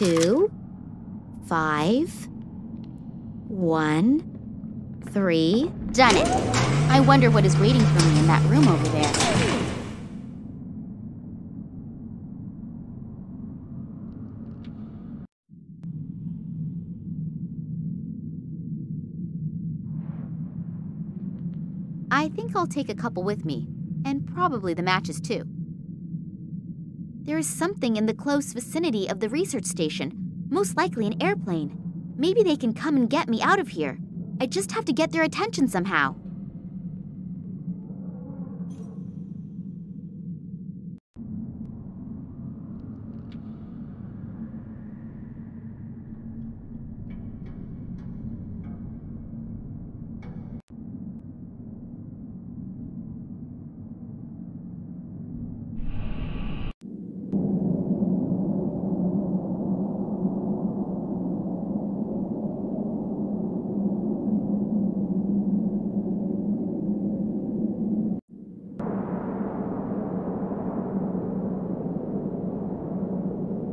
Two, 5, 1, 3. Done it. I wonder what is waiting for me in that room over there. I think I'll take a couple with me, and probably the matches too. There is something in the close vicinity of the research station, most likely an airplane. Maybe they can come and get me out of here. I just have to get their attention somehow.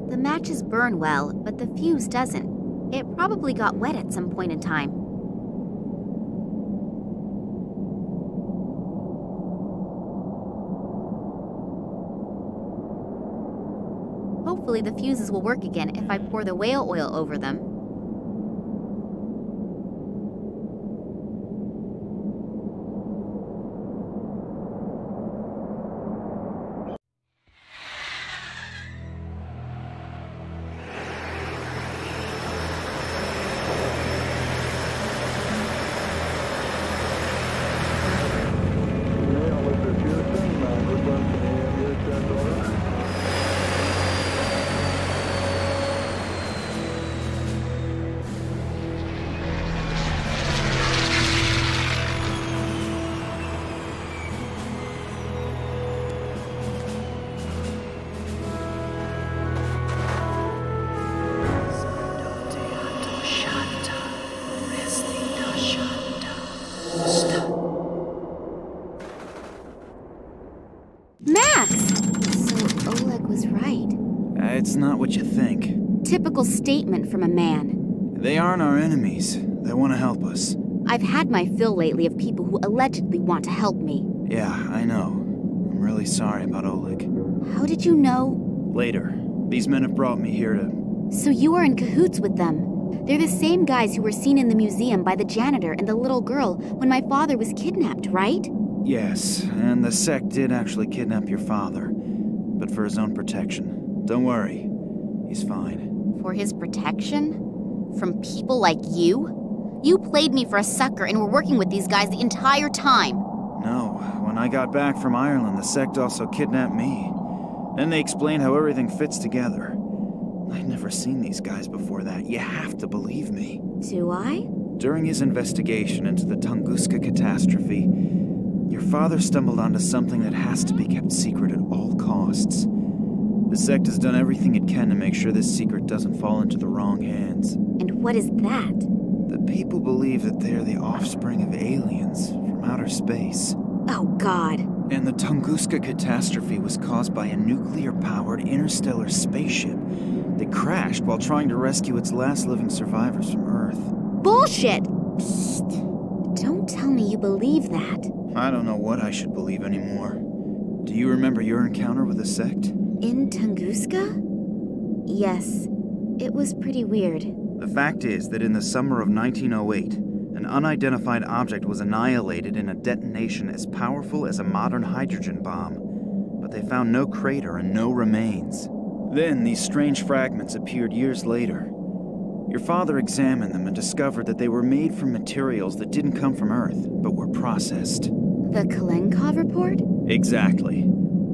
The matches burn well, but the fuse doesn't. It probably got wet at some point in time. Hopefully the fuses will work again if I pour the whale oil over them. not what you think. Typical statement from a man. They aren't our enemies. They want to help us. I've had my fill lately of people who allegedly want to help me. Yeah, I know. I'm really sorry about Oleg. How did you know? Later. These men have brought me here to... So you are in cahoots with them. They're the same guys who were seen in the museum by the janitor and the little girl when my father was kidnapped, right? Yes, and the sect did actually kidnap your father. But for his own protection. Don't worry. He's fine. For his protection? From people like you? You played me for a sucker and were working with these guys the entire time. No. When I got back from Ireland, the sect also kidnapped me. Then they explained how everything fits together. I'd never seen these guys before that. You have to believe me. Do I? During his investigation into the Tunguska catastrophe, your father stumbled onto something that has to be kept secret at all costs. The sect has done everything it can to make sure this secret doesn't fall into the wrong hands. And what is that? The people believe that they're the offspring of aliens from outer space. Oh, God. And the Tunguska catastrophe was caused by a nuclear-powered interstellar spaceship that crashed while trying to rescue its last living survivors from Earth. Bullshit! Psst. Don't tell me you believe that. I don't know what I should believe anymore. Do you remember your encounter with the sect? In Tunguska? Yes. It was pretty weird. The fact is that in the summer of 1908, an unidentified object was annihilated in a detonation as powerful as a modern hydrogen bomb, but they found no crater and no remains. Then these strange fragments appeared years later. Your father examined them and discovered that they were made from materials that didn't come from Earth, but were processed. The Kalenkov report? Exactly.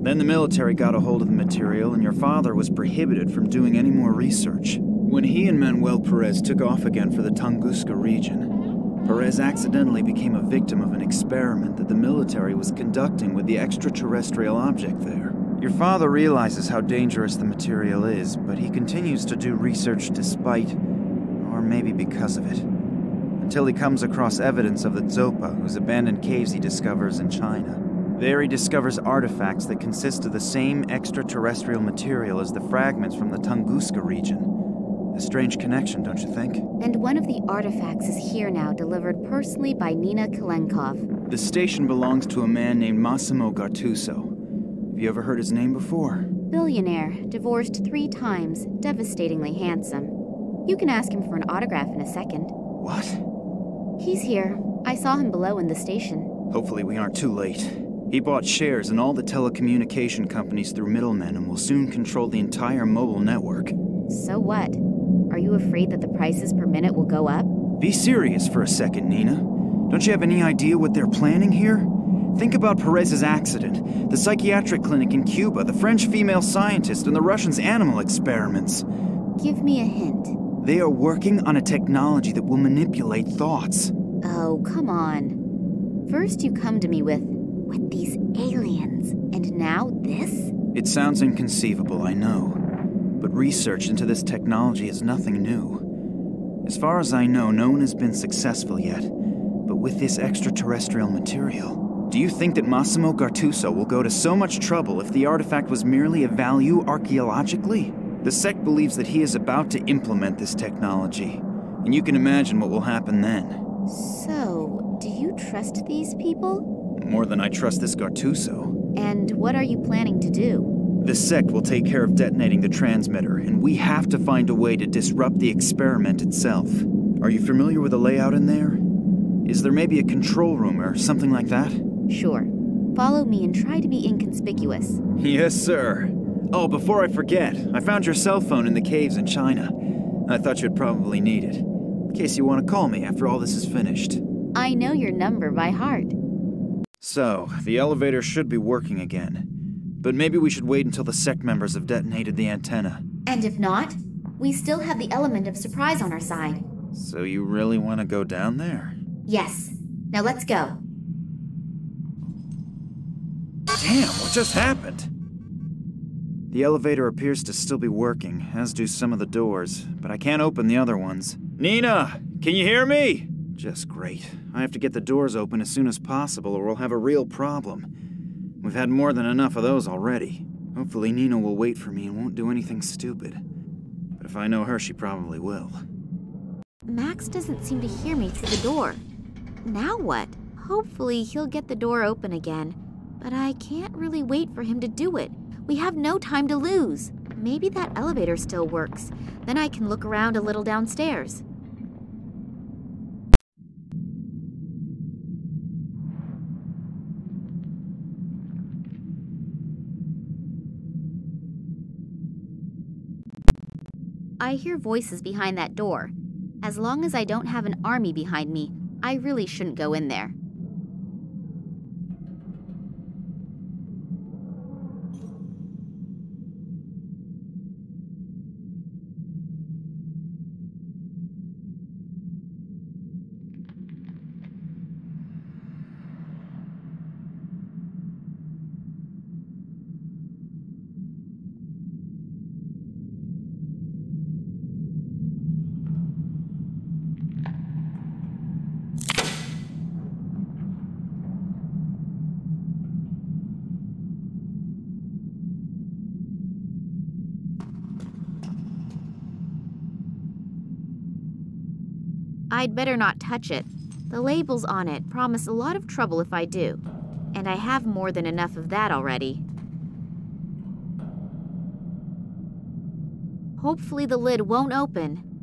Then the military got a hold of the material, and your father was prohibited from doing any more research. When he and Manuel Perez took off again for the Tunguska region, Perez accidentally became a victim of an experiment that the military was conducting with the extraterrestrial object there. Your father realizes how dangerous the material is, but he continues to do research despite, or maybe because of it, until he comes across evidence of the Zopa, whose abandoned caves he discovers in China. There he discovers artifacts that consist of the same extraterrestrial material as the fragments from the Tunguska region. A strange connection, don't you think? And one of the artifacts is here now, delivered personally by Nina Kalenkov. The station belongs to a man named Massimo Gattuso. Have you ever heard his name before? Billionaire, divorced 3 times, devastatingly handsome. You can ask him for an autograph in a second. What? He's here. I saw him below in the station. Hopefully we aren't too late. He bought shares in all the telecommunication companies through middlemen and will soon control the entire mobile network. So what? Are you afraid that the prices per minute will go up? Be serious for a second, Nina. Don't you have any idea what they're planning here? Think about Perez's accident, the psychiatric clinic in Cuba, the French female scientist, and the Russians' animal experiments. Give me a hint. They are working on a technology that will manipulate thoughts. Oh, come on. First you come to me with these aliens, and now this? It sounds inconceivable, I know. But research into this technology is nothing new. As far as I know, no one has been successful yet. But with this extraterrestrial material, do you think that Massimo Gattuso will go to so much trouble if the artifact was merely of value archaeologically? The sect believes that he is about to implement this technology, and you can imagine what will happen then. So, do you trust these people? More than I trust this Gattuso. And what are you planning to do? The sect will take care of detonating the transmitter, and we have to find a way to disrupt the experiment itself. Are you familiar with the layout in there? Is there maybe a control room or something like that? Sure. Follow me and try to be inconspicuous. Yes, sir. Oh, before I forget, I found your cell phone in the caves in China. I thought you'd probably need it, in case you want to call me after all this is finished. I know your number by heart. So, the elevator should be working again. But maybe we should wait until the sect members have detonated the antenna. And if not, we still have the element of surprise on our side. So you really want to go down there? Yes. Now let's go. Damn, what just happened? The elevator appears to still be working, as do some of the doors, but I can't open the other ones. Nina, can you hear me? Just great. I have to get the doors open as soon as possible or we'll have a real problem. We've had more than enough of those already. Hopefully Nina will wait for me and won't do anything stupid. But if I know her, she probably will. Max doesn't seem to hear me through the door. Now what? Hopefully he'll get the door open again. But I can't really wait for him to do it. We have no time to lose. Maybe that elevator still works. Then I can look around a little downstairs. I hear voices behind that door. As long as I don't have an army behind me, I really shouldn't go in there. I'd better not touch it. The labels on it promise a lot of trouble if I do. And I have more than enough of that already. Hopefully the lid won't open.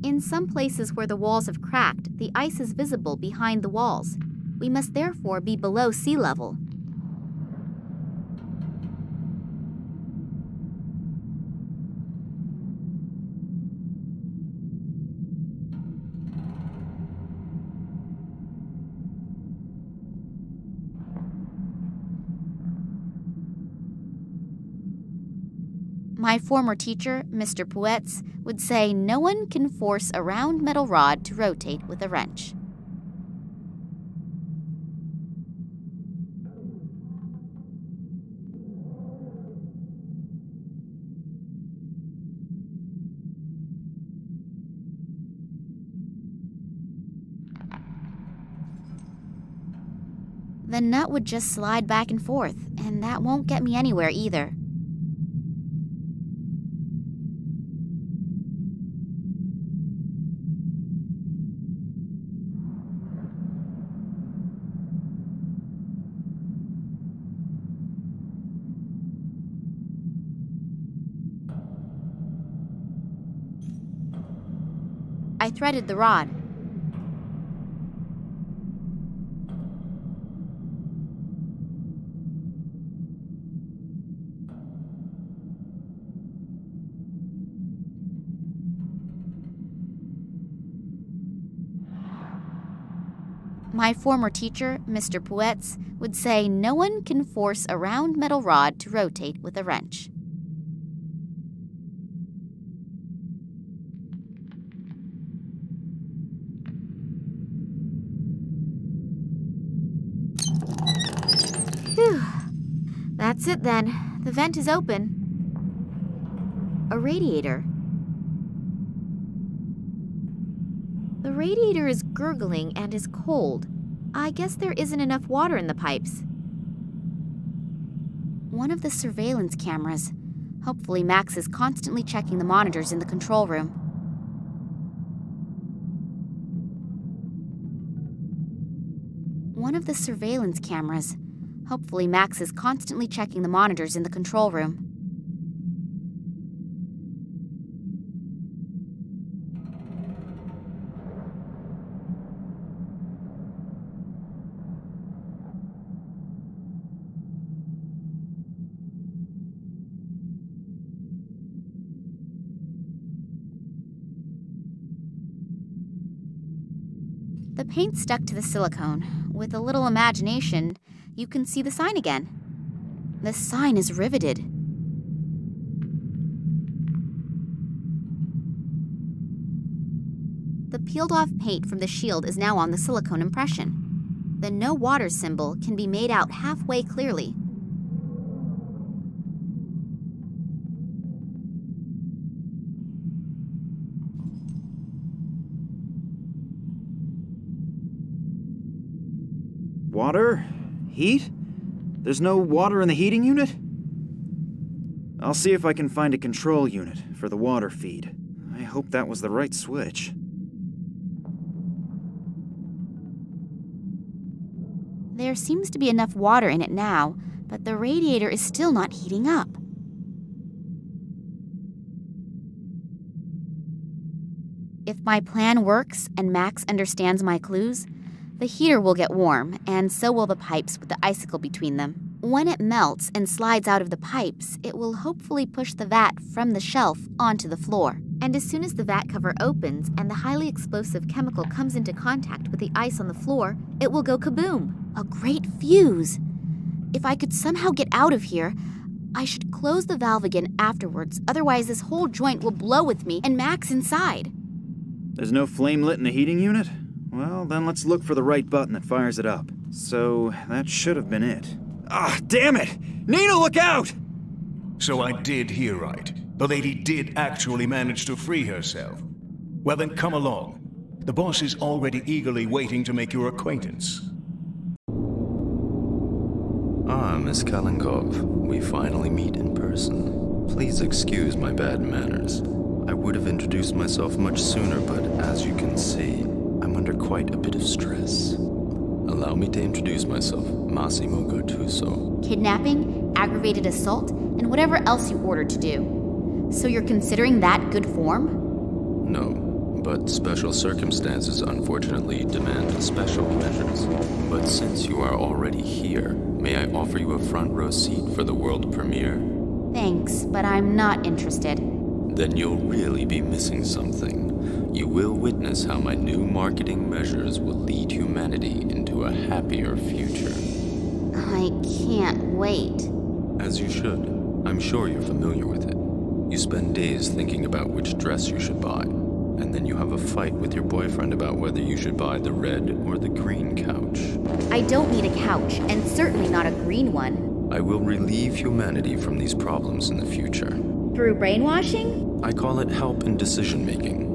In some places where the walls have cracked, the ice is visible behind the walls. We must therefore be below sea level. My former teacher, Mr. Puetz, would say no one can force a round metal rod to rotate with a wrench. The nut would just slide back and forth, and that won't get me anywhere either. I threaded the rod. My former teacher, Mr. Puetz, would say no one can force a round metal rod to rotate with a wrench. Phew. That's it then. The vent is open. A radiator. The radiator is gurgling and is cold. I guess there isn't enough water in the pipes. One of the surveillance cameras. Hopefully Max is constantly checking the monitors in the control room. One of the surveillance cameras. Hopefully Max is constantly checking the monitors in the control room. The paint stuck to the silicone. With a little imagination, you can see the sign again. The sign is riveted. The peeled-off paint from the shield is now on the silicone impression. The no water symbol can be made out halfway clearly. Water? Heat? There's no water in the heating unit? I'll see if I can find a control unit for the water feed. I hope that was the right switch. There seems to be enough water in it now, but the radiator is still not heating up. If my plan works and Max understands my clues, the heater will get warm, and so will the pipes with the icicle between them. When it melts and slides out of the pipes, it will hopefully push the vat from the shelf onto the floor. And as soon as the vat cover opens and the highly explosive chemical comes into contact with the ice on the floor, it will go kaboom! A great fuse! If I could somehow get out of here, I should close the valve again afterwards, otherwise this whole joint will blow with me and Max inside. There's no flame lit in the heating unit? Well, then let's look for the right button that fires it up. So, that should have been it. Ah, damn it! Nina, look out! So I did hear right. The lady did actually manage to free herself. Well then, come along. The boss is already eagerly waiting to make your acquaintance. Ah, Miss Kalenkov, we finally meet in person. Please excuse my bad manners. I would have introduced myself much sooner, but as you can see, I'm under quite a bit of stress. Allow me to introduce myself, Massimo Gattuso. Kidnapping, aggravated assault, and whatever else you ordered to do. So you're considering that good form? No, but special circumstances unfortunately demand special measures. But since you are already here, may I offer you a front row seat for the world premiere? Thanks, but I'm not interested. Then you'll really be missing something. You will witness how my new marketing measures will lead humanity into a happier future. I can't wait. As you should. I'm sure you're familiar with it. You spend days thinking about which dress you should buy, and then you have a fight with your boyfriend about whether you should buy the red or the green couch. I don't need a couch, and certainly not a green one. I will relieve humanity from these problems in the future. Through brainwashing? I call it help in decision-making.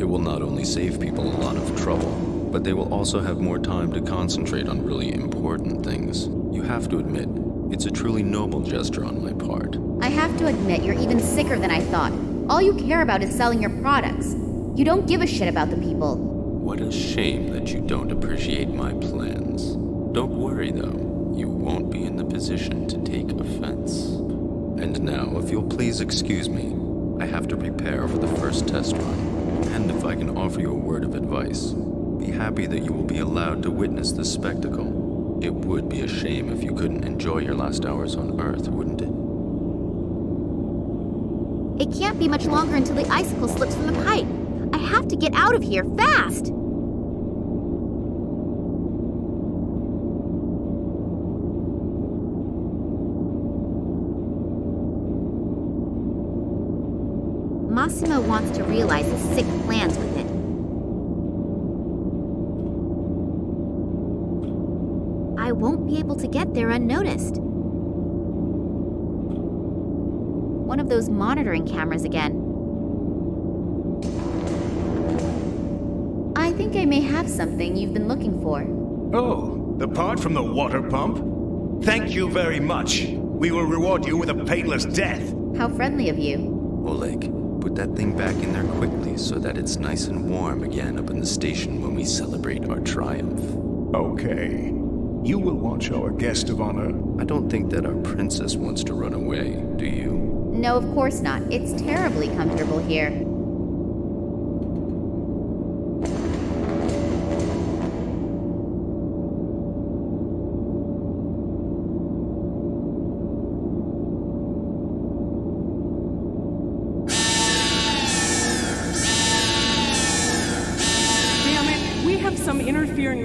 It will not only save people a lot of trouble, but they will also have more time to concentrate on really important things. You have to admit, it's a truly noble gesture on my part. I have to admit, you're even sicker than I thought. All you care about is selling your products. You don't give a shit about the people. What a shame that you don't appreciate my plans. Don't worry, though. You won't be in the position to take offense. And now, if you'll please excuse me, I have to prepare for the first test run. And if I can offer you a word of advice, be happy that you will be allowed to witness this spectacle. It would be a shame if you couldn't enjoy your last hours on Earth, wouldn't it? It can't be much longer until the icicle slips from the pipe. I have to get out of here, fast! Massimo wants to realize his sick plans with it. I won't be able to get there unnoticed. One of those monitoring cameras again. I think I may have something you've been looking for. Oh, the part from the water pump? Thank you very much. We will reward you with a painless death. How friendly of you. Oleg, put that thing back in there quickly so that it's nice and warm again up in the station when we celebrate our triumph. Okay. You will watch our guest of honor. I don't think that our princess wants to run away, do you? No, of course not. It's terribly comfortable here.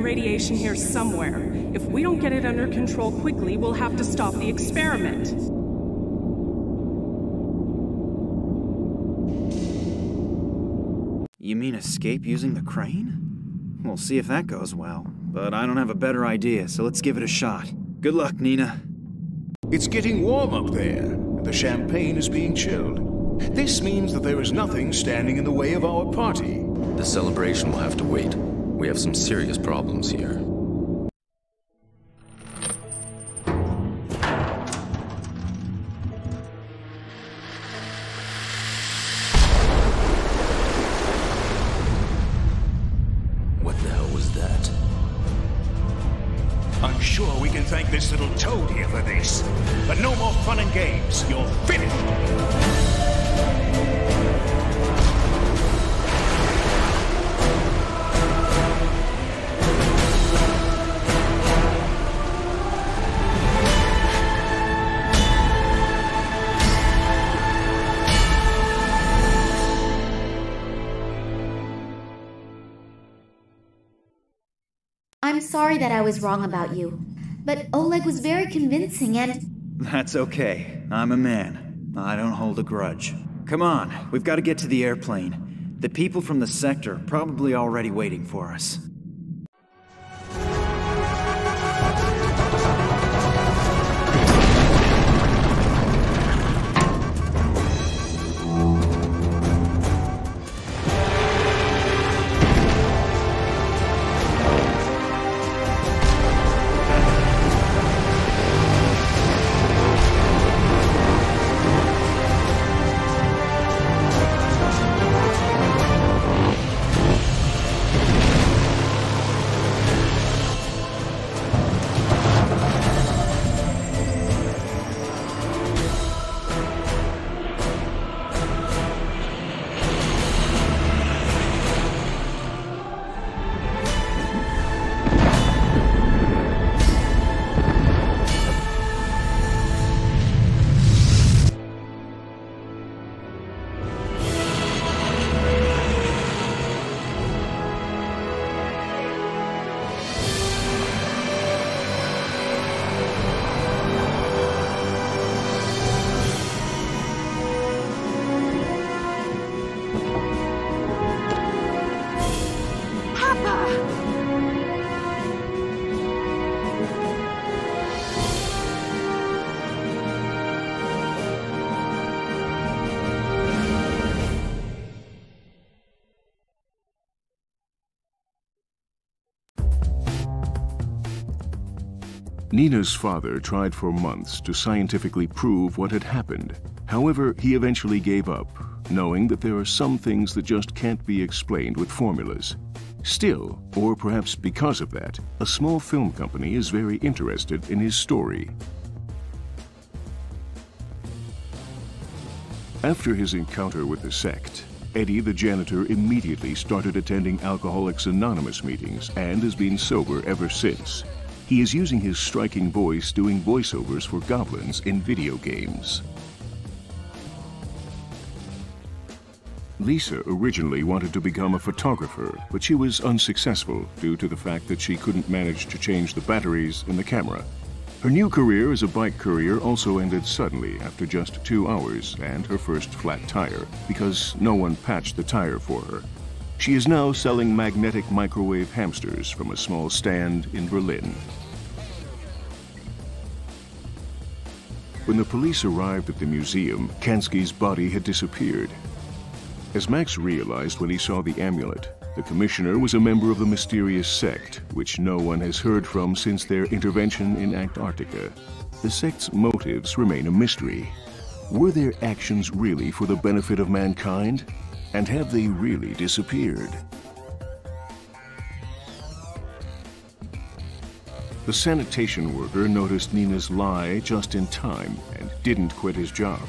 radiation here somewhere. If we don't get it under control quickly, we'll have to stop the experiment. You mean escape using the crane? We'll see if that goes well. But I don't have a better idea, so let's give it a shot. Good luck, Nina. It's getting warm up there, and the champagne is being chilled. This means that there is nothing standing in the way of our party. The celebration will have to wait. We have some serious problems here. What the hell was that? I'm sure we can thank this little toad here for this. But no more fun and games. You're finished! I'm sorry that I was wrong about you, but Oleg was very convincing and... That's okay. I'm a man. I don't hold a grudge. Come on, we've got to get to the airplane. The people from the sector are probably already waiting for us. Nina's father tried for months to scientifically prove what had happened. However, he eventually gave up, knowing that there are some things that just can't be explained with formulas. Still, or perhaps because of that, a small film company is very interested in his story. After his encounter with the sect, Eddie the janitor immediately started attending Alcoholics Anonymous meetings and has been sober ever since. He is using his striking voice doing voiceovers for goblins in video games. Lisa originally wanted to become a photographer, but she was unsuccessful due to the fact that she couldn't manage to change the batteries in the camera. Her new career as a bike courier also ended suddenly after just 2 hours and her first flat tire, because no one patched the tire for her. She is now selling magnetic microwave hamsters from a small stand in Berlin. When the police arrived at the museum, Kansky's body had disappeared. As Max realized when he saw the amulet, the commissioner was a member of the mysterious sect, which no one has heard from since their intervention in Antarctica. The sect's motives remain a mystery. Were their actions really for the benefit of mankind? And have they really disappeared? The sanitation worker noticed Nina's lie just in time and didn't quit his job.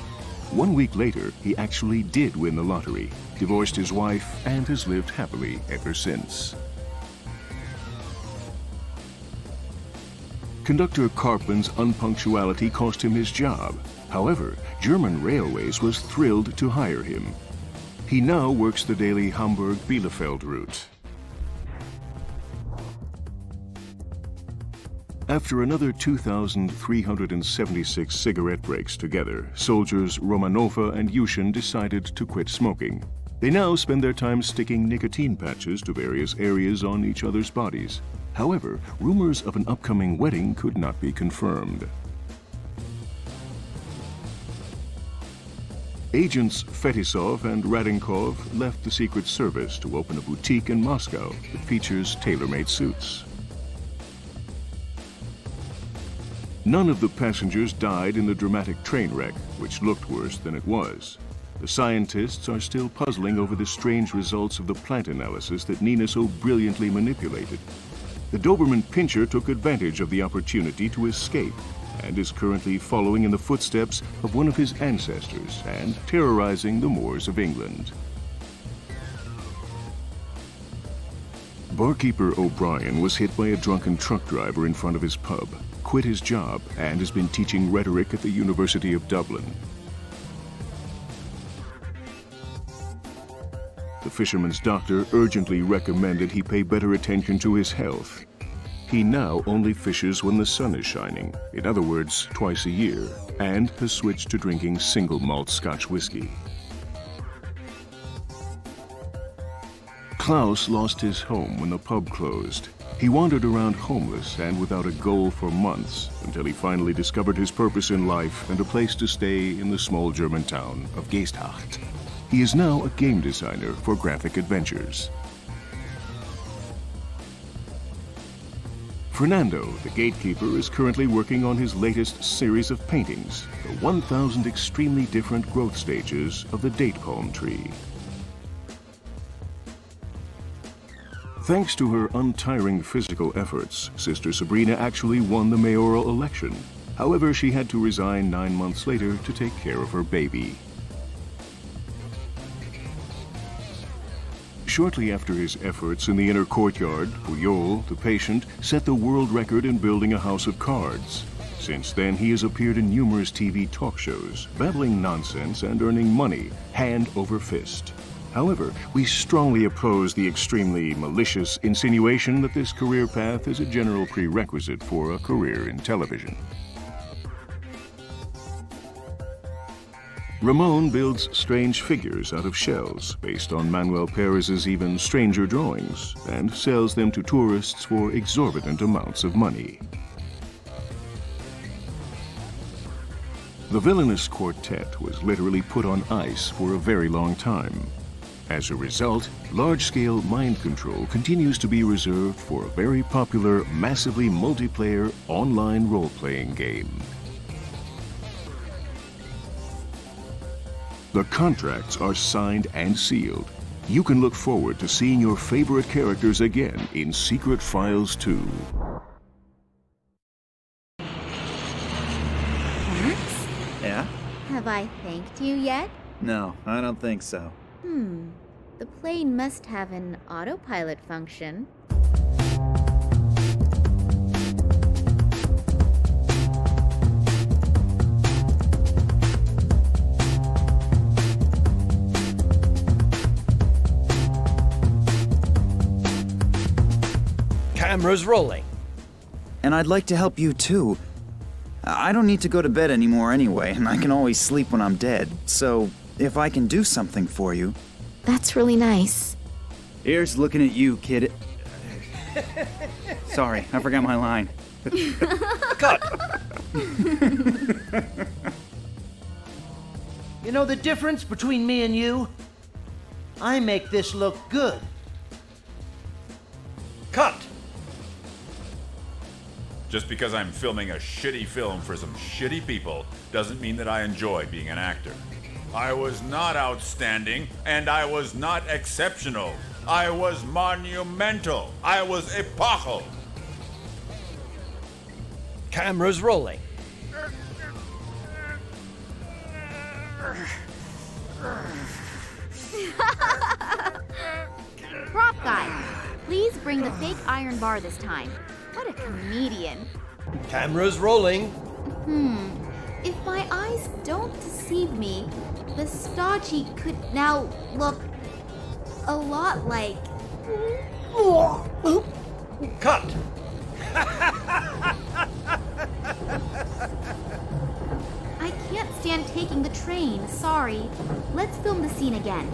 1 week later, he actually did win the lottery, divorced his wife, and has lived happily ever since. Conductor Karpman's unpunctuality cost him his job. However, German Railways was thrilled to hire him. He now works the daily Hamburg-Bielefeld route. After another 2,376 cigarette breaks together, soldiers Romanova and Yushin decided to quit smoking. They now spend their time sticking nicotine patches to various areas on each other's bodies. However, rumors of an upcoming wedding could not be confirmed. Agents Fetisov and Radinkov left the Secret Service to open a boutique in Moscow that features tailor-made suits. None of the passengers died in the dramatic train wreck, which looked worse than it was. The scientists are still puzzling over the strange results of the plant analysis that Nina so brilliantly manipulated. The Doberman Pinscher took advantage of the opportunity to escape and is currently following in the footsteps of one of his ancestors and terrorizing the moors of England. Barkeeper O'Brien was hit by a drunken truck driver in front of his pub, quit his job, and has been teaching rhetoric at the University of Dublin. The fisherman's doctor urgently recommended he pay better attention to his health. He now only fishes when the sun is shining, in other words, twice a year, and has switched to drinking single malt Scotch whiskey. Klaus lost his home when the pub closed. He wandered around homeless and without a goal for months until he finally discovered his purpose in life and a place to stay in the small German town of Geesthacht. He is now a game designer for graphic adventures. Fernando, the gatekeeper, is currently working on his latest series of paintings, the 1,000 extremely different growth stages of the date palm tree. Thanks to her untiring physical efforts, Sister Sabrina actually won the mayoral election. However, she had to resign 9 months later to take care of her baby. Shortly after his efforts in the inner courtyard, Puyol, the patient, set the world record in building a house of cards. Since then, he has appeared in numerous TV talk shows, babbling nonsense and earning money, hand over fist. However, we strongly oppose the extremely malicious insinuation that this career path is a general prerequisite for a career in television. Ramon builds strange figures out of shells based on Manuel Perez's even stranger drawings and sells them to tourists for exorbitant amounts of money. The villainous quartet was literally put on ice for a very long time. As a result, large-scale mind control continues to be reserved for a very popular, massively multiplayer online role-playing game. The contracts are signed and sealed. You can look forward to seeing your favorite characters again in Secret Files 2. Max? Yeah? Have I thanked you yet? No, I don't think so. The plane must have an autopilot function. Camera's rolling. And I'd like to help you too. I don't need to go to bed anymore anyway, and I can always sleep when I'm dead. So, if I can do something for you... That's really nice. Here's looking at you, kid. Sorry, I forgot my line. Cut! You know the difference between me and you? I make this look good. Cut! Just because I'm filming a shitty film for some shitty people doesn't mean that I enjoy being an actor. I was not outstanding, and I was not exceptional. I was monumental. I was epochal. Camera's rolling. Prop guy, please bring the fake iron bar this time. What a comedian. Camera's rolling. If my eyes don't deceive me, the stodgy could now look a lot like... Cut! taking the train. Sorry. Let's film the scene again.